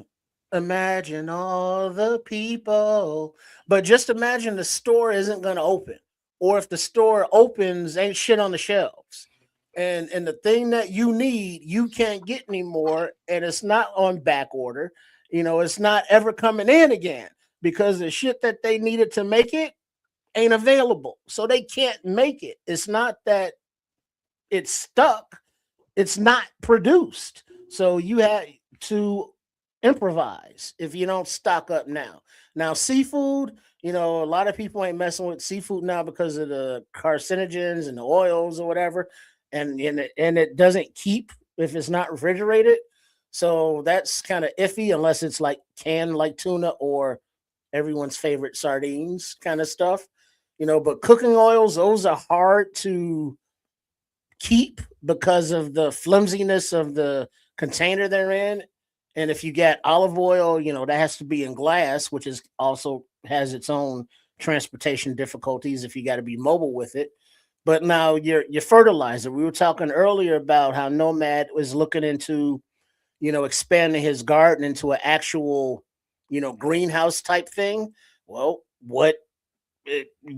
imagine all the people, but just imagine the store isn't going to open, or if the store opens, ain't shit on the shelves, and the thing that you need you can't get anymore, and it's not on back order. It's not ever coming in again because the shit that they needed to make it ain't available, so they can't make it. It's not that it's stuck, it's not produced, so you have to improvise if you don't stock up now. Seafood, a lot of people ain't messing with seafood now because of the carcinogens and the oils or whatever, and it doesn't keep if it's not refrigerated, so that's kind of iffy unless it's like canned like tuna or everyone's favorite sardines kind of stuff. But cooking oils, those are hard to keep because of the flimsiness of the container they're in. And if you get olive oil, that has to be in glass, which is also has its own transportation difficulties if you got to be mobile with it. But now your fertilizer, we were talking earlier about how Nomad was looking into, expanding his garden into an actual, greenhouse type thing. Well, what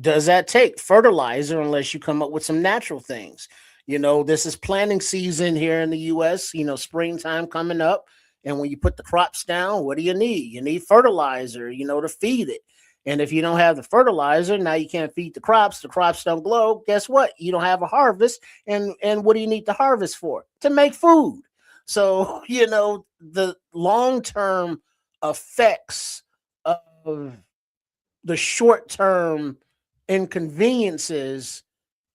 does that take? Fertilizer, unless you come up with some natural things. This is planting season here in the U.S., springtime coming up. And when you put the crops down, what do you need? You need fertilizer, to feed it. And if you don't have the fertilizer, now you can't feed the crops don't grow. Guess what? You don't have a harvest. And what do you need to harvest for? To make food. So, the long-term effects of the short-term inconveniences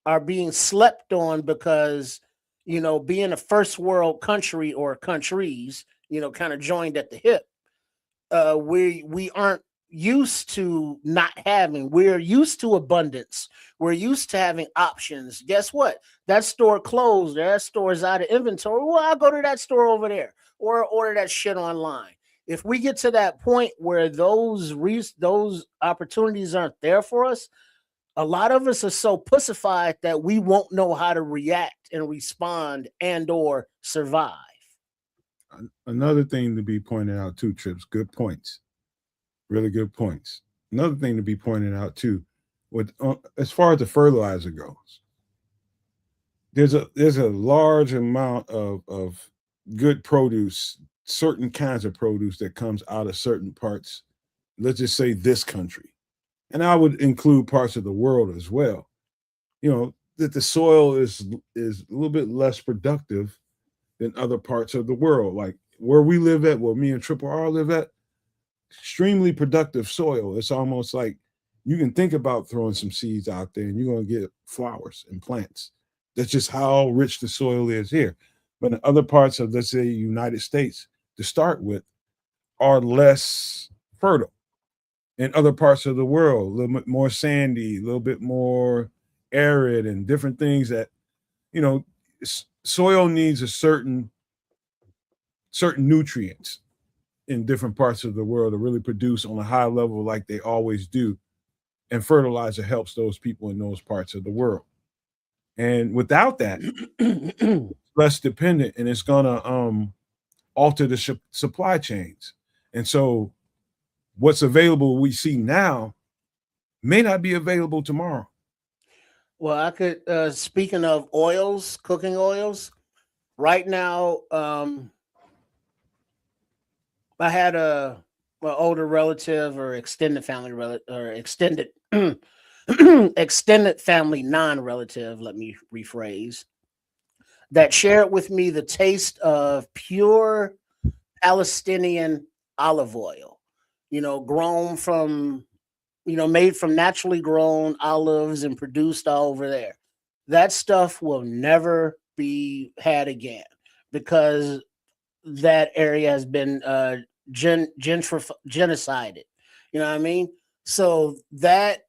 are being slept on because, being a first world country or countries, kind of joined at the hip. We aren't used to not having. We're used to abundance. We're used to having options. Guess what? That store closed. That store's out of inventory. Well, I'll go to that store over there or order that shit online. If we get to that point where those opportunities aren't there for us, a lot of us are so pussified that we won't know how to react and respond and or survive. Another thing to be pointed out too, Trips, good points. Really good points. Another thing to be pointed out too, with as far as the fertilizer goes, there's a large amount of good produce, certain kinds of produce that comes out of certain parts. Let's just say this country, and I would include parts of the world as well. That the soil is a little bit less productive than other parts of the world. Like where we live at, where me and Triple R live at, extremely productive soil. It's almost like you can think about throwing some seeds out there and you're going to get flowers and plants. That's just how rich the soil is here. But in other parts of, let's say, United States, to start with, are less fertile. In other parts of the world, a little bit more sandy, a little bit more arid, and different things that, soil needs a certain nutrients in different parts of the world to really produce on a high level like they always do. And fertilizer helps those people in those parts of the world. And without that, less dependent, and it's going to alter the supply chains. And so what's available we see now may not be available tomorrow. Well, I could, speaking of oils, cooking oils, right now, I had an older relative or extended family or extended extended family non-relative, let me rephrase, that shared with me the taste of pure Palestinian olive oil, grown from, made from naturally grown olives and produced all over there. That stuff will never be had again because that area has been genocided. You know what I mean? So that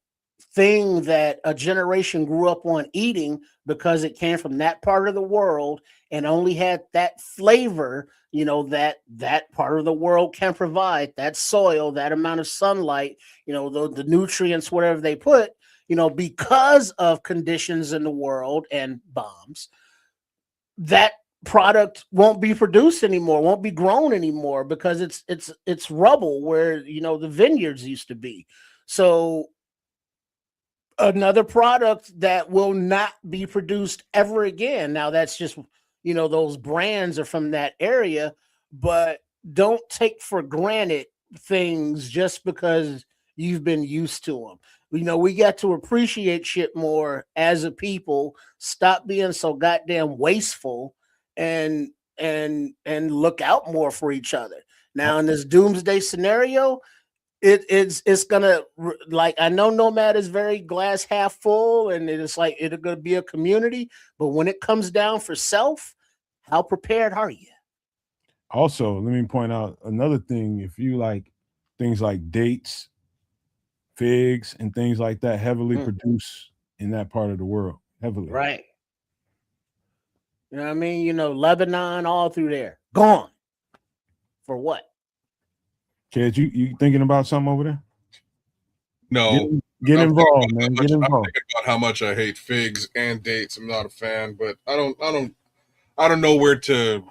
thing that a generation grew up on eating because it came from that part of the world and only had that flavor, that part of the world can provide, that soil, that amount of sunlight, the nutrients, whatever they put, because of conditions in the world and bombs, that product won't be produced anymore, won't be grown anymore because it's rubble where the vineyards used to be. So another product that will not be produced ever again. Now that's just those brands are from that area, but don't take for granted things just because you've been used to them. We got to appreciate shit more as a people. Stop being so goddamn wasteful and look out more for each other. Now in this doomsday scenario, it's gonna, like, I know Nomad is very glass half full and it's like it's gonna be a community, but when it comes down for self, how prepared are you? Also, let me point out another thing. If you like things like dates, figs, and things like that, heavily produced in that part of the world. Heavily. Right. You know what I mean? Lebanon, all through there. Gone. For what? Kids, you thinking about something over there? No. Get involved, man. Get involved. I'm thinking about how much I hate figs and dates. I'm not a fan, but I don't know where to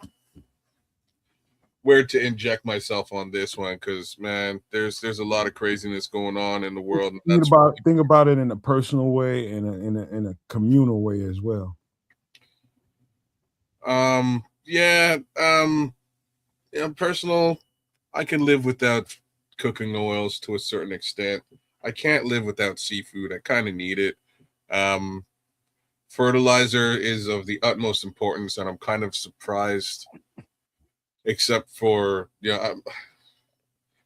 inject myself on this one because, man, there's a lot of craziness going on in the world. Think about it in a personal way and in a communal way as well. Personal, I can live without cooking oils to a certain extent. I can't live without seafood. I kind of need it. Fertilizer is of the utmost importance, and I'm kind of surprised, except for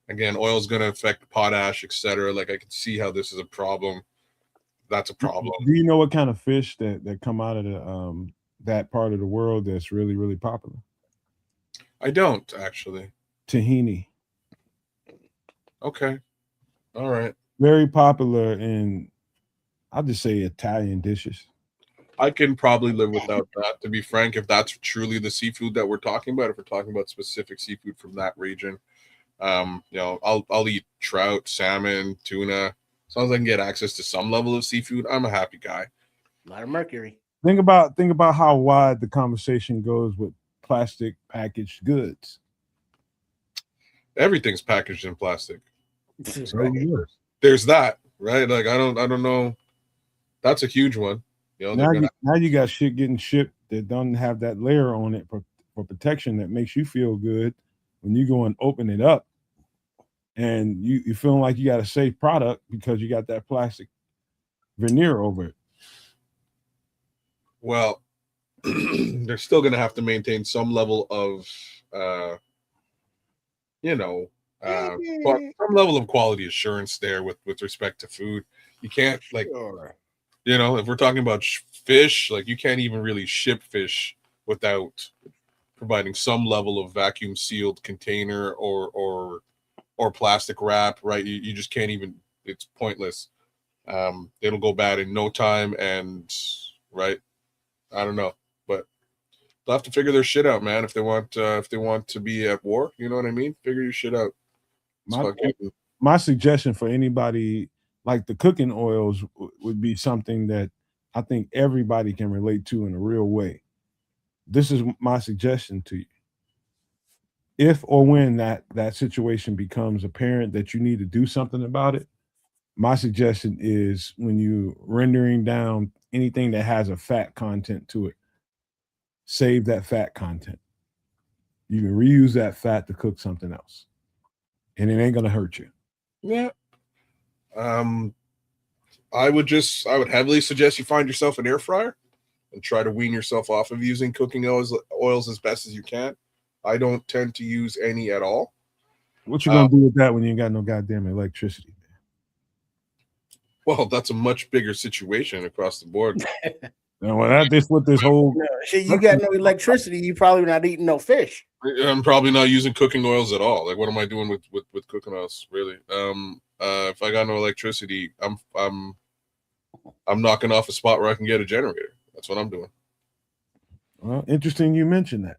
again, oil is going to affect potash, etc. Like I can see how this is a problem. That's a problem. Do you know what kind of fish that come out of the that part of the world that's really, really popular? I don't actually. Tahini. Okay. All right. Very popular in, I'll just say, Italian dishes. I can probably live without that, to be frank, if that's truly the seafood that we're talking about. If we're talking about specific seafood from that region, I'll eat trout, salmon, tuna. As long as I can get access to some level of seafood, I'm a happy guy. A lot of mercury. Think about how wide the conversation goes with plastic packaged goods. Everything's packaged in plastic. Right. There's that, right? Like I don't know. That's a huge one. Now you got shit getting shipped that doesn't have that layer on it for protection that makes you feel good when you go and open it up, and you feeling like you got a safe product because you got that plastic veneer over it. Well, they're still going to have to maintain some level of, some level of quality assurance there with respect to food. You can't if we're talking about fish, like you can't even really ship fish without providing some level of vacuum sealed container or plastic wrap, right? You just can't even. It's pointless. It'll go bad in no time, and right. I don't know, but they'll have to figure their shit out, man. If they want to be at war, you know what I mean? Figure your shit out. My suggestion for anybody, like the cooking oils, would be something that I think everybody can relate to in a real way. This is my suggestion to you. If or when that situation becomes apparent that you need to do something about it, my suggestion is when you rendering down anything that has a fat content to it, save that fat content. You can reuse that fat to cook something else, and it ain't gonna hurt you. Yeah. I would heavily suggest you find yourself an air fryer and try to wean yourself off of using cooking oils as best as you can. I don't tend to use any at all. What you gonna do with that when you ain't got no goddamn electricity? Well, that's a much bigger situation across the board. Well, that's what this whole you got no electricity, you probably not eating no fish. I'm probably not using cooking oils at all. Like, what am I doing with cooking oils, really? If I got no electricity, I'm knocking off a spot where I can get a generator. That's what I'm doing. Well, interesting you mentioned that.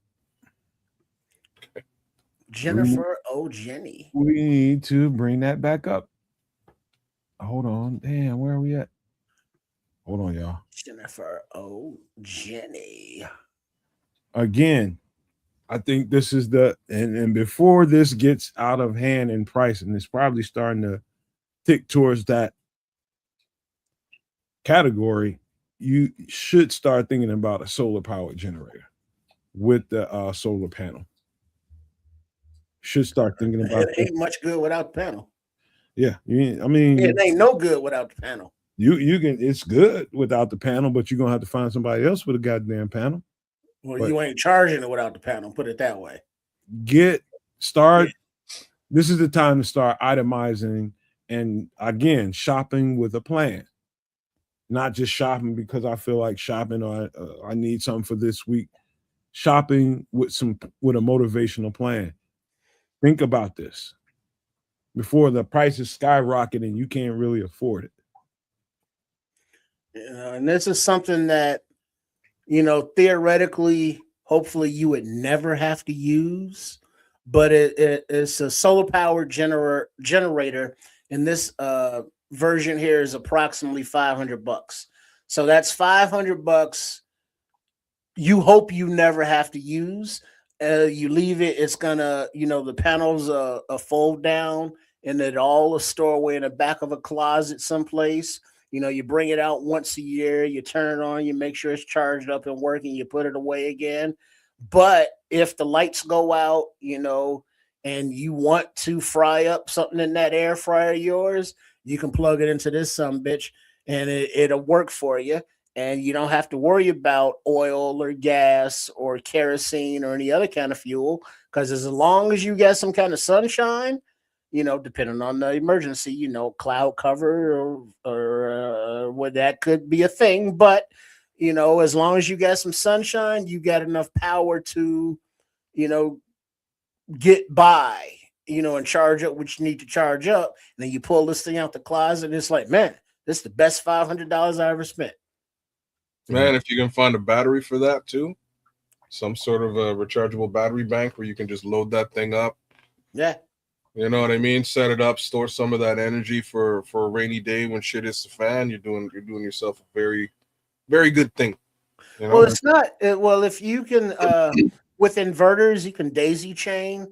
Okay. Jennifer Jenny. We need to bring that back up. Hold on. Damn, where are we at? Hold on, y'all. Jennifer Jenny. Again, I think this is and before this gets out of hand in price, and it's probably starting to tick towards that category, you should start thinking about a solar powered generator with the solar panel. Should start thinking about it. Ain't much good without the panel. Yeah, it ain't no good without the panel. You can. It's good without the panel, but you're gonna have to find somebody else with a goddamn panel. Well, you ain't charging it without the panel. Put it that way. Start. This is the time to start itemizing and again shopping with a plan. Not just shopping because I feel like shopping or I need something for this week. Shopping with a motivational plan. Think about this before the prices skyrocket and you can't really afford it. And this is something that, theoretically, hopefully you would never have to use, but it's a solar powered generator. And this version here is approximately $500. So that's $500. You hope you never have to use. You leave it, it's gonna, the panels fold down and it all will store away in the back of a closet someplace. You bring it out once a year, you turn it on, you make sure it's charged up and working, you put it away again. But if the lights go out, and you want to fry up something in that air fryer of yours, You can plug it into this bitch, and it'll work for you. And you don't have to worry about oil or gas or kerosene or any other kind of fuel, because as long as you get some kind of sunshine, depending on the emergency, cloud cover or what, that could be a thing. But as long as you got some sunshine, you got enough power to, get by, and charge up what you need to charge up. And then you pull this thing out the closet, and it's like, man, this is the best $500 I ever spent. Man, if you can find a battery for that too, some sort of a rechargeable battery bank where you can just load that thing up. Yeah. You know what I mean? Set it up, store some of that energy for a rainy day when shit hits the fan. You're doing yourself a very, very good thing. Well, it's not. Well, if you can, with inverters, you can daisy chain,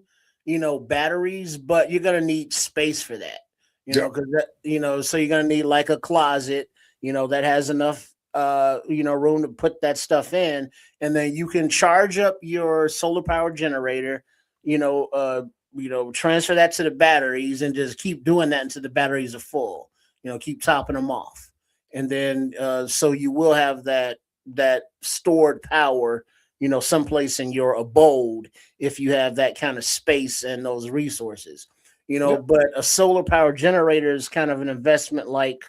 batteries, but you're gonna need space for that. Because so you're gonna need like a closet, that has enough, room to put that stuff in, and then you can charge up your solar power generator, transfer that to the batteries and just keep doing that until the batteries are full. Keep topping them off, and then so you will have that stored power, someplace in your abode if you have that kind of space and those resources. But a solar power generator is kind of an investment like,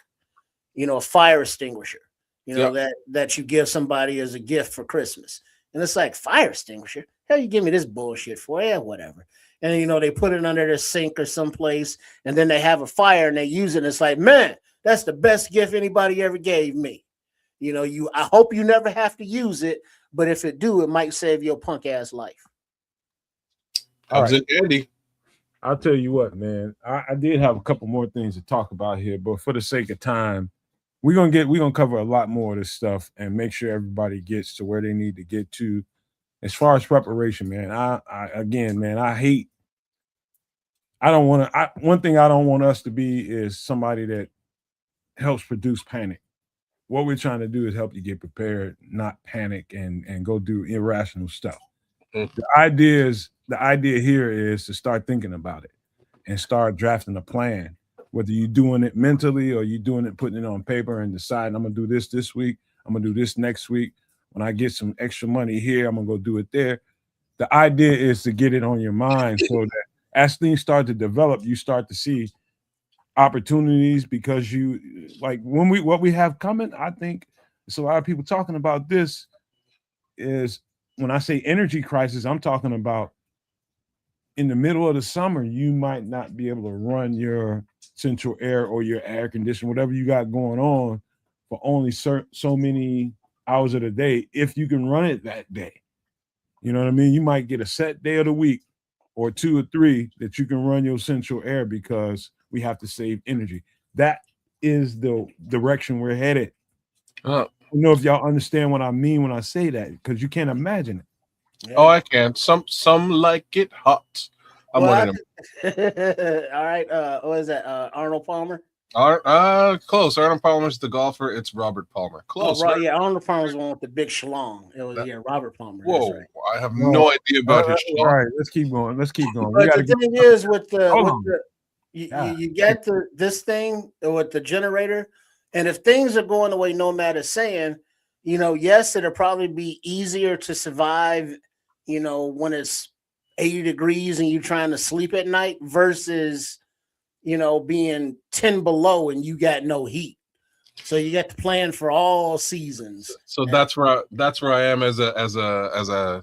a fire extinguisher, that you give somebody as a gift for Christmas. And it's like, fire extinguisher? Hell, you give me this bullshit for? Yeah, whatever. And, they put it under their sink or someplace, and then they have a fire and they use it. And it's like, man, that's the best gift anybody ever gave me. I hope you never have to use it, but if it do, it might save your punk ass life. Comes in handy. I'll tell you what, man. I did have a couple more things to talk about here, but for the sake of time, we're gonna cover a lot more of this stuff and make sure everybody gets to where they need to get to. As far as preparation, man, one thing I don't want us to be is somebody that helps produce panic. What we're trying to do is help you get prepared, not panic and go do irrational stuff. The idea here is to start thinking about it and start drafting a plan. Whether you're doing it mentally or you're doing it, putting it on paper and deciding, I'm gonna do this week, I'm gonna do this next week. When I get some extra money here, I'm gonna go do it there. The idea is to get it on your mind so that as things start to develop, you start to see opportunities, because you like what we have coming. I think it's a lot of people talking about this. Is when I say energy crisis, I'm talking about in the middle of the summer, you might not be able to run your central air or your air conditioner, whatever you got going on, for only so many hours of the day. If you can run it that day, you know what I mean? You might get a set day of the week or 2 or 3 that you can run your central air, because we have to save energy. That is the direction we're headed. I don't know if y'all understand what I mean when I say that, because you can't imagine it. Yeah. Oh, I can. Some like it hot. I'm one of them. All right. What is that? Arnold Palmer? Close. Arnold Palmer's the golfer. It's Robert Palmer. Close. Oh, right. Yeah, Arnold Palmer's the one with the big schlong. It was Robert Palmer. Whoa, right. I have no idea about his schlong. All right, let's keep going. But the thing is, you get this thing with the generator, and if things are going the way Nomad is saying, yes, it'll probably be easier to survive, when it's 80 degrees and you're trying to sleep at night versus, being 10 below and you got no heat. So you got to plan for all seasons. So that's where I am as the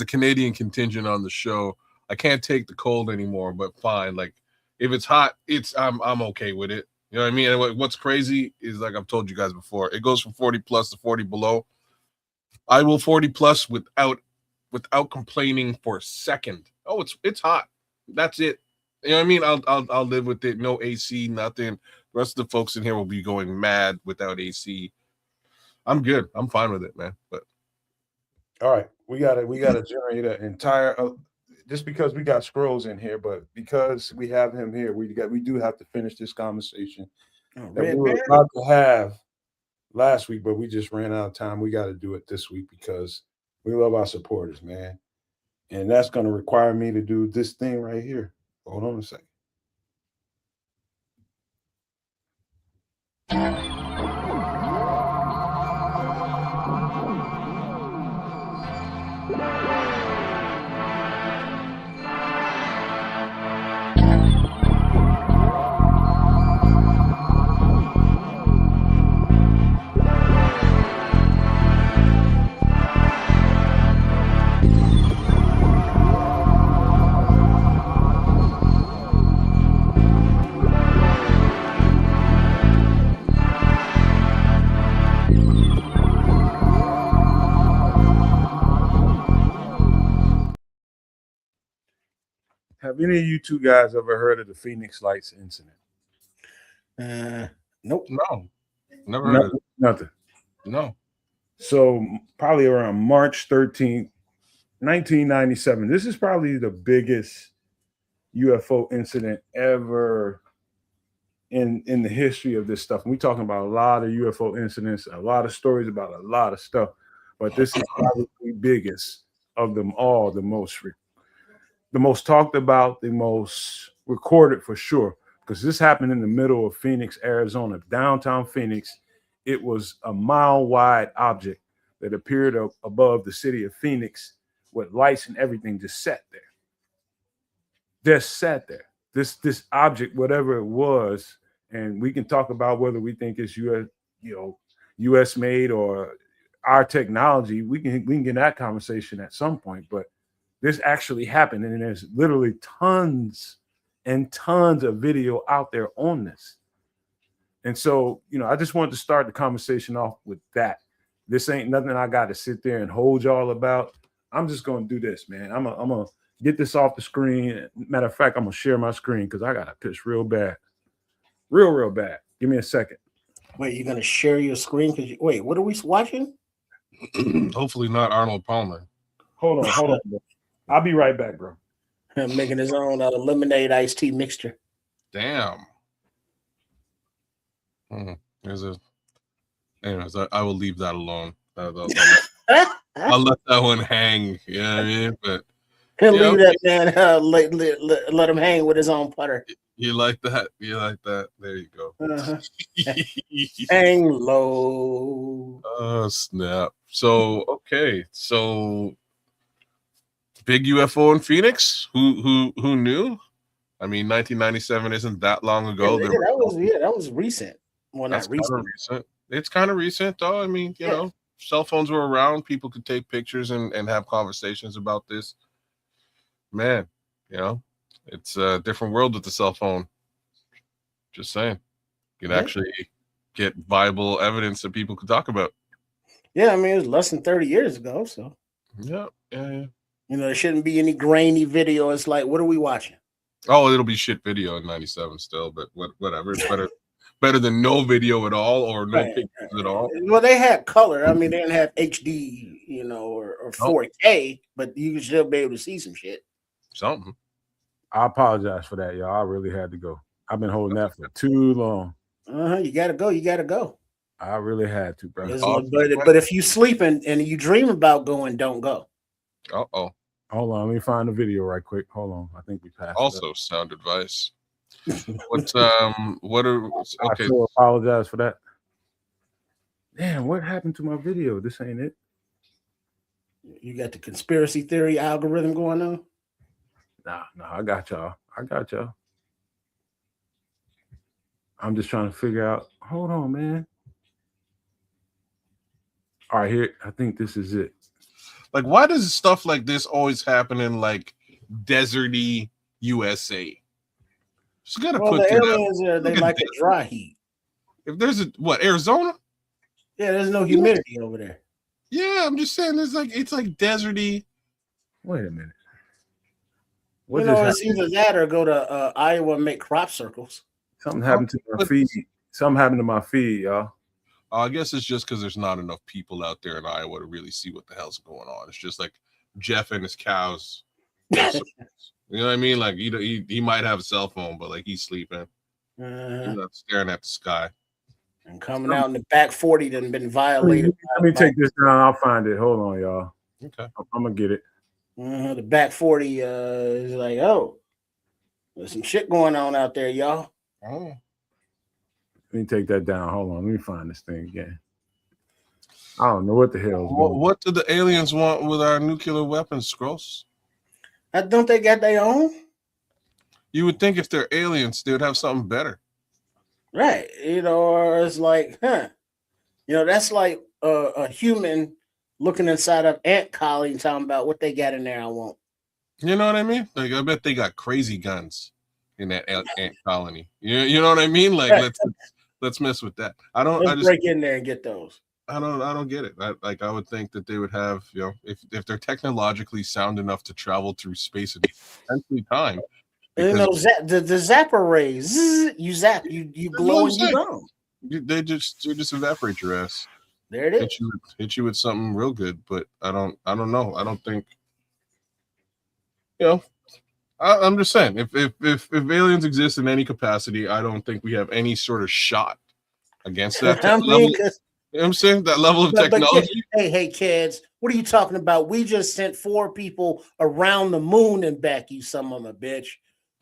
Canadian contingent on the show. I can't take the cold anymore, but fine. Like if it's hot, I'm okay with it. You know what I mean? And what's crazy is, like I've told you guys before, it goes from 40 plus to 40 below. I will 40 plus without complaining for a second. Oh, it's hot. That's it. You know what I mean? I'll live with it. No AC, nothing. The rest of the folks in here will be going mad without AC. I'm good. I'm fine with it, man. But all right, we gotta generate an entire. Just because we got Scrolls in here, but because we have him here, we do have to finish this conversation that we were about to have last week, but we just ran out of time. We got to do it this week because we love our supporters, man. And that's going to require me to do this thing right here. Hold on a second. Have any of you two guys ever heard of the Phoenix Lights incident? Nope. No, never heard of it. Nothing. No. So probably around March 13th, 1997. This is probably the biggest UFO incident ever in the history of this stuff. And we're talking about a lot of UFO incidents, a lot of stories about a lot of stuff, but this is probably the biggest of them all, the most talked about, the most recorded for sure, because this happened in the middle of Phoenix, Arizona, downtown Phoenix. It was a mile-wide object that appeared above the city of Phoenix with lights and everything, just sat there. Just sat there. This object, whatever it was, and we can talk about whether we think it's US made or our technology. We can get that conversation at some point, but this actually happened, and there's literally tons and tons of video out there on this. And so, I just wanted to start the conversation off with that. This ain't nothing I got to sit there and hold y'all about. I'm just going to do this, man. I'm going to get this off the screen. Matter of fact, I'm going to share my screen because I got to piss real bad. Real bad. Give me a second. Wait, you're going to share your screen? Wait, what are we watching? Hopefully not Arnold Palmer. Hold on, bro. I'll be right back, bro. Making his own lemonade iced tea mixture. Damn. Anyways, I will leave that alone. I'll let that one hang. You know what I mean? But leave that man. Let him hang with his own putter. You like that? You like that? There you go. Hang low. Oh snap! So okay, so big UFO in Phoenix. Who knew? I mean, 1997 isn't that long ago. That was recent. Well, not recent. It's kind of recent, though. I mean, you know, cell phones were around. People could take pictures and have conversations about this. Man, it's a different world with the cell phone. Just saying. You can actually get viable evidence that people could talk about. Yeah, I mean, it was less than 30 years ago, so. Yeah. There shouldn't be any grainy video. It's like, what are we watching? Oh, it'll be shit video in 97 still, but whatever. It's better than no video at all or no pictures at all. Well, they had color. I mean, they didn't have HD, or 4K, but you could still be able to see some shit. Something. I apologize for that, y'all. I really had to go. I've been holding that for too long. You gotta go. I really had to, bro. But if you sleeping and you dream about going, don't go. Uh-oh. Hold on, let me find the video right quick. Hold on. I think we passed. Also, sound advice. I so apologize for that. Damn, what happened to my video? This ain't it. You got the conspiracy theory algorithm going on? Nah, I got y'all. I'm just trying to figure out. Hold on, man. All right, here. I think this is it. Like, why does stuff like this always happen in like deserty USA? Just gotta put the aliens they like the dry heat. If there's Arizona? Yeah, there's no humidity over there. Yeah, I'm just saying it's like deserty. Wait a minute. It's either that or go to Iowa and make crop circles. Something happened to my feed. Something happened to my feed, y'all. I guess it's just because there's not enough people out there in Iowa to really see what the hell's going on. It's just like Jeff and his cows. You know what I mean? Like he might have a cell phone, but like he's sleeping. He's not staring at the sky. And coming out in the back 40 done been violated. Let me take this down. I'll find it. Hold on, y'all. Okay. I'm gonna get it. The back 40 is like, there's some shit going on out there, y'all. Oh. Let me take that down. Hold on. Let me find this thing again. I don't know what the hell is going on. What do the aliens want with our nuclear weapons, Scrolls? Don't they got their own? You would think if they're aliens, they would have something better. Right. Or it's like, that's like a human looking inside of ant colony and talking about what they got in there I want. You know what I mean? Like, I bet they got crazy guns in that ant colony. You know what I mean? Like, right. let's mess with that. Let's break in there and get those. I don't get it. I would think that they would have, if they're technologically sound enough to travel through space and potentially time. The zapper rays, you zap, you glow and you gone. They just evaporate your ass. There it is. Hit you with something real good, but I don't know. I don't think. I'm just saying, if aliens exist in any capacity, I don't think we have any sort of shot against that level. You know what I'm saying? That level of technology. Hey, kids, what are you talking about? We just sent 4 people around the moon and back, you son of a bitch.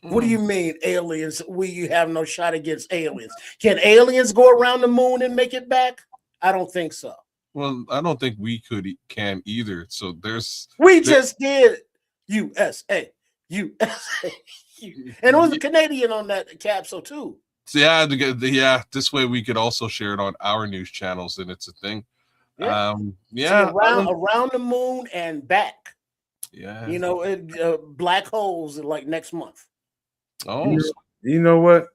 What do you mean, aliens? You have no shot against aliens. Can aliens go around the moon and make it back? I don't think so. Well, I don't think we can either. So just did USA. And it was a Canadian on that capsule too. So yeah. This way we could also share it on our news channels, and it's a thing. Yeah. Around the moon and back. Yeah. Black holes like next month. Oh, you know what?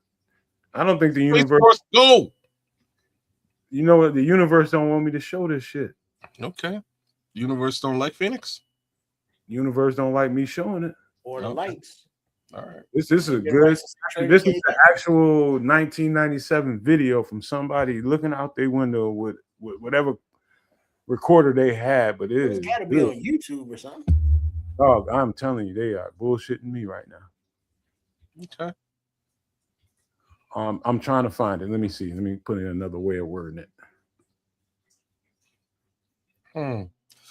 I don't think the universe. Go. You know what? The universe don't want me to show this shit. Okay. Universe don't like Phoenix. Universe don't like me showing it. Or the lights. All right. This is a good. This is the actual 1997 video from somebody looking out their window with whatever recorder they had, but it's got to be on YouTube or something. Dog, I'm telling you, they are bullshitting me right now. Okay. I'm trying to find it. Let me see. Let me put in another way of wording it.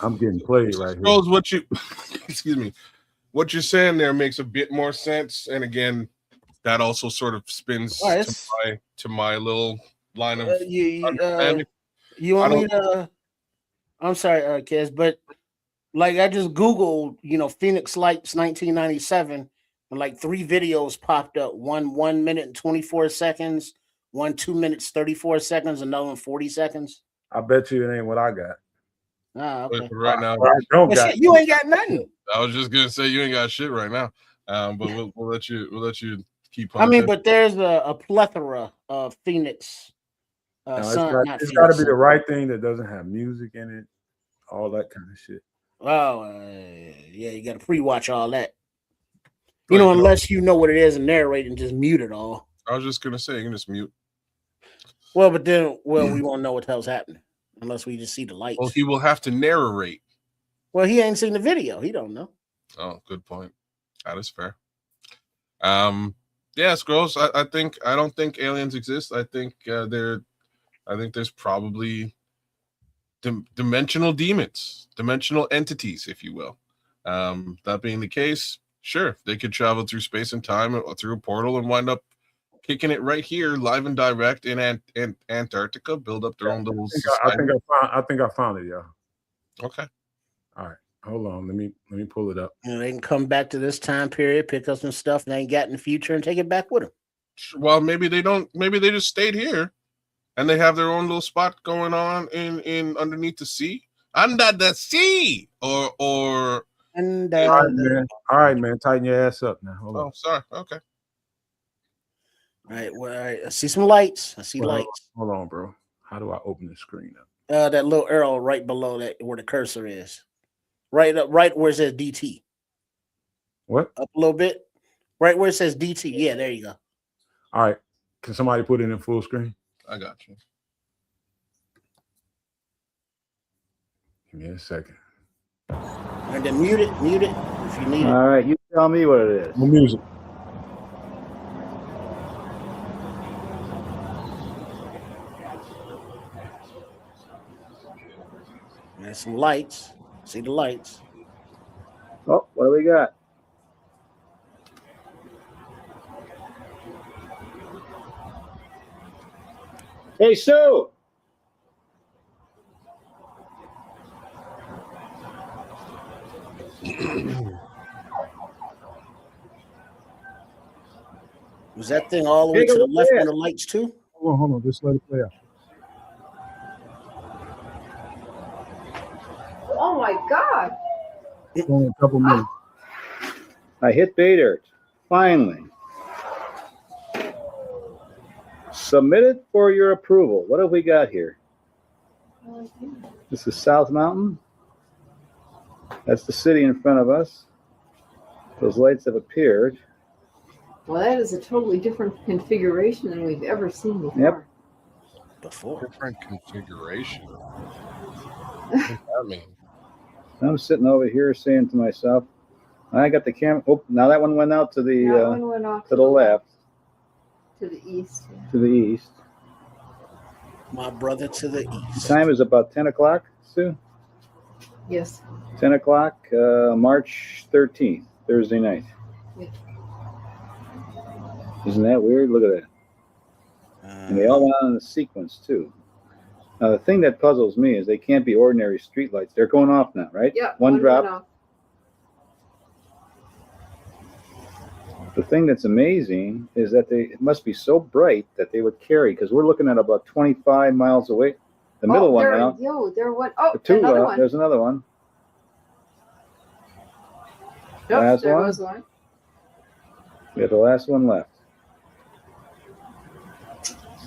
I'm getting played right here. Excuse me. What you're saying there makes a bit more sense, and again, that also sort of spins to my little line of understanding. You want me to? I'm sorry, kids, but like I just Googled, Phoenix Lights 1997, and like 3 videos popped up. 1 minute and 24 seconds, 1 2 minutes 34 seconds, another one 40 seconds. I bet you it ain't what I got. Okay. Right now, you ain't got nothing. I was just gonna say you ain't got shit right now, but we'll let you keep. But there's a plethora of Phoenix. It's got to be the right thing that doesn't have music in it, all that kind of shit. Oh, yeah, you got to pre-watch all that. Unless you know what it is and narrate and just mute it all. I was just gonna say you can just mute. Well, but then, we won't know what the hell's happening unless we just see the lights. Well, he will have to narrate. Well, he ain't seen the video. He don't know. Oh, good point. That is fair. Yeah, Scrolls. I don't think aliens exist. I think there's probably dimensional demons, dimensional entities, if you will. That being the case, sure, they could travel through space and time through a portal and wind up kicking it right here, live and direct in Antarctica. Build up their own little. I think I found it, y'all. Okay. All right. Hold on. Let me pull it up. They can come back to this time period, pick up some stuff they ain't got in the future, and take it back with them. Well, maybe they don't. Maybe they just stayed here, and they have their own little spot going on in underneath the sea, under the sea, or. All right, man. Tighten your ass up now. Hold on. Oh, sorry. Okay. All right. Well, all right. I see some lights. Lights. Hold on, bro. How do I open the screen up? That little arrow right below that where the cursor is. Right where it says DT. What? Up a little bit. Right where it says DT. Yeah, there you go. All right. Can somebody put it in full screen? I got you. Give me a second. And then mute it if you need it. All right, you tell me what it is. No music. There's some lights. See the lights. Oh, what do we got? Hey, Sue. Was that thing all the way Take a to the look left at on it. the lights too? Hold on. Just let it play out. Oh my God. It's only a couple minutes. I hit pay dirt. Finally. Submitted for your approval. What have we got here? This is South Mountain. That's the city in front of us. Those lights have appeared. Well, that is a totally different configuration than we've ever seen before. Yep. Different configuration. What does that mean? I'm sitting over here saying to myself, I got the camera. Oh, now that one went out to the That one went off to the left. To the east. Yeah. To the east. My brother to the east. The time is about 10 o'clock, Sue? Yes. 10 o'clock, March 13th, Thursday night. Yeah. Isn't that weird? Look at that. And they all went on in a sequence, too. Now, the thing that puzzles me is they can't be ordinary streetlights. They're going off now, right? Yeah. One drop. Went off. The thing that's amazing is that it must be so bright that they would carry, because we're looking at about 25 miles away. The middle one now. There went. Oh, Two, another one. There's another one. Nope, last there one. goes one. We have the last one left.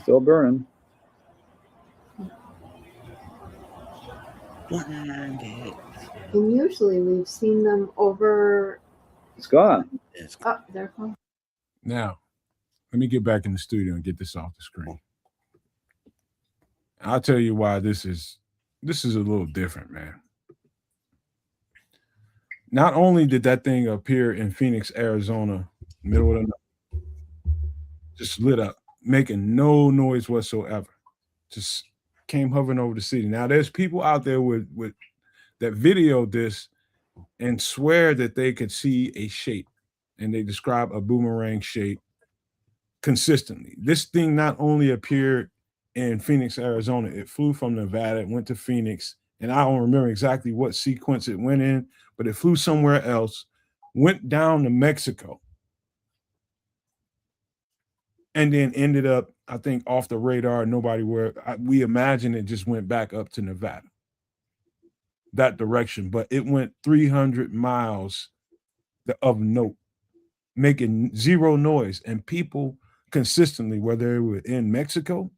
Still burning. And usually we've seen them over. It's gone. Oh, they're gone. Now, let me get back in the studio and get this off the screen. I'll tell you why this is a little different, man. Not only did that thing appear in Phoenix, Arizona, middle of the night, just lit up, making no noise whatsoever, just came hovering over the city. Now, there's people out there with that videoed this and swear that they could see a shape, and they describe a boomerang shape consistently. This thing not only appeared in Phoenix, Arizona, it flew from Nevada, it went to Phoenix, and I don't remember exactly what sequence it went in, but it flew somewhere else, went down to Mexico, and then ended up, I think, off the radar. We imagine it just went back up to Nevada, that direction, but it went 300 miles of note, making zero noise. And people consistently, whether they were in Mexico,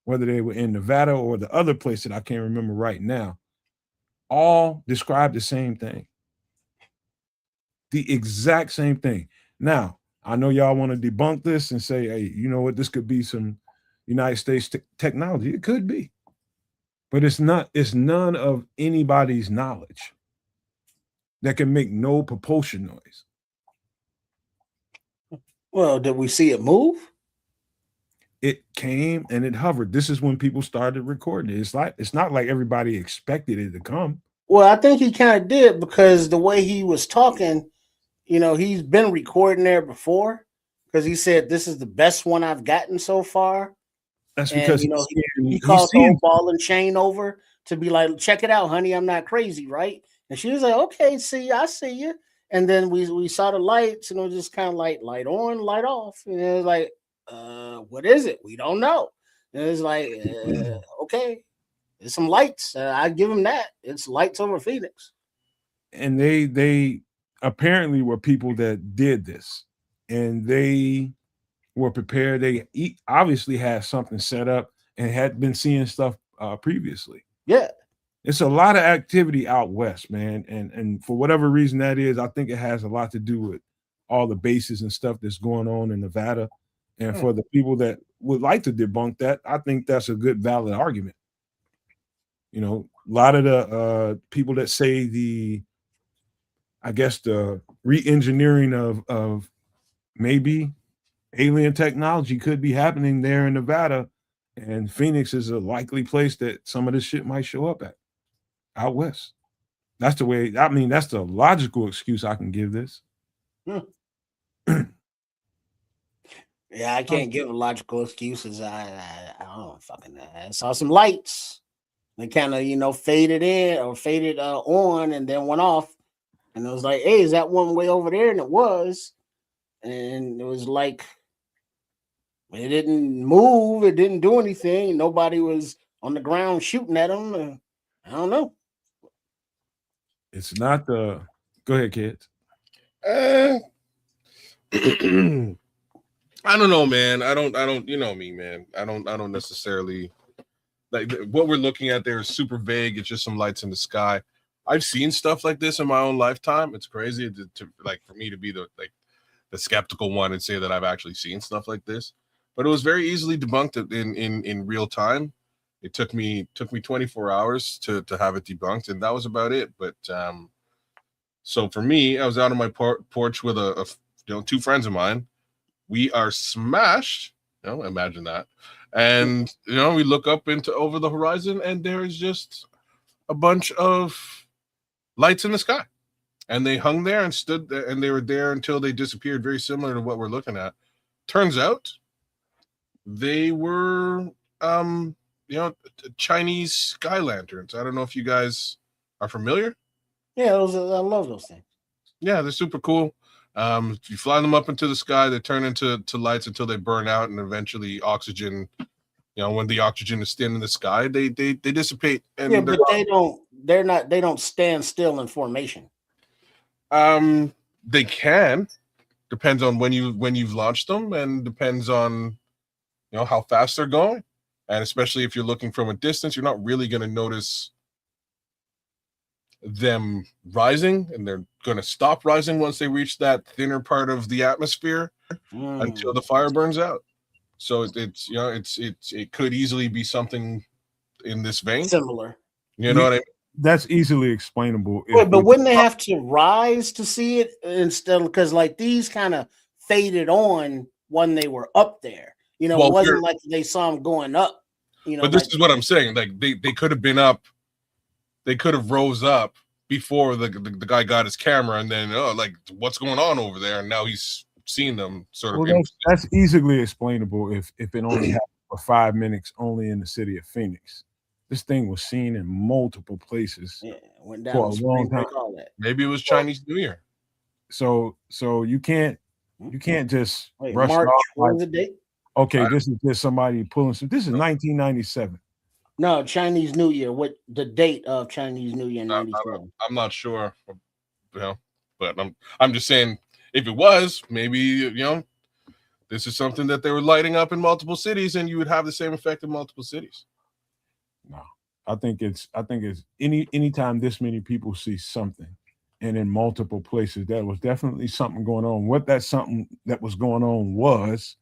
whether they were in Nevada or the other place that I can't remember right now, all described the same thing. The exact same thing. Now, I know y'all want to debunk this and say, hey, you know what, this could be some United States technology. It could be. But it's not, it's none of anybody's knowledge that can make no propulsion noise. Well, did we see it move? It came and it hovered. This is when people started recording it. It's not like everybody expected it to come. Well, I think he kind of did, because the way he was talking, you know, he's been recording there before, because he said this is the best one I've gotten so far. That's because he called the whole ball and chain over to be like, check it out, honey, I'm not crazy, right? And she was like, okay, see, I see you. And then we saw the lights, and it was just kind of like light on, light off, and it was like, what is it? We don't know. And it was like, okay, there's some lights. I give him that. It's lights over Phoenix. And they apparently were people that did this, and they were prepared. They obviously had something set up and had been seeing stuff previously. Yeah. It's a lot of activity out west, man. And for whatever reason that is, I think it has a lot to do with all the bases and stuff that's going on in Nevada. And for the people that would like to debunk that, I think that's a good, valid argument. You know, a lot of the people that say the re-engineering of maybe alien technology could be happening there in Nevada, and Phoenix is a likely place that some of this shit might show up at out west. That's the way, I mean, that's the logical excuse I can give this. Yeah, I can't give logical excuses. I don't fucking know. I saw some lights. They kind of faded in or faded on and then went off. And it was like, hey, is that one way over there? And it was. And it was like it didn't move, it didn't do anything. Nobody was on the ground shooting at them. I don't know. It's not the. Go ahead, kids. I don't know, man. I don't. You know me, man. I don't necessarily like what we're looking at there is super vague. It's just some lights in the sky. I've seen stuff like this in my own lifetime. It's crazy to like for me to be the skeptical one and say that I've actually seen stuff like this. But it was very easily debunked in real time. It took me 24 hours to have it debunked, and that was about it. But so for me, I was out on my porch with two friends of mine. We are smashed. Imagine that. And we look up over the horizon, and there is just a bunch of lights in the sky. And they hung there and stood there, and they were there until they disappeared, very similar to what we're looking at. Turns out they were Chinese sky lanterns. I don't know if you guys are familiar. Yeah, I love those things. Yeah, they're super cool. If you fly them up into the sky, they turn into lights until they burn out, and eventually oxygen. When the oxygen is thin in the sky, they dissipate. And yeah, but they don't stand still in formation. They can. Depends on when you've launched them, and depends on how fast they're going, and especially if you're looking from a distance, you're not really going to notice them rising, and they're going to stop rising once they reach that thinner part of the atmosphere until the fire burns out. So it could easily be something in this vein, similar. You know what I mean? That's easily explainable. But wouldn't they have to rise to see it instead? Because like these kind of faded on when they were up there. It wasn't like they saw them going up. But this is what I'm saying. Like they could have been up. They could have rose up before the guy got his camera, and then what's going on over there? And now he's seen them sort of. That's easily explainable if it only happened for 5 minutes only in the city of Phoenix. This thing was seen in multiple places went down for a long time. Maybe it was Chinese New Year. So you can't just rush March. off. What was the date? Okay, this is just somebody pulling some. This is 1997. No, Chinese New Year. What the date of Chinese New Year? 97. I'm not sure, but I'm just saying if it was, maybe this is something that they were lighting up in multiple cities, and you would have the same effect in multiple cities. No, I think it's anytime this many people see something, and in multiple places, there was definitely something going on. What that something that was going on was,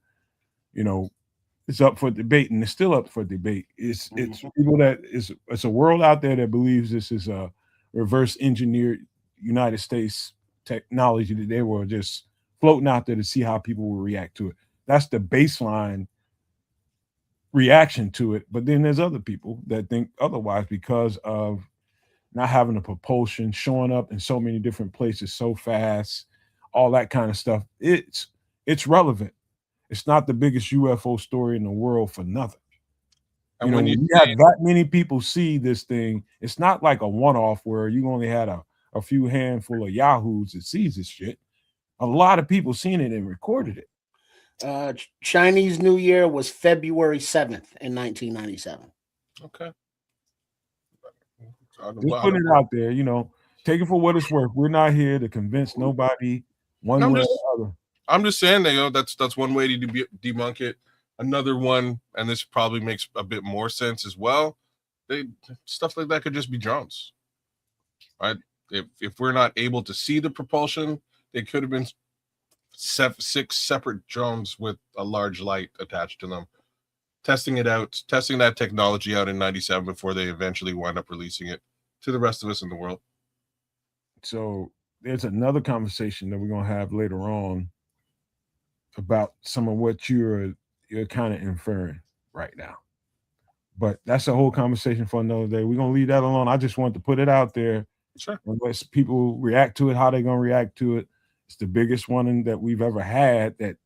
it's up for debate, and it's still up for debate. It's people it's a world out there that believes this is a reverse engineered United States technology that they were just floating out there to see how people will react to it. That's the baseline reaction to it. But then there's other people that think otherwise because of not having a propulsion, showing up in so many different places so fast, all that kind of stuff. It's relevant. It's not the biggest UFO story in the world for nothing. And when you have that many people see this thing, it's not like a one-off where you only had a few handful of yahoos that sees this shit. A lot of people seen it and recorded it. Chinese New Year was February 7th in 1997. Okay. Just putting it out there, take it for what it's worth. We're not here to convince nobody one way or the other. I'm just saying that that's one way to debunk it. Another one, and this probably makes a bit more sense as well. Stuff like that could just be drones, right? If we're not able to see the propulsion, they could have been 6 separate drones with a large light attached to them, testing that technology out in 97 before they eventually wind up releasing it to the rest of us in the world. So there's another conversation that we're going to have later on about some of what you're kind of inferring right now. But that's a whole conversation for another day. We're going to leave that alone. I just want to put it out there. Sure. And let people react to it, how they're going to react to it. It's the biggest one that we've ever had that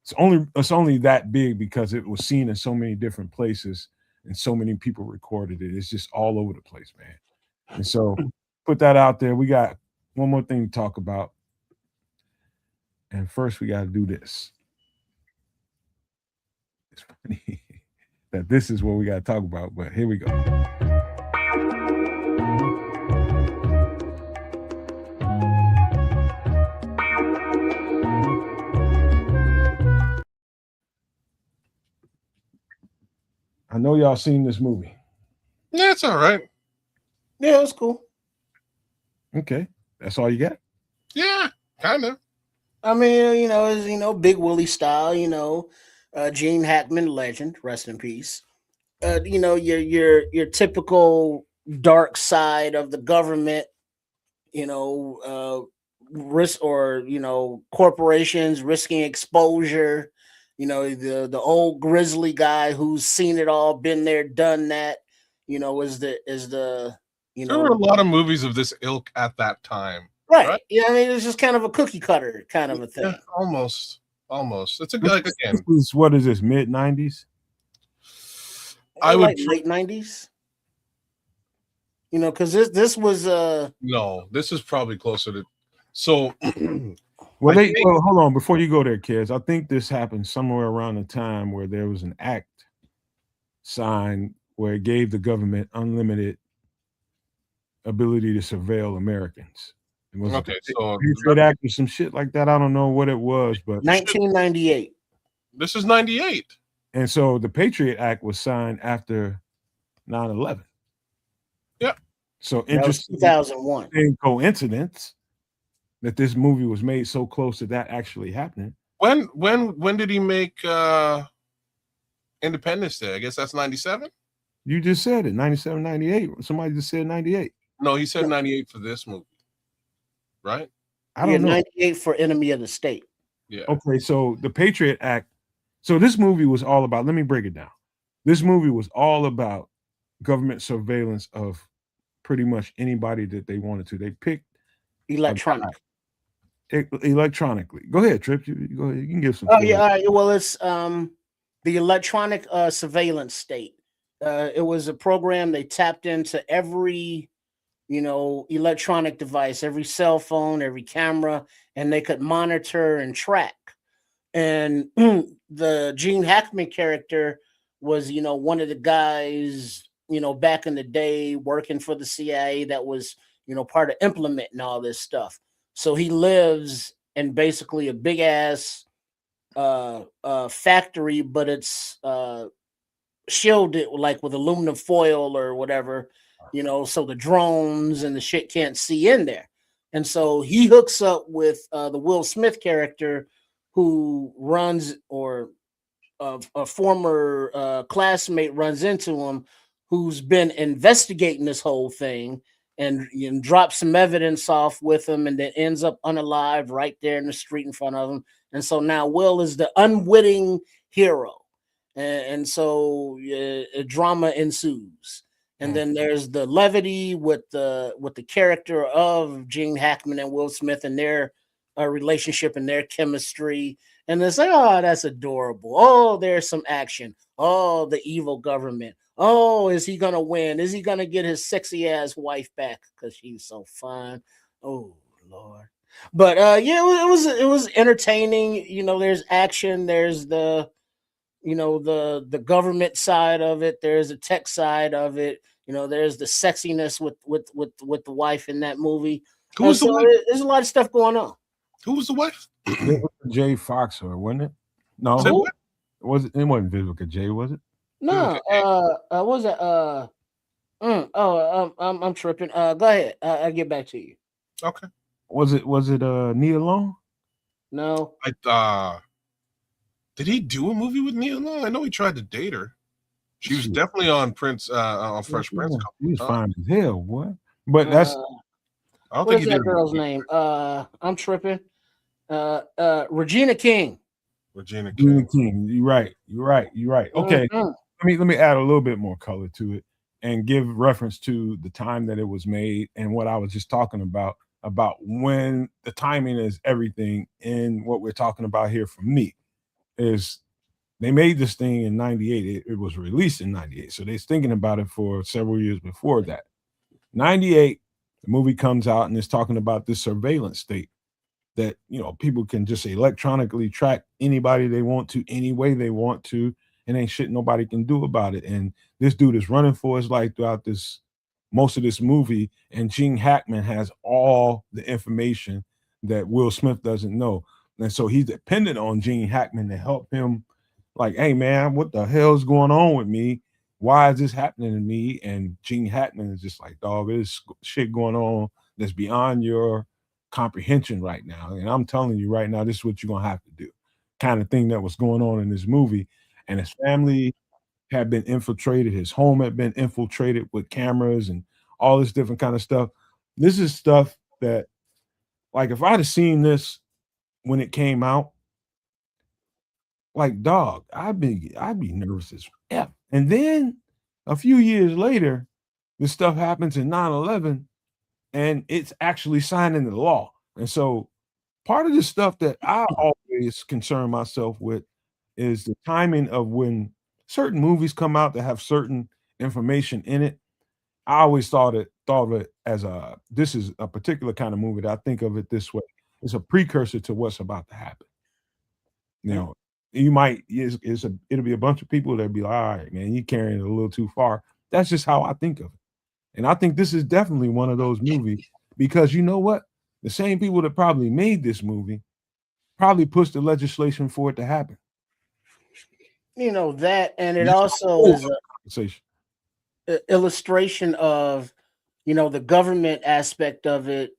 It's only that big because it was seen in so many different places and so many people recorded it. It's just all over the place, man. And so put that out there. We got one more thing to talk about. And first we got to do this. It's funny that this is what we got to talk about, but here we go. I know y'all seen this movie. Yeah, it's all right. Yeah, it's cool. Okay, that's all you got? Yeah, kind of. I mean, it's Big Willie style. Gene Hackman, legend, rest in peace. Your typical dark side of the government. Risk or corporations risking exposure. The old grizzly guy who's seen it all, been there, done that. There were a lot of movies of this ilk at that time. Right. Yeah, I mean, it's just kind of a cookie cutter kind of a thing. Yeah, almost. It's a good again. What is this, mid-90s? I would late 90s. Because this was no, this is probably closer to so well, hold on before you go there, kids. I think this happened somewhere around the time where there was an act signed where it gave the government unlimited ability to surveil Americans. Okay, so Patriot Act or some shit like that. I don't know what it was, but 1998. This is 98. And so the Patriot Act was signed after 9/11. Yeah. So interesting. 2001. Coincidence that this movie was made so close to that actually happening. When did he make Independence Day? I guess that's 97. You just said it, 97, 98. Somebody just said 98. No, he said 98 for this movie. Right? I don't know. 98 for Enemy of the State. Yeah. Okay, so the Patriot Act. So this movie was all about, let me break it down. This movie was all about government surveillance of pretty much anybody that they wanted to. They picked electronically. Go ahead, Tripp. You go ahead. You can give some. Oh yeah, all right. Well, it's the electronic surveillance state. It was a program they tapped into every electronic device, every cell phone, every camera, and they could monitor and track. And the Gene Hackman character was, one of the guys, back in the day working for the CIA that was, part of implementing all this stuff. So he lives in basically a big ass factory, but it's shielded like with aluminum foil or whatever, so the drones and the shit can't see in there. And so he hooks up with the Will Smith character who runs, or a former classmate runs into him, who's been investigating this whole thing and drops some evidence off with him, and then ends up unalived right there in the street in front of him. And so now Will is the unwitting hero. And so a drama ensues. And then there's the levity with the character of Gene Hackman and Will Smith and their relationship and their chemistry. And it's like, oh, that's adorable. Oh, there's some action. Oh, the evil government. Oh, is he gonna win? Is he gonna get his sexy ass wife back because she's so fine? Oh Lord. But yeah, it was entertaining. There's action. There's the the government side of it. There's the tech side of it. There's the sexiness with the wife in that movie. There's a lot of stuff going on. Who was the wife? Jay Fox, or wasn't it? No, it wasn't Vivica J, was it? No, what was that? I'm tripping. Go ahead. I'll get back to you. Okay. Was it Nia Long? No. Did he do a movie with Nia Long? I know he tried to date her. She was definitely on Fresh Prince. He was fine as hell, boy. But that's I don't what think is he that did girl's name? I'm tripping. Regina King. Regina King. You're right. Okay. Let me add a little bit more color to it and give reference to the time that it was made and what I was just talking about when the timing is everything in what we're talking about here for me. is they made this thing in 98. It was released in 98. So they're thinking about it for several years before that. 98, the movie comes out and it's talking about this surveillance state that, people can just electronically track anybody they want to, any way they want to, and ain't shit nobody can do about it. And this dude is running for his life throughout most of this movie, and Gene Hackman has all the information that Will Smith doesn't know. And so he's dependent on Gene Hackman to help him, like, hey man, what the hell's going on with me? Why is this happening to me? And Gene Hackman is just like, dog, there's shit going on that's beyond your comprehension right now. And I'm telling you right now, this is what you're gonna have to do. Kind of thing that was going on in this movie. And his family had been infiltrated, his home had been infiltrated with cameras and all this different kind of stuff. This is stuff that, like, if I'd have seen this when it came out, like, dog, I'd be nervous as F. And then a few years later, this stuff happens in 9/11, and it's actually signed into law. And so part of the stuff that I always concern myself with is the timing of when certain movies come out that have certain information in it. I always thought of it as this is a particular kind of movie that I think of it this way. It's a precursor to what's about to happen. You know, you might it'll be a bunch of people that'll be like, all right, man, you're carrying it a little too far. That's just how I think of it. And I think this is definitely one of those movies because you know what? The same people that probably made this movie probably pushed the legislation for it to happen. That, and it also is an illustration of, the government aspect of it.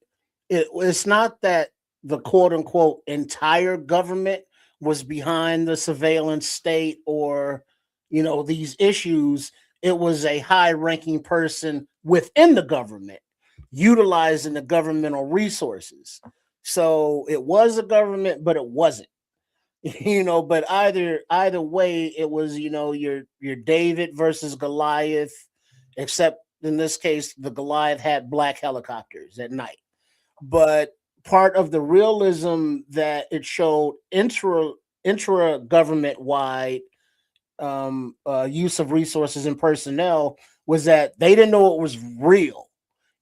It's not that the quote unquote entire government was behind the surveillance state or, these issues. It was a high ranking person within the government utilizing the governmental resources. So it was a government, but it wasn't. But either way, it was, your David versus Goliath, except in this case, the Goliath had black helicopters at night. But part of the realism that it showed intra government wide use of resources and personnel was that they didn't know it was real.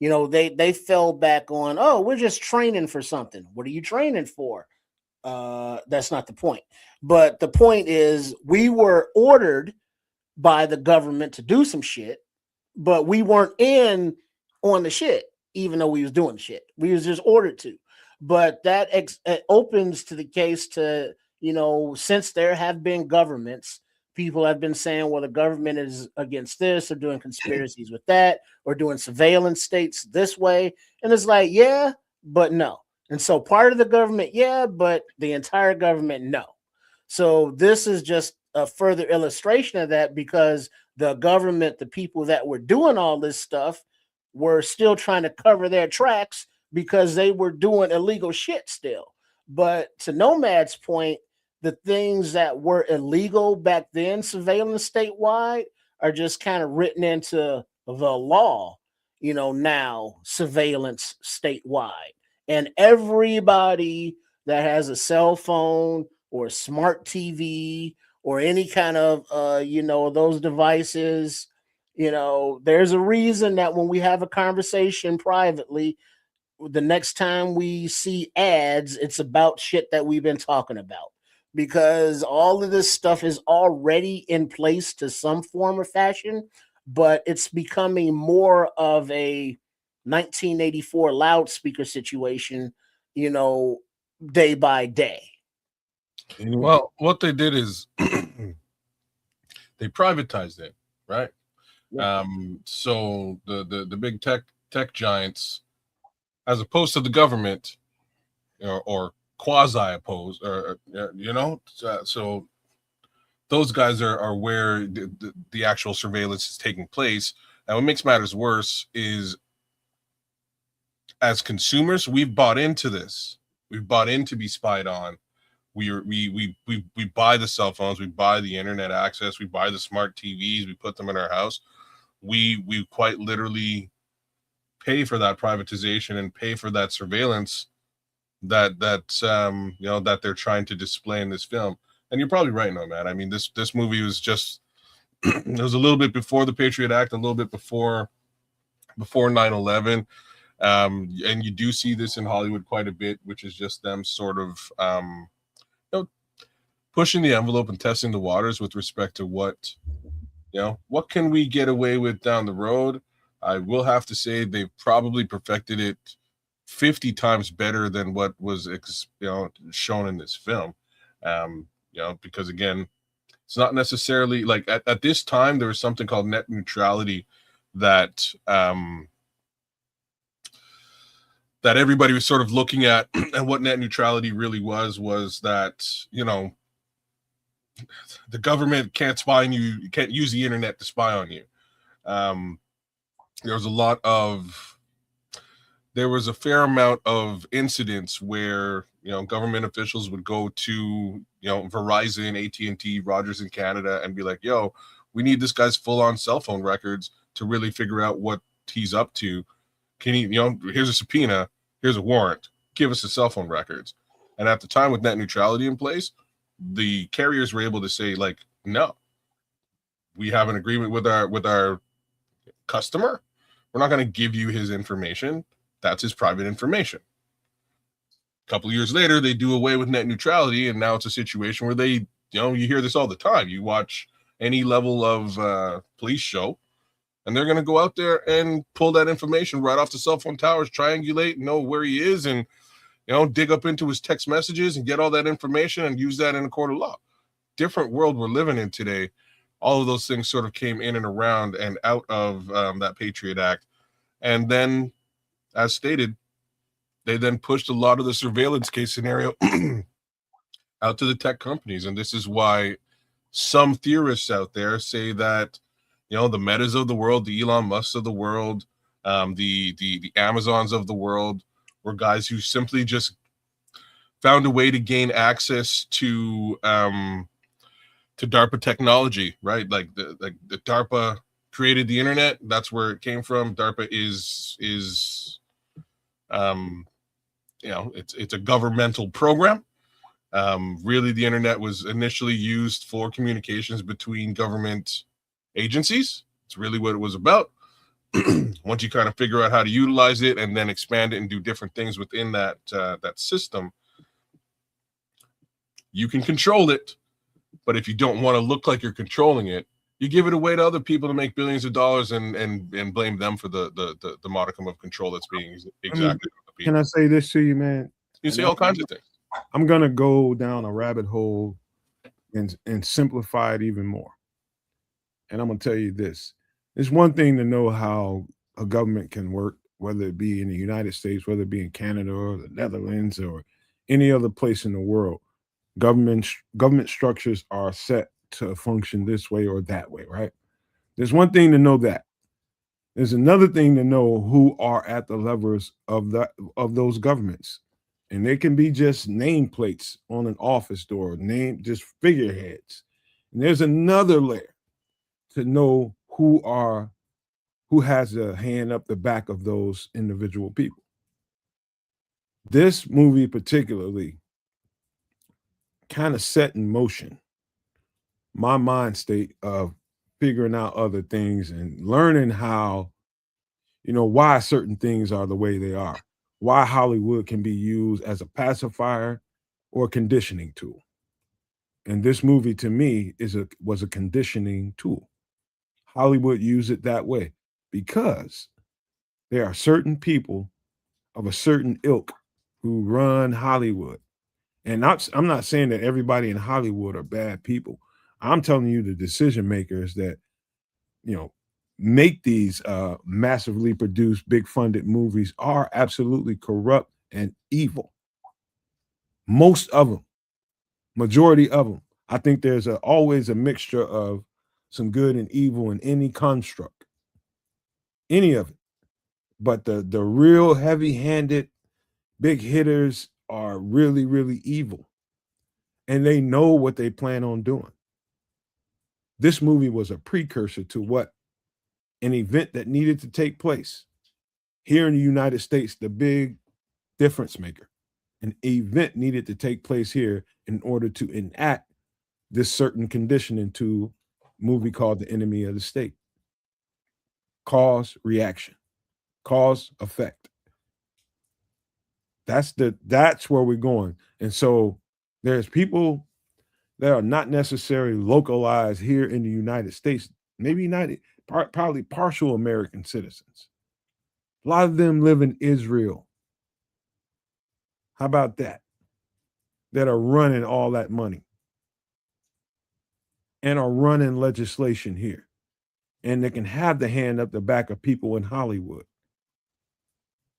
They fell back on, oh, we're just training for something. What are you training for? That's not the point. But the point is we were ordered by the government to do some shit, but we weren't in on the shit, even though we was doing shit. We was just ordered to. But that opens to the case to, since there have been governments, people have been saying, well, the government is against this or doing conspiracies with that or doing surveillance states this way. And it's like, yeah, but no. And so part of the government, yeah, but the entire government, no. So this is just a further illustration of that because the government, the people that were doing all this stuff were still trying to cover their tracks because they were doing illegal shit still. But to Nomad's point, the things that were illegal back then, surveillance statewide, are just kind of written into the law, now surveillance statewide. And everybody that has a cell phone or a smart TV or any kind of, those devices, there's a reason that when we have a conversation privately, the next time we see ads, it's about shit that we've been talking about. Because all of this stuff is already in place to some form or fashion, but it's becoming more of a 1984 loudspeaker situation, day by day. Well, what they did is they privatized it, right? Yeah. So the big tech giants, as opposed to the government, or quasi opposed, or so those guys are where the actual surveillance is taking place. And what makes matters worse is, as consumers, we've bought into this. We've bought in to be spied on. We buy the cell phones, we buy the internet access, we buy the smart TVs, we put them in our house. We quite literally pay for that privatization and pay for that surveillance that they're trying to display in this film. And you're probably right, no, man. I mean, this movie was just it was a little bit before the Patriot Act, a little bit before 9/11. And you do see this in Hollywood quite a bit, which is just them sort of you know, pushing the envelope and testing the waters with respect to what can we get away with down the road. I will have to say they've probably perfected it 50 times better than what was shown in this film. Because again, it's not necessarily like at this time there was something called net neutrality that that everybody was sort of looking at. And what net neutrality really was that the government can't spy on you. You can't use the internet to spy on you. There was a fair amount of incidents where government officials would go to Verizon, AT&T, Rogers in Canada and be like, "Yo, we need this guy's full-on cell phone records to really figure out what he's up to. Can you here's a subpoena, here's a warrant, give us the cell phone records." And at the time, with net neutrality in place, the carriers were able to say, like, "No, we have an agreement with our customer. We're not going to give you his information. That's his private information." A couple of years later, they do away with net neutrality, and now it's a situation where they, you hear this all the time. You watch any level of police show, and they're going to go out there and pull that information right off the cell phone towers, triangulate, know where he is, and dig up into his text messages and get all that information and use that in a court of law. Different world we're living in today. All of those things sort of came in and around and out of that Patriot Act. And then, as stated, they then pushed a lot of the surveillance case scenario out to the tech companies. And this is why some theorists out there say that, the Metas of the world, the Elon Musks of the world, the Amazons of the world were guys who simply just found a way to gain access to DARPA technology, right? Like the DARPA created the internet. That's where it came from. DARPA is it's a governmental program. Really, the internet was initially used for communications between government agencies. It's really what it was about. Once you kind of figure out how to utilize it and then expand it and do different things within that system, you can control it. But if you don't want to look like you're controlling it, you give it away to other people to make billions of dollars and blame them for the modicum of control that's being exacted. Can I say this to you, man? You say all kinds of things. I'm gonna go down a rabbit hole and simplify it even more. And I'm gonna tell you this. It's one thing to know how a government can work, whether it be in the United States, whether it be in Canada or the Netherlands or any other place in the world. Government structures are set to function this way or that way, right? There's one thing to know that. There's another thing to know who are at the levers of those governments. And they can be just nameplates on an office door, just figureheads. And there's another layer to know who has a hand up the back of those individual people. This movie particularly kind of set in motion my mind state of figuring out other things and learning how, why certain things are the way they are, why Hollywood can be used as a pacifier or a conditioning tool. And this movie to me was a conditioning tool. Hollywood used it that way because there are certain people of a certain ilk who run Hollywood. And I'm not saying that everybody in Hollywood are bad people. I'm telling you the decision makers that, make these massively produced, big funded movies are absolutely corrupt and evil. Most of them, majority of them. I think there's always a mixture of some good and evil in any construct, any of it. But the real heavy-handed big hitters are really, really evil. And they know what they plan on doing. This movie was a precursor to an event that needed to take place here in the United States, the big difference maker. An event needed to take place here in order to enact this certain conditioning to a movie called The Enemy of the State. Cause, reaction, cause, effect. That's where we're going. And so there's people that are not necessarily localized here in the United States, maybe probably partial American citizens. A lot of them live in Israel. How about that? That are running all that money and are running legislation here. And they can have the hand up the back of people in Hollywood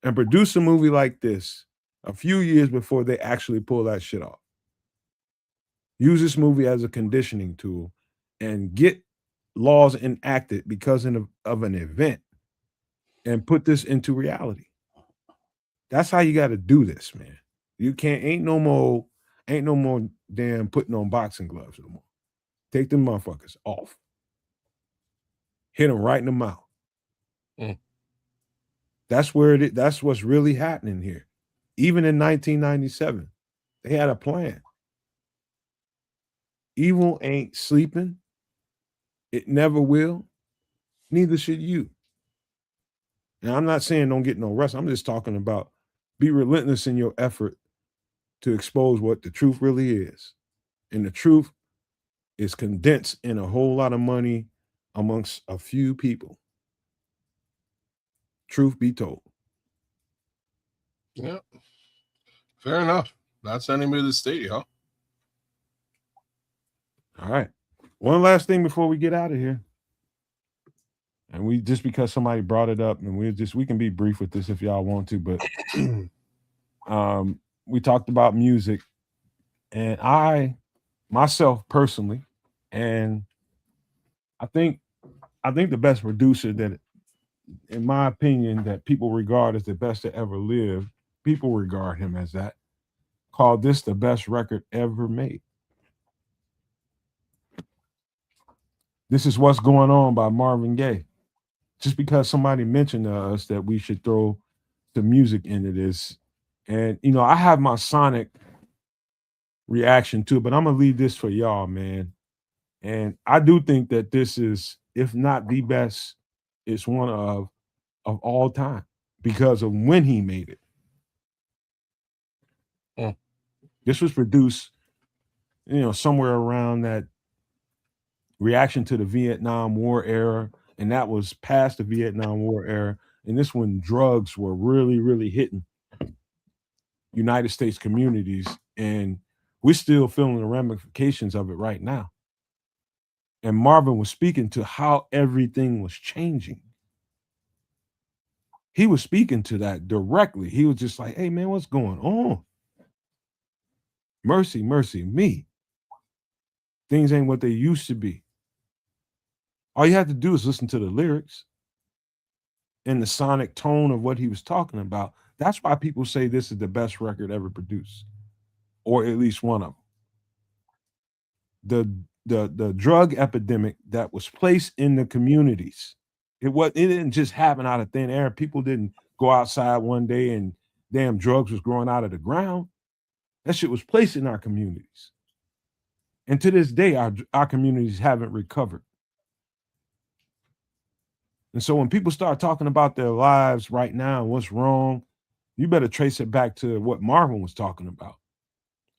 and produce a movie like this a few years before they actually pull that shit off. Use this movie as a conditioning tool and get laws enacted because of an event and put this into reality. That's how you got to do this, man. You can't, ain't no more damn putting on boxing gloves no more. Take them motherfuckers off. Hit them right in the mouth. That's that's what's really happening here. Even in 1997, they had a plan. Evil ain't sleeping. It never will. Neither should you. Now, I'm not saying don't get no rest. I'm just talking about be relentless in your effort to expose what the truth really is. And the truth is condensed in a whole lot of money amongst a few people. Truth be told. Yeah. Fair enough. That's Enemy of the State, y'all. All right. One last thing before we get out of here. And we just because somebody brought it up, and we can be brief with this if y'all want to, but we talked about music, and I myself personally, and I think the best producer that, in my opinion, that people regard as the best to ever live, people regard him as that, called this the best record ever made. This is What's Going On by Marvin Gaye. Just because somebody mentioned to us that we should throw the music into this. And, I have my sonic reaction to it, but I'm going to leave this for y'all, man. And I do think that this is, if not the best, it's one of all time because of when he made it. This was produced, somewhere around that reaction to the Vietnam War era, and that was past the Vietnam War era. And this when drugs were really, really hitting United States communities, and we're still feeling the ramifications of it right now. And Marvin was speaking to how everything was changing. He was speaking to that directly. He was just like, hey, man, what's going on? Mercy, mercy me. Things ain't what they used to be. All you have to do is listen to the lyrics and the sonic tone of what he was talking about. That's why people say this is the best record ever produced, or at least one of them. The drug epidemic that was placed in the communities, it didn't just happen out of thin air. People didn't go outside one day and damn drugs was growing out of the ground. That shit was placed in our communities. And to this day, our communities haven't recovered. And so when people start talking about their lives right now and what's wrong, you better trace it back to what Marvin was talking about.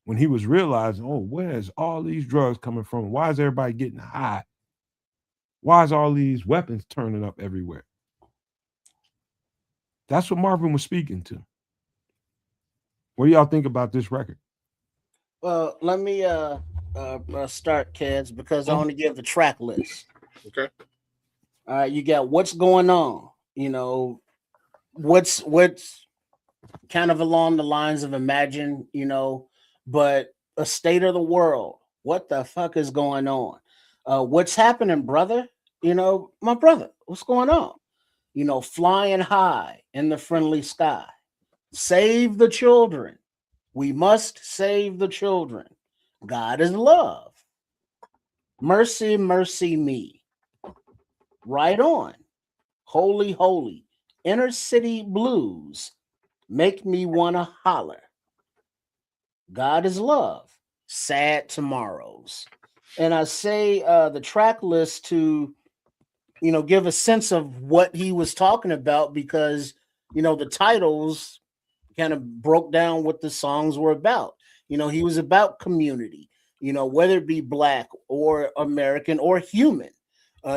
When he was realizing, where's all these drugs coming from? Why is everybody getting high? Why is all these weapons turning up everywhere? That's what Marvin was speaking to. What do y'all think about this record? Well, let me start, kids, because I want to give the track list. Okay. All right, you got What's Going On. What's kind of along the lines of Imagine, but a state of the world. What the fuck is going on? What's happening, brother? My brother, what's going on? Flying high in the friendly sky. Save the children. We must save the children. God is love. Mercy, mercy me. Right on. Holy, holy. Inner city blues. Make me wanna holler. God is love. Sad tomorrows. and I say the track list to, give a sense of what he was talking about, because the titles kind of broke down what the songs were about. He was about community, whether it be black or American or human.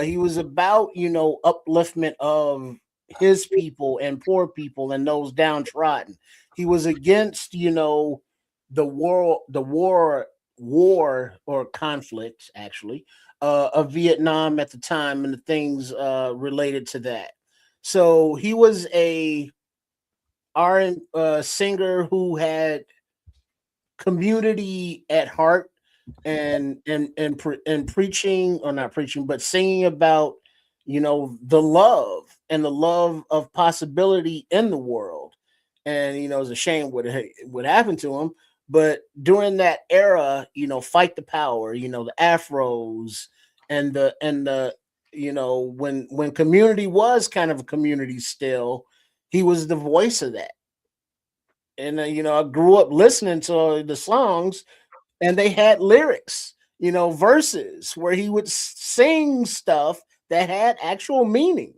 He was about, upliftment of his people and poor people and those downtrodden. He was against, the war or conflict, actually, of Vietnam at the time and the things related to that. So he was a singer who had community at heart, and preaching, or not preaching, but singing about the love of possibility in the world. And it's a shame what happened to him, but during that era, fight the power, the afros, and the when community was kind of a community still, he was the voice of that. And I grew up listening to the songs, and they had lyrics, verses where he would sing stuff that had actual meaning,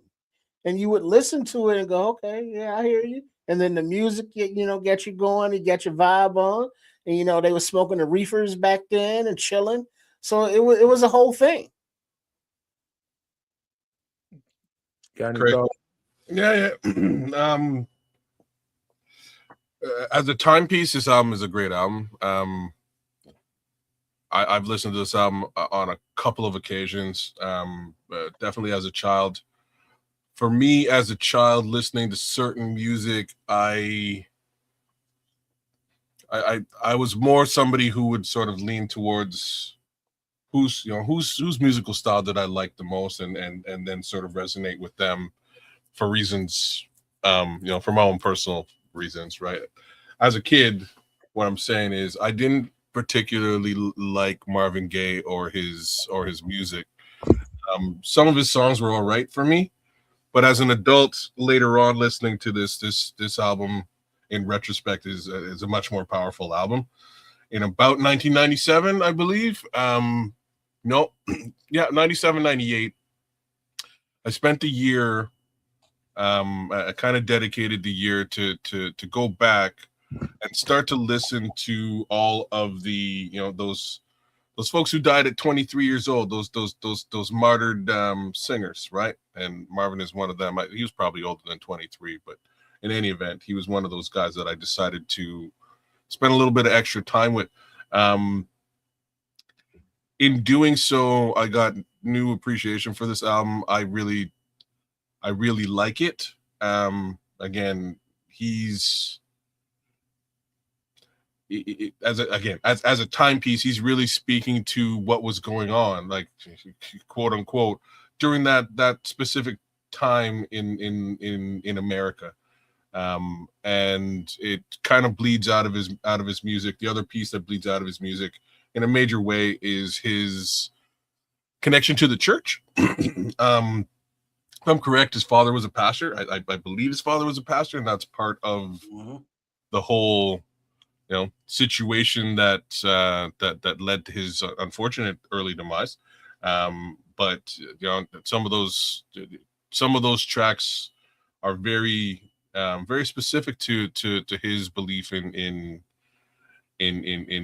and you would listen to it and go, okay, yeah, I hear you. And then the music, get you going, you get your vibe on. And they were smoking the reefers back then and chilling, so it was a whole thing. Got any Great. thoughts? Yeah. As a timepiece, this album is a great album. I've listened to this album on a couple of occasions. Definitely as a child. For me, as a child, listening to certain music, I was more somebody who would sort of lean towards whose musical style did I like the most, and then sort of resonate with them for reasons, for my own personal reasons, right? As a kid, what I'm saying is I didn't particularly like Marvin Gaye or his music. Some of his songs were all right for me, but as an adult, later on, listening to this album in retrospect is a much more powerful album. In about 1997, I believe. No, yeah, 97, 98. I spent the year. I kind of dedicated the year to go back and start to listen to all of the those folks who died at 23 years old, those martyred singers, right? And Marvin is one of them. He was probably older than 23, but in any event, he was one of those guys that I decided to spend a little bit of extra time with. In doing so, I got new appreciation for this album. I really like it. Again, he's as a timepiece, he's really speaking to what was going on, like quote unquote, during that specific time in America. And it kind of bleeds out of his music. The other piece that bleeds out of his music in a major way is his connection to the church. If I'm correct, his father was a pastor. I believe his father was a pastor, and that's part of the whole situation that led to his unfortunate early demise. But some of those tracks are very specific to his belief in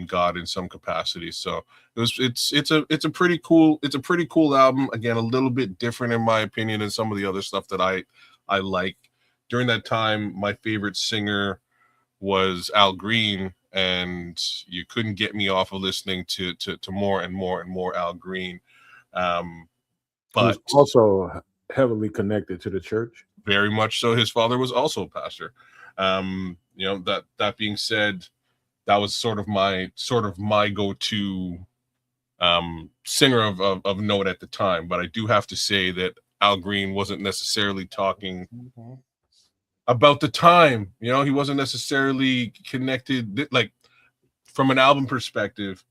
God in some capacity. So it's a pretty cool album. Again, a little bit different in my opinion than some of the other stuff that I like. During that time, my favorite singer was Al Green, and you couldn't get me off of listening to more and more and more Al Green. But also heavily connected to the church. Very much so. His father was also a pastor. That being said, that was sort of my go-to singer of note at the time. But I do have to say that Al Green wasn't necessarily talking about the time. He wasn't necessarily connected, like from an album perspective.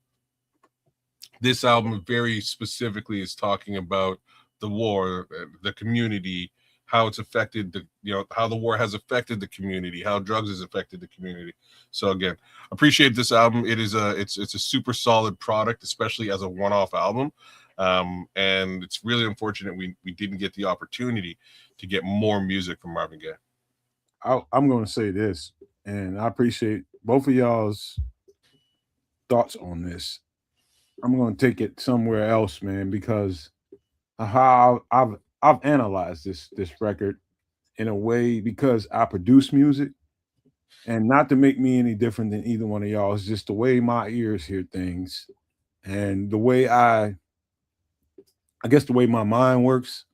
This album very specifically is talking about the war, the community, how it's affected how the war has affected the community, how drugs has affected the community. So again, appreciate this album. It is it's a super solid product, especially as a one-off album. And it's really unfortunate we didn't get the opportunity to get more music from Marvin Gaye. I'm going to say this, and I appreciate both of y'all's thoughts on this. I'm going to take it somewhere else, man, because how I've analyzed this record in a way, because I produce music, and not to make me any different than either one of y'all. It's just the way my ears hear things, and the way I guess the way my mind works.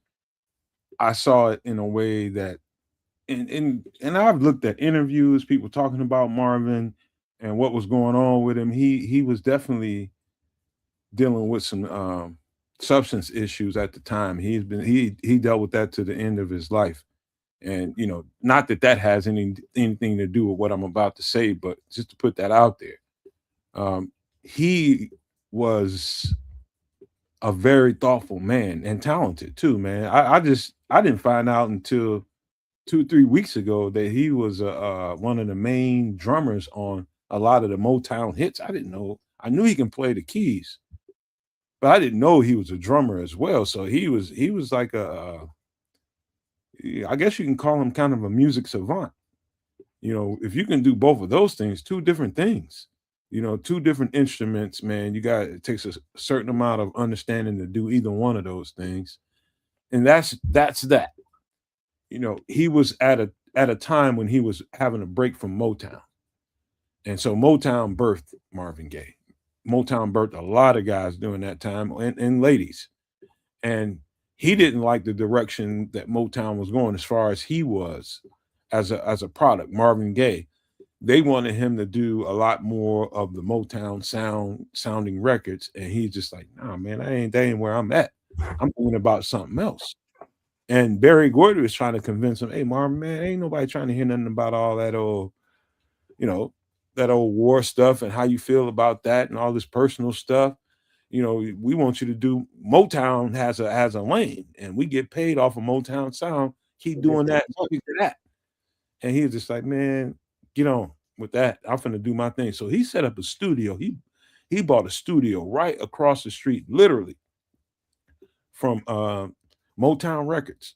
I saw it in a way that, and I've looked at interviews, people talking about Marvin and what was going on with him. He was definitely dealing with some substance issues at the time. He dealt with that to the end of his life. And not that that has anything to do with what I'm about to say, but just to put that out there. He was a very thoughtful man and talented too, man. I didn't find out until 2-3 weeks ago that he was one of the main drummers on a lot of the Motown hits. I didn't know. I knew he can play the keys, but I didn't know he was a drummer as well. So he was like I guess you can call him kind of a music savant. If you can do both of those things, two different things, two different instruments, man, it takes a certain amount of understanding to do either one of those things. And that's that. He was at a time when he was having a break from Motown. And so Motown birthed Marvin Gaye. Motown birthed a lot of guys during that time, and ladies. And he didn't like the direction that Motown was going as far as he was as a product, Marvin Gaye. They wanted him to do a lot more of the Motown sounding records. And he's just like, nah, man, that ain't where I'm at. I'm thinking about something else. And Barry Gordy was trying to convince him, hey, Marvin, man, ain't nobody trying to hear nothing about all that old, that old war stuff and how you feel about that and all this personal stuff. We want you to do Motown has a lane, and we get paid off of Motown sound. Keep doing that, speak to that. And he was just like, man, get on with that. I'm finna do my thing. So he set up a studio. He bought a studio right across the street, literally, from Motown Records,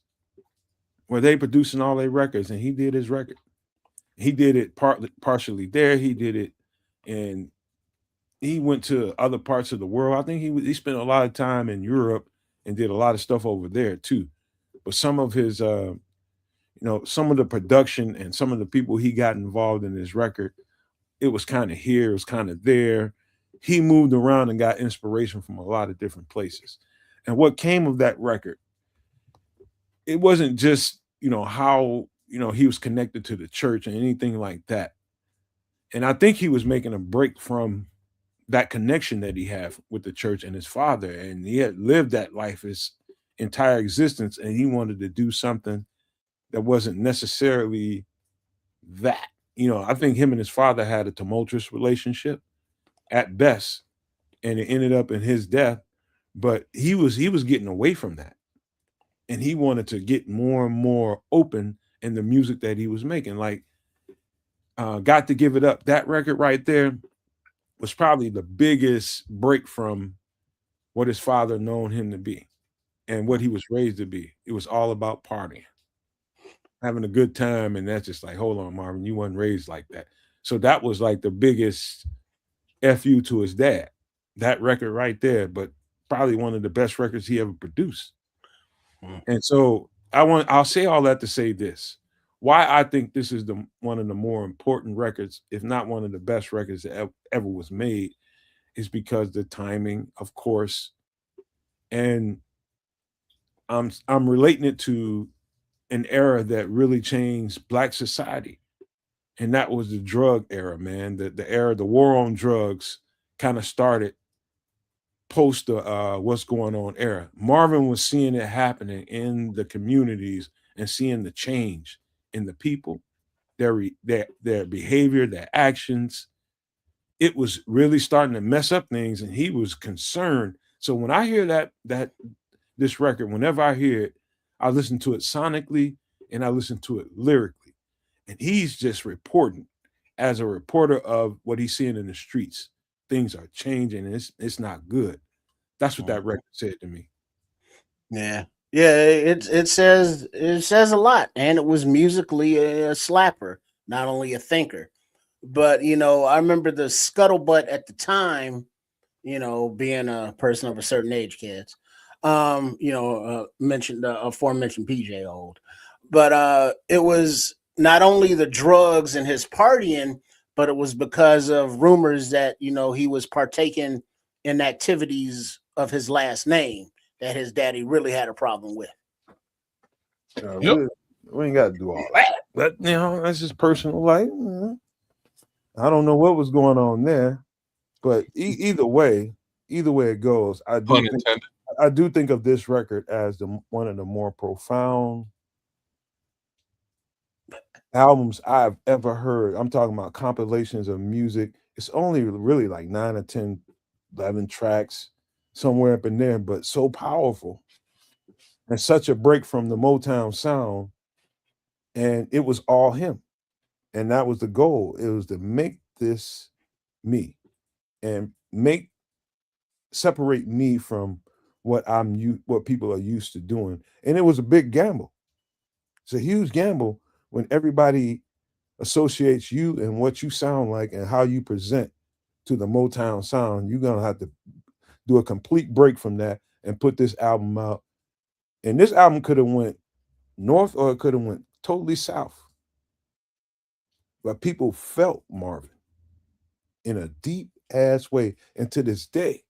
where they producing all their records, and he did his record. He did it partially there. He did it, and he went to other parts of the world. I think he spent a lot of time in Europe and did a lot of stuff over there too. But some of his some of the production and some of the people he got involved in his record, it was kind of here, it was kind of there. He moved around and got inspiration from a lot of different places. And what came of that record, it wasn't just, how, he was connected to the church and anything like that. And I think he was making a break from that connection that he had with the church and his father. And he had lived that life his entire existence. And he wanted to do something that wasn't necessarily that. I think him and his father had a tumultuous relationship at best, and it ended up in his death. But he was getting away from that. And he wanted to get more and more open in the music that he was making. Like, Got to Give It Up. That record right there was probably the biggest break from what his father known him to be and what he was raised to be. It was all about partying, having a good time. And that's just like, hold on, Marvin, you weren't raised like that. So that was like the biggest FU to his dad, that record right there, but probably one of the best records he ever produced. And so I'll say all that to say this. Why I think this is one of the more important records, if not one of the best records that ever was made, is because the timing, of course, and I'm relating it to an era that really changed Black society, and that was the drug era, man. The era, the war on drugs, kind of started post the what's going on era. Marvin was seeing it happening in the communities and seeing the change in the people, their behavior, their actions. It was really starting to mess up things, and he was concerned. So when I hear that this record, whenever I hear it, I listen to it sonically and I listen to it lyrically. And he's just reporting as a reporter of what he's seeing in the streets. Things are changing and it's not good. That's what that record said to me. Yeah. Yeah, it says a lot, and it was musically a slapper, not only a thinker. But I remember the scuttlebutt at the time, being a person of a certain age, kids. Mentioned aforementioned PJ old, but it was not only the drugs and his partying, but it was because of rumors that he was partaking in activities of his last name that his daddy really had a problem with. Yep. We ain't got to do all that. But that's just personal life. I don't know what was going on there, but either way it goes, I do think of this record as one of the more profound albums I've ever heard. I'm talking about compilations of music. It's only really like 9 or 10, 11 tracks somewhere up in there, but so powerful and such a break from the Motown sound. And it was all him. And that was the goal. It was to make this me and separate me from what what people are used to doing. And it was a big gamble. It's a huge gamble when everybody associates you and what you sound like and how you present to the Motown sound. You're gonna have to do a complete break from that and put this album out. And this album could have went north or it could have went totally south. But people felt Marvin in a deep ass way. And to this day,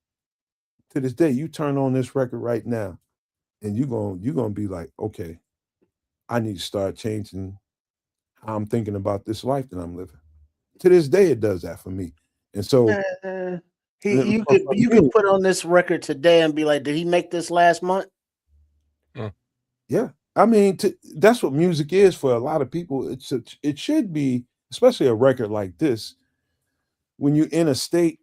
you turn on this record right now and you're gonna be like, okay, I need to start changing how I'm thinking about this life that I'm living. To this day, it does that for me. And so you could put on this record today and be like, did he make this last month? Yeah. I mean, that's what music is for a lot of people. It should be, especially a record like this, when you're in a state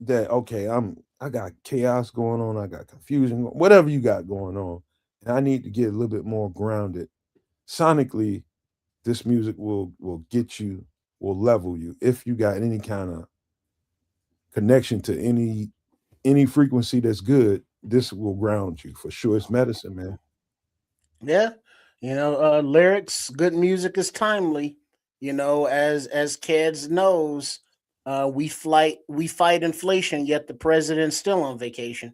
that, okay, I got chaos going on, I got confusion, whatever you got going on, and I need to get a little bit more grounded. Sonically, this music will get you, will level you. If you got any kind of connection to any frequency that's good, this will ground you for sure. It's medicine, man. Yeah. Lyrics, good music is timely. As kids knows, we fight inflation, yet the president's still on vacation.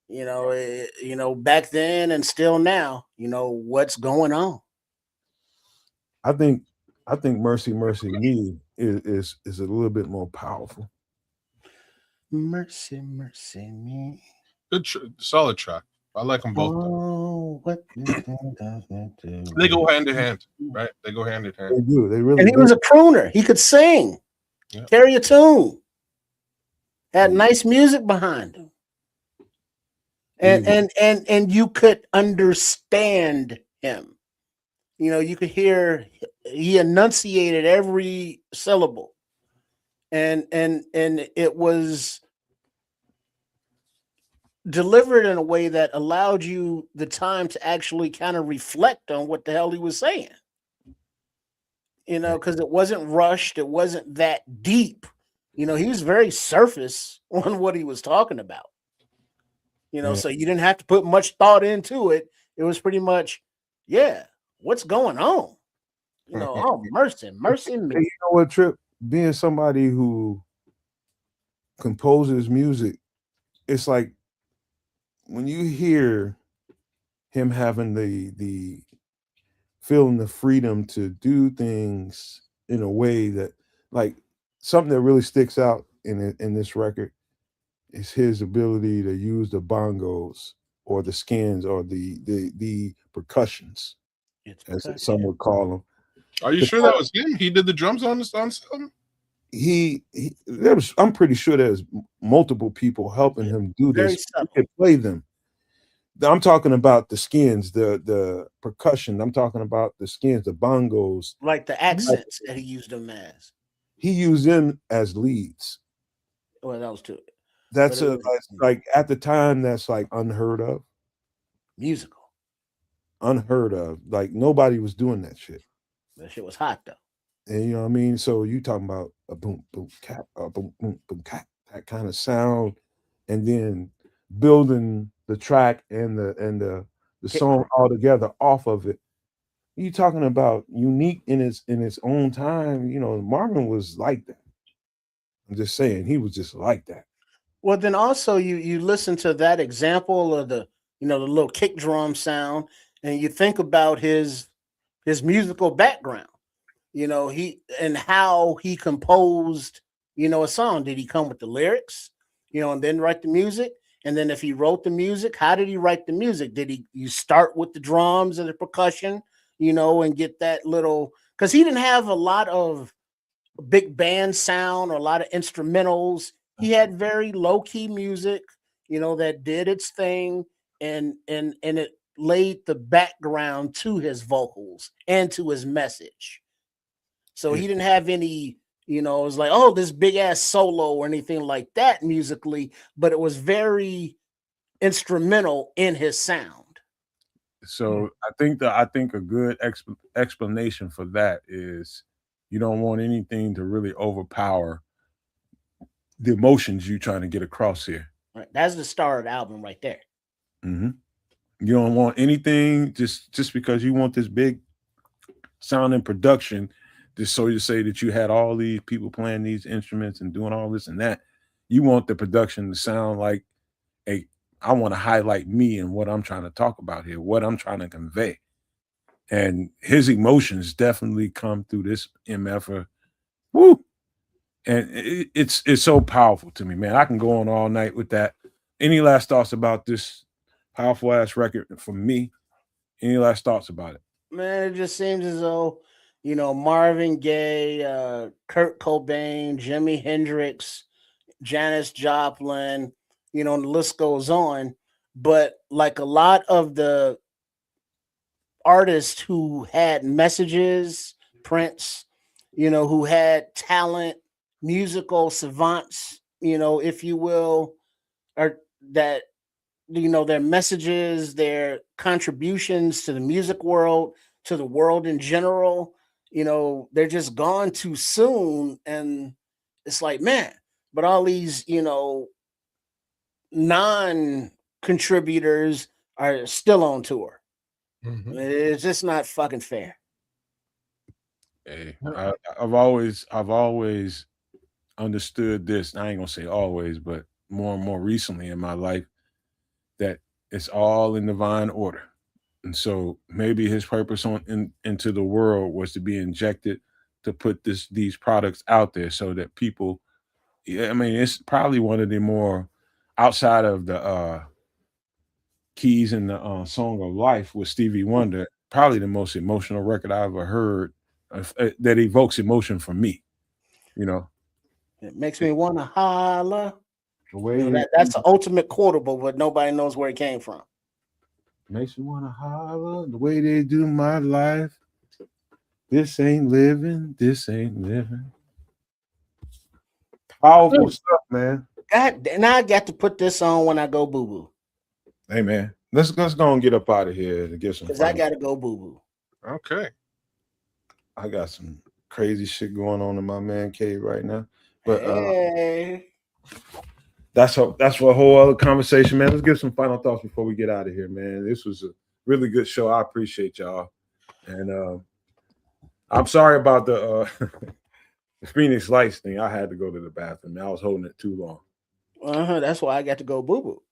Back then and still now, what's going on. I think Mercy Mercy Me is a little bit more powerful. Mercy Mercy Me. Good, solid track. I like them both. Oh, what they go hand in hand, right? They go hand in hand. They do. They really. And he was a crooner. He could sing, carry a tune, had nice music behind him, and you could understand him. You could hear he enunciated every syllable, and it was delivered in a way that allowed you the time to actually kind of reflect on what the hell he was saying. Because it wasn't rushed, it wasn't that deep. He was very surface on what he was talking about. So you didn't have to put much thought into it. It was pretty much, what's going on? Oh, mercy me. Hey, you know what, Trip? Being somebody who composes music, it's like when you hear him having the feeling the freedom to do things in a way that, like, something that really sticks out in this record is his ability to use the bongos or the skins or the percussions, as some would call them. Are you sure that was him? He did the drums on something? I'm pretty sure there's multiple people helping him do this. He could play them. I'm talking about the skins, the percussion. I'm talking about the skins, the bongos, like the accents that he used them as. He used them as leads. Well, that was too. That's like at the time, that's like unheard of. Musical. unheard of. Like nobody was doing that shit. That shit was hot though. And you know what I mean? So you talking about a boom, boom, cat, a boom, boom, boom, cat, that kind of sound, and then building the track and the song all together off of it. You talking about unique in its own time. You know, Marvin was like that. I'm just saying he was just like that. Well, then also you listen to that example of the the little kick drum sound, and you think about his musical background. He and how he composed a song. Did he come with the lyrics, and then write the music? And then if he wrote the music, how did he write the music? Did you start with the drums and the percussion, and get that little, because he didn't have a lot of big band sound or a lot of instrumentals. He had very low key music, that did its thing, and it laid the background to his vocals and to his message. So he didn't have any, it was like, oh, this big ass solo or anything like that musically, but it was very instrumental in his sound. So I think a good explanation for that is you don't want anything to really overpower the emotions you're trying to get across here. Right. That's the star of the album right there. Mm-hmm. You don't want anything just because you want this big sound and production, just so you say that you had all these people playing these instruments and doing all this and that. You want the production to sound like I want to highlight me and what I'm trying to talk about here, what I'm trying to convey. And his emotions definitely come through this MF. Woo! And it's so powerful to me, man. I can go on all night with that. Any last thoughts about this powerful ass record from me? Any last thoughts about it? Man, it just seems as though, Marvin Gaye, Kurt Cobain, Jimi Hendrix, Janis Joplin, the list goes on. But like a lot of the artists who had messages, Prince, who had talent, musical savants, if you will, or that, their messages, their contributions to the music world, to the world in general, they're just gone too soon. And it's like, man, but all these, non contributors are still on tour. Mhm. It's just not fucking fair. Hey, I've always understood this. I ain't gonna say always, but more and more recently in my life, that it's all in divine order. And so maybe his purpose into the world was to be injected to put these products out there so that people. Yeah, I mean, it's probably one of the more outside of the keys in the Song of Life with Stevie Wonder, probably the most emotional record I ever heard that evokes emotion from me. You know, It makes me want to holler. the way That's the ultimate quotable, but nobody knows where it came from. makes me want to holler. The way they do my life. This ain't living. This ain't living. Powerful stuff, man. God, now I got to put this on when I go boo boo. Hey, man, let's go and get up out of here and get some. Because I got to go boo boo. Okay. I got some crazy shit going on in my man cave right now, but hey. that's for a whole other conversation, man. Let's give some final thoughts before we get out of here, man. This was a really good show. I appreciate y'all, and I'm sorry about the the Phoenix Lights thing. I had to go to the bathroom. I was holding it too long. That's why I got to go boo boo.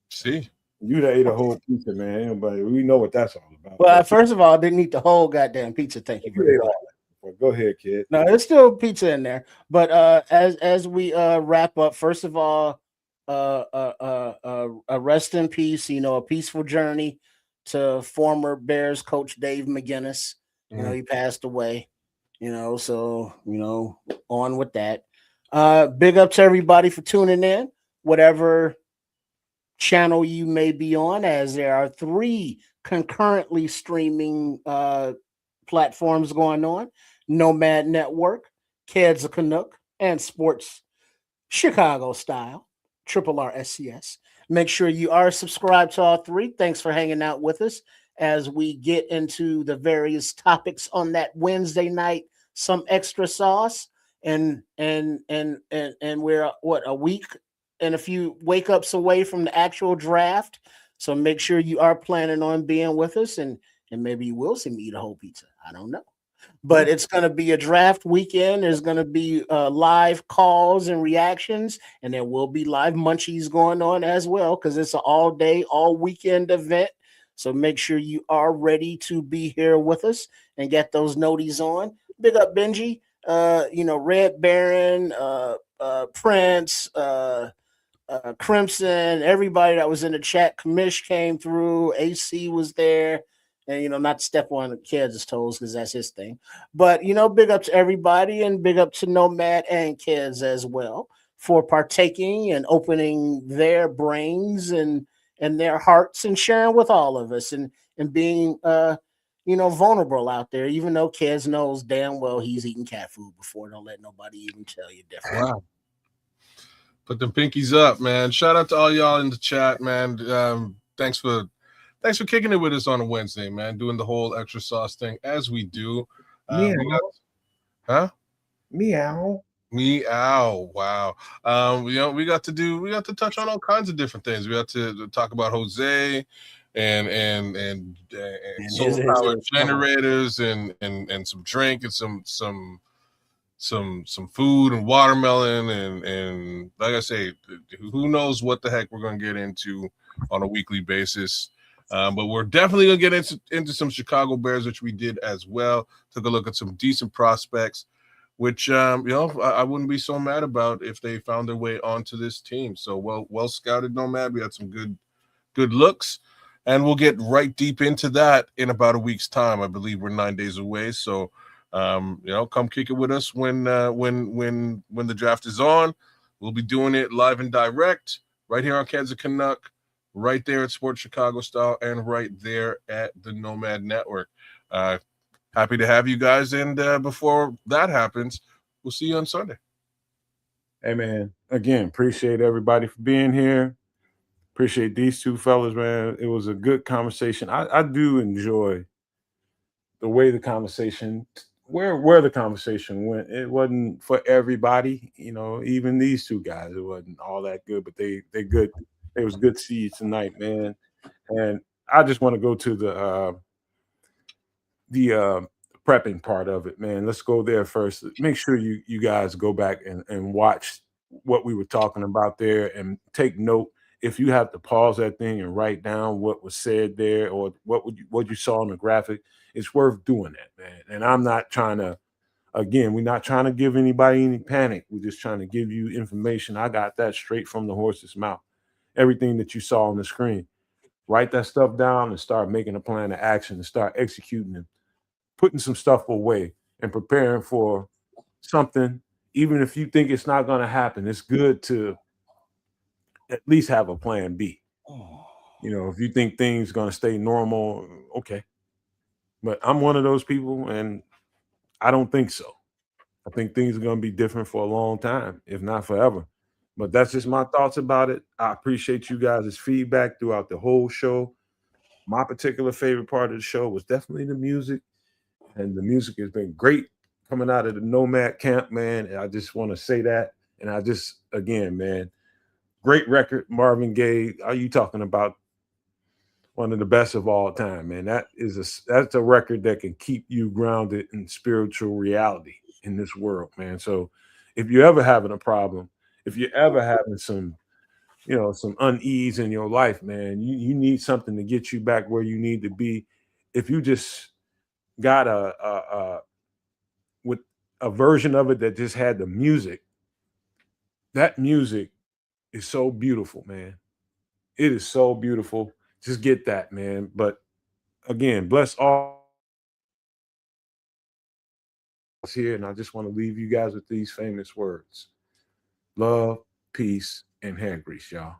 See, you ate a whole pizza, man. Anybody, we know what that's all about. Well, first of all, I didn't eat the whole goddamn pizza. Thank you very much. Well, go ahead, kid. No, there's still pizza in there. But as we wrap up, first of all, a rest in peace. A peaceful journey to former Bears coach Dave McGinnis. He passed away. So on with that. Big up to everybody for tuning in, whatever channel you may be on, as there are 3 concurrently streaming platforms going on: Nomad Network, Keds a Canuck, and Sports Chicago Style, RRSCS. Make sure you are subscribed to all 3. Thanks for hanging out with us as we get into the various topics on that Wednesday night, some extra sauce. And we're what, a week and a few wake ups away from the actual draft. So make sure you are planning on being with us, and maybe you will see me eat a whole pizza. I don't know. But it's going to be a draft weekend. There's going to be live calls and reactions, and there will be live munchies going on as well because it's an all day, all weekend event. So make sure you are ready to be here with us and get those noties on. Big up Benji, Red Baron, Prince, Crimson, everybody that was in the chat. Kamish came through. AC was there. And, not to step on the kids' toes because that's his thing. But, big up to everybody and big up to Nomad and kids as well for partaking and opening their brains and their hearts and sharing with all of us and being, vulnerable out there, even though kids knows damn well he's eating cat food before. Don't let nobody even tell you different. Wow. Put them pinkies up, man. Shout out to all y'all in the chat, man. Thanks for kicking it with us on a Wednesday, man. Doing the whole extra sauce thing as we do. Meow. Meow. Wow. We got to touch on all kinds of different things. We got to talk about Jose and solar power generators and some drink and some food and watermelon and like I say, who knows what the heck we're going to get into on a weekly basis. But we're definitely going to get into some Chicago Bears, which we did as well. Took a look at some decent prospects, which I wouldn't be so mad about if they found their way onto this team. So well scouted, Nomad. We had some good looks, and we'll get right deep into that in about a week's time. I believe we're 9 days away. So come kick it with us when the draft is on. We'll be doing it live and direct right here on Kansas Canuck, right there at Sports Chicago Style, and right there at the Nomad Network. Happy to have you guys, and before that happens, we'll see you on Sunday. Hey, man, again, appreciate everybody for being here. Appreciate these two fellas, man. It was a good conversation. I do enjoy the way the conversation, where the conversation went. It wasn't for everybody, even these two guys, it wasn't all that good, but they good. It was good to see you tonight, man. And I just want to go to the prepping part of it, man. Let's go there first. Make sure you guys go back and watch what we were talking about there and take note. If you have to pause that thing and write down what was said there or what you saw in the graphic, it's worth doing that, man. And I'm not trying to, again, we're not trying to give anybody any panic. We're just trying to give you information. I got that straight from the horse's mouth. Everything that you saw on the screen. Write that stuff down and start making a plan of action and start executing and putting some stuff away and preparing for something. Even if you think it's not going to happen, it's good to at least have a plan B. If you think things going to stay normal, okay. But I'm one of those people, and I don't think so. I think things are going to be different for a long time, if not forever. But that's just my thoughts about it. I appreciate you guys' feedback throughout the whole show. My particular favorite part of the show was definitely the music, and the music has been great coming out of the Nomad camp, man. And I just want to say that. And again, man, great record, Marvin Gaye. Are you talking about one of the best of all time, man? That's a record that can keep you grounded in spiritual reality in this world, man. So if you're ever having a problem, if you're ever having some unease in your life, man, you need something to get you back where you need to be. If you just got with a version of it that just had the music, that music is so beautiful, man. It is so beautiful. Just get that, man. But again, bless all here, and I just want to leave you guys with these famous words: love, peace, and hand grease, y'all.